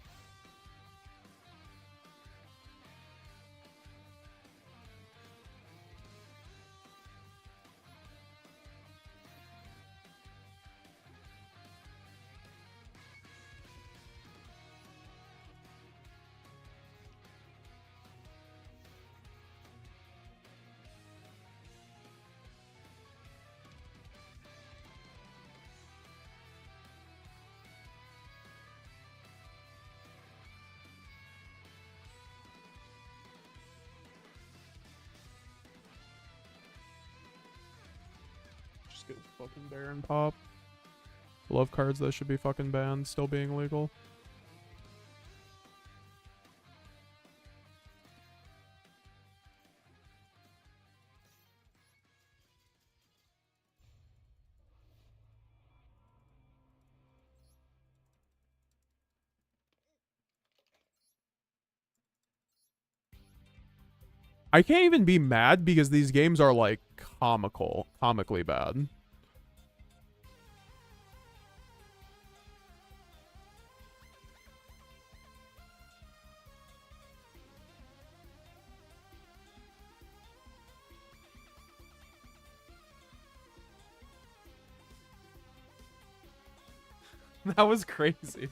Just get a fucking Baron pop. Love cards that should be fucking banned, still being legal. I can't even be mad because these games are like comically bad. That was crazy.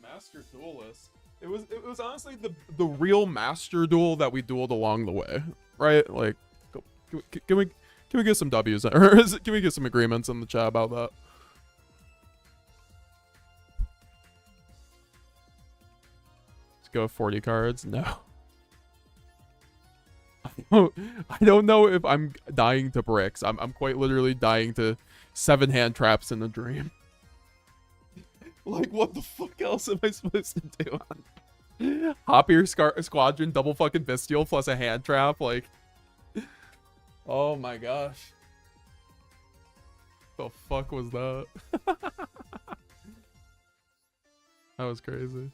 Master Duelist. It was honestly the real Master Duel that we dueled along the way, right? Like, can we get some W's or can we get some agreements in the chat about that? Let's go 40 cards. No. I don't know if I'm dying to bricks. I'm quite literally dying to 7 hand traps in a dream. Like, what the fuck else am I supposed to do? Hoppier Squadron, double fucking Bestial plus a hand trap, like... Oh my gosh. The fuck was that? That was crazy.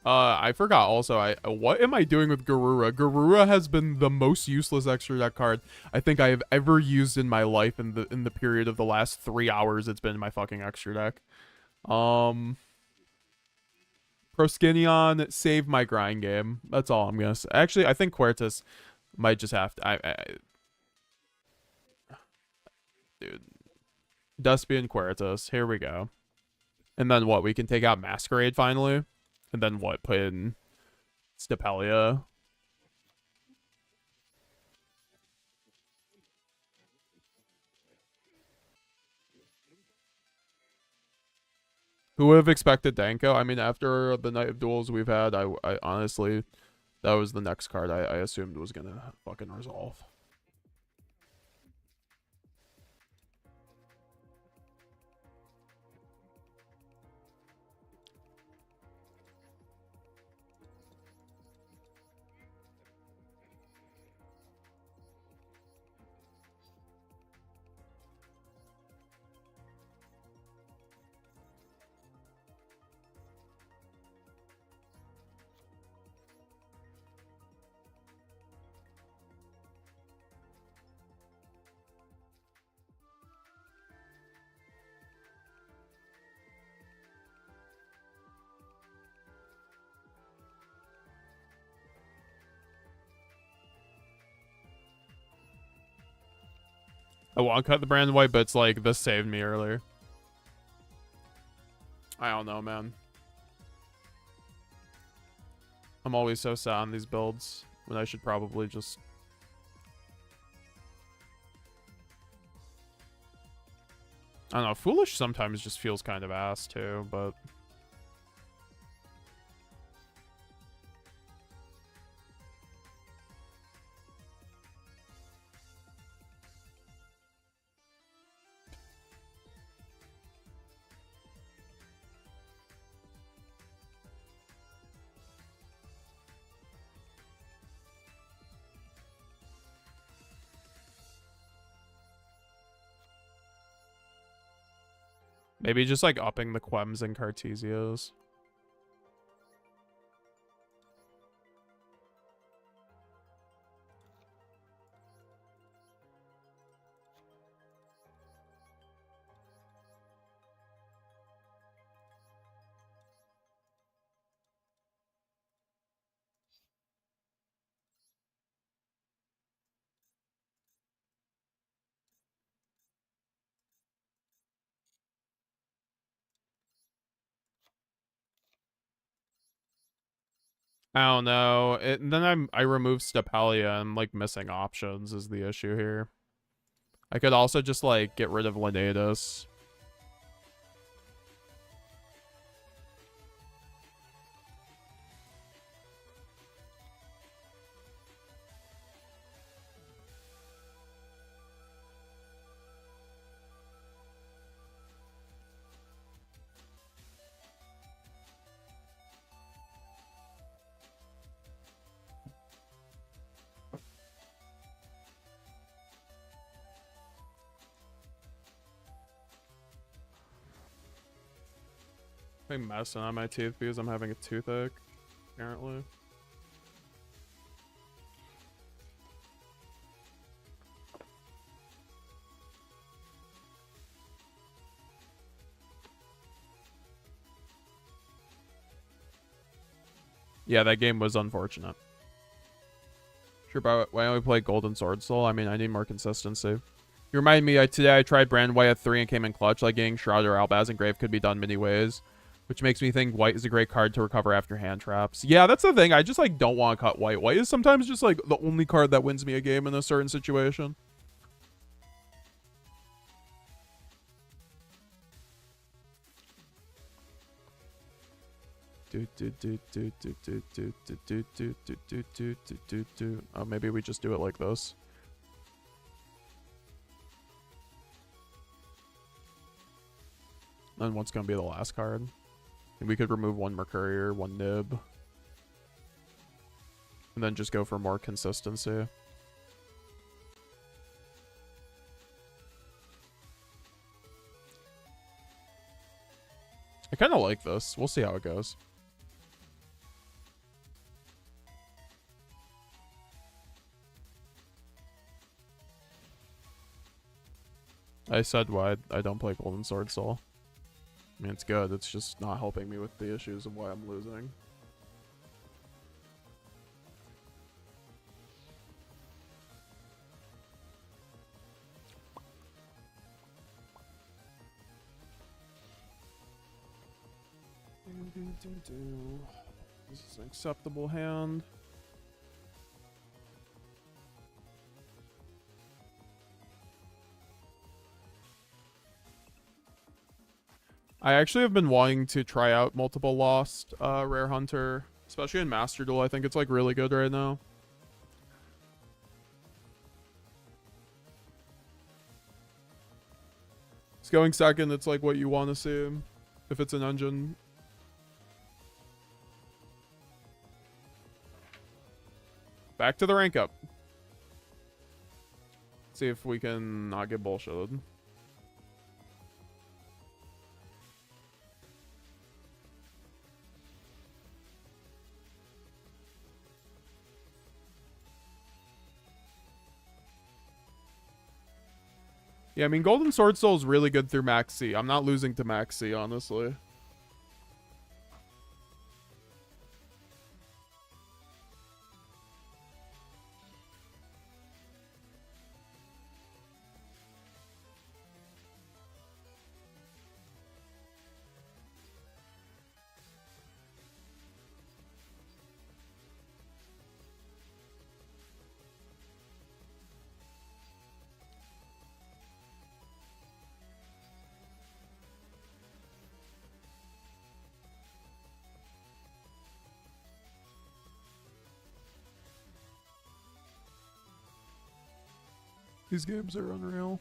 I forgot also, what am I doing with Garura? Garura has been the most useless extra deck card I think I have ever used in my life in the period of the last 3 hours it's been in my fucking extra deck. Proskinion, save my grind game. That's all I'm gonna say. Actually, I think Quertus might just have to dude. Despia and Quertus, here we go. And then what, we can take out Masquerade finally? And then what, put in Stapelia? Who would have expected Danko? I mean, after the night of duels we've had, I honestly, that was the next card I assumed was gonna fucking resolve. I want to cut the brand white, but it's like, this saved me earlier. I don't know, man. I'm always so sad on these builds when I should probably just... I don't know, Foolish sometimes just feels kind of ass too, but... Maybe just like upping the Quests and Cartesias. I don't know. Then I removed Stepalia. I'm like missing options is the issue here. I could also just like get rid of Lenatus. I'm messing on my teeth because I'm having a toothache, apparently. Yeah, that game was unfortunate. Sure, but why don't we play Golden Sword Soul? I mean, I need more consistency. You remind me, today I tried Brand White at 3 and came in clutch. Like getting Shroud or Albaz and Grave could be done many ways. Which makes me think White is a great card to recover after hand traps. Yeah, that's the thing. I just like don't want to cut White. White is sometimes just like the only card that wins me a game in a certain situation. Oh, maybe we just do it like this. And what's gonna be the last card? And we could remove one Mercurier, one Nib. And then just go for more consistency. I kind of like this. We'll see how it goes. I said why I don't play Golden Sword Soul. I mean, it's good. It's just not helping me with the issues of why I'm losing. This is an acceptable hand. I actually have been wanting to try out multiple Lost Rare Hunter, especially in Master Duel. I think it's like really good right now. It's going second. It's like what you want to see if it's an engine. Back to the rank up. See if we can not get bullshitted. Yeah, I mean, Golden Sword Soul is really good through Max C. I'm not losing to Max C, honestly. These games are unreal.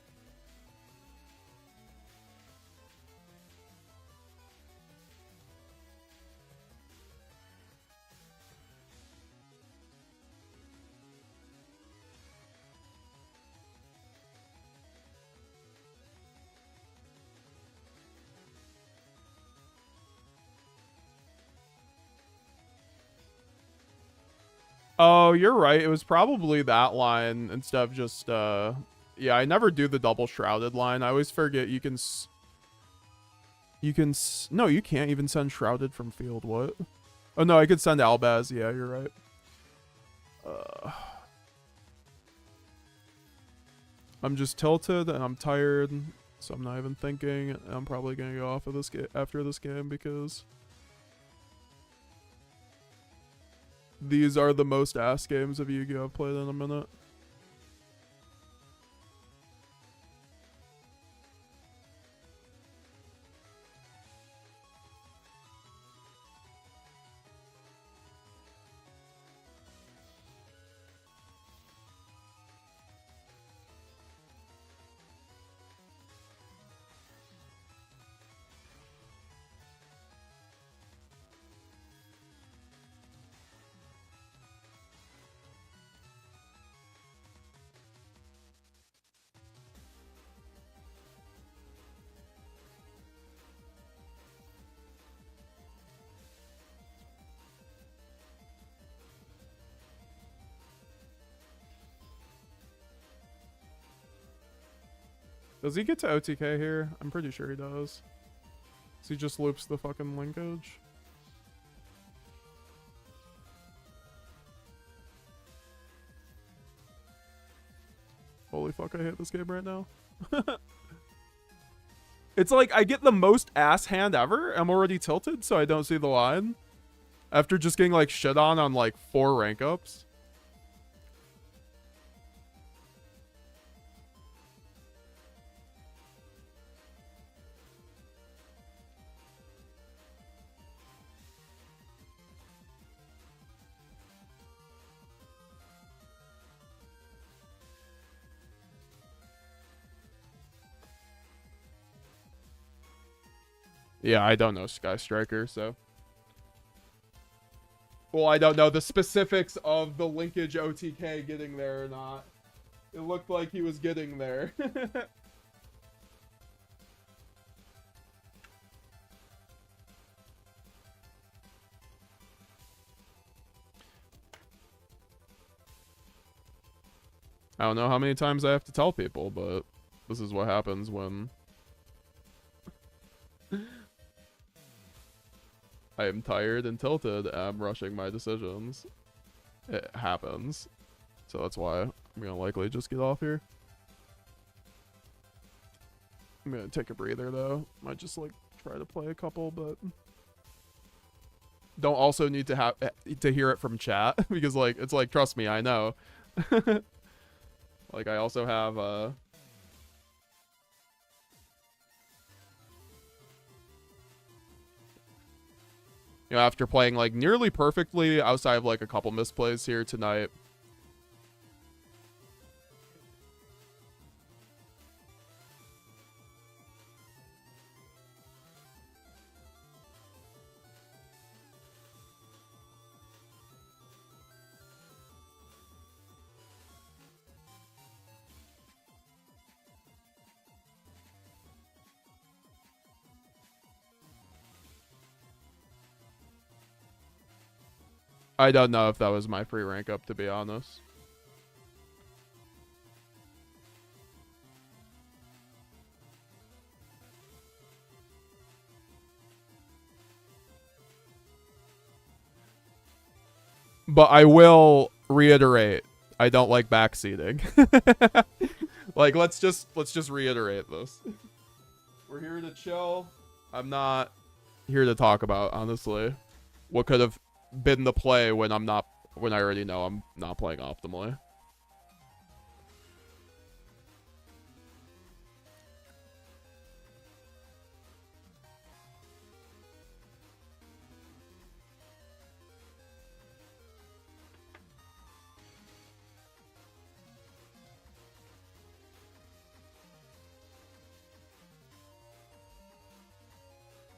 Oh, you're right. It was probably that line instead of just, yeah, I never do the double shrouded line. I always forget you can, no, you can't even send shrouded from field. What? Oh, no, I could send Albaz. Yeah, you're right. I'm just tilted and I'm tired, so I'm not even thinking. I'm probably gonna go off of this after this game because these are the most ass games of Yu-Gi-Oh! I've played in a minute. Does he get to OTK here? I'm pretty sure he does. So he just loops the fucking linkage. Holy fuck, I hate this game right now. It's like I get the most ass hand ever. I'm already tilted, so I don't see the line. After just getting like shit on like 4 rank ups. Yeah, I don't know Sky Striker, so. Well, I don't know the specifics of the linkage OTK getting there or not. It looked like he was getting there. I don't know how many times I have to tell people, but this is what happens when I am tired and tilted and I'm rushing my decisions. It happens. So that's why I'm gonna likely just get off here. I'm gonna take a breather though. Might just like try to play a couple, but don't also need to have to hear it from chat because like it's like trust me, I know. Like I also have you know, after playing like nearly perfectly outside of like a couple misplays here tonight. I don't know if that was my free rank up, to be honest. But I will reiterate, I don't like backseating. Like let's just reiterate this. We're here to chill. I'm not here to talk about, honestly, what could have been the play when I already know I'm not playing optimally.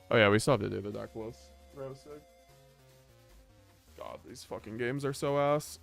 Oh yeah, we still have to do the deck list. Roasted. God, these fucking games are so ass.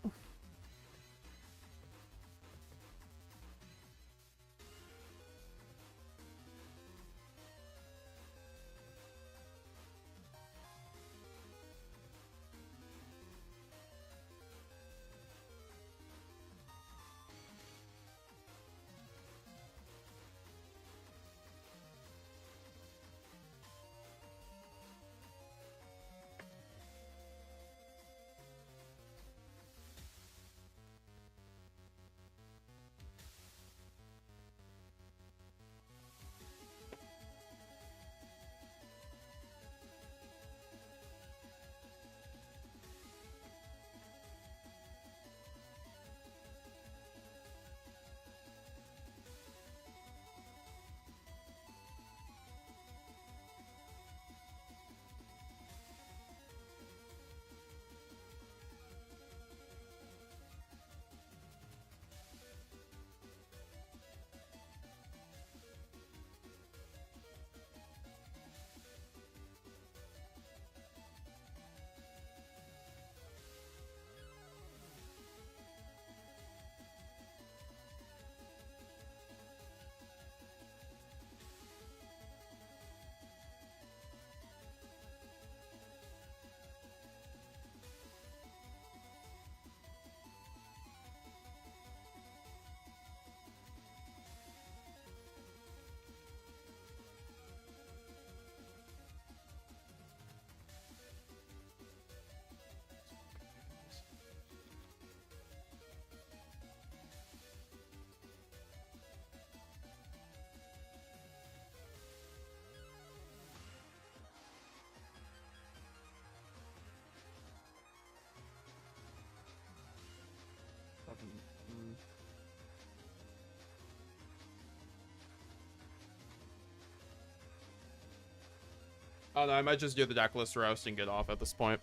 Oh no, I might just do the deck list roast and get off at this point.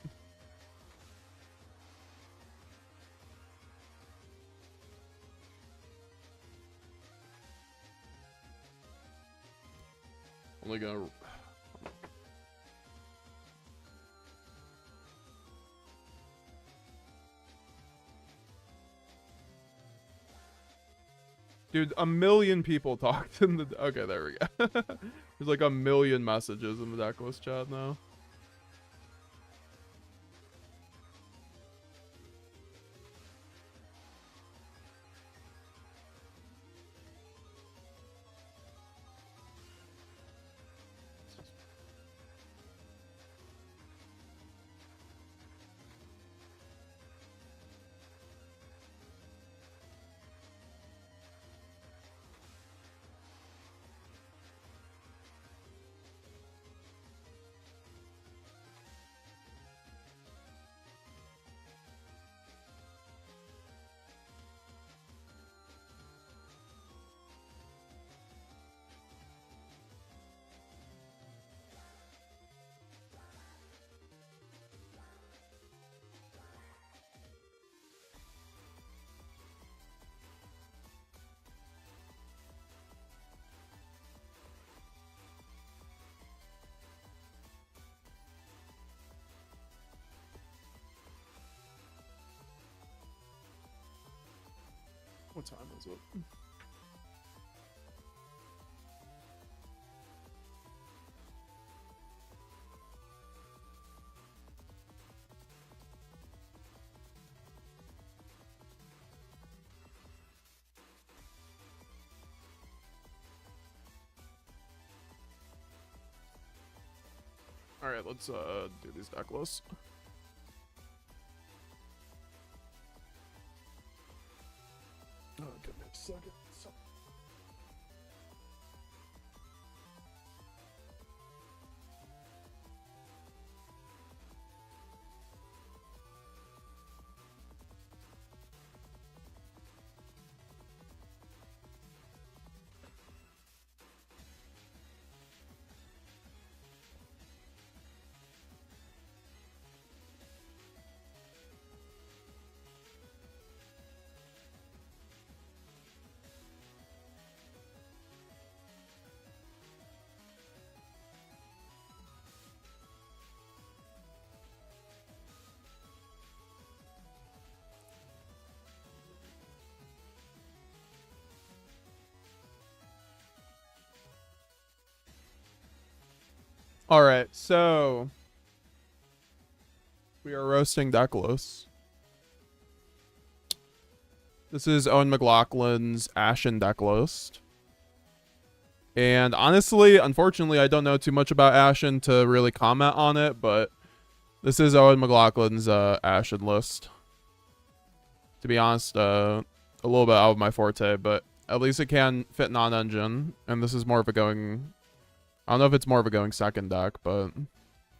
Only gonna... Dude, a million people talked in the... Okay, there we go. There's like a million messages in the deck list chat now. What time is it? Alright, let's do these deck lists. Oh, give me a second. All right, so we are roasting deck lists. This is Owen McLaughlin's Ashen deck list. And honestly, unfortunately, I don't know too much about Ashen to really comment on it, but this is Owen McLaughlin's Ashen list. To be honest, a little bit out of my forte, but at least it can fit non-engine, and this is more of a going... I don't know if it's more of a going second deck, but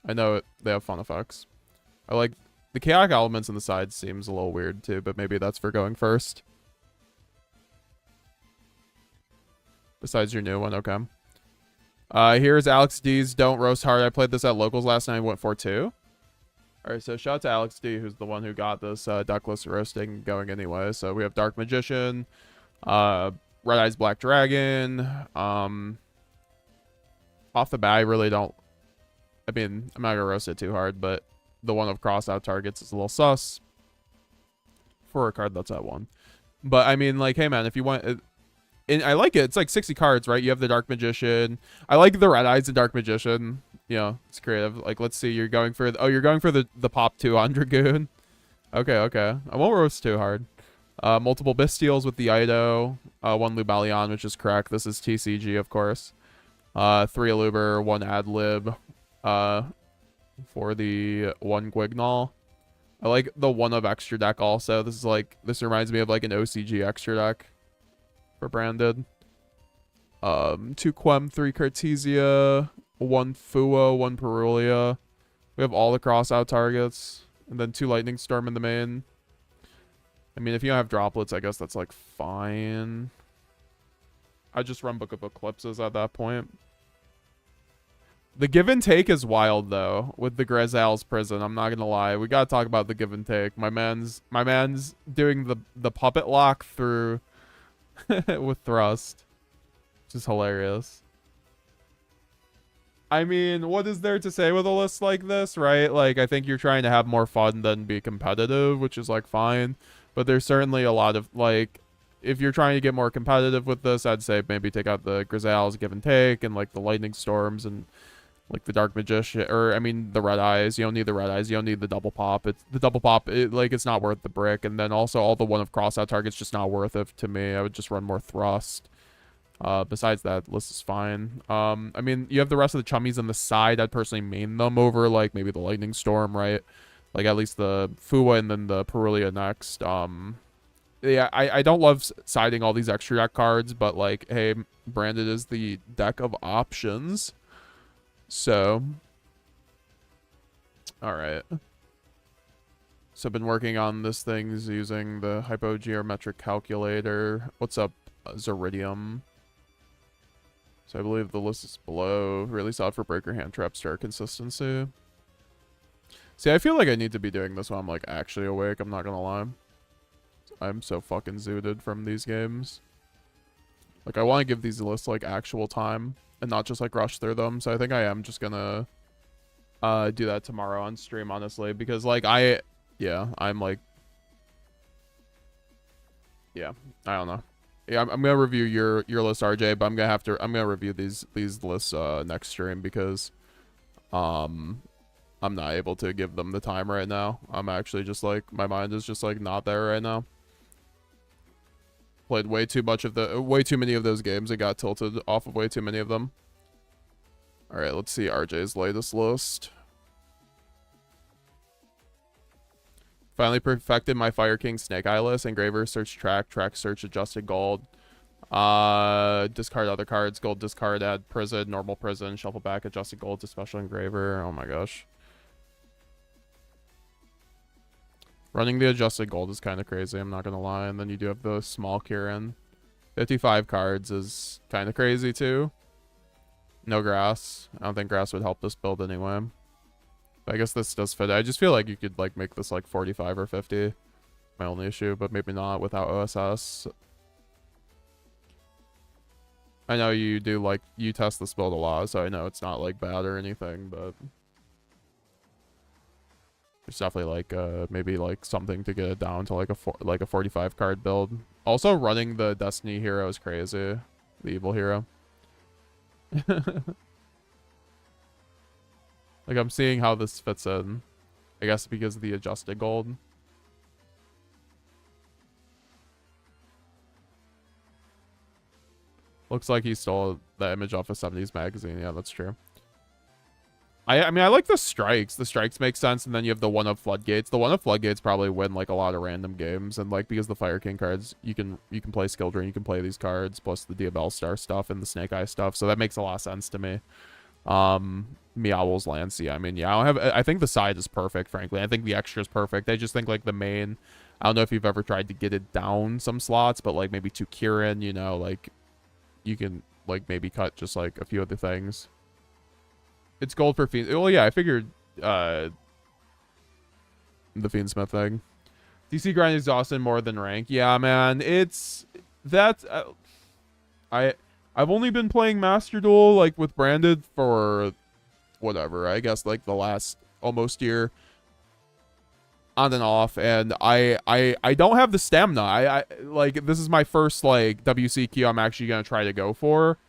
I know they have fun effects. I like the chaotic elements on the side seems a little weird too, but maybe that's for going first. Besides your new one, okay. Here's Alex D's Don't Roast Hard. I played this at locals last night and went 4-2. Alright, so shout out to Alex D, who's the one who got this deck list roasting going anyway. So we have Dark Magician, Red Eyes Black Dragon, off the bat, I really don't... I mean, I'm not going to roast it too hard, but the one of cross out targets is a little sus. For a card that's at 1. But, I mean, like, hey, man, if you want... and I like it. It's like 60 cards, right? You have the Dark Magician. I like the Red Eyes and Dark Magician. You know, it's creative. Like, let's see. You're going for... you're going for the pop 2 on Dragoon. Okay, okay. I won't roast too hard. Multiple Bestials with the Ido. 1 Lubalion, which is correct. This is TCG, of course. 3 Aluber, 1 Adlib, for the 1 Guignol. I like the 1 of extra deck also. This is like, this reminds me of like an OCG extra deck for branded. 2 Quem, 3 Cartesia, 1 Fuo, 1 Perulia. We have all the cross out targets, and then 2 Lightning Storm in the main. I mean, if you don't have droplets, I guess that's like fine. I just run Book of Eclipses at that point. The give and take is wild though with the Grizel's prison. I'm not gonna lie. We gotta talk about the give and take. My man's doing the puppet lock through with thrust, which is hilarious. I mean, what is there to say with a list like this, right? Like, I think you're trying to have more fun than be competitive, which is like fine. But there's certainly a lot of like, if you're trying to get more competitive with this, I'd say maybe take out the Grizel's give and take and like the lightning storms and like the dark magician, or I mean the red eyes. You don't need the red eyes. You don't need the double pop. It's the double pop. It's not worth the brick. And then also all the one of cross out targets just not worth it to me. I would just run more thrust. Besides that, list is fine. I mean you have the rest of the chummies on the side. I'd personally main them over like maybe the lightning storm, right? Like at least the Fua and then the Perulia next. Yeah, I don't love siding all these extra deck cards, but like, hey, branded is the deck of options. So, all right. So I've been working on this things using the hypogeometric calculator. What's up, Zeridium? So I believe the list is below. Really solid for breaker, hand trap, star consistency. See, I feel like I need to be doing this when I'm like actually awake. I'm not gonna lie. I'm so fucking zooted from these games. Like I want to give these lists like actual time and not just like rush through them. So I think I am just gonna do that tomorrow on stream, honestly, because like I'm like, yeah, I don't know. Yeah, I'm gonna review your list, RJ, but I'm gonna review these lists next stream because I'm not able to give them the time right now. I'm actually just like, my mind is just like not there right now. Played way too many of those games and got tilted off of way too many of them. All right, let's see RJ's latest list. Finally perfected my Fire King Snake Eye list. Engraver, search track, search, adjusted gold. Discard other cards, gold discard, add prison, normal prison, shuffle back, adjusted gold to special engraver. Oh my gosh. Running the adjusted gold is kind of crazy, I'm not gonna lie. And then you do have the small Kieran. 55 cards is kind of crazy too. No grass. I don't think grass would help this build anyway. But I guess this does fit. I just feel like you could like make this like 45 or 50. My only issue, but maybe not without OSS. I know you do like, you test this build a lot, so I know it's not like bad or anything, but there's definitely like maybe like something to get it down to like a 45 card build. Also running the Destiny hero is crazy. The evil hero. Like I'm seeing how this fits in. I guess because of the adjusted gold. Looks like he stole the image off a 70s magazine. Yeah, that's true. I mean, I like the strikes. The strikes make sense, and then you have the one of floodgates. The one of floodgates probably win like a lot of random games, and like because the Fire King cards, you can play Skill Drain, you can play these cards plus the Diabell Star stuff and the Snake Eye stuff. So that makes a lot of sense to me. Meowl's Lancey. I mean, yeah, I think the side is perfect. Frankly, I think the extra is perfect. I just think like the main. I don't know if you've ever tried to get it down some slots, but like maybe to Kieran, you know, like you can like maybe cut just like a few of the things. It's gold for Fiend. Well, yeah, I figured the Fiendsmith thing. DC grind exhausted more than rank. Yeah, man, it's that. I've only been playing Master Duel like with branded for whatever. I guess like the last almost year, on and off, and I don't have the stamina. I like this is my first like WCQ I'm actually gonna try to go for.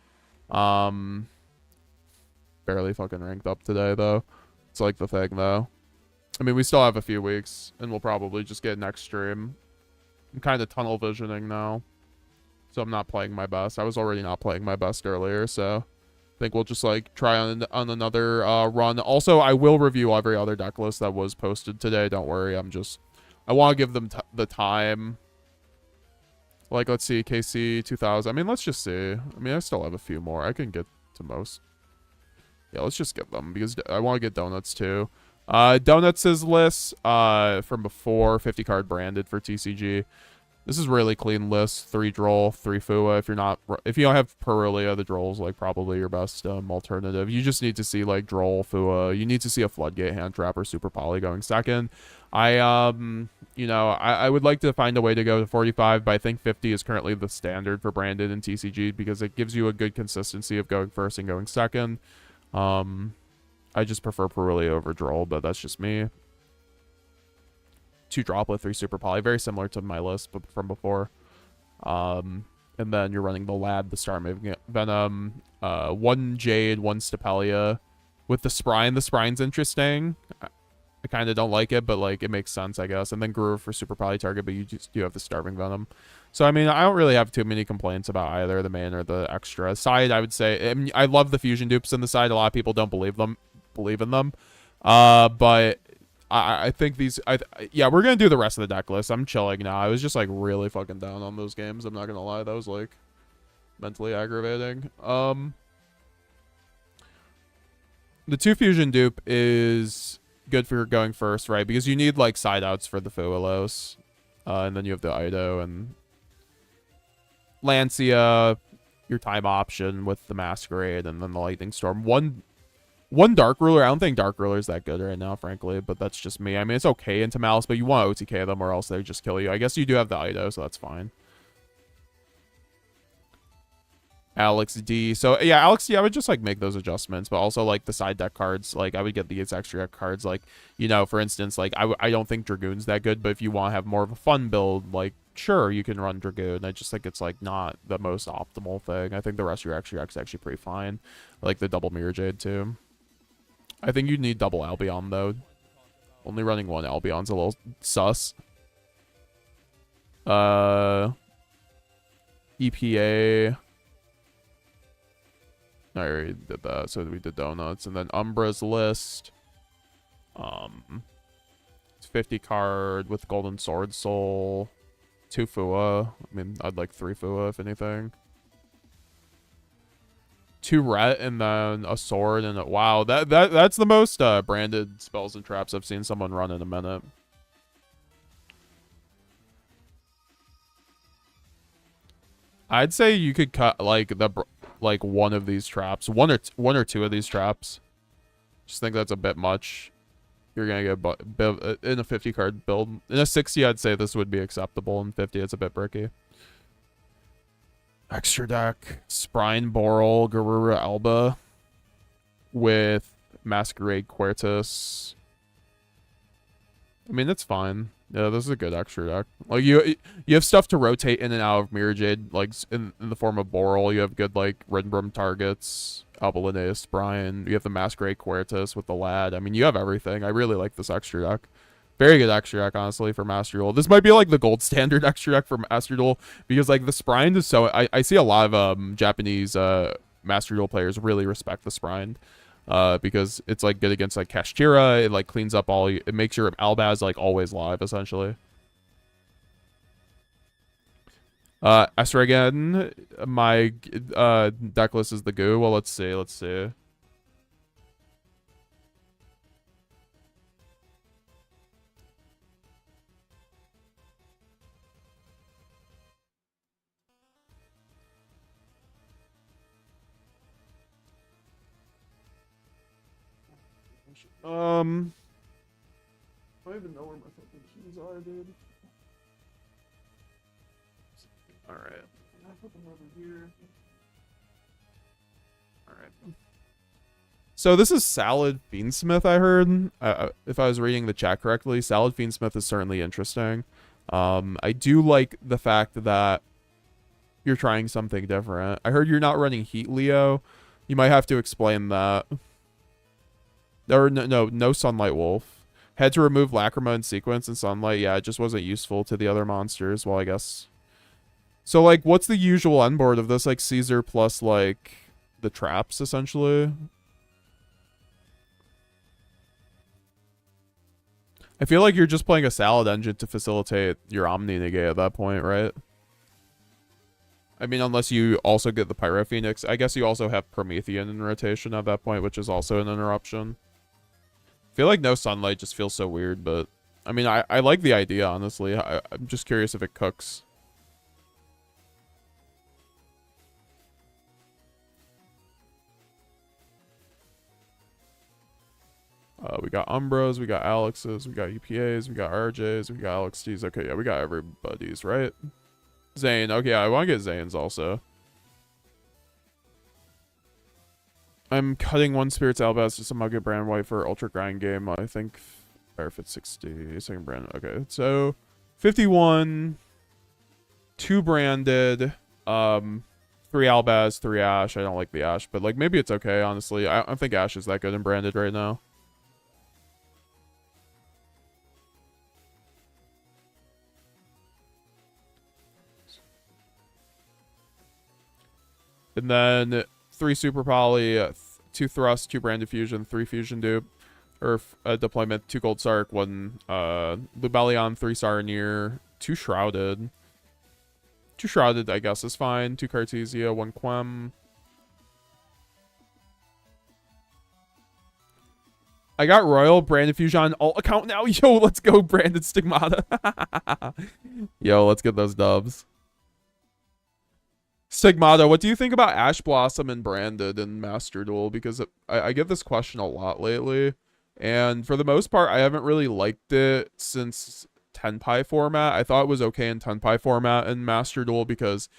Barely fucking ranked up today though. It's like the thing though. I mean, we still have a few weeks and we'll probably just get next stream. I'm kind of tunnel visioning now, so I'm not playing my best. I was already not playing my best earlier, so I think we'll just like try on another run. Also, I will review every other deck list that was posted today. Don't worry. I want to give them the time. Like, let's see, KC 2000. I mean, let's just see. I mean, I still have a few more. I can get to most. Yeah, let's just get them because I want to get Doughnuts too. Doughnuts' list from before, 50 card branded for TCG. This is really clean list. 3 Droll, 3 Fua. If you don't have Perulia, the Droll's like probably your best alternative. You just need to see like Droll, Fua. You need to see a Floodgate hand trap or Super Poly going second. I would like to find a way to go to 45, but I think 50 is currently the standard for Branded and TCG because it gives you a good consistency of going first and going second. I just prefer Perulia over Droll, but that's just me. 2 Droplet, 3 Super Poly, very similar to my list from before. And then you're running the Lad, the Star Moving Venom, 1 Jade, 1 Stapelia. With the Sprine, the Sprine's interesting. I kind of don't like it, but like it makes sense, I guess. And then Groover for Super Poly target, but you just do have the Starving Venom. So I mean, I don't really have too many complaints about either the main or the extra side. I would say I love the fusion dupes in the side. A lot of people don't believe in them, but I think these. Yeah, we're gonna do the rest of the deck list. I'm chilling now. I was just like really fucking down on those games. I'm not gonna lie, that was like mentally aggravating. The 2 fusion dupe is good for going first, right? Because you need like side outs for the Fuelos. And then you have the Ido and Lancia, your time option with the Masquerade, and then the Lightning Storm. One Dark Ruler. I don't think Dark Ruler is that good right now, frankly, but that's just me. I mean, it's okay into Malice, but you want to OTK them or else they just kill you. I guess you do have the Ido, so that's fine. Alex D. So yeah, Alex D, I would just like make those adjustments, but also like the side deck cards, like I would get these extra deck cards, like, you know, for instance, like I don't think Dragoon's that good, but if you want to have more of a fun build, like sure, you can run Dragoon. I just think it's like not the most optimal thing. I think the rest of your extra deck's actually pretty fine. I like the double Mirror Jade too. I think you need double Albion though. Only running 1 Albion's a little sus. EPA. I already did that, so we did Doughnuts. And then Umbra's list. It's 50 card with Golden Sword Soul. 2 Fua. I mean, I'd like 3 Fua, if anything. 2 Ret, and then a Sword, and a... Wow, that's the most branded spells and traps I've seen someone run in a minute. I'd say you could cut, like, one of these traps, one or two of these traps. Just think that's a bit much. You're gonna get in a 50 card build. In a 60, I'd say this would be acceptable. In 50, it's a bit bricky. Extra deck: Sprine, Boral, Garura, Alba, with Masquerade, Quertus. I mean, it's fine. Yeah, this is a good extra deck. Like you have stuff to rotate in and out of Mirror Jade, like in the form of Boral. You have good like Rinbrum targets, Alba Linnaeus, Brian. You have the Masquerade Quertus with the Lad. I mean, you have everything. I really like this extra deck. Very good extra deck, honestly, for Master Duel. This might be like the gold standard extra deck for Master Duel because like the Sprine is so. I see a lot of Japanese Master Duel players really respect the Sprine. Because it's like good against like Kashtira. It like cleans up all. It makes your Albaz like always live essentially. Esragan, my deck list is the goo. Well, let's see. I don't even know where my fucking keys are, dude. Alright. I put them over here. Alright. So this is Salad Fiendsmith, I heard. If I was reading the chat correctly, Salad Fiendsmith is certainly interesting. I do like the fact that you're trying something different. I heard you're not running Heat Leo. You might have to explain that. Or no Sunlight Wolf. Had to remove Lacrima in sequence and Sunlight. Yeah, it just wasn't useful to the other monsters. Well, I guess. So, like, what's the usual end board of this? Like, Caesar plus, like, the traps, essentially? I feel like you're just playing a Salad engine to facilitate your Omni Negate at that point, right? I mean, unless you also get the Pyro Phoenix. I guess you also have Promethean in rotation at that point, which is also an interruption. I feel like no Sunlight just feels so weird, but I mean, I like the idea, honestly. I'm just curious if it cooks. We got Umbros, we got Alex's, we got UPAs, we got RJ's, we got LXT's. Okay, yeah, we got everybody's, right? Zane. Okay, yeah, I want to get Zane's also. I'm cutting one Spirits Albaz to somehow get brand white for Ultra Grind game. I think if it's 60, second brand. Okay, so 51, 2 branded, 3 Albaz, 3 Ash. I don't like the Ash, but like maybe it's okay, honestly. I don't think Ash is that good in branded right now. And then 3 Super Poly, 2 Thrust, 2 Branded Fusion, 3 Fusion Dupe, or deployment, 2 Gold Sark, 1 Lubellion, 3 Saronir, 2 Shrouded. 2 Shrouded, I guess, is fine. 2 Cartesia, 1 Quem. I got Royal, Branded Fusion on alt account now. Yo, let's go, Branded Stigmata. Yo, let's get those dubs. Stigmata, what do you think about Ash Blossom and Branded in Master Duel? Because I get this question a lot lately. And for the most part, I haven't really liked it since Tenpai format. I thought it was okay in Tenpai format in Master Duel because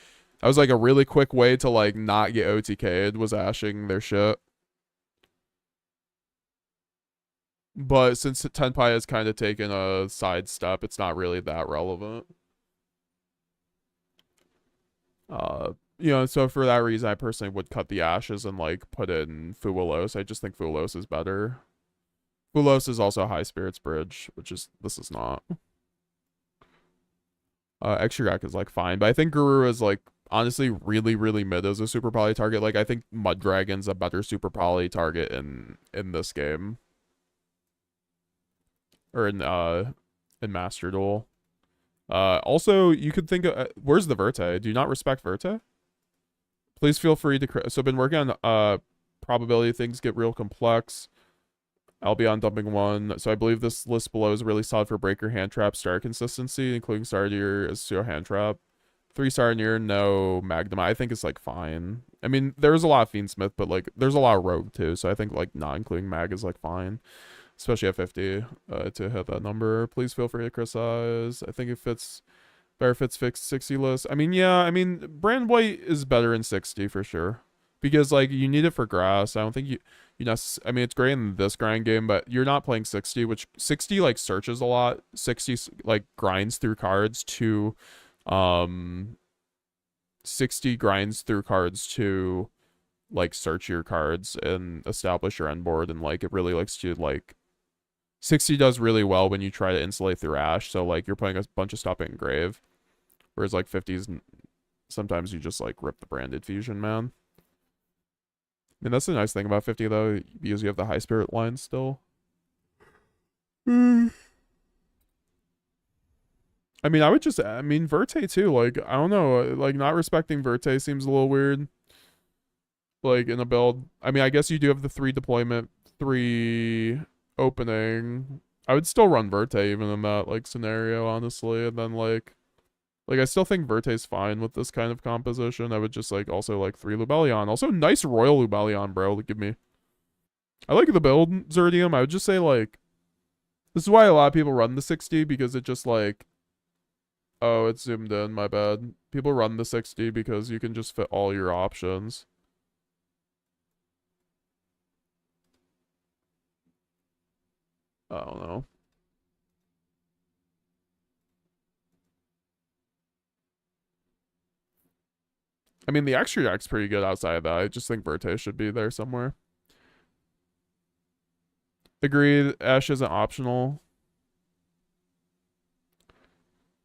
that was like a really quick way to like not get OTK'd was ashing their shit. But since Tenpai has kind of taken a sidestep, it's not really that relevant. You know, so for that reason, I personally would cut the Ashes and like put in Fuwalos. I just think Fuwalos is better. Fuwalos is also a high spirits bridge, which is this is not. Extra deck is like fine, but I think Guru is like honestly really mid as a super poly target. Like I think Mud Dragon's a better super poly target in this game. Or in Master Duel. Also, you could think of where's the Verte? Do you not respect Verte? Please feel free to. So, been working on probability things get real complex. I'll be on dumping 1. So, I believe this list below is really solid for breaker, hand trap, star consistency, including Sardier as pseudo hand trap. 3 Sardier, no Magnum. I think it's like fine. I mean, there's a lot of Fiendsmith, but like there's a lot of Rogue too. So, I think like not including Mag is like fine. Especially at 50 to hit that number. Please feel free to criticize. I think it fits better fits fixed 60 list. I mean, yeah, I mean, brand white is better in 60 for sure. Because like you need it for grass. I don't think you I mean, it's great in this grind game, but you're not playing 60, which 60 like searches a lot. 60 like grinds through cards to 60 grinds through cards to like search your cards and establish your end board, and like it really likes to like 60 does really well when you try to insulate through Ash, so like you're playing a bunch of stuff in Grave, whereas like 50s sometimes you just like rip the branded fusion, man. I mean, that's the nice thing about 50 though, because you have the high spirit line still. I mean, I mean Verte too, like I don't know, like not respecting Verte seems a little weird. Like in a build, I mean, I guess you do have the 3 deployment, 3 opening. I would still run Verte even in that like scenario, honestly. And then like I still think Verte's fine with this kind of composition. I would just like also like 3 Lubellion. Also nice Royal Lubellion, bro. Like, give me. I like the build, Zerdium. I would just say like this is why a lot of people run the 60, because it just like, oh, it's zoomed in, my bad. People run the 60 because you can just fit all your options. I don't know. I mean, the extra deck's pretty good outside of that. I just think Verte should be there somewhere. Agreed. Ash isn't optional.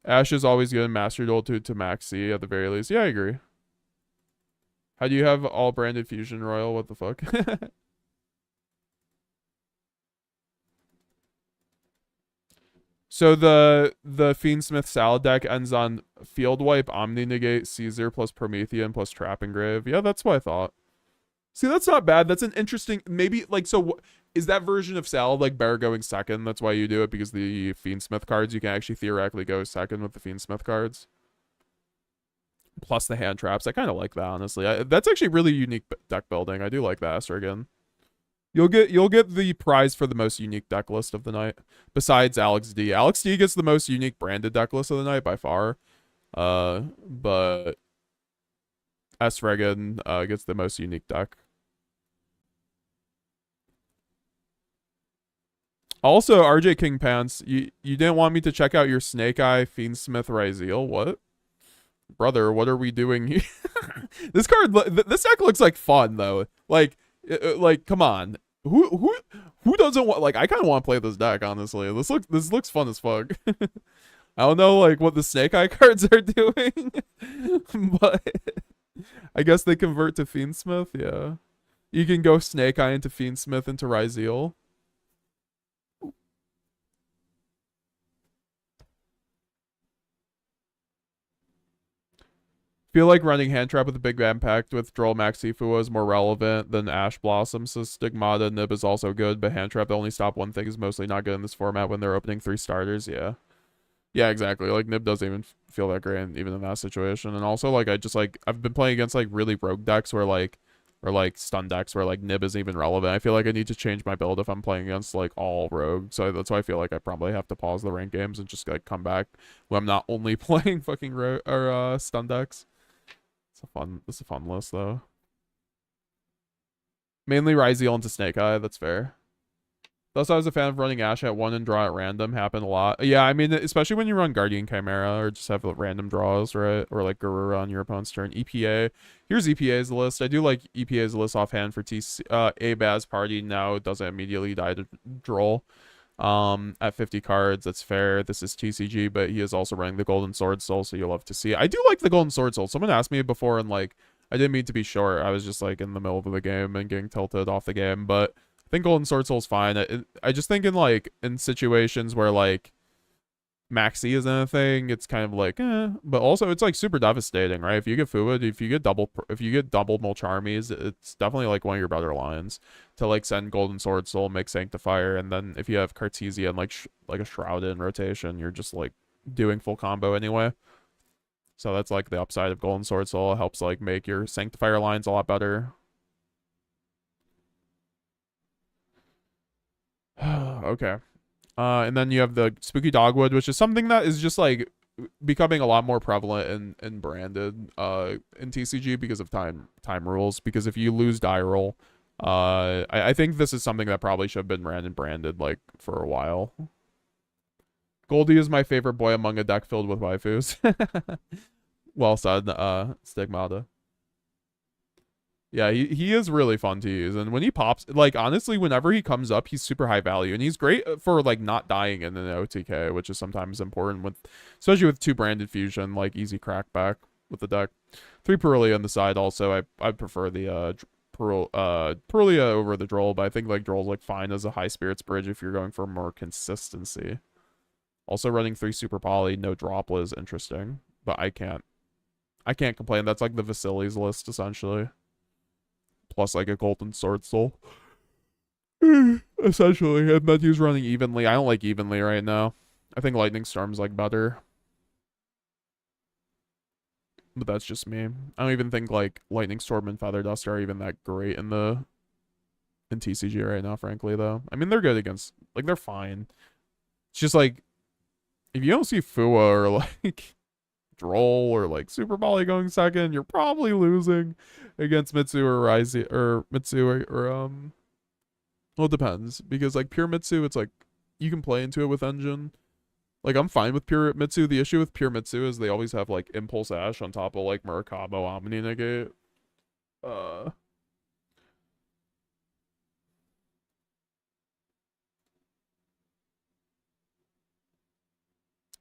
Ash is always good in Master Duel to max C at the very least. Yeah, I agree. How do you have all branded fusion royal? What the fuck? So the Fiendsmith Salad deck ends on Field Wipe, Omni Negate, Caesar plus Promethean plus Trap Engrave. Yeah, that's what I thought. See, that's not bad. That's an interesting, maybe like, so is that version of Salad like better going second? That's why you do it, because the Fiendsmith cards, you can actually theoretically go second with the Fiendsmith cards. Plus the hand traps. I kind of like that, honestly. That's actually really unique deck building. I do like that, Astrigan. You'll get the prize for the most unique deck list of the night, besides Alex D. Alex D gets the most unique branded deck list of the night by far. But S. Regan gets the most unique deck. Also, RJ King Pants, you didn't want me to check out your Snake Eye Fiendsmith Ryzeal? What? Brother, what are we doing here? This deck looks like fun though. Like come on. Who doesn't want, like, I kind of want to play this deck, honestly. This looks fun as fuck. I don't know like what the Snake Eye cards are doing, but I guess they convert to Fiendsmith, yeah. You can go Snake Eye into Fiendsmith into Ryzeal. Feel like running Hand Trap with a big impact with Droll Max Sifu is more relevant than Ash Blossom, so Stigmata Nib is also good, but Hand Trap, the only stop one thing, is mostly not good in this format when they're opening 3 starters, yeah. Yeah, exactly. Like, Nib doesn't even feel that great even in that situation. And also, like, I've been playing against, like, really rogue decks or stun decks where, like, Nib isn't even relevant. I feel like I need to change my build if I'm playing against, like, all rogue. So that's why I feel like I probably have to pause the ranked games and just, like, come back when I'm not only playing fucking stun decks. It's a fun list, though. Mainly Ryzeal into Snake Eye, that's fair. Thus, I was a fan of running Ash at 1 and draw at random. Happened a lot. Yeah, I mean, especially when you run Guardian Chimera or just have random draws, right? Or like Garura on your opponent's turn. EPA. Here's EPA's list. I do like EPA's list offhand for A-Baz Party. Now it doesn't immediately die to Droll. At 50 cards, that's fair. This is TCG, but he is also running the Golden Sword Soul, so you'll love to see. I do like the Golden Sword Soul. Someone asked me before, and like, I didn't mean to be short. I was just like in the middle of the game and getting tilted off the game, but I think Golden Sword Soul's fine. I just think in situations where like Maxi isn't a thing, it's kind of like, but also it's like super devastating, right? If you get Fuad, if you get double Mulcharmies, it's definitely like one of your better lines to like send Golden Sword Soul, make Sanctifier, and then if you have Cartesia and like a Shrouded in rotation, you're just like doing full combo anyway. So that's like the upside of Golden Sword Soul. It helps like make your Sanctifier lines a lot better. Okay. And then you have the Spooky Dogwood, which is something that is just like becoming a lot more prevalent in branded in TCG because of time rules. Because if you lose die roll, I think this is something that probably should have been branded like for a while. Goldie is my favorite boy among a deck filled with waifus. Well said, Stigmata. Yeah, he is really fun to use, and when he pops, like, honestly, whenever he comes up, he's super high value, and he's great for, like, not dying in an OTK, which is sometimes important, especially with 2 branded fusion, like, easy crackback with the deck. 3 Perulia on the side also. I prefer the Perulia over the Droll, but I think, like, Droll's, like, fine as a high spirits bridge if you're going for more consistency. Also, running 3 Super Poly, no Droplet is interesting, but I can't complain. That's, like, the Vasily's list, essentially. Plus like a Golden Sword Soul. Essentially. And then he's running Evenly. I don't like Evenly right now. I think Lightning Storm's like better. But that's just me. I don't even think like Lightning Storm and Feather Dust are even that great in TCG right now, frankly, though. I mean, they're good against, like, they're fine. It's just like, if you don't see Fua or like Droll or like Super Volley going second, you're probably losing against Mitsu or Ryze or Mitsu or well, it depends, because like pure Mitsu, it's like you can play into it with Engine. Like, I'm fine with pure Mitsu. The issue with pure Mitsu is they always have like Impulse Ash on top of like Murakamo Omni Negate.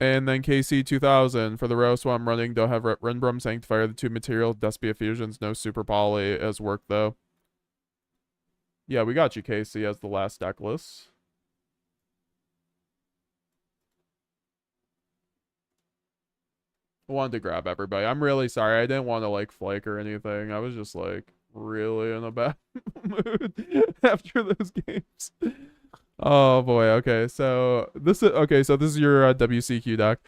And then KC 2000 for the roast while I'm running. Don't have Renbrum Sanctifier, the 2 material Despia fusions, no Super Poly as work though. Yeah, we got you, KC, as the last deck list. I wanted to grab everybody. I'm really sorry. I didn't want to like flake or anything. I was just like really in a bad mood after those games. Oh boy. Okay, so this is your WCQ deck.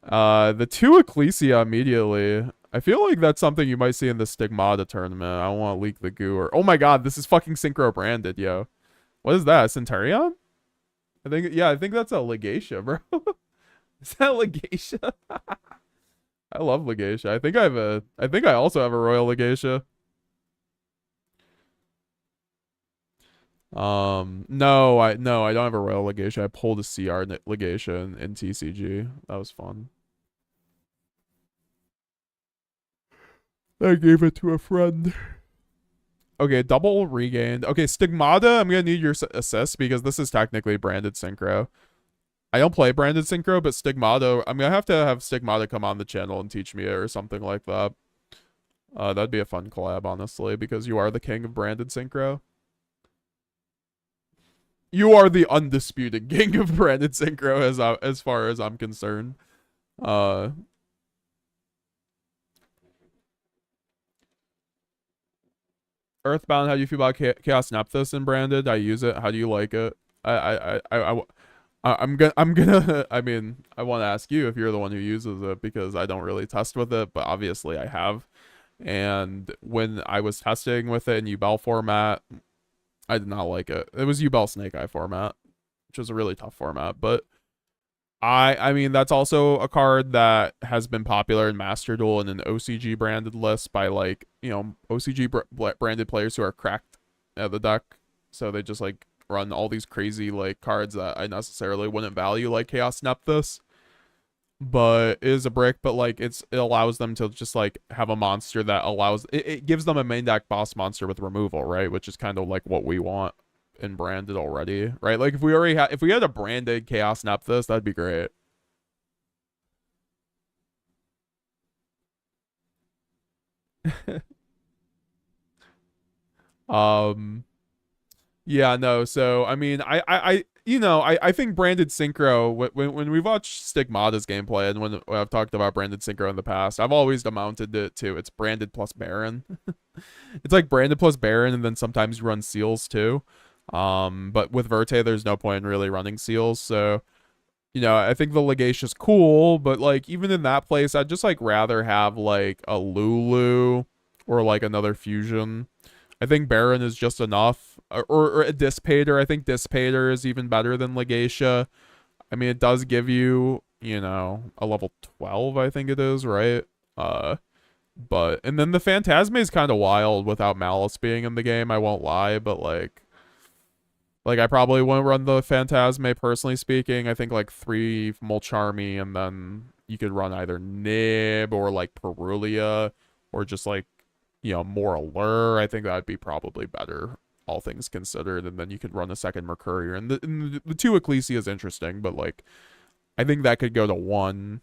The 2 Ecclesia immediately. I feel like that's something you might see in the Stigmata tournament. I don't want to leak the goo or, oh my god, this is fucking synchro branded, yo. What is that? A Centurion? I think that's a Legatia, bro. Is that Legatia? I love Legatia. I think I also have a Royal Legatia. No, I don't have a Royal Legatia. I pulled a CR Legatia in TCG. That was fun. I gave it to a friend. Okay, double regained. Okay, Stigmata, I'm gonna need your assist because this is technically branded synchro. I don't play branded synchro, but Stigmata, I'm gonna have to have Stigmata come on the channel and teach me it or something like that. That'd be a fun collab, honestly, because you are the king of branded synchro. You are the undisputed king of branded synchro as far as I'm concerned. Earthbound, how do you feel about Chaos Nephthys and branded? I use it. How do you like it? I'm gonna I mean, I want to ask you if you're the one who uses it because I don't really test with it, but obviously I have. And when I was testing with it in Ubel format, I did not like it. It was Ubel Snake Eye format, which was a really tough format, but I mean, that's also a card that has been popular in Master Duel and an OCG branded list by, like, you know, OCG branded players who are cracked at the deck. So they just, like, run all these crazy, like, cards that I necessarily wouldn't value, like Chaos Nephthys. But it is a brick, but, like, it allows them to just, like, have a monster that allows... It gives them a main deck boss monster with removal, right? Which is kind of, like, what we want in branded already, right? Like, if we had a branded Chaos Nephthys, that'd be great. Yeah, no, so I mean, I think branded synchro, when we've watched Stigmata's gameplay and when I've talked about branded synchro in the past, I've always demounted it to it's branded plus Baron. It's like branded plus Baron, and then sometimes you run seals too. But with Verte, there's no point in really running seals, so you know, I think the Legatia's cool, but like even in that place, I'd just like rather have like a Lulu or like another fusion. I think Baron is just enough, or a Dissipator. I think Dissipator is even better than Legatia. I mean, it does give you, you know, a level 12, I think it is, right? But and then the Phantasme is kind of wild without Malice being in the game. I won't lie, but like I probably wouldn't run the Phantasme, personally speaking. I think like 3 Molcharmy, and then you could run either Nib or like Perulia, or just like, you know, more Allure. I think that'd be probably better, all things considered. And then you could run a second Mercurier. And the 2 Ecclesia is interesting, but like, I think that could go to 1.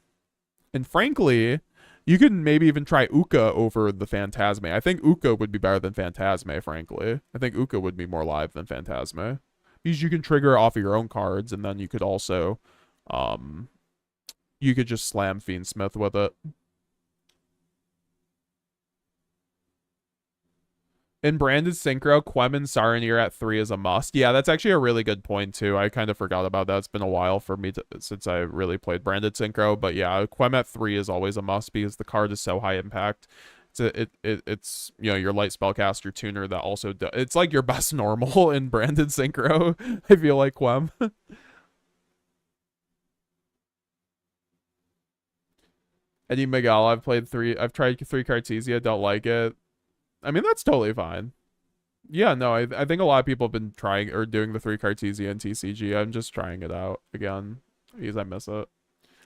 And frankly, you could maybe even try Uka over the Phantasme. I think Uka would be better than Phantasme, frankly. I think Uka would be more live than Phantasme, because you can trigger off of your own cards, and then you could also, you could just slam Fiendsmith with it. In branded synchro, Quem and Saronir at 3 is a must. Yeah, that's actually a really good point too. I kind of forgot about that. It's been a while for me since I really played branded synchro, but yeah, Quem at 3 is always a must because the card is so high impact. It's you know, your light spellcaster tuner that also it's like your best normal in branded synchro. I feel like Quem. Eddie Miguel, I've tried 3 Cartesia, don't like it. I mean, that's totally fine. Yeah, no, I think a lot of people have been trying or doing the 3 Cartesia and TCG. I'm just trying it out again because I miss it.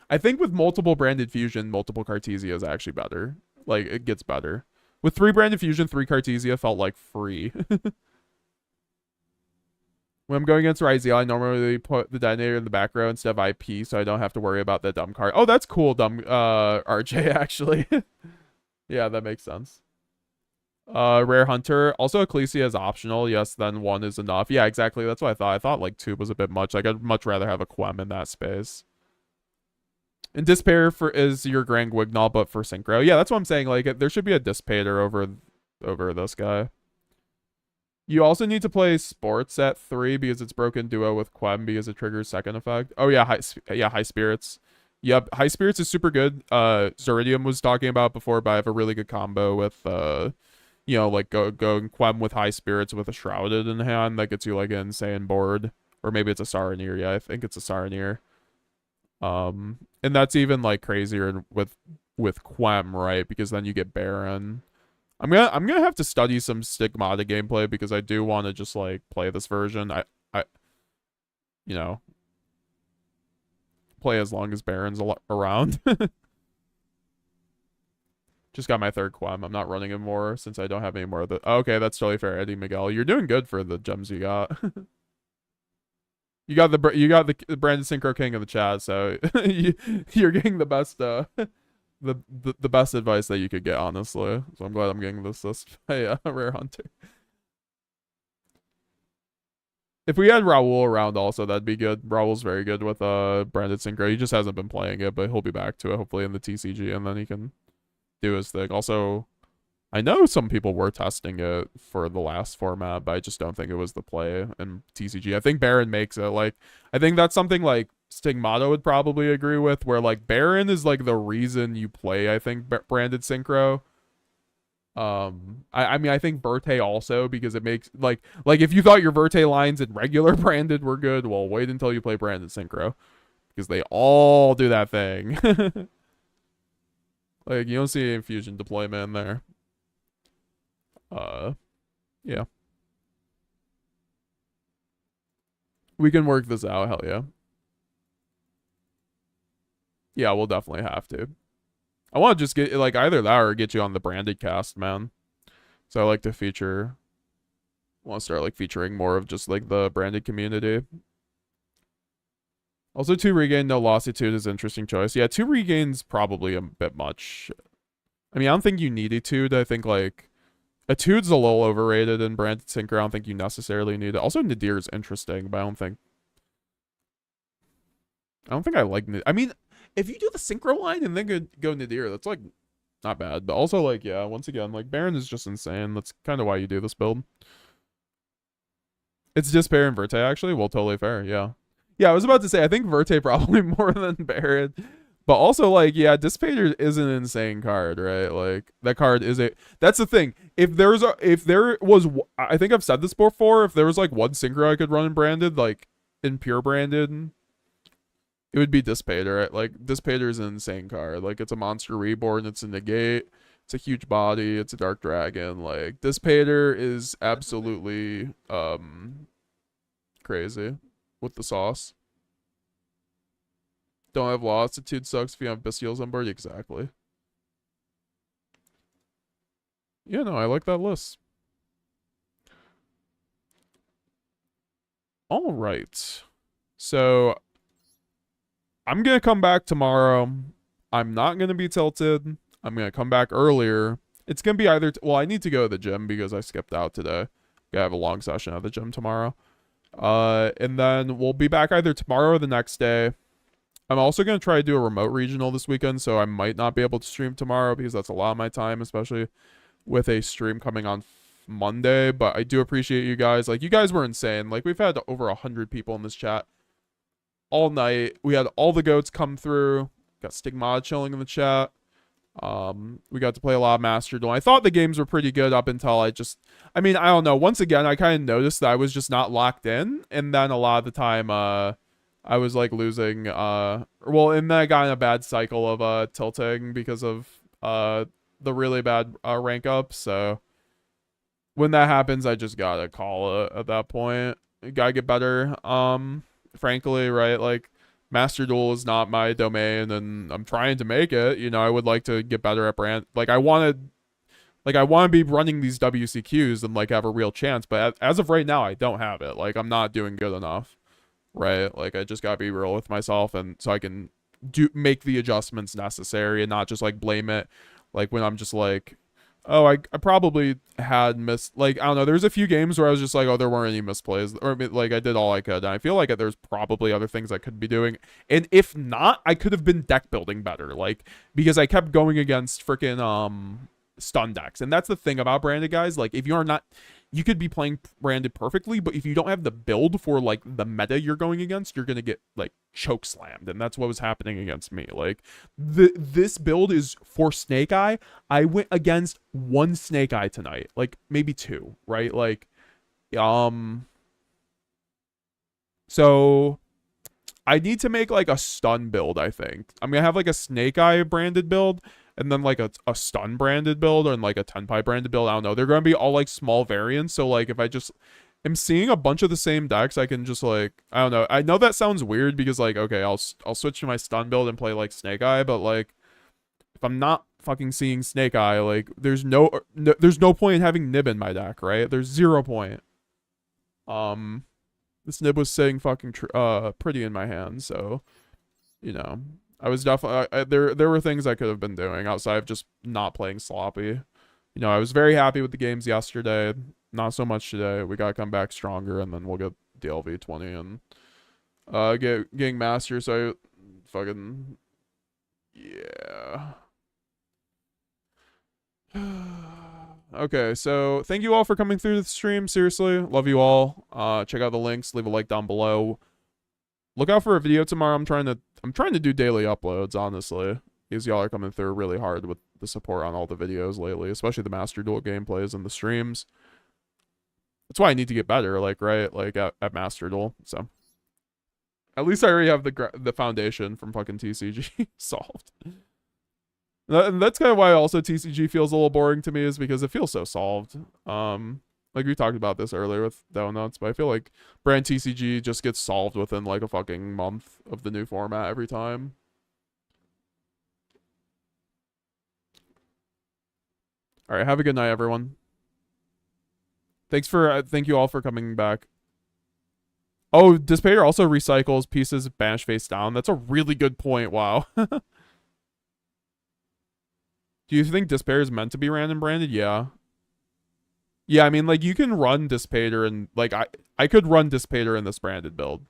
I think with multiple branded fusion, multiple Cartesia is actually better. Like, it gets better. With 3 branded fusion, 3 Cartesia felt like free. When I'm going against Ryzeal, I normally put the detonator in the back row instead of IP, so I don't have to worry about that dumb card. Oh, that's cool, dumb RJ, actually. Yeah, that makes sense. Rare Hunter. Also, Ecclesia is optional. Yes, then 1 is enough. Yeah, exactly. That's what I thought. I thought like 2 was a bit much. Like, I'd much rather have a Quem in that space. And Despair is your Grand Guignol, but for Synchro. Yeah, that's what I'm saying. Like, there should be a Dissipator over this guy. You also need to play Sports at 3 because it's broken duo with Quem because it triggers second effect. Oh yeah, High Spirits. Yep, High Spirits is super good. Zeridium was talking about before, but I have a really good combo with you know, like go Quem with High Spirits with a Shrouded in hand. That gets you like an insane board. Or maybe it's a Saronir. Yeah, I think it's a Saronir. And that's even like crazier with Quem, right? Because then you get Baron. I'm gonna have to study some Stigmata gameplay because I do want to just like play this version. I you know, play as long as Baron's around. Just got my third Quem. I'm not running him more since I don't have any more of the. Oh, okay, that's totally fair, Eddie Miguel. You're doing good for the gems you got. You got the Branded Synchro King in the chat, so you're getting the best the best advice that you could get, honestly. So I'm glad I'm getting this assist by Rare Hunter. If we had Raul around also, that'd be good. Raul's very good with Branded Synchro. He just hasn't been playing it, but he'll be back to it hopefully in the TCG, and then he can do his thing. Also, I know some people were testing it for the last format, but I just don't think it was the play in TCG. I think Baron makes it. Like, I think that's something like Stigmata would probably agree with, where like Baron is like the reason you play, I think, Branded Synchro. I mean, I think Verte also, because it makes like if you thought your Verte lines in regular Branded were good, well, wait until you play Branded Synchro, because they all do that thing. Like, you don't see infusion deployment in there. Yeah. We can work this out, hell yeah. Yeah, we'll definitely have to. I want to just get, like, either that or get you on the branded cast, man. So I like to feature, want to start, like, featuring more of just, like, the branded community. Also, 2 regain, no lassitude is an interesting choice. Yeah, 2 regains probably a bit much. I mean, I don't think you need Etude. I think, like, Etude's a little overrated in Branded Synchro. I don't think you necessarily need it. Also, Nadir's interesting, but I don't think I like Nadir. I mean, if you do the Synchro line and then go Nadir, that's, like, not bad. But also, like, yeah, once again, like, Baron is just insane. That's kind of why you do this build. It's Despia and Verte, actually? Well, totally fair, yeah. Yeah, I was about to say, I think Verte probably more than Baron. But also, like, yeah, Dissipator is an insane card, right? Like, that card is a... That's the thing. If there was... I think I've said this before. If there was, like, one Synchro I could run in Branded, like, in pure Branded, it would be Dissipator, right? Like, Dissipator is an insane card. Like, it's a monster reborn. It's a negate. It's a huge body. It's a dark dragon. Like, Dissipator is absolutely, crazy with the sauce. Don't have lassitude sucks if you have bestials on board. Exactly. Yeah, no, I like that list. All right. So I'm going to come back tomorrow. I'm not going to be tilted. I'm going to come back earlier. It's going to be either... well, I need to go to the gym because I skipped out today. I have a long session at the gym tomorrow. And then we'll be back either tomorrow or the next day. I'm also going to try to do a remote regional this weekend, so I might not be able to stream tomorrow because that's a lot of my time, especially with a stream coming on Monday. But I do appreciate you guys. Like, you guys were insane. Like, we've had over 100 people in this chat all night. We had all the goats come through. Got Stigmata chilling in the chat. We got to play a lot of Master Duel. I thought the games were pretty good up until I don't know. Once again, I kind of noticed that I was just not locked in. And then a lot of the time, I was like losing, and then I got in a bad cycle of tilting because of the really bad rank up. So when that happens, I just gotta call it at that point. Gotta get better. Frankly, right? Like, Master Duel is not my domain, and I'm trying to make it. You know, I would like to get better at brand. Like, I want to be running these WCQs and like have a real chance. But as of right now, I don't have it. Like, I'm not doing good enough. Right? Like, I just gotta be real with myself, and so I can make the adjustments necessary and not just like blame it like when I'm just like, oh, I probably had like, I don't know, there's a few games where I was just like, oh, there weren't any misplays, or like I did all I could, and I feel like there's probably other things I could be doing, and if not, I could have been deck building better, like, because I kept going against freaking stun decks. And that's the thing about branded, guys. Like, if you're not, you could be playing branded perfectly, but if you don't have the build for like the meta you're going against, you're gonna get like choke slammed, and that's what was happening against me. Like, this build is for Snake Eye. I went against one Snake Eye tonight, like maybe two, right? Like, so I need to make like a stun build, I think. I'm gonna have like a Snake Eye branded build, and then like a stun branded build, and like a Tenpai branded build. I don't know. They're gonna be all like small variants. So like if I just am seeing a bunch of the same decks, I can just like, I don't know. I know that sounds weird because like, okay, I'll switch to my stun build and play like Snake Eye, but like if I'm not fucking seeing Snake Eye, like there's no point in having Nib in my deck, right? There's 0 point. This Nib was sitting fucking pretty in my hand, so, you know, I was definitely, there were things I could have been doing outside of just not playing sloppy. You know, I was very happy with the games yesterday, not so much today. We gotta come back stronger, and then we'll get DLV 20 and getting master, so I fucking, yeah. Okay, so thank you all for coming through the stream. Seriously, love you all. Check out the links, leave a like down below. Look out for a video tomorrow. I'm trying to do daily uploads, honestly, because y'all are coming through really hard with the support on all the videos lately, especially the Master Duel gameplays and the streams. That's why I need to get better, like, right, like at Master Duel. So at least I already have the foundation from fucking TCG solved. And that's kind of why also TCG feels a little boring to me, is because it feels so solved. Like we talked about this earlier with Doughnuts, but I feel like brand TCG just gets solved within like a fucking month of the new format every time. All right, have a good night, everyone. Thank you all for coming back. Oh, Despair also recycles pieces banish face down. That's a really good point. Wow. Do you think Despair is meant to be random branded? Yeah. Yeah, I mean, like, you can run Dissipator, and, like, I could run Dissipator in this branded build.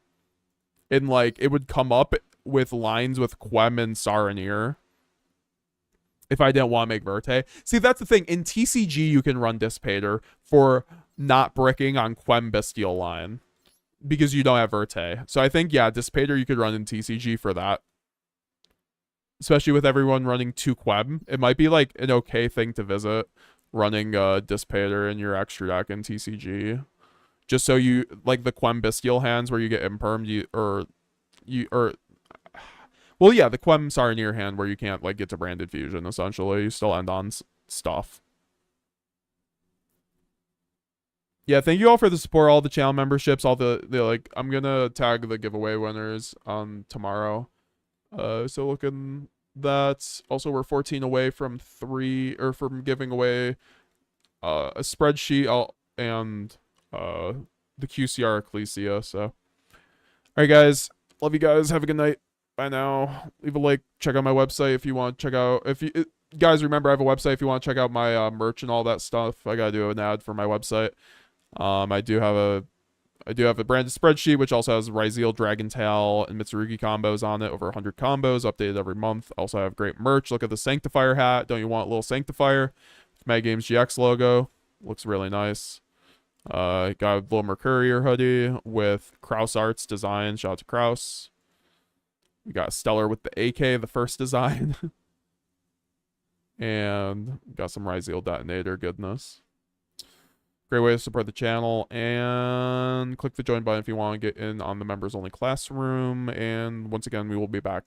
And, like, it would come up with lines with Quem and Saranir if I didn't want to make Verte. See, that's the thing. In TCG, you can run Dissipator for not bricking on Quem Bestial line because you don't have Verte. So I think, yeah, Dissipator you could run in TCG for that. Especially with everyone running 2 Quem. It might be, like, an okay thing to visit, running Dissipator in your extra deck in TCG. Just so you, like, the Quem Bestial hands where you get Imperm, well, yeah, the Quem Saranir hand where you can't, like, get to Branded Fusion, essentially. You still end on stuff. Yeah, thank you all for the support, all the channel memberships, all the like, I'm gonna tag the giveaway winners tomorrow. So looking that, also we're 14 away from from giving away a spreadsheet and the QCR Ecclesia. So all right, guys, love you guys, have a good night, bye now. Leave a like, check out my website if you want to check out, guys, remember I have a website if you want to check out my merch and all that stuff. I gotta do an ad for my website. I do have a branded spreadsheet, which also has Ryzeal, Dragon Tail, and Mitsurugi combos on it. Over 100 combos, updated every month. Also have great merch. Look at the Sanctifier hat. Don't you want a little Sanctifier? METAGAMESGX logo. Looks really nice. Got a little Mercurier hoodie with Kraus Arts design. Shout out to Kraus. We got Stellar with the AK, the first design. And got some Ryzeal Detonator goodness. Great way to support the channel, and click the join button if you want to get in on the members only classroom. And once again, we will be back